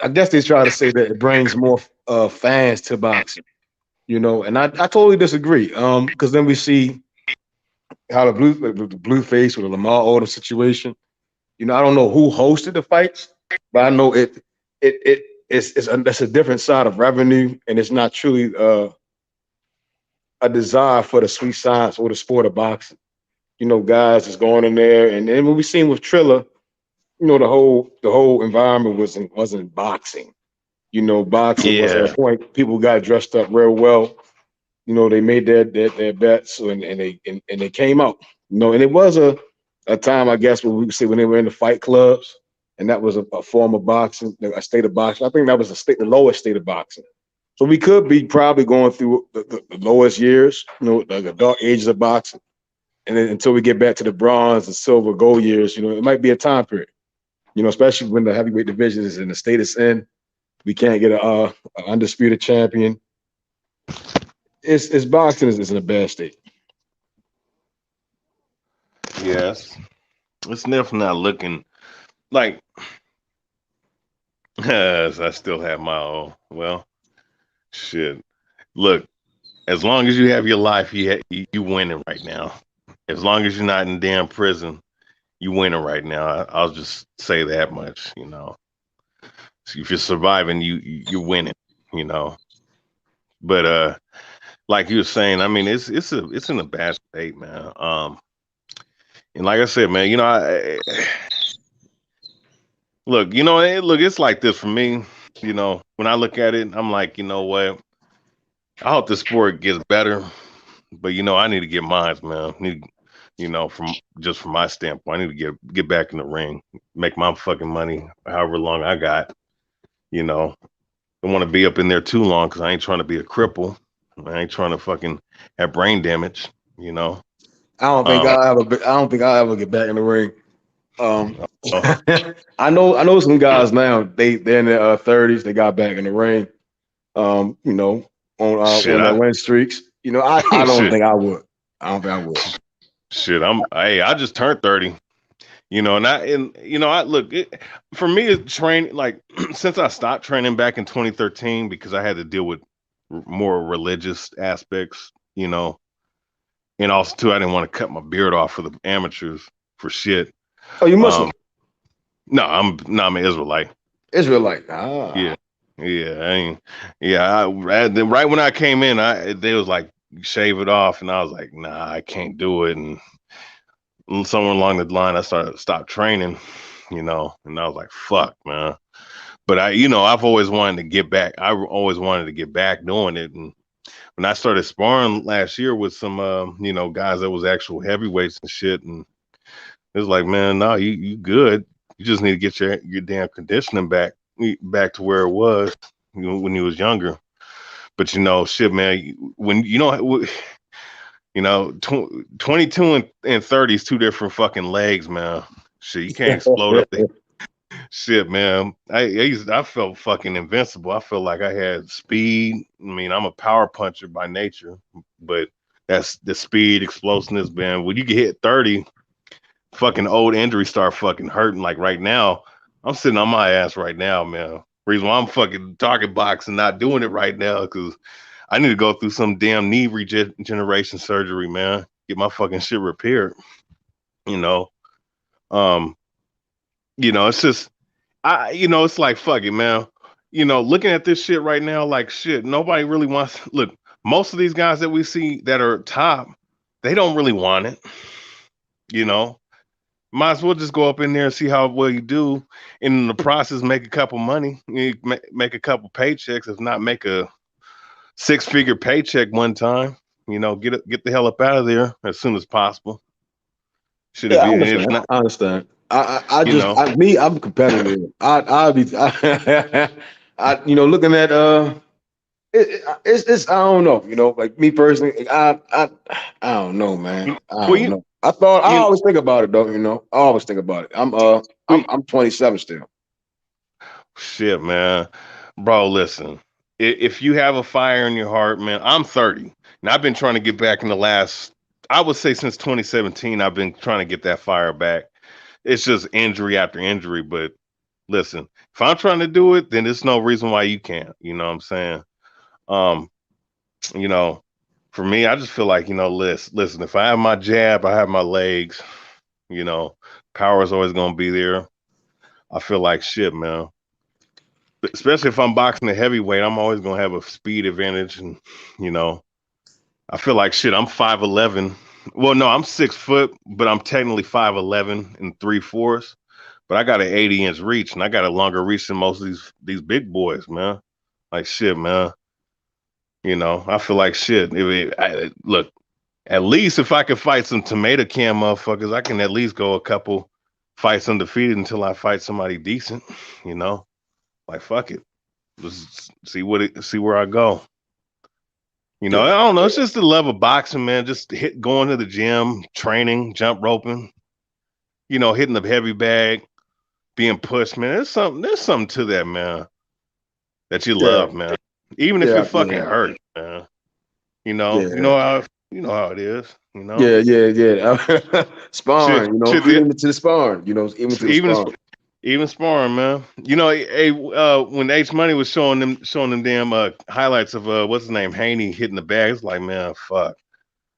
I guess they try to say that it brings more fans to boxing, you know, and I totally disagree. Because then we see how the Blueface or the Lamar Odom situation. You know, I don't know who hosted the fights, but I know that's a different side of revenue, and it's not truly a desire for the sweet science or the sport of boxing. You know, guys is going in there, and then what we seen with Triller, you know, the whole environment wasn't boxing. You know, boxing was at a point people got dressed up real well. You know, they made their bets and they came out. You know, and it was a time, I guess, when we would say when they were in the fight clubs, and that was a form of boxing, a state of boxing. I think that was the lowest state of boxing. So we could be probably going through the lowest years, you know, the dark ages of boxing. And then until we get back to the bronze and silver, gold years, you know, it might be a time period. You know, especially when the heavyweight division is in the state it's in. We can't get an undisputed champion. It's boxing is in a bad state. Yes, it's definitely not looking like. I still have my own. Well, shit. Look, as long as you have your life, you winning right now. As long as you're not in damn prison, you winning right now. I'll just say that much, you know. So if you're surviving, you're winning, you know. But like you were saying, I mean, it's in a bad state, man. And like I said, man, you know, look, you know, it's like this for me. You know, when I look at it, I'm like, you know what? I hope the sport gets better, but you know, I need to get mine, man. You know, from my standpoint, I need to get back in the ring, make my fucking money, however long I got. You know, don't want to be up in there too long because I ain't trying to be a cripple. I ain't trying to fucking have brain damage. You know. I don't think I'll ever get back in the ring. I know some guys now. They're in their 30s. They got back in the ring. You know, on their win streaks. You know, I don't think I would. I don't think I would. Shit, I just turned 30. You know, for me, it's training. Like since I stopped training back in 2013 because I had to deal with more religious aspects. You know. And also, too, I didn't want to cut my beard off for the amateurs for shit. Oh, you Muslim? No, I'm an Israelite. Israelite. Ah. Yeah. Right when I came in, they was like, shave it off. And I was like, nah, I can't do it. And somewhere along the line, I stopped training, you know, and I was like, fuck, man. But I've always wanted to get back. I always wanted to get back doing it. And when I started sparring last year with some, you know, guys that was actual heavyweights and shit, and it was like, man, no, you good. You just need to get your damn conditioning back to where it was when you was younger. But shit, man. When 22 and 30 is two different fucking legs, man. Shit, you can't explode up there. Shit, man. I felt fucking invincible. I felt like I had speed. I mean, I'm a power puncher by nature, but that's the speed, explosiveness, man. When you get hit 30, fucking old injuries start fucking hurting. Like right now, I'm sitting on my ass right now, man. Reason why I'm fucking target boxing, not doing it right now, because I need to go through some damn knee regeneration surgery, man. Get my fucking shit repaired. It's just, it's like, fuck it, man. Looking at this shit right now, like shit, nobody really wants. Look, most of these guys that we see that are top, they don't really want it. Might as well just go up in there and see how well you do, and in the process make a couple money, make a couple paychecks, if not make a 6-figure paycheck one time. Get the hell up out of there as soon as possible. Should it be? I understand. I'm competitive. Looking at it's I don't know. Like me personally, I don't know, man. I don't know. I always think about it though. I always think about it. I'm 27 still. Shit, man, bro. Listen, if you have a fire in your heart, man, I'm 30, and I've been trying to get back in the last, I would say since 2017, I've been trying to get that fire back. It's just injury after injury. But listen, if I'm trying to do it, then there's no reason why you can't. You know what I'm saying? For me, I just feel like, listen, if I have my jab, I have my legs, power is always going to be there. I feel like shit, man. But especially if I'm boxing a heavyweight, I'm always going to have a speed advantage. And, I feel like shit, I'm 5'11". Well, no, I'm 6 foot, but I'm technically 5'11" and 3/4. But I got an 80-inch reach, and I got a longer reach than most of these big boys, man. Like shit, man. I feel like shit. Look, at least if I could fight some tomato can motherfuckers, I can at least go a couple fights undefeated until I fight somebody decent. Like fuck it, let's see where I go. I don't know. It's just the love of boxing, man. Just going to the gym, training, jump roping. Hitting the heavy bag, being pushed, man. There's something to that, man. That you love, man. Even if it fucking hurts, man. You know how it is. Yeah. Sparring, even to the sparring, even sparring, man. When H Money was showing them damn highlights of what's his name, Haney hitting the bag, it's like, man, fuck.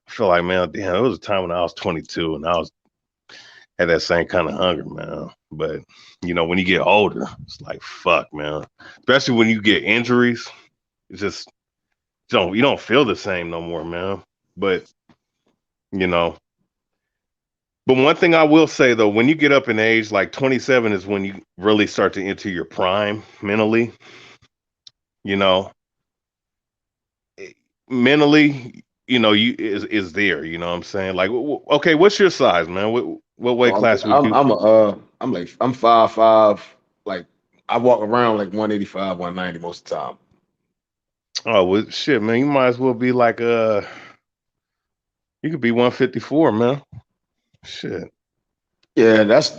I feel like, man, damn, it was a time when I was 22 and had that same kind of hunger, man. But when you get older, it's like, fuck, man. Especially when you get injuries. It's just you don't feel the same no more, man. But but one thing I will say though, when you get up in age, like 27 is when you really start to enter your prime mentally. Mentally, you is there. You know what I'm saying? Like, okay, what's your size, man? What weight class would you? I'm 5'5". Like I walk around like 185, 190 most of the time. Oh well, shit, man. You might as well be like you could be 154, man. Shit. Yeah, that's.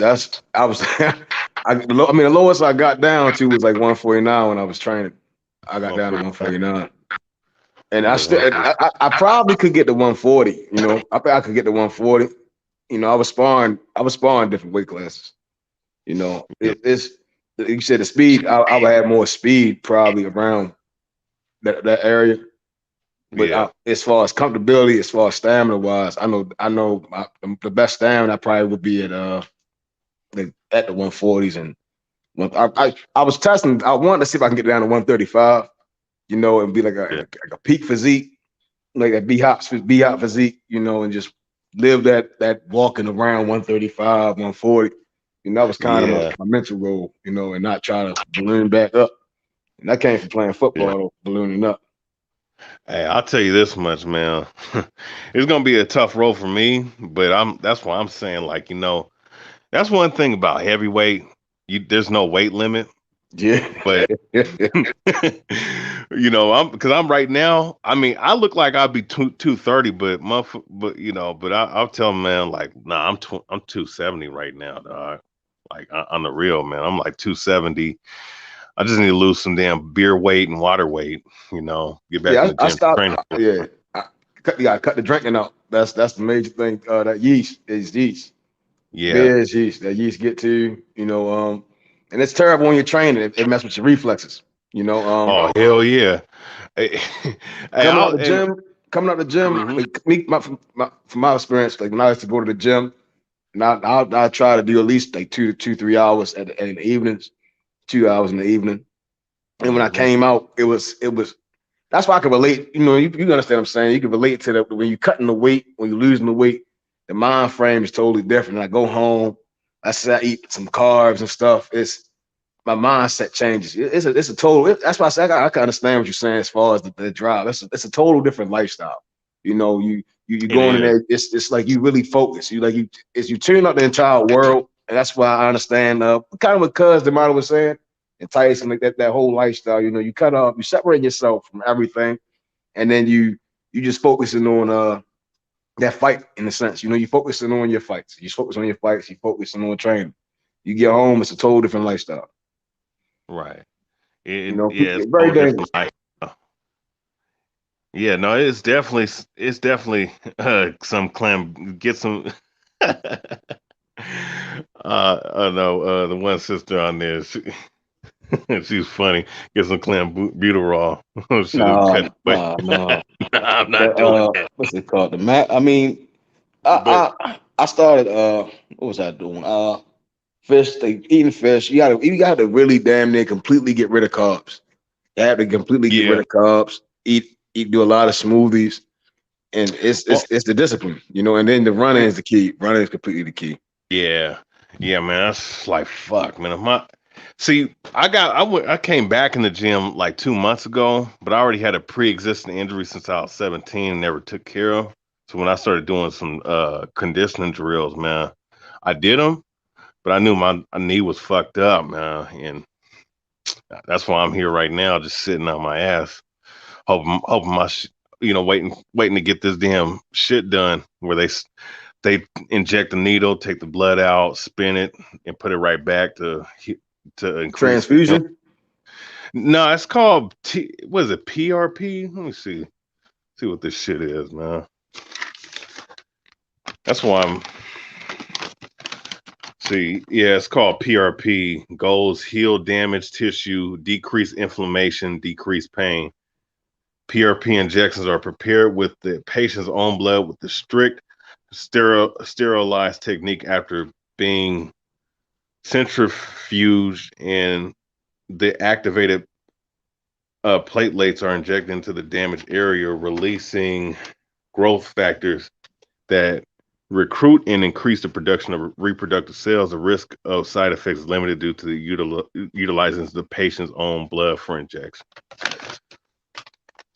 I was. the lowest I got down to was like 149 when I was training. I got down to 149, and I probably could get to 140. I think I could get to 140. I was sparring different weight classes. It's you said the speed. I would have more speed probably around that area, but as far as comfortability, as far as stamina wise, I know the best stamina I probably would be at the 140s, and I was testing. I wanted to see if I can get down to 135, and be like a peak physique, like a B-hop physique, and just live that walking around 135, 140. That was kind of my mental goal, and not try to balloon back up. And that came from playing football, ballooning up. Hey, I'll tell you this much, man. It's gonna be a tough road for me, but that's why I'm saying, like, That's one thing about heavyweight. There's no weight limit. Yeah, but because I'm right now. I mean, I look like I'll be 230, but I'll tell them, man, like, nah, I'm 270 right now, dog. Like on the real, man, I'm like 270. I just need to lose some damn beer weight and water weight. Get back in the gym. I stopped. You cut the drinking out. That's the major thing. That yeast is yeast. Yeah, beer is yeast. That yeast get to you. And it's terrible when you're training. It messes with your reflexes. Oh hell yeah! Coming out the gym. Mm-hmm. From my experience, like when I used to go to the gym, and I try to do at least like 3 hours in the evenings, 2 hours in the evening. And when I came out, it was. That's why I can relate. You understand what I'm saying. You can relate to when you're cutting the weight, when you're losing the weight. The mind frame is totally different. I go home. I eat some carbs and stuff. It's my mindset changes. It's a total. That's why I say I can understand what you're saying as far as the drive. It's a total different lifestyle. You going in there. It's like you really focus. You turn up the entire world, and that's why I understand. Kind of what Cuz DeMarlo was saying, and Tyson, like that whole lifestyle. You cut off. You separate yourself from everything, and then you just focusing on that fight in a sense. You focusing on your fights. You focus on your fights. You focusing on training. You get home, it's a total different lifestyle. Right. It's very dangerous. Yeah, no, it's definitely some clam. Get some. The one sister on there, she's funny. Get some clenbuterol. No. I'm not doing that. What's it called? I mean, I started. What was I doing? Fish. Eating fish. You got to really damn near completely get rid of carbs. You have to completely get rid of carbs. Do a lot of smoothies, and it's the discipline, And then the running is the key. Running is completely the key. Yeah, man. That's like fuck, man. I came back in the gym like 2 months ago, but I already had a pre-existing injury since I was 17 and never took care of. So when I started doing some conditioning drills, man, I did them, but I knew my knee was fucked up, man, and that's why I'm here right now, just sitting on my ass, hoping my waiting to get this damn shit done, where they inject the needle, take the blood out, spin it, and put it right back to increase transfusion. No, it's called what is it? PRP? Let me see what this shit is, man. That's why it's called PRP. Goals: heal damaged tissue, decrease inflammation, decrease pain. PRP injections are prepared with the patient's own blood with the strict sterilized technique after being centrifuged, and the activated platelets are injected into the damaged area, releasing growth factors that recruit and increase the production of reproductive cells. The risk of side effects is limited due to the utilizing the patient's own blood for injection.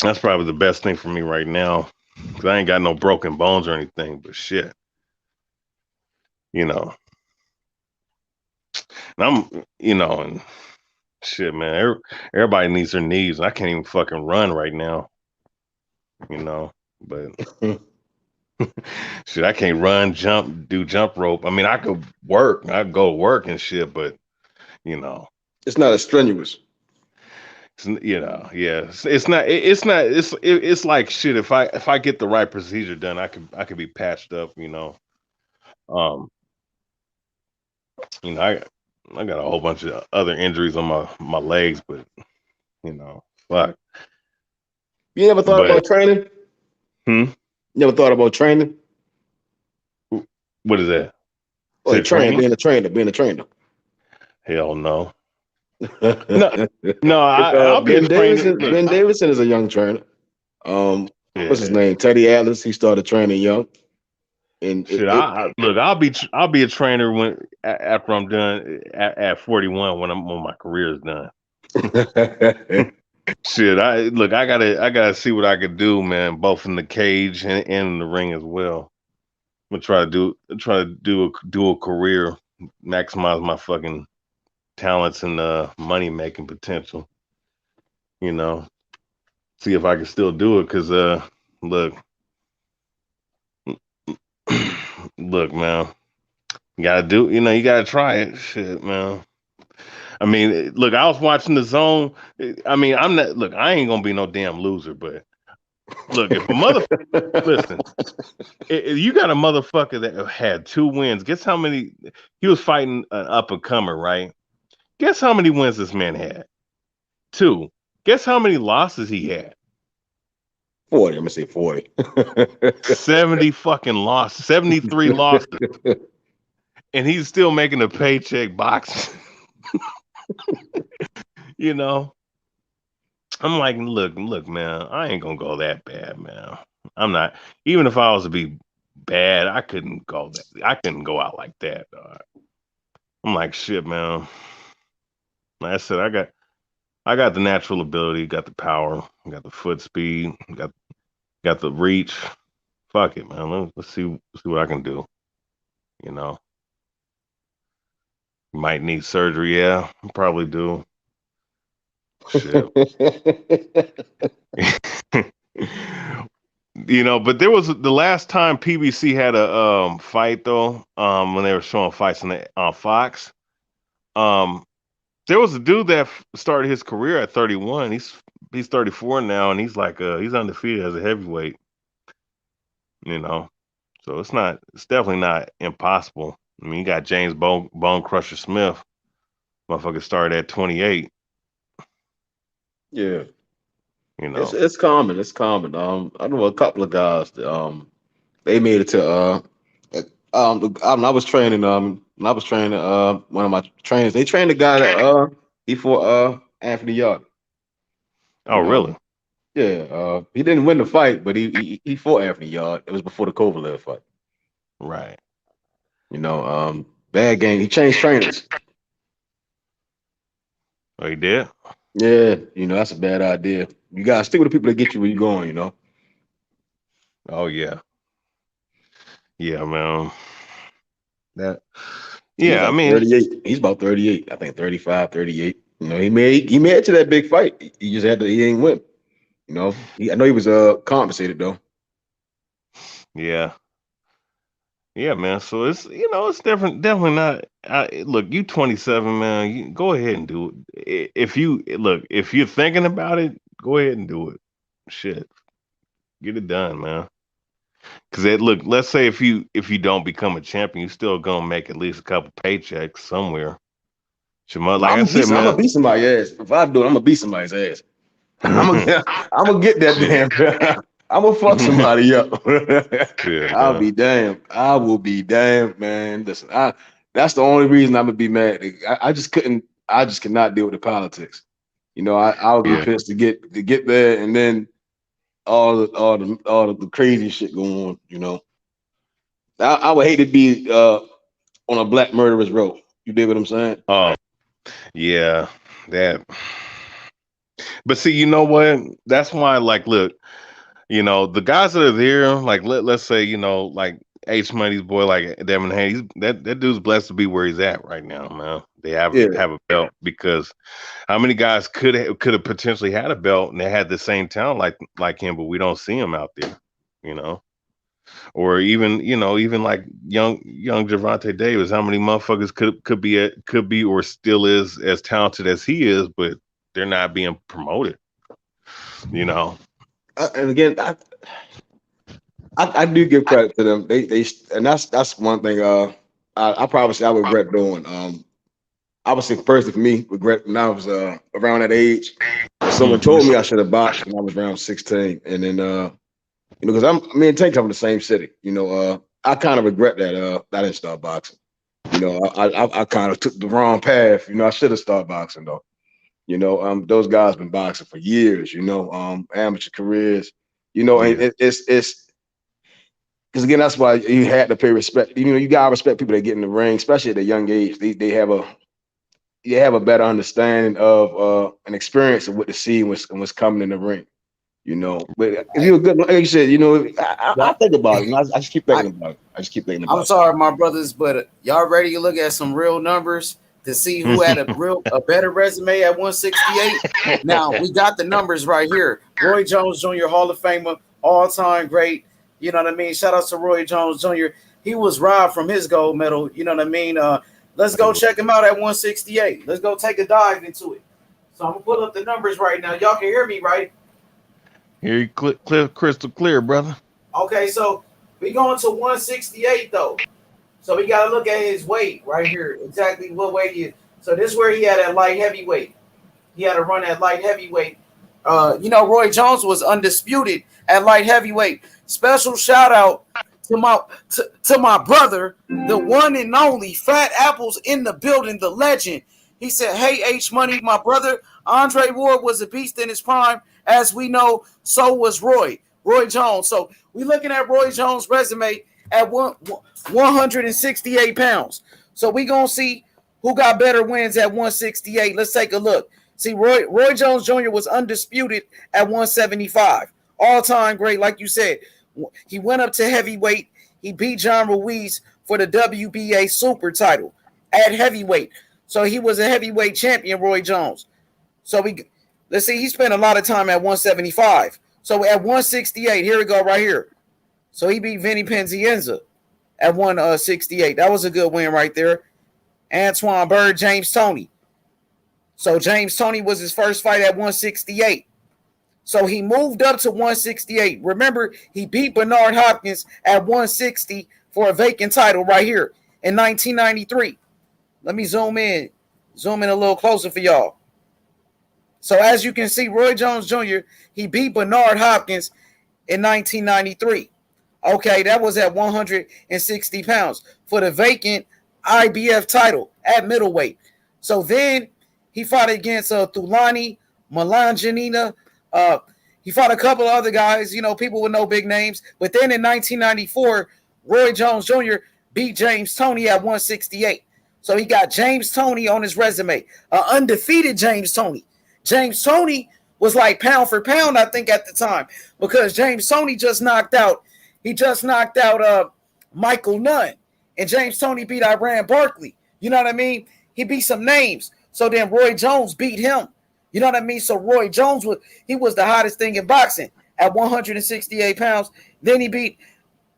That's probably the best thing for me right now, because I ain't got no broken bones or anything, but shit, And I'm, and shit, man, everybody needs their knees. I can't even fucking run right now, but shit, I can't run, do jump rope. I mean, I could work, I'd go to work and shit, but it's not as strenuous. It's not. It's like shit. If I get the right procedure done, I could be patched up. I got a whole bunch of other injuries on my legs, but fuck. You ever thought about training? You never thought about training? What is that? Being a trainer. Hell no. No. I'll be Ben Davidson. Ben Davidson is a young trainer. What's his name? Teddy Atlas. He started training young. And I'll be a trainer after I'm done at 41 when my career is done. Shit, I gotta see what I could do, man, both in the cage and in the ring as well. I'm gonna try to do a career maximize my fucking talents and money making potential. You know, see if I can still do it. Cause look, man, you gotta try it. Shit, man. I mean, look, I was watching The Zone. I mean, I ain't gonna be no damn loser, but look, if a listen, if you got a motherfucker that had 2 wins, guess how many? He was fighting an up and comer, right? Guess how many wins this man had? 2. Guess how many losses he had? 40. I'm gonna say 40. 70 fucking losses, 73 losses, and he's still making a paycheck boxing. You know, I'm like, look, man, I ain't gonna go that bad, man. I'm not. Even if I was to be bad, I couldn't go out like that. I'm like, shit, man. Like I said, I got the natural ability, got the power, got the foot speed, got the reach. Fuck it, man. Let's see what I can do. You know, might need surgery. Yeah, probably do. Shit. You know, but there was the last time PBC had a fight though, when they were showing fights on Fox. There was a dude that started his career at 31. He's 34 now, and he's like he's undefeated as a heavyweight. You know, so it's definitely not impossible. I mean, you got James Bone Crusher Smith, motherfucker started at 28. Yeah, you know, it's common. It's common. I know a couple of guys that they made it to I was training when I was training one of my trainers. They trained a guy that before Anthony Yarde. Oh, really? Yeah. He didn't win the fight, but he fought Anthony Yarde. It was before the Kovalev fight. Right. You know, bad game. He changed trainers. Oh, he did? Yeah, you know, that's a bad idea. You gotta stick with the people that get you where you're going, you know. Oh yeah. Yeah, man. I mean 38. He's about 38. I think 35, 38. You know, he made it to that big fight. He just he ain't win. You know, I know he was compensated though. Yeah. Yeah, man. So it's it's different. Definitely not. Look, you 27, man. You go ahead and do it. If you're thinking about it, go ahead and do it. Shit, get it done, man. Because let's say if you don't become a champion, you still gonna make at least a couple paychecks somewhere. I'm gonna beat somebody's ass. If I do it, I'm gonna beat somebody's ass. I'm gonna get that damn. I'm gonna fuck somebody up. Yeah, I'll be damned. I will be damned, man. Listen, that's the only reason I'm gonna be mad. I just cannot deal with the politics. You know, I'll be pissed to get there, and then all the crazy shit going on. You know, I would hate to be on a black murderer's road. You dig what I'm saying? Oh, yeah, that. But see, you know what? That's why, like, look. You know, the guys that are there, like let's say, you know, like H Money's boy, like Devin Haney, that dude's blessed to be where he's at right now, man. They have a belt, because how many guys could have potentially had a belt and they had the same talent like him, but we don't see him out there, you know. Or even like young Gervonta Davis, how many motherfuckers could be or still is as talented as he is, but they're not being promoted, you know. And again, I do give credit to them. They and that's one thing. I probably say I regret doing. I would say personally for me, regret when I was around that age. Someone told me I should have boxed when I was around 16, and then because me and Tank come from the same city. You know, I kind of regret that I didn't start boxing. You know, I kind of took the wrong path. You know, I should have started boxing though. You know, those guys been boxing for years, you know, amateur careers, you know, and it's because again, that's why you had to pay respect. You know, you gotta respect people that get in the ring, especially at a young age. They have a better understanding of an experience of what to see and what's coming in the ring. You know, but if you're good, like you said, you know, I think about it. And I just keep thinking about it. I just keep thinking about it. I'm sorry, my brothers, but y'all ready to look at some real numbers to see who had a better resume at 168? Now we got the numbers right here. Roy Jones Jr., Hall of Famer, all-time great. You know what I mean? Shout out to Roy Jones Jr. He was robbed from his gold medal. You know what I mean? Let's go check him out at 168. Let's go take a dive into it. So I'm gonna pull up the numbers right now. Y'all can hear me, right? Hear you clear, crystal clear, brother. Okay, so we going to 168 though. So we got to look at his weight right here. Exactly what weight he is. So this is where he had at light heavyweight. He had to run at light heavyweight. You know, Roy Jones was undisputed at light heavyweight. Special shout out to my brother, the one and only Fat Apples in the building, the legend. He said, "Hey, H Money, my brother, Andre Ward was a beast in his prime. As we know, so was Roy Jones." So we looking at Roy Jones' resume at 168 pounds. So we gonna see who got better wins at 168. Let's take a look. See, Roy Jones Jr. was undisputed at 175. All-time great, like you said. He went up to heavyweight. He beat John Ruiz for the WBA super title at heavyweight. So he was a heavyweight champion, Roy Jones. So let's see, he spent a lot of time at 175. So at 168, here we go right here. So he beat Vinny Penzienza at 168. That was a good win right there. Antoine Bird, James Toney. So James Toney was his first fight at 168. So he moved up to 168. Remember, he beat Bernard Hopkins at 160 for a vacant title right here in 1993. Let me zoom in a little closer for y'all. So as you can see, Roy Jones Jr., he beat Bernard Hopkins in 1993. Okay, that was at 160 pounds for the vacant IBF title at middleweight. So then he fought against Thulani Malanjanina. He fought a couple of other guys, you know, people with no big names. But then in 1994, Roy Jones Jr. beat James Toney at 168. So he got James Toney on his resume, undefeated James Toney. James Toney was like pound for pound, I think, at the time, because James Toney just knocked out Michael Nunn, and James Toney beat Iran Barkley. You know what I mean? He beat some names. So then Roy Jones beat him. You know what I mean? So Roy Jones was the hottest thing in boxing at 168 pounds. Then he beat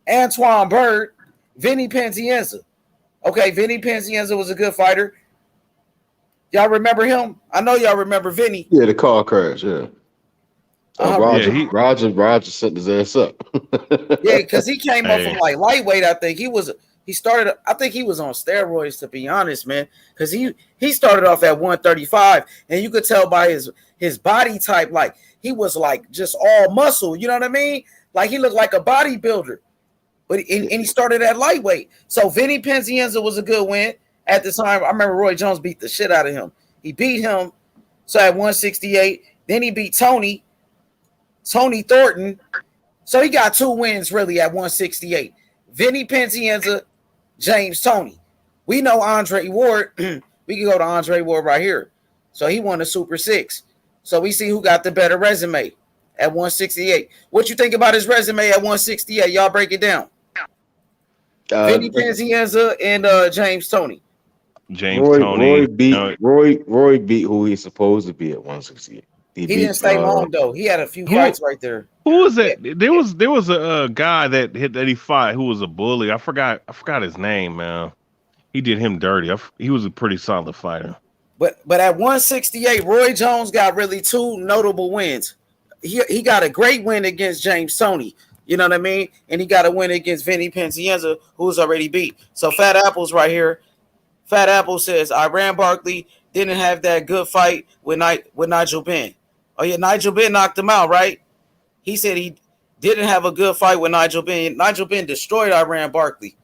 Antoine Bird, Vinny Penzienza. Okay, Vinny Penzienza was a good fighter. Y'all remember him? I know y'all remember Vinny. Yeah, the car crash, yeah. Roger set his ass up. Yeah, because he came up from like lightweight. I think he was on steroids, to be honest, man. Because he started off at 135, and you could tell by his body type, like he was like just all muscle. You know what I mean? Like he looked like a bodybuilder. But and he started at lightweight. So Vinny Penzienza was a good win at the time. I remember Roy Jones beat the shit out of him. He beat him. So at 168, then he beat Tony Thornton. So he got 2 wins really at 168. Vinny Penzienza, James Toney. We know Andre Ward. We can go to Andre Ward right here. So he won the Super 6. So we see who got the better resume at 168. What you think about his resume at 168? Y'all break it down. Vinny Penzienza and James Toney. Roy beat who he's supposed to be at 168. He didn't stay long though. He had a few fights right there. Who was that? There was a guy that he fought who was a bully. I forgot his name, man. He did him dirty. He was a pretty solid fighter. But at 168, Roy Jones got really 2 notable wins. He got a great win against James Toney. You know what I mean? And he got a win against Vinny Penzienza, who's already beat. So Fat Apple's right here. Fat Apple says Iran Barkley didn't have that good fight with Nigel Benn. Oh yeah, Nigel Benn knocked him out, right? He said he didn't have a good fight with Nigel Benn. Nigel Benn destroyed Iran Barkley.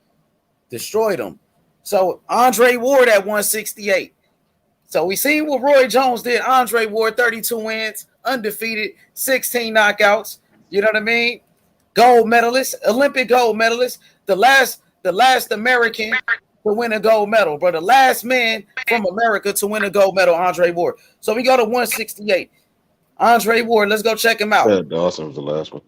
Destroyed him. So Andre Ward at 168. So we see what Roy Jones did. Andre Ward, 32 wins, undefeated, 16 knockouts. You know what I mean? Gold medalist, Olympic gold medalist, the last American to win a gold medal, but the last man from America to win a gold medal, Andre Ward. So we go to 168. Andre Ward. Let's go check him out. Chad Dawson was the last one.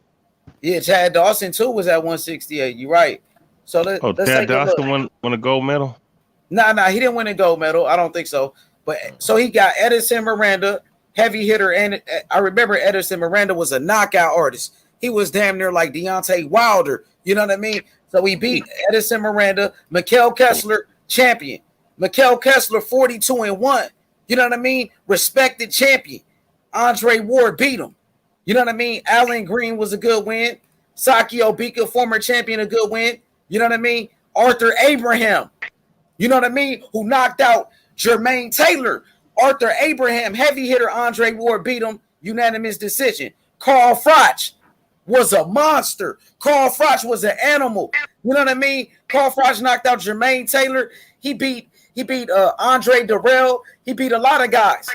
Yeah, Chad Dawson too was at 168. You're right. So let's Chad Dawson won a gold medal. Nah, he didn't win a gold medal. I don't think so. But so he got Edison Miranda, heavy hitter, and I remember Edison Miranda was a knockout artist. He was damn near like Deontay Wilder. You know what I mean? So he beat Edison Miranda, Mikkel Kessler, champion. Mikkel Kessler, 42-1. You know what I mean? Respected champion. Andre Ward beat him. You know what I mean? Alan Green was a good win. Saki Obika, former champion, a good win. You know what I mean? Arthur Abraham. You know what I mean? Who knocked out Jermaine Taylor. Arthur Abraham, heavy hitter. Andre Ward beat him. Unanimous decision. Carl Froch was a monster. Carl Froch was an animal. You know what I mean? Carl Froch knocked out Jermaine Taylor. He beat Andre Darrell. He beat a lot of guys.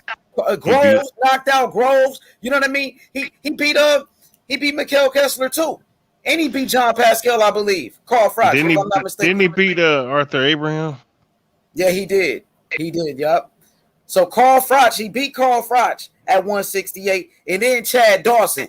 Groves knocked out Groves. You know what I mean? He beat Mikkel Kessler too. And he beat John Pascal, I believe. Carl Froch, if I'm not mistaken. Didn't he beat Arthur Abraham? Yeah, he did. He did, yup. So Carl Froch, he beat Carl Froch at 168. And then Chad Dawson.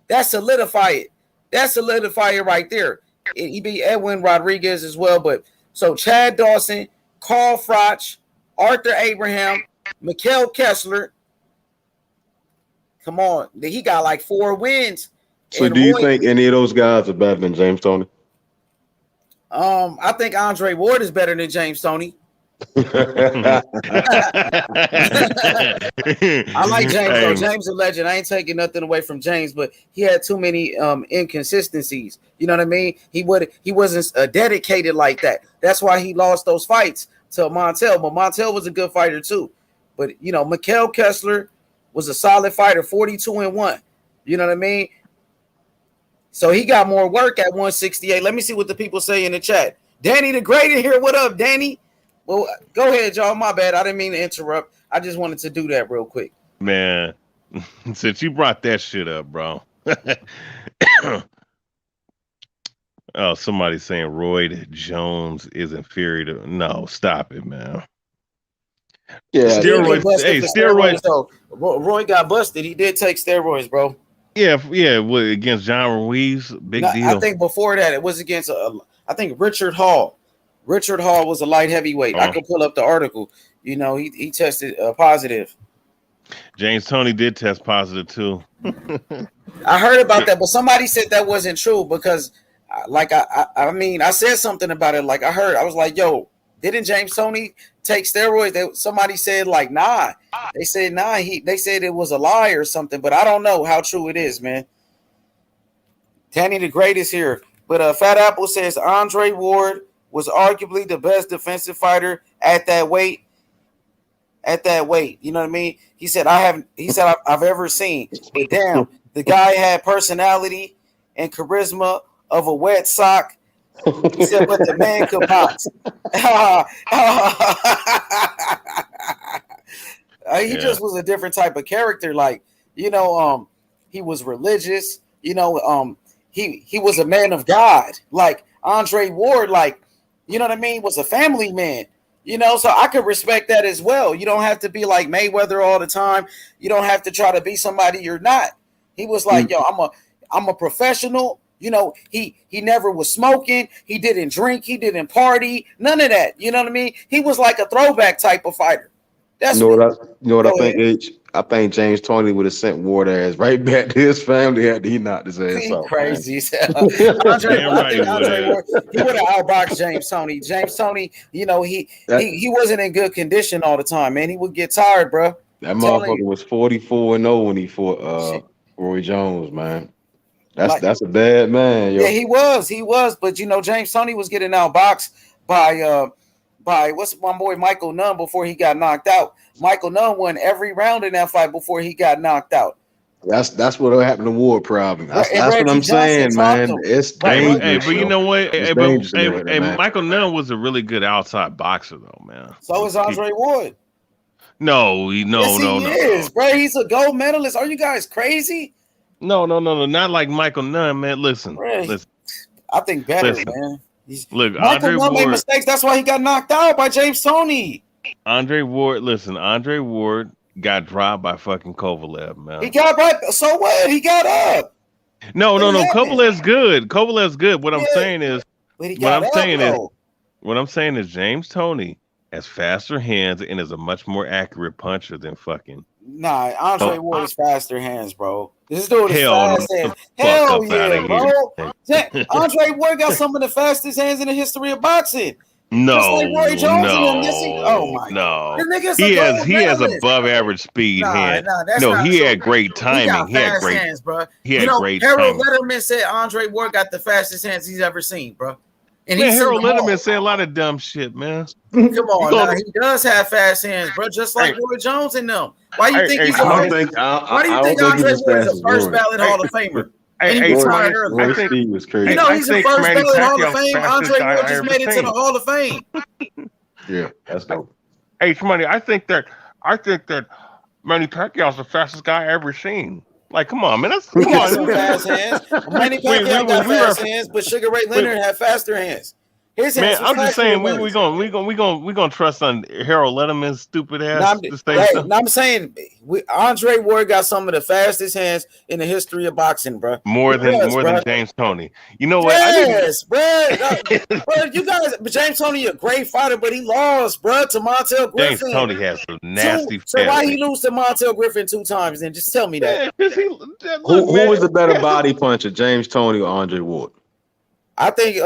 That solidified it. That solidified it right there. He beat Edwin Rodriguez as well. But so Chad Dawson, Carl Froch, Arthur Abraham, Mikkel Kessler. Come on. He got like 4 wins. So do you think any of those guys are better than James Toney? I think Andre Ward is better than James Toney. I like James though. James is a legend. I ain't taking nothing away from James, but he had too many inconsistencies. You know what I mean? He wasn't dedicated like that. That's why he lost those fights to Montel. But Montel was a good fighter too. But you know, Mikkel Kessler was a solid fighter, 42-1. You know what I mean? So he got more work at 168. Let me see what the people say in the chat. Danny the Great in here. What up, Danny? Well, go ahead, y'all. My bad. I didn't mean to interrupt. I just wanted to do that real quick. Man, since you brought that shit up, bro. Oh, somebody's saying Roy Jones is inferior to. No, stop it, man. Yeah, steroids. Hey, steroids. So Roy got busted. He did take steroids, bro. Yeah. Against John Ruiz, big deal. I think before that it was against I think Richard Hall. Richard Hall was a light heavyweight. I could pull up the article. You know, he tested positive. James Toney did test positive too. I heard about that, but somebody said that wasn't true because, I mean, I said something about it. Like I was like, yo, didn't James Toney take steroids? Somebody said like, nah. They said nah. They said it was a lie or something, but I don't know how true it is, man. Danny the Great is here, but Fat Apple says Andre Ward was arguably the best defensive fighter at that weight. You know what I mean? He said I've ever seen. But damn, the guy had personality and charisma of a wet sock. He said, but the man could box. He just was a different type of character. Like, you know, he was religious. You know, he was a man of God. Like Andre Ward, like, you know what I mean, was a family man. You know, so I could respect that as well. You don't have to be like Mayweather all the time. You don't have to try to be somebody you're not. He was like, yo, I'm a professional. You know, he never was smoking. He didn't drink. He didn't party. None of that. You know what I mean? He was like a throwback type of fighter. That's you know what I think, H? I think James Toney would have sent Ward ass right back to his family had he knocked his ass off. Crazy. Andre Ward, he would have outboxed James Toney. James Toney, you know, he wasn't in good condition all the time, man. He would get tired, bro. That motherfucker was 44-0 when he fought Roy Jones, man. That's a bad man, yo. Yeah, he was. But you know, James Toney was getting outboxed by what's my boy Michael Nunn before he got knocked out. Michael Nunn won every round in that fight before he got knocked out. That's what happened to Ward, probably. That's what I'm saying, man. It's dangerous. Hey, but you know what? Hey, Michael Nunn was a really good outside boxer, though, man. So is Andre Ward. No, he is, bro. He's a gold medalist. Are you guys crazy? No, not like Michael Nunn, man. Listen. I think better, man. Look, Michael Nunn made mistakes. That's why he got knocked out by James Toney. Andre Ward got dropped by fucking Kovalev, man. He got right. So what? He got up. No. Kovalev's good. Kovalev's good. What I'm saying is, what I'm saying is James Toney has faster hands and is a much more accurate puncher than fucking. Nah, Andre Ward is faster hands, bro. This dude is fast hands. Hell yeah, bro. Andre Ward got some of the fastest hands in the history of boxing. No, like Roy Jones he has above average speed hand. He had great timing. He had great hands, bro. He had great Harold Letterman said Andre Ward got the fastest hands he's ever seen, bro. And Harold Letterman said a lot of dumb shit, man. Come on, he does have fast hands, bro. Just like Roy Jones and them. Why do you think he's? Why do you think Andre Ward is the first ballot Hall of Famer? And he retired early. I think he was crazy. You know, he's the first ballot Hall of Fame. Andre Ward just made it to the Hall of Fame. Yeah, that's dope. Hey, Shmoney, I think that Manny Pacquiao's the fastest guy I ever seen. Like, come on, man. He got some fast hands. Manny Pacquiao got fast hands, but Sugar Ray Leonard had faster hands. His hands. Man, I'm just saying we gonna trust on Harold Letterman's stupid ass. I'm saying Andre Ward got some of the fastest hands in the history of boxing, bro. More than James Toney. You know what? Yes, bro. You guys, James Toney a great fighter, but he lost, bro, to Montel Griffin. James Toney has some nasty. So why he lose to Montel Griffin 2 times? Then just tell me that. Who was the better body puncher, James Toney or Andre Ward? I think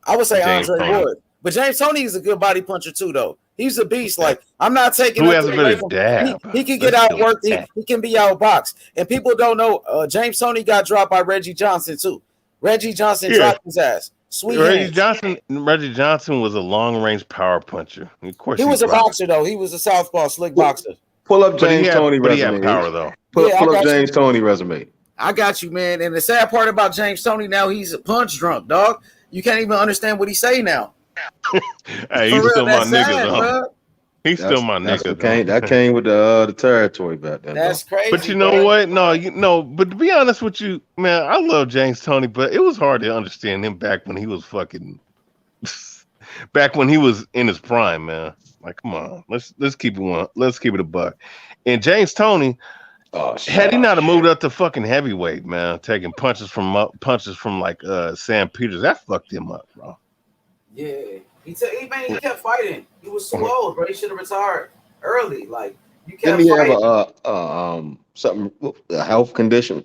I would say Andre Ward, but James Toney is a good body puncher too, though. He's a beast. Like, I'm not taking. Who has a better dab? He can get outworked. He can be outboxed. And people don't know James Toney got dropped by Reggie Johnson too. Reggie Johnson dropped his ass. Reggie Johnson was a long range power puncher. Of course, he was a boxer though. He was a southpaw slick boxer. Pull up James Toney resume. He had power though. Pull up James Toney resume. I got you, man. And the sad part about James Toney now, he's a punch drunk, dog. You can't even understand what he say now. Hey, he's still my nigga, He's still my nigga. That came with the territory back then. That's crazy. But you know what? No, but to be honest with you, man, I love James Toney, but it was hard to understand him back when he was back when he was in his prime, man. Like, come on, let's keep it a buck. And James Toney, had he not have moved up to fucking heavyweight, man, taking punches from like Sam Peters, that fucked him up, bro. Yeah, he kept fighting. He was too old, bro. He should have retired early. Like, you kept fighting. Didn't he have a health condition?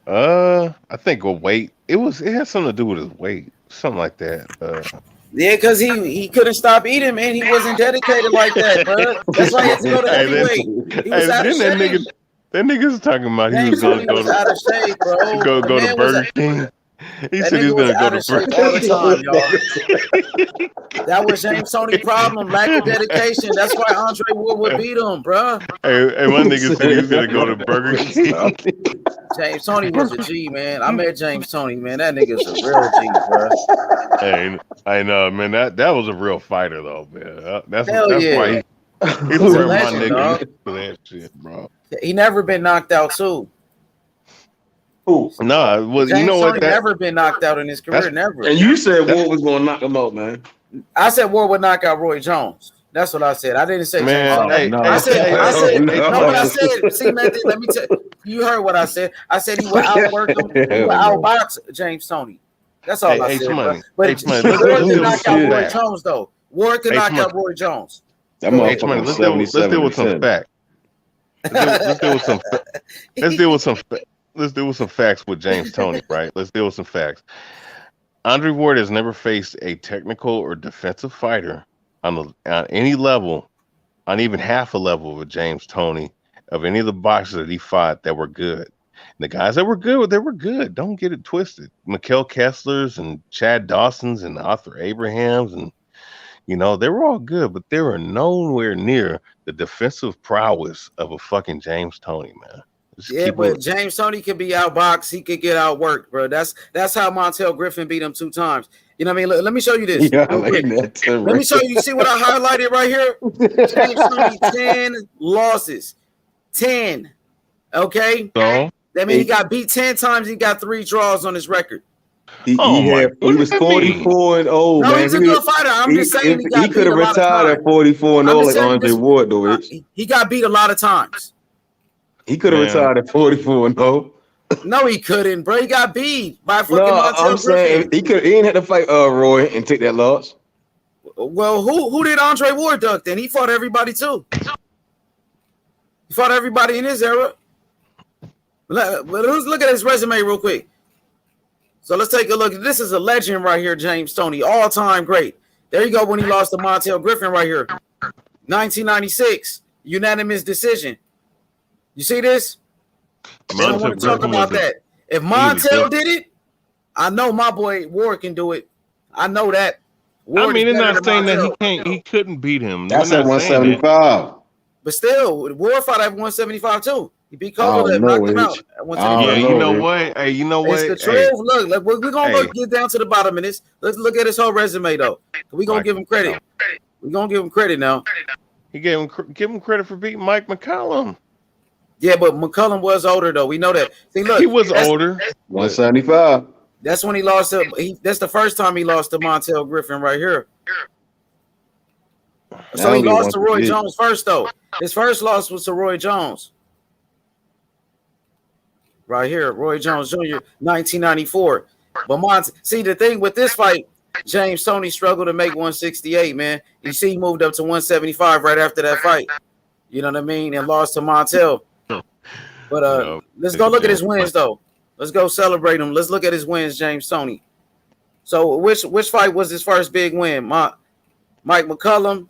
I think a weight. It had something to do with his weight, something like that. Yeah, because he couldn't stop eating, man. He wasn't dedicated like that, bro. That's why he had to go to heavyweight. He was out of shape. That nigga's talking about he was going to go out of shape, bro. Go to Burger King. He said he was going to go to Burger King all the time, y'all. That was James Toney's problem, lack of dedication. That's why Andre Ward would beat him, bro. Hey, my nigga said he was going to go to Burger King. James Toney was a G, man. I met James Toney, man. That nigga's a real G, bro. Hey, I know, man. That was a real fighter, though, man. That's yeah. Why he was a legend, my nigga for that shit, bro. He never been knocked out, too. Who? No, well, James you know Toney what? Never been knocked out in his career, never. And you said Ward was going to knock him out, man. I said Ward would knock out Roy Jones. That's what I said. I didn't say man. James Toney. I said. What I said. See, man, let me tell you. Heard what I said. I said he would outwork him. He would outbox James Toney. That's all I said. But Ward could knock out Roy Jones, though. Ward could knock out Roy Jones. Let's deal with some facts. Let's deal with some facts with James Toney, right? Let's deal with some facts. Andre Ward has never faced a technical or defensive fighter on any level, on even half a level with James Toney, of any of the boxers that he fought that were good. And the guys that were good, they were good. Don't get it twisted. Mikkel Kesslers and Chad Dawsons and Arthur Abrahams, and they were all good, but they were nowhere near the defensive prowess of a fucking James Toney, man. But James Toney could be outboxed. He could get outworked, bro. That's how Montel Griffin beat him 2 times. You know what I mean? Let me show you this. Yeah, let me show you. You see what I highlighted right here? James Toney, 10 losses. 10. Okay? So? That means he got beat 10 times. He got 3 draws on his record. He was 44-0. No, man. he's a good fighter. I'm just saying he could have retired at 44-0 like Andre Ward, though. He got beat a lot of times. He could have retired at 44-0. No, he couldn't, bro. He got beat by fucking Montel I'm saying he didn't have to fight Roy and take that loss. Well, who did Andre Ward duck then? He fought everybody too. He fought everybody in his era. Let's look at his resume real quick. So let's take a look. This is a legend right here, James Toney, all-time great. There you go when he lost to Montel Griffin right here. 1996, unanimous decision. You see this? I don't want to talk about that. If Montel did it, I know my boy Ward can do it. I know that. Ward it's not saying that he couldn't beat him. That's at 175. But still, Ward fought at 175 too. He beat Kovalev, knocked him out at 175. Yeah, you know what? Hey, you know what? It's the truth. Look, we're gonna get down to the bottom of this. Let's look at his whole resume though. We're gonna give him credit. We're gonna give him credit now. He give him credit for beating Mike McCollum. Yeah, but McCollum was older though. We know that. See, look, he was older. 175. That's when he lost to. That's the first time he lost to Montel Griffin right here. So he lost to Roy Jones first though. His first loss was to Roy Jones. Right here, Roy Jones Jr., 1994. But see, the thing with this fight, James Toney struggled to make 168, man. You see, he moved up to 175 right after that fight. You know what I mean? And lost to Montel. But let's go look at his wins, though. Let's go celebrate him. Let's look at his wins, James Toney. So which fight was his first big win? Mike McCollum,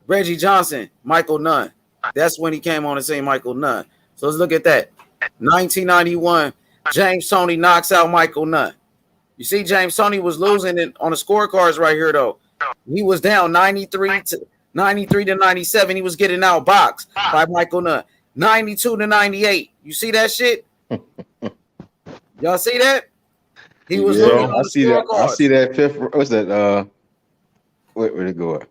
Reggie Johnson, Michael Nunn. That's when he came on the scene, Michael Nunn. So let's look at that. 1991, James Toney knocks out Michael Nunn. You see, James Toney was losing it on the scorecards right here, though. He was down 93 to 97. He was getting outboxed by Michael Nunn. 92 to 98. You see that shit? Y'all see that? He was looking on I see that. I see that fifth. What's that? Where'd it go? Let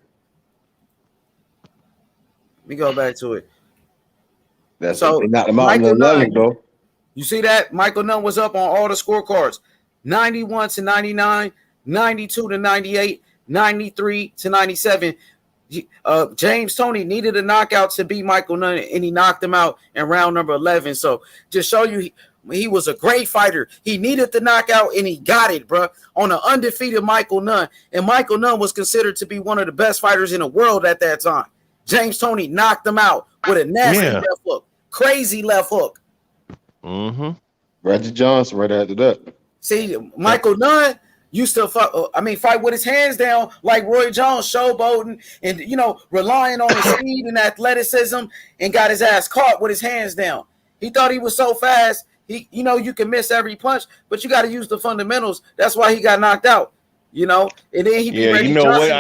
me go back to it. That's so they knocked him out in the 11th, though. You see that? Michael Nunn was up on all the scorecards. 91 to 99, 92 to 98, 93 to 97. James Toney needed a knockout to beat Michael Nunn, and he knocked him out in round number 11. So just show you he was a great fighter. He needed the knockout, and he got it, bro, on an undefeated Michael Nunn. And Michael Nunn was considered to be one of the best fighters in the world at that time. James Toney knocked him out with a nasty left hook. Crazy left hook. Mm-hmm. Reggie Johnson right after that. See, Michael Nunn used to fight with his hands down like Roy Jones, showboating and, relying on his speed and athleticism, and got his ass caught with his hands down. He thought he was so fast. You can miss every punch, but you got to use the fundamentals. That's why he got knocked out. And then he beat Reggie Johnson. What?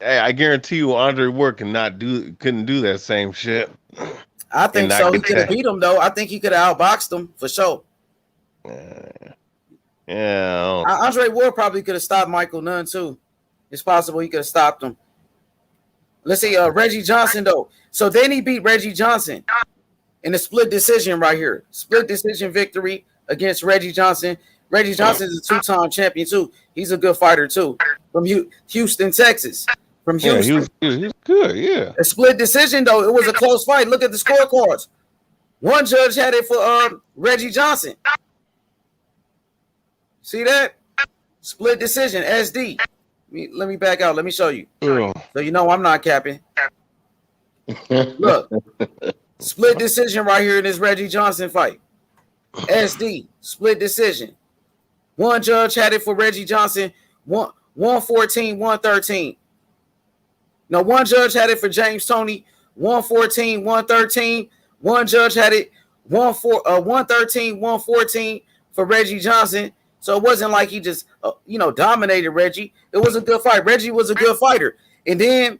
I guarantee you, Andre Ward couldn't do that same shit. I think so. He could have beat him though. I think he could have outboxed him for sure. Yeah. Andre Ward probably could have stopped Michael Nunn too. It's possible he could have stopped him. Let's see, Reggie Johnson though. So then he beat Reggie Johnson in a split decision right here. Split decision victory against Reggie Johnson. Reggie Johnson is a two-time champion too. He's a good fighter too. From Houston, Texas. From Houston. He was good, yeah. A split decision though. It was a close fight. Look at the scorecards. One judge had it for Reggie Johnson. See that? Split decision, SD. Let me back out. Let me show you. So I'm not capping. Look. Split decision right here in this Reggie Johnson fight. SD. Split decision. One judge had it for Reggie Johnson. 114, 113. Now, one judge had it for James Toney. 114, 113. One judge had it 113, 114 for Reggie Johnson. So it wasn't like he just, dominated Reggie. It was a good fight. Reggie was a good fighter. And then,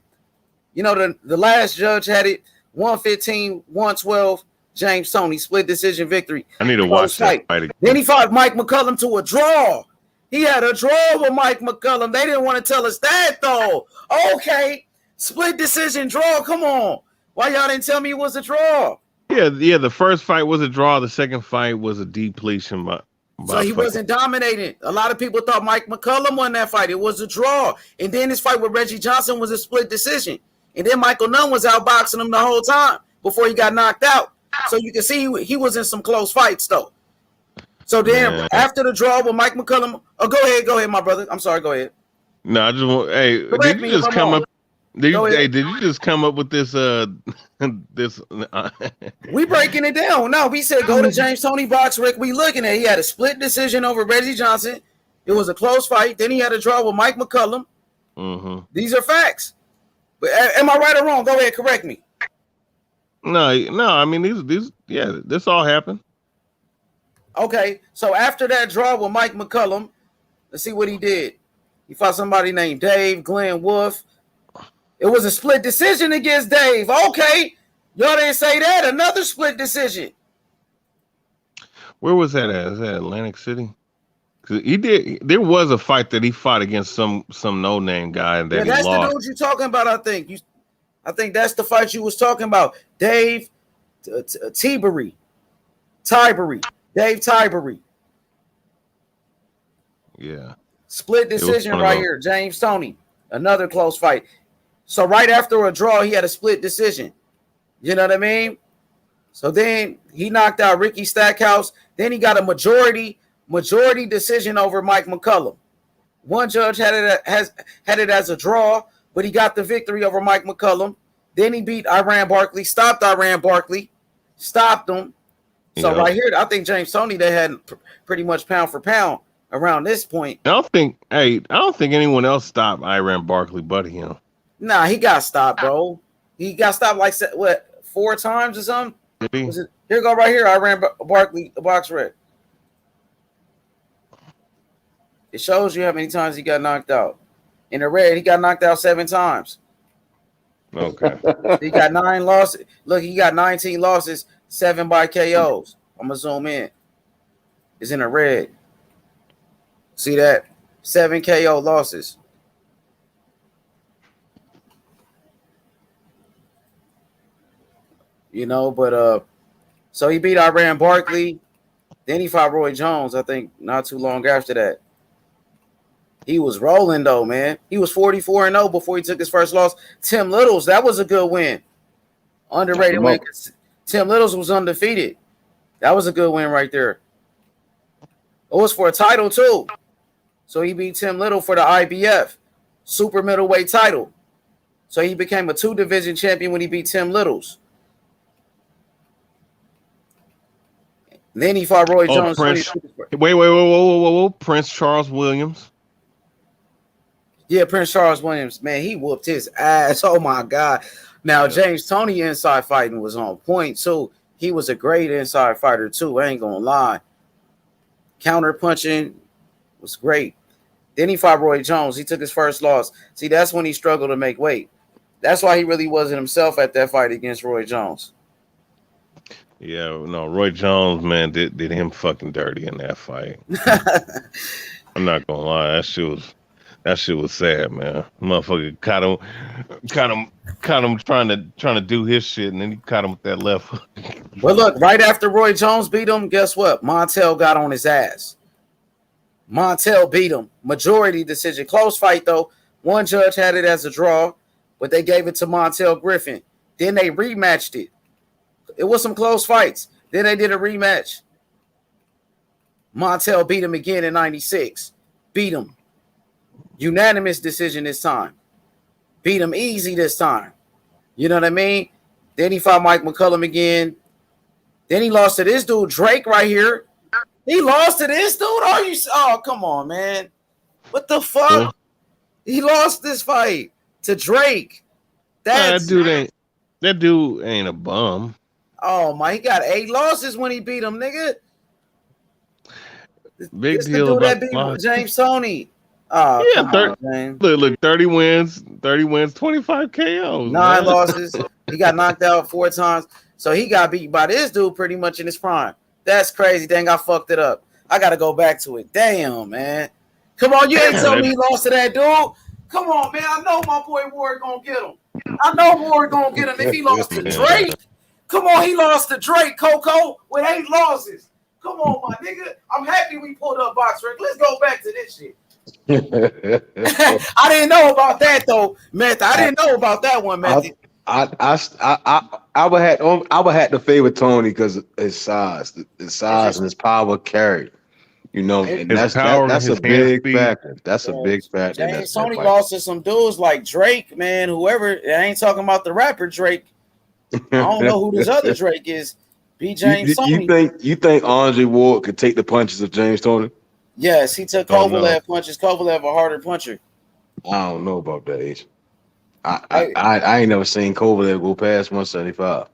the last judge had it 115, 112, James Toney, split decision victory. I need to watch that fight again. Then he fought Mike McCollum to a draw. He had a draw with Mike McCollum. They didn't want to tell us that, though. Okay, split decision draw. Come on. Why y'all didn't tell me it was a draw? Yeah. The first fight was a draw. The second fight was a depletion. So he wasn't dominating. A lot of people thought Mike McCullum won that fight. It was a draw. And then his fight with Reggie Johnson was a split decision. And then Michael Nunn was outboxing him the whole time before he got knocked out. So you can see he was in some close fights, though. So then after the draw with Mike McCullum, go ahead, my brother. I'm sorry, go ahead. No, I just want. Hey, did you just come up? Did you just come up with this? We breaking it down. No, we said go to James Toney Box, Rick. We looking at. He had a split decision over Reggie Johnson. It was a close fight. Then he had a draw with Mike McCullum. Mm-hmm. These are facts. But am I right or wrong? Go ahead, correct me. No. I mean, this all happened. Okay, so after that draw with Mike McCullum, let's see what he did. He fought somebody named Dave Glenn Wolf. It was a split decision against Dave. Okay, y'all didn't say that. Another split decision. Where was that at? Is that Atlantic City? He did. There was a fight that he fought against some no-name guy that he lost. That's the dude you're talking about. I think that's the fight you was talking about. Dave Tibery. Dave Tibery. Yeah. Split decision right here. James Toney. Another close fight. So right after a draw, he had a split decision. You know what I mean? So then he knocked out Ricky Stackhouse. Then he got a majority decision over Mike McCullum. One judge had it as a draw, but he got the victory over Mike McCullum. Then he beat Iran Barkley, stopped him. So right here, I think James Toney, they had pretty much pound for pound around this point. I don't think anyone else stopped Iran Barkley but him. Nah, he got stopped, bro. He got stopped like 4 times or something. Here go right here. Iran Barkley, the box red. It shows you how many times he got knocked out. In the red, he got knocked out 7 times. Okay. He got 9 losses. Look, he got 19 losses, 7 by KOs. I'm gonna zoom in. It's in the red. See that? 7 KO losses. You know, but so he beat Iran Barkley. Then he fought Roy Jones, I think, not too long after that. He was rolling though, man. He was 44-0 before he took his first loss. Tim Littles, that was a good win. Underrated win. Tim Littles was undefeated. That was a good win right there. It was for a title too. So he beat Tim Little for the IBF super middleweight title. So he became a 2-division champion when he beat Tim Littles. Then he fought Roy Jones. Wait. Prince Charles Williams. Yeah, Prince Charles Williams. Man, he whooped his ass. Oh, my God. Now, James Toney inside fighting was on point, too. He was a great inside fighter, too. I ain't going to lie. Counter punching was great. Then he fought Roy Jones. He took his first loss. See, that's when he struggled to make weight. That's why he really wasn't himself at that fight against Roy Jones. Yeah, no, Roy Jones, man, did him fucking dirty in that fight. I'm not gonna lie, that shit was sad, man. Motherfucker caught him trying to do his shit, and then he caught him with that left hook. Well, look, right after Roy Jones beat him, guess what? Montel got on his ass. Montel beat him. Majority decision. Close fight, though. One judge had it as a draw, but they gave it to Montel Griffin. Then they rematched it. It was some close fights. Then they did a rematch. Montel beat him again in 96. Beat him. Unanimous decision this time. Beat him easy this time. You know what I mean? Then he fought Mike McCullum again. Then he lost to this dude, Drake, right here. He lost to this dude? Oh, come on, man. What the fuck? Yeah. He lost this fight to Drake. That dude ain't a bum. Oh my, he got 8 losses when he beat him, nigga. Big deal about that James Toney. Oh, yeah, look, 30 wins, 25 KOs. 9 losses. He got knocked out 4 times. So he got beat by this dude pretty much in his prime. That's crazy. Dang, I fucked it up. I gotta go back to it. Damn, man. Come on, you ain't telling me he lost to that dude. Come on, man. I know my boy Ward gonna get him. I know Ward gonna get him if he lost to Drake. Come on, he lost to Drake, Coco, with 8 losses. Come on, my nigga. I'm happy we pulled up BoxRec. Let's go back to this shit. I didn't know about that though, Meth. I didn't know about that one, Meth. I would have to favor Tony because his size, and his power carry. You know, and that's a big factor. That's a big factor. James Toney lost to some dudes like Drake, man. Whoever. I ain't talking about the rapper Drake. I don't know who this other Drake is. B. James Toney. You think Andre Ward could take the punches of James Toney? Yes, he took Kovalev punches. Kovalev a harder puncher. I don't know about that, H. I ain't never seen Kovalev go past 175.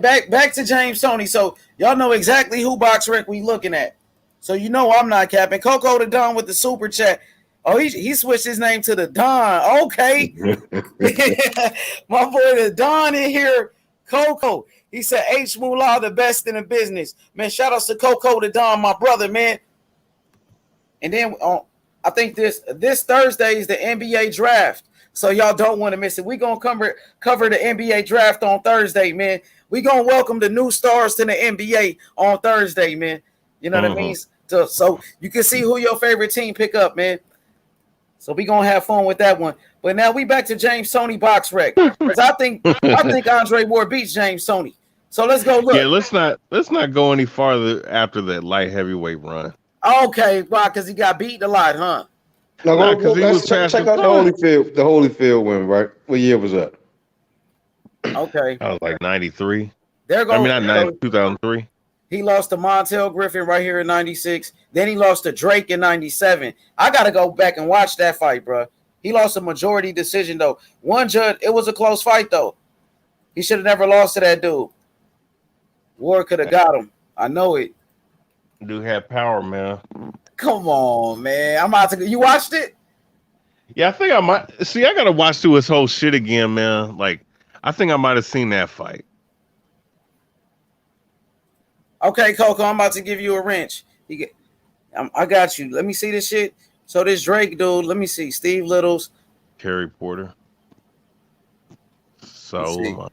Back to James Toney. So y'all know exactly who BoxRec we looking at. So you know I'm not capping. Coco the Don with the super chat. Oh, he switched his name to the Don. Okay. My boy the Don in here. Coco. He said H Moolah the best in the business. Man, shout outs to Coco the Don, my brother, man. And then I think this Thursday is the NBA draft. So y'all don't want to miss it. We're going to cover the NBA draft on Thursday, man. We're going to welcome the new stars to the NBA on Thursday, man. You know what I mean? So you can see who your favorite team pick up, man. So we're going to have fun with that one. But now we back to James Toney BoxRec. Because I think Andre Ward beats James Toney. So let's go look. Yeah, let's not go any farther after that light heavyweight run. Okay, why? Because he got beat a lot, huh? No, let's check out the Holyfield win, right? What year was that? Okay. I was like 93. There goes. 2003. He lost to Montel Griffin right here in 96. Then he lost to Drake in 97. I got to go back and watch that fight, bro. He lost a majority decision, though. One judge, it was a close fight, though. He should have never lost to that dude. Ward could have got him. I know it. Dude had power, man. Come on, man. I'm about to. You watched it? Yeah, I think I might. See, I gotta watch through his whole shit again, man. Like, I think I might have seen that fight. Okay, Coco, I'm about to give you a wrench. I got you. Let me see this shit. So this Drake dude, let me see. Steve Littles. Terry Porter. So,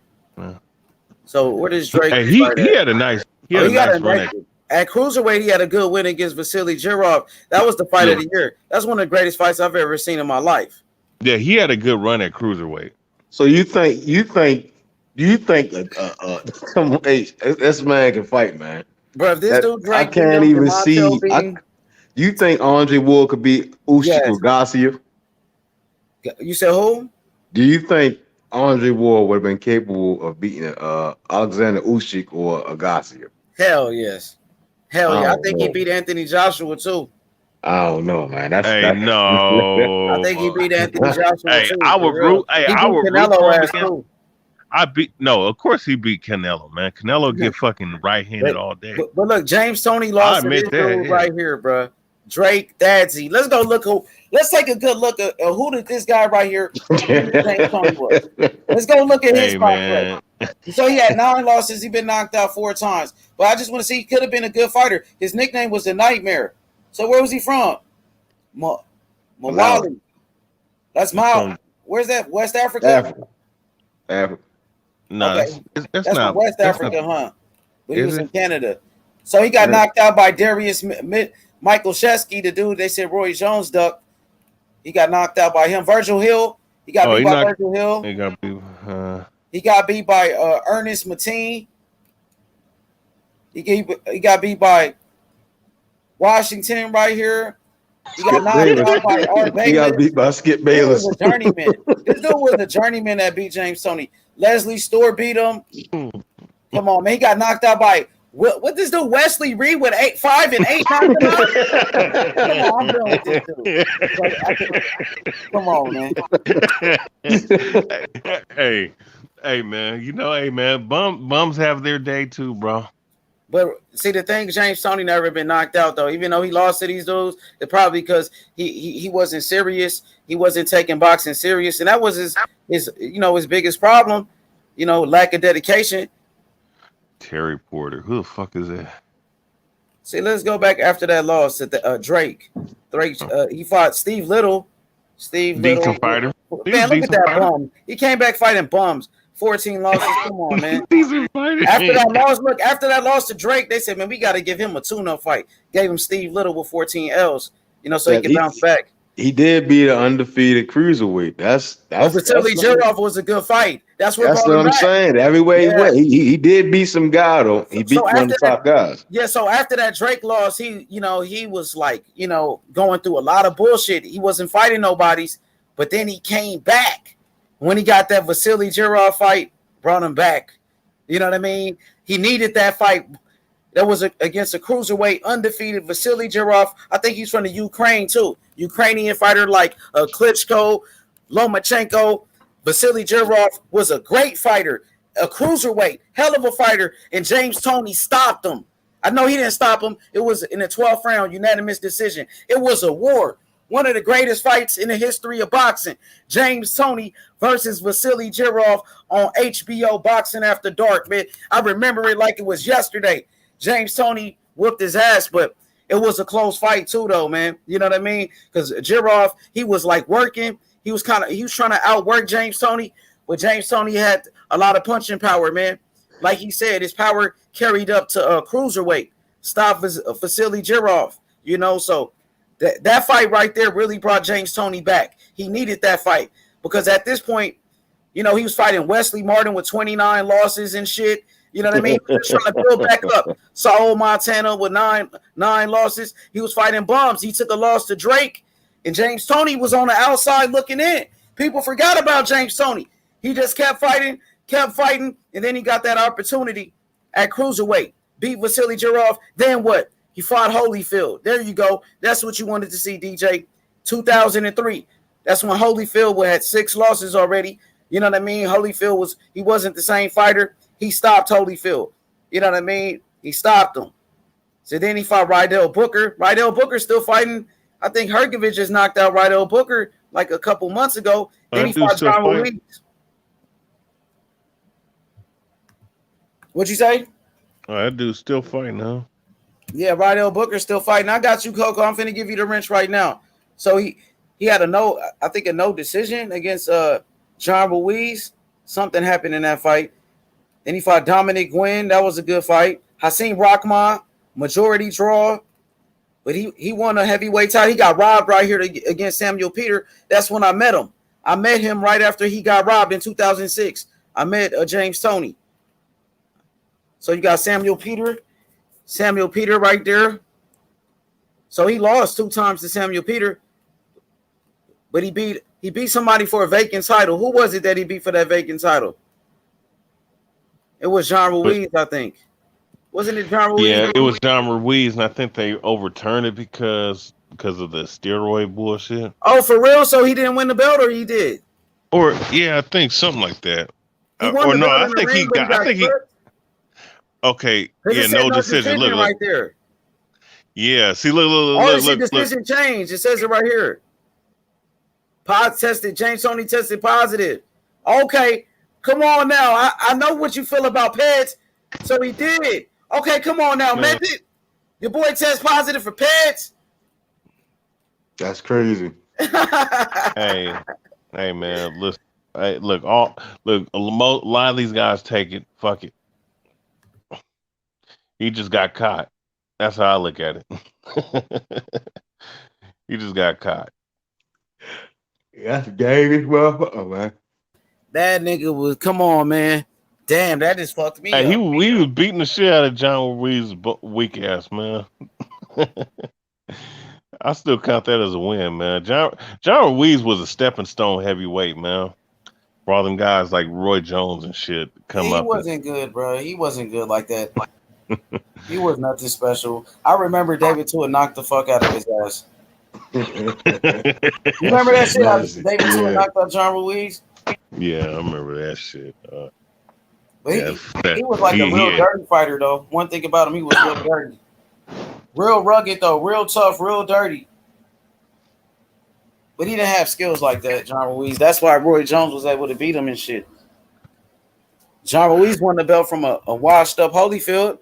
so what is Drake? Hey, he had a nice. He had a nice run. At cruiserweight, he had a good win against Vasily Jirov. That was the fight of the year. That's one of the greatest fights I've ever seen in my life. Yeah, he had a good run at cruiserweight. So you think come on, hey, this man can fight, man. Bro, if this dude Drake, I can't even see. You think Andre Ward could beat Usyk or Garcia? You said who? Do you think Andre Ward would have been capable of beating Alexander Usyk or Garcia? Hell yes. Hell yeah. I think he beat Anthony Joshua too. I don't know, man. No. I think he beat Anthony Joshua too. I would root. I would root. Of course he beat Canelo, man. Canelo get fucking right-handed all day. But look, James Toney lost to this dude right here, bro. Drake Dadsy. Let's go look who. Let's take a good look at who did this guy right here. James Toney was. Let's go look at his fight. So he had 9 losses. He's been knocked out 4 times. But I just want to see he could have been a good fighter. His nickname was the Nightmare. So where was he from? Malawi. That's Malawi. Where's that? West Africa? Africa. No, okay. that's not West Africa, huh? But he was in Canada. So he got knocked out by Darius Michael Shesky, the dude they said Roy Jones ducked. He got knocked out by him. Virgil Hill. He got beat by Virgil Hill. He got beat by Ernest Mateen. He got beat by Washington right here. He got knocked out by Art Bayless. He got beat by Skip Bayless. This dude was a journeyman that beat James Toney. Leslie Stewart beat him. Come on, man. He got knocked out by what this dude Wesley Reed with 5 and 8 knocked him out. Come on, I'm done with this dude. Come on, man. Hey, man. Bums have their day too, bro. But see, the thing, James Toney never been knocked out though. Even though he lost to these dudes, it's probably because he wasn't serious. He wasn't taking boxing serious, and that was his biggest problem. Lack of dedication. Terry Porter, who the fuck is that? See, let's go back after that loss to Drake. He fought Steve Little. Decent fighter. Man, look at that bum. He came back fighting bums. 14 losses. Come on, man. After that loss to Drake, they said, man, we got to give him a tune-up fight. Gave him Steve Little with 14 L's, so he can bounce back. He did beat an undefeated cruiserweight. That's Vasily Zhirov was a good fight. That's what I'm saying. Everywhere he went, he did beat some guy though. He beat one of the top guys. Yeah. So after that Drake loss, he was like, going through a lot of bullshit. He wasn't fighting nobody's, but then he came back when he got that Vasily Zhirov fight. Brought him back. You know what I mean? He needed that fight. That was against a cruiserweight undefeated Vasily Zhirov. I think he's from the Ukraine too. Ukrainian fighter like Klitschko, Lomachenko. Vasily Zhirov was a great fighter, a cruiserweight, hell of a fighter, and James Toney stopped him. I know he didn't stop him. It was in the 12th round, unanimous decision. It was a war. One of the greatest fights in the history of boxing. James Toney versus Vasily Zhirov on HBO Boxing After Dark, man. I remember it like it was yesterday. James Toney whooped his ass, but it was a close fight too, though, man. You know what I mean? Because Zhirov, he was like working. He was trying to outwork James Toney, but James Toney had a lot of punching power, man. Like he said, his power carried up to cruiserweight. Stop Vasily Zhirov, so that fight right there really brought James Toney back. He needed that fight because at this point, he was fighting Wesley Martin with 29 losses and shit. You know what I mean? He was trying to build back up. Saul Montana with nine losses. He was fighting bums. He took a loss to Drake, and James Toney was on the outside looking in. People forgot about James Toney. He just kept fighting, and then he got that opportunity at cruiserweight. Beat Vasily Zhirov. Then what? He fought Holyfield. There you go. That's what you wanted to see, DJ. 2003. That's when Holyfield had 6 losses already. You know what I mean? Holyfield wasn't the same fighter. He stopped Holyfield. You know what I mean? He stopped him. So then he fought Rydell Booker. Rydell Booker's still fighting. I think Hergovich just knocked out Rydell Booker like a couple months ago. Then he fought John Ruiz. What'd you say? Oh, that dude's still fighting, huh? Yeah, Rydell Booker's still fighting. I got you, Coco. I'm finna give you the wrench right now. So he had a no decision against John Ruiz. Something happened in that fight. Then he fought Dominic Gwynn. That was a good fight. Hasim Rahman, majority draw. But he won a heavyweight title. He got robbed right here against Samuel Peter. That's when I met him. I met him right after he got robbed in 2006. I met James Toney. So you got Samuel Peter right there. So he lost 2 times to Samuel Peter. But he beat somebody for a vacant title. Who was it that he beat for that vacant title? It was John Ruiz, I think. Wasn't it John Ruiz? Yeah, it was John Ruiz, and I think they overturned it because of the steroid bullshit. Oh, for real? So he didn't win the belt, or he did? Or yeah, I think something like that. Or no, I think he got. I think he. Okay. Yeah, no decision. Look right there. Yeah. See, look. Decision changed. It says it right here. James Toney tested positive. Okay. Come on now. I know what you feel about Peds. So he did. Okay, come on now, Method. Your boy tests positive for Peds. That's crazy. Hey, man, listen. Hey, look, a lot of these guys take it. Fuck it. He just got caught. That's how I look at it. He just got caught. That's a dangerous motherfucker, man. That nigga was, come on, man. Damn, that just fucked me up. He was beating the shit out of John Ruiz's weak ass, man. I still count that as a win, man. John Ruiz was a stepping stone heavyweight, man. For all them guys like Roy Jones and shit come up. He wasn't good, bro. He wasn't good like that. He was nothing special. I remember David Tua knocked the fuck out of his ass. You remember that shit? David Tua knocked out John Ruiz? Yeah, I remember that shit. But he was like a real dirty fighter, though. One thing about him, he was real dirty. Real rugged, though. Real tough, real dirty. But he didn't have skills like that, John Ruiz. That's why Roy Jones was able to beat him and shit. John Ruiz won the belt from a washed-up Holyfield.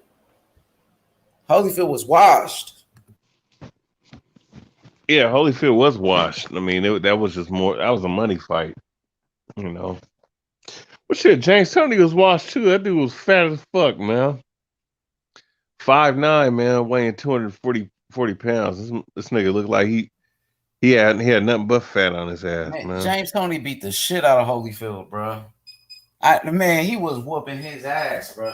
Holyfield was washed. Yeah, Holyfield was washed. I mean, that was just more. That was a money fight, you know. Well, shit, James Toney was washed too. That dude was fat as fuck, man. 5'9", man, weighing 240 pounds. This nigga looked like he had nothing but fat on his ass, man. James Toney beat the shit out of Holyfield, bro. Man, he was whooping his ass, bro.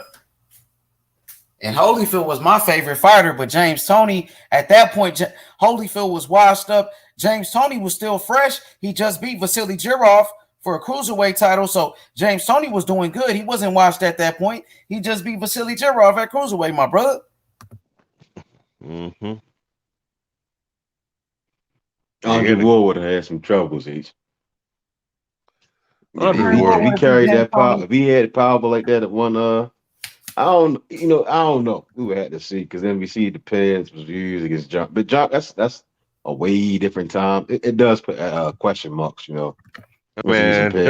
And Holyfield was my favorite fighter, but James Toney, at that point, Holyfield was washed up. James Toney was still fresh. He just beat Vasily Jirov for a cruiserweight title, so James Toney was doing good. He wasn't washed at that point. He just beat Vasily Jirov at cruiserweight, my brother. Mm-hmm. Andre Ward would have had some troubles, H. If he carried that power, if he had power like that at one, I don't know. We would have to see because NBC depends was used against John, but John, that's a way different time. It does put question marks, you know. Man, John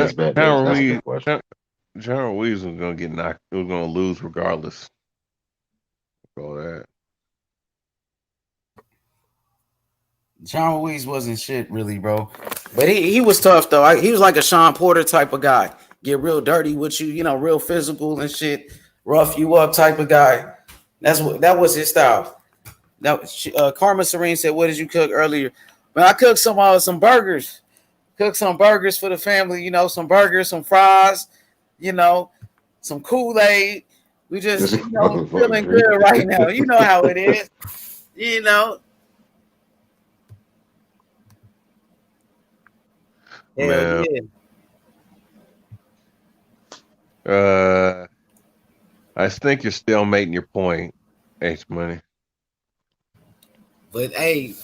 Ruiz was gonna get knocked. He was gonna lose regardless. All that. John Ruiz wasn't shit, really, bro. But he was tough though. He was like a Sean Porter type of guy. Get real dirty with you, you know, real physical and shit. Rough you up type of guy. That was his style. Karma Serene said, "What did you cook earlier?" Man, I cooked some burgers. Cook some burgers for the family, you know, some burgers, some fries, you know, some Kool-Aid. We just, you know, feeling good right now. You know how it is, you know. Hell yeah. I think you're still making your point, H Money. But hey,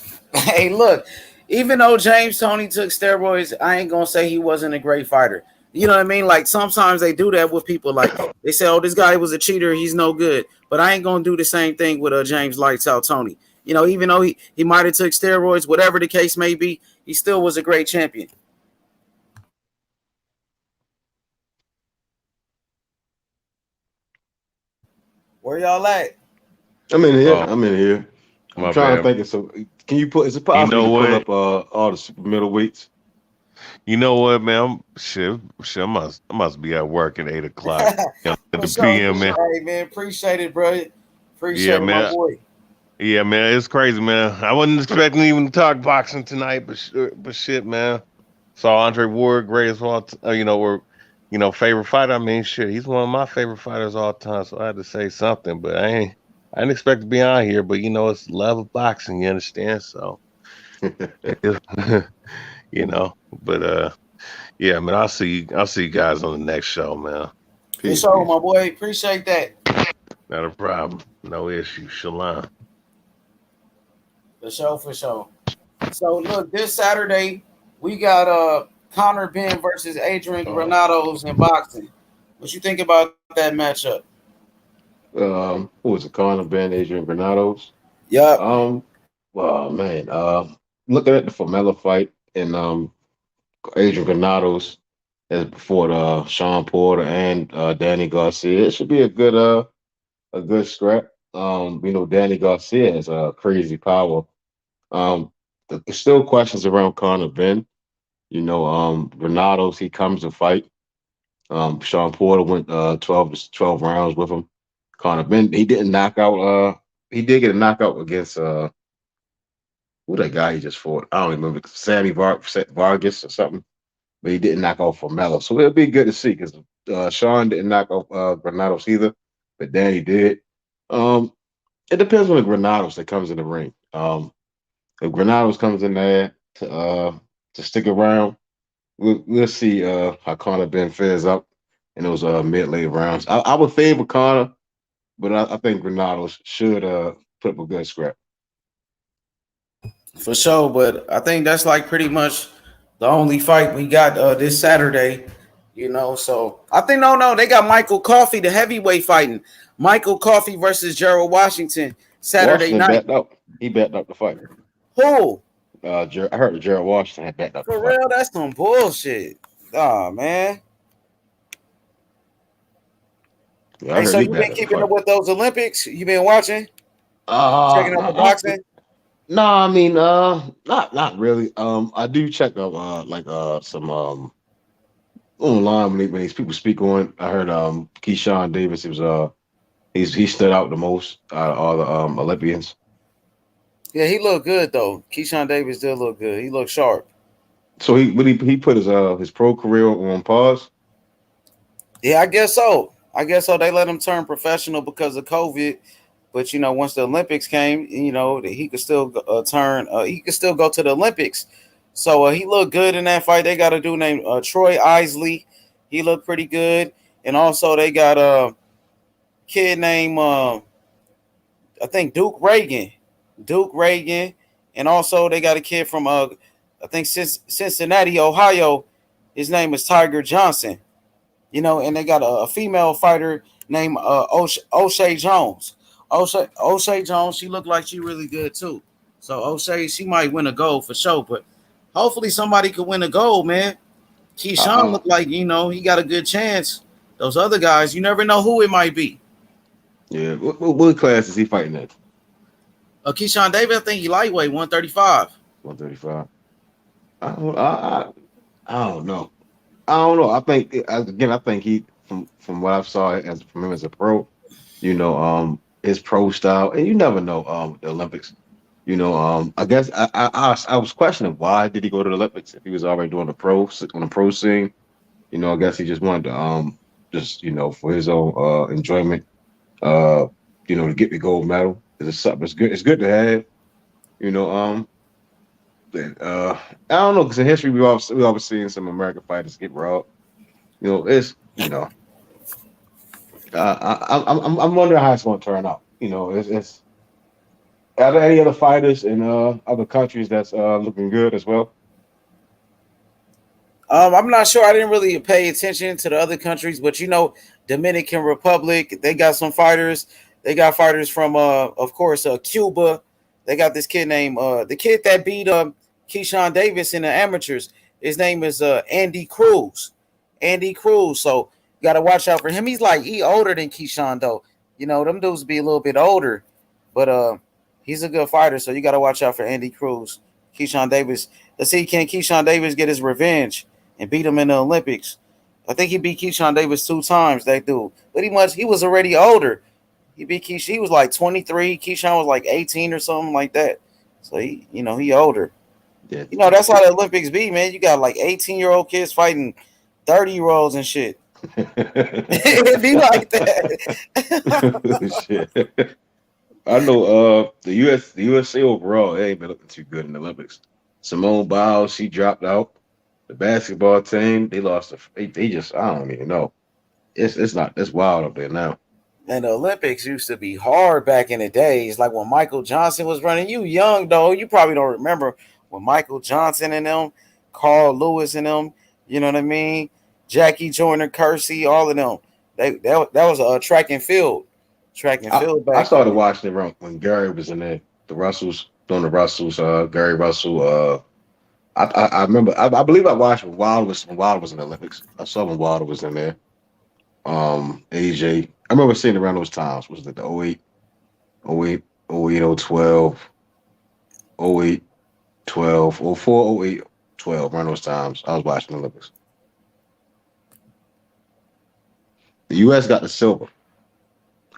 look. Even though James Toney took steroids, I ain't gonna say he wasn't a great fighter. You know what I mean? Like sometimes they do that with people. Like they say, "Oh, this guy was a cheater. He's no good." But I ain't gonna do the same thing with James Lights Out Toney. You know, even though he might have took steroids, whatever the case may be, he still was a great champion. Where y'all at? I'm in here. I'm trying to think of some. Can you put? Is it possible to pull up all the super middleweights? You know what, man? I must be at work at 8 o'clock at the PM, man. Hey, man, appreciate it, bro. Appreciate it, my boy. Yeah, man, it's crazy, man. I wasn't expecting to even talk boxing tonight, but shit, man. Saw Andre Ward, great as well. Favorite fighter. I mean, shit, he's one of my favorite fighters all time. So I had to say something, but I didn't expect to be on here, but it's love of boxing, you understand? So, yeah, man, I'll see you guys on the next show, man. For sure, my boy. Appreciate that. Not a problem. No issue. Shalom. For sure. So look, this Saturday we got Conor Benn versus Adrian Granados in boxing. What you think about that matchup? Who was it? Conor Benn, Adrian Granados. Yeah. Well, man. Looking at the Formella fight and Adrian Granados as before Sean Porter and Danny Garcia, it should be a good scrap. Danny Garcia has crazy power. There's still questions around Conor Benn. Granados, he comes to fight. Sean Porter went 12 rounds with him. Conor Benn, he didn't knock out. He did get a knockout against who that guy he just fought? I don't remember. Sammy Vargas or something. But he didn't knock out Formella. So it'll be good to see because Sean didn't knock out Granados either, but Danny did. It depends on the Granados that comes in the ring. If Granados comes in there to stick around, we'll see how Conor Benn fares up in those mid-late rounds. I would favor Conor, but I think Granados should put up a good scrap. For sure, but I think that's like pretty much the only fight we got this Saturday, So I think no, they got Michael Coffey, the heavyweight fighting. Michael Coffey versus Gerald Washington Saturday night. He backed up the fight. Who? I heard Gerald Washington had backed up. For real, that's some bullshit. Oh man. Yeah, hey, so you been keeping up with those Olympics? You been watching? Checking out the boxing? No, I mean, not really. I do check out some online when these people speak on, I heard Keyshawn Davis. He was he stood out the most out of all the Olympians. Yeah, he looked good though. Keyshawn Davis did look good. He looked sharp. So he put his pro career on pause. Yeah, I guess so. They let him turn professional because of COVID. But once the Olympics came, he could still turn. He could still go to the Olympics. So he looked good in that fight. They got a dude named Troy Isley. He looked pretty good. And also they got a kid named I think Duke Reagan. And also they got a kid from I think Cincinnati, Ohio. His name is Tiger Johnson. And they got a female fighter named O'Shea Jones. O'Shea Jones, she looked like she really good too. So O'Shea, she might win a gold for sure, but hopefully somebody could win a gold, man. Keyshawn looked like, he got a good chance. Those other guys, you never know who it might be. Yeah, what class is he fighting at? Keyshawn Davis, I think he lightweight, 135. 135. I don't know. I think he from what I saw from him as a pro, his pro style, and you never know the Olympics. I guess I was questioning why did he go to the Olympics if he was already doing on the pro scene. I guess he just wanted to for his own enjoyment, to get the gold medal. It's something. It's good to have. I don't know because in history we always seen some American fighters get robbed. I'm wondering how it's going to turn out. It's are there any other fighters in other countries that's looking good as well? I'm not sure. I didn't really pay attention to the other countries, but Dominican Republic, they got some fighters. They got fighters from of course Cuba. They got this kid named the kid that beat Keyshawn Davis in the amateurs. His name is Andy Cruz. So you got to watch out for him. He's older than Keyshawn though. Them dudes be a little bit older, but he's a good fighter. So you got to watch out for Andy Cruz. Keyshawn Davis. Let's see, can Keyshawn Davis get his revenge and beat him in the Olympics? I think he beat Keyshawn Davis 2 times. That dude, but he was already older. He beat Keyshawn. He was like 23. Keyshawn was like 18 or something like that. So he older. Yeah. That's how the Olympics be, man. You got like 18-year-old kids fighting 30-year-olds and shit. It be like that. Shit. I know the USA overall, they ain't been looking too good in the Olympics. Simone Biles, she dropped out. The basketball team, they lost. They just, I don't even know. It's wild up there now. And the Olympics used to be hard back in the days, like when Michael Johnson was running. You young though, you probably don't remember when Michael Johnson and them, Carl Lewis and them. You know what I mean? Jackie Joyner Kersey, all of them. That was a track and field. Back I started watching it when Gary was in there. The Russells, doing the Russells, Gary Russell. I remember. I believe I watched when Wilder was in the Olympics. I saw when Wilder was in there. AJ. I remember seeing around those times. Was it the 08, 012, 08, 12, 04, 08, 12, around those times. I was watching the Olympics. The U.S. got the silver.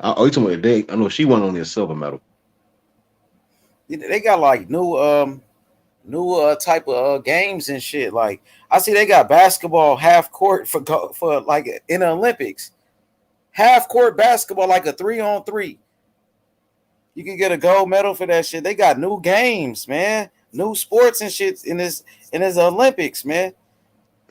You talking about the I know she won only a silver medal. They got like new type of games and shit. Like I see they got basketball half court for like in the Olympics. Half court basketball, like a 3-on-3. You can get a gold medal for that shit. They got new games, man. New sports and shit in this Olympics, man.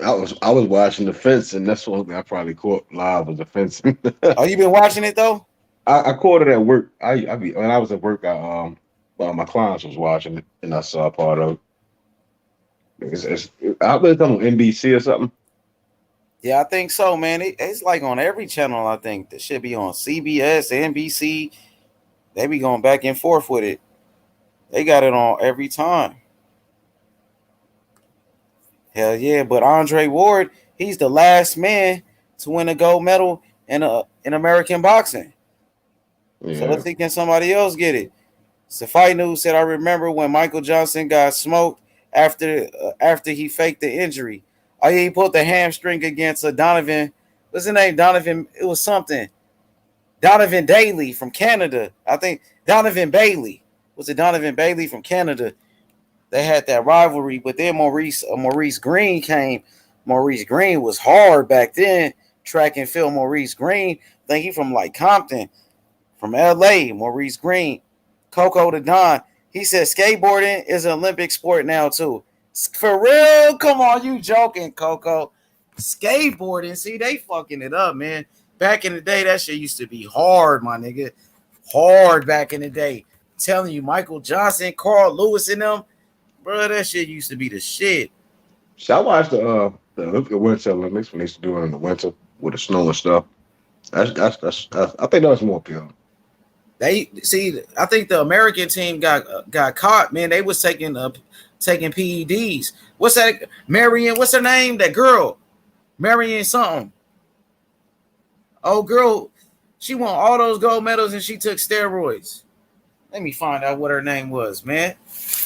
I was watching the fencing. That's the only thing I probably caught live was the fencing. Oh, you been watching it though? I caught it at work. When I was at work, my clients was watching it, and I saw a part of it. I believe it's on NBC or something. Yeah, I think so, man. It's like on every channel. I think that should be on CBS, NBC. They be going back and forth with it. They got it on every time. Hell yeah! But Andre Ward, he's the last man to win a gold medal in American boxing. Yeah. So let's see, can somebody else get it? So Fight News said, I remember when Michael Johnson got smoked after he faked the injury. Oh yeah, he pulled the hamstring against Donovan. What's his name? Donovan. It was something. Donovan Daly from Canada. I think Donovan Bailey. Was it Donovan Bailey from Canada? They had that rivalry, but then Maurice Green came. Maurice Green was hard back then. Track and field. Maurice Green. I think he from like Compton, from LA. Maurice Green. Coco the Don. He said skateboarding is an Olympic sport now too. For real? Come on, you joking, Coco? Skateboarding. See, they fucking it up, man. Back in the day, that shit used to be hard, my nigga. Hard back in the day. I'm telling you, Michael Johnson, Carl Lewis, and them, bro, that shit used to be the shit. So I watched the Winter Olympics when they used to do it in the winter with the snow and stuff. That's I think that's more appealing. They see, I think the American team got caught, man. They was taking PEDs. What's that? Marion, what's her name? That girl, Marion something. Oh, girl, she won all those gold medals and she took steroids. Let me find out what her name was, man.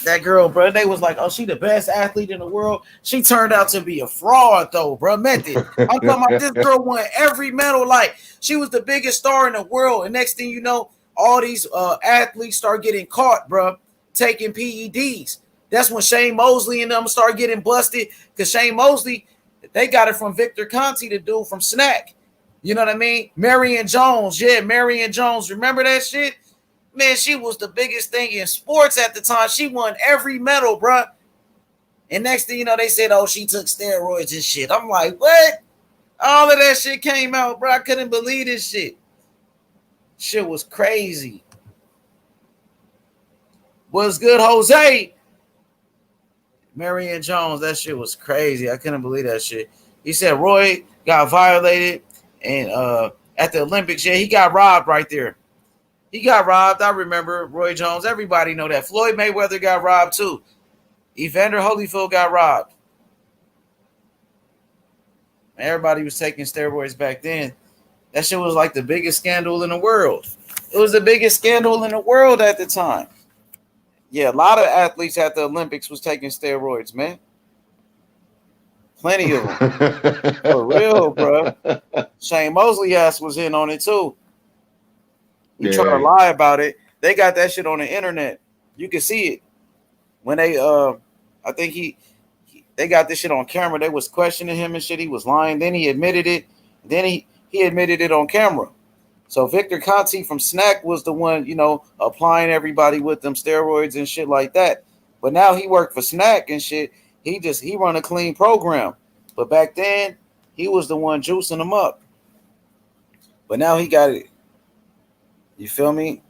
That girl, bro, they was like, oh, she the best athlete in the world. She turned out to be a fraud, though, bro. Method. I'm talking about this girl won every medal. Like, she was the biggest star in the world. And next thing you know, all these athletes start getting caught, bro, taking PEDs. That's when Shane Mosley and them start getting busted. Because Shane Mosley, they got it from Victor Conti, the dude from Snack. You know what I mean? Marion Jones. Yeah, Marion Jones. Remember that shit? Man, she was the biggest thing in sports at the time. She won every medal, bro. And next thing you know, they said, oh, she took steroids and shit. I'm like, what? All of that shit came out, bro. I couldn't believe this shit. Shit was crazy. What's good, Jose? Marion Jones, that shit was crazy. I couldn't believe that shit. He said Roy got violated. And at the Olympics, yeah, he got robbed right there. He got robbed. I remember Roy Jones. Everybody know that. Floyd Mayweather got robbed too. Evander Holyfield got robbed. Everybody was taking steroids back then. That shit was like the biggest scandal in the world. It was the biggest scandal in the world at the time. Yeah, a lot of athletes at the Olympics was taking steroids, man. Plenty of them. For real, bro. Shane Mosley ass was in on it too. He tried to lie about it. They got that shit on the internet. You can see it. When they I think they got this shit on camera. They was questioning him and shit. He was lying. Then he admitted it. Then he admitted it on camera. So Victor Conti from Snack was the one, you know, applying everybody with them steroids and shit like that. But now he worked for Snack and shit. He run a clean program. But back then, he was the one juicing them up. But now he got it. You feel me?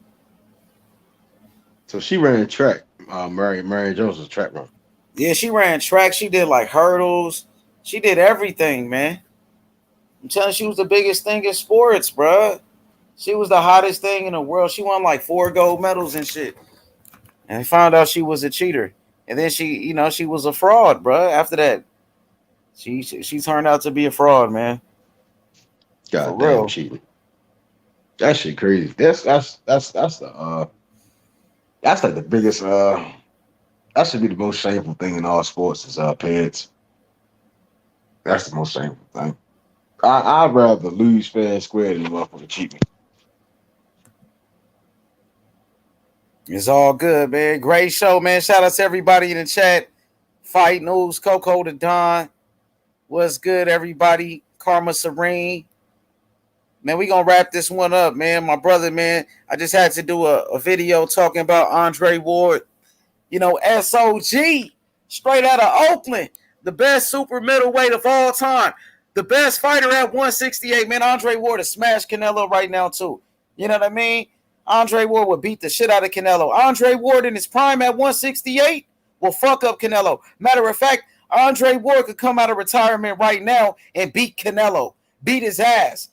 So she ran track. Marion Jones was a track runner. Yeah, she ran track. She did like hurdles. She did everything, man. I'm telling you, she was the biggest thing in sports, bro. She was the hottest thing in the world. She won like 4 gold medals and shit. And found out she was a cheater. And then she was a fraud, bro. After that, she turned out to be a fraud, man. God damn cheating. That shit crazy. That's like the biggest that should be the most shameful thing in all sports is parents. That's the most shameful thing. I'd rather lose fair and square than the motherfucker cheat me. It's all good, man. Great show, man. Shout out to everybody in the chat. Fight News, Coco the Don. What's good, everybody? Karma Serene. Man, we gonna wrap this one up, man. My brother, man, I just had to do a video talking about Andre Ward. You know, SOG, straight out of Oakland, the best super middleweight of all time, the best fighter at 168. Man, Andre Ward has smashed Canelo right now too. You know what I mean? Andre Ward would beat the shit out of Canelo. Andre Ward in his prime at 168 will fuck up Canelo. Matter of fact, Andre Ward could come out of retirement right now and beat Canelo, beat his ass.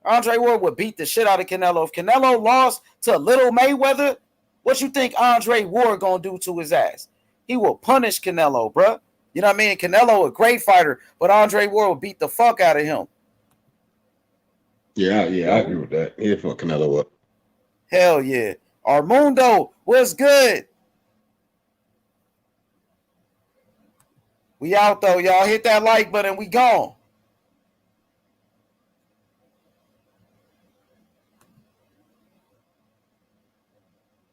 Andre Ward would beat the shit out of Canelo. If Canelo lost to Little Mayweather, what you think Andre Ward gonna do to his ass? He will punish Canelo, bro. You know what I mean? Canelo a great fighter, but Andre Ward will beat the fuck out of him. Yeah, I agree with that. He'll fuck Canelo up. Hell yeah. Armando, what's good? We out though, y'all. Hit that like button. We gone.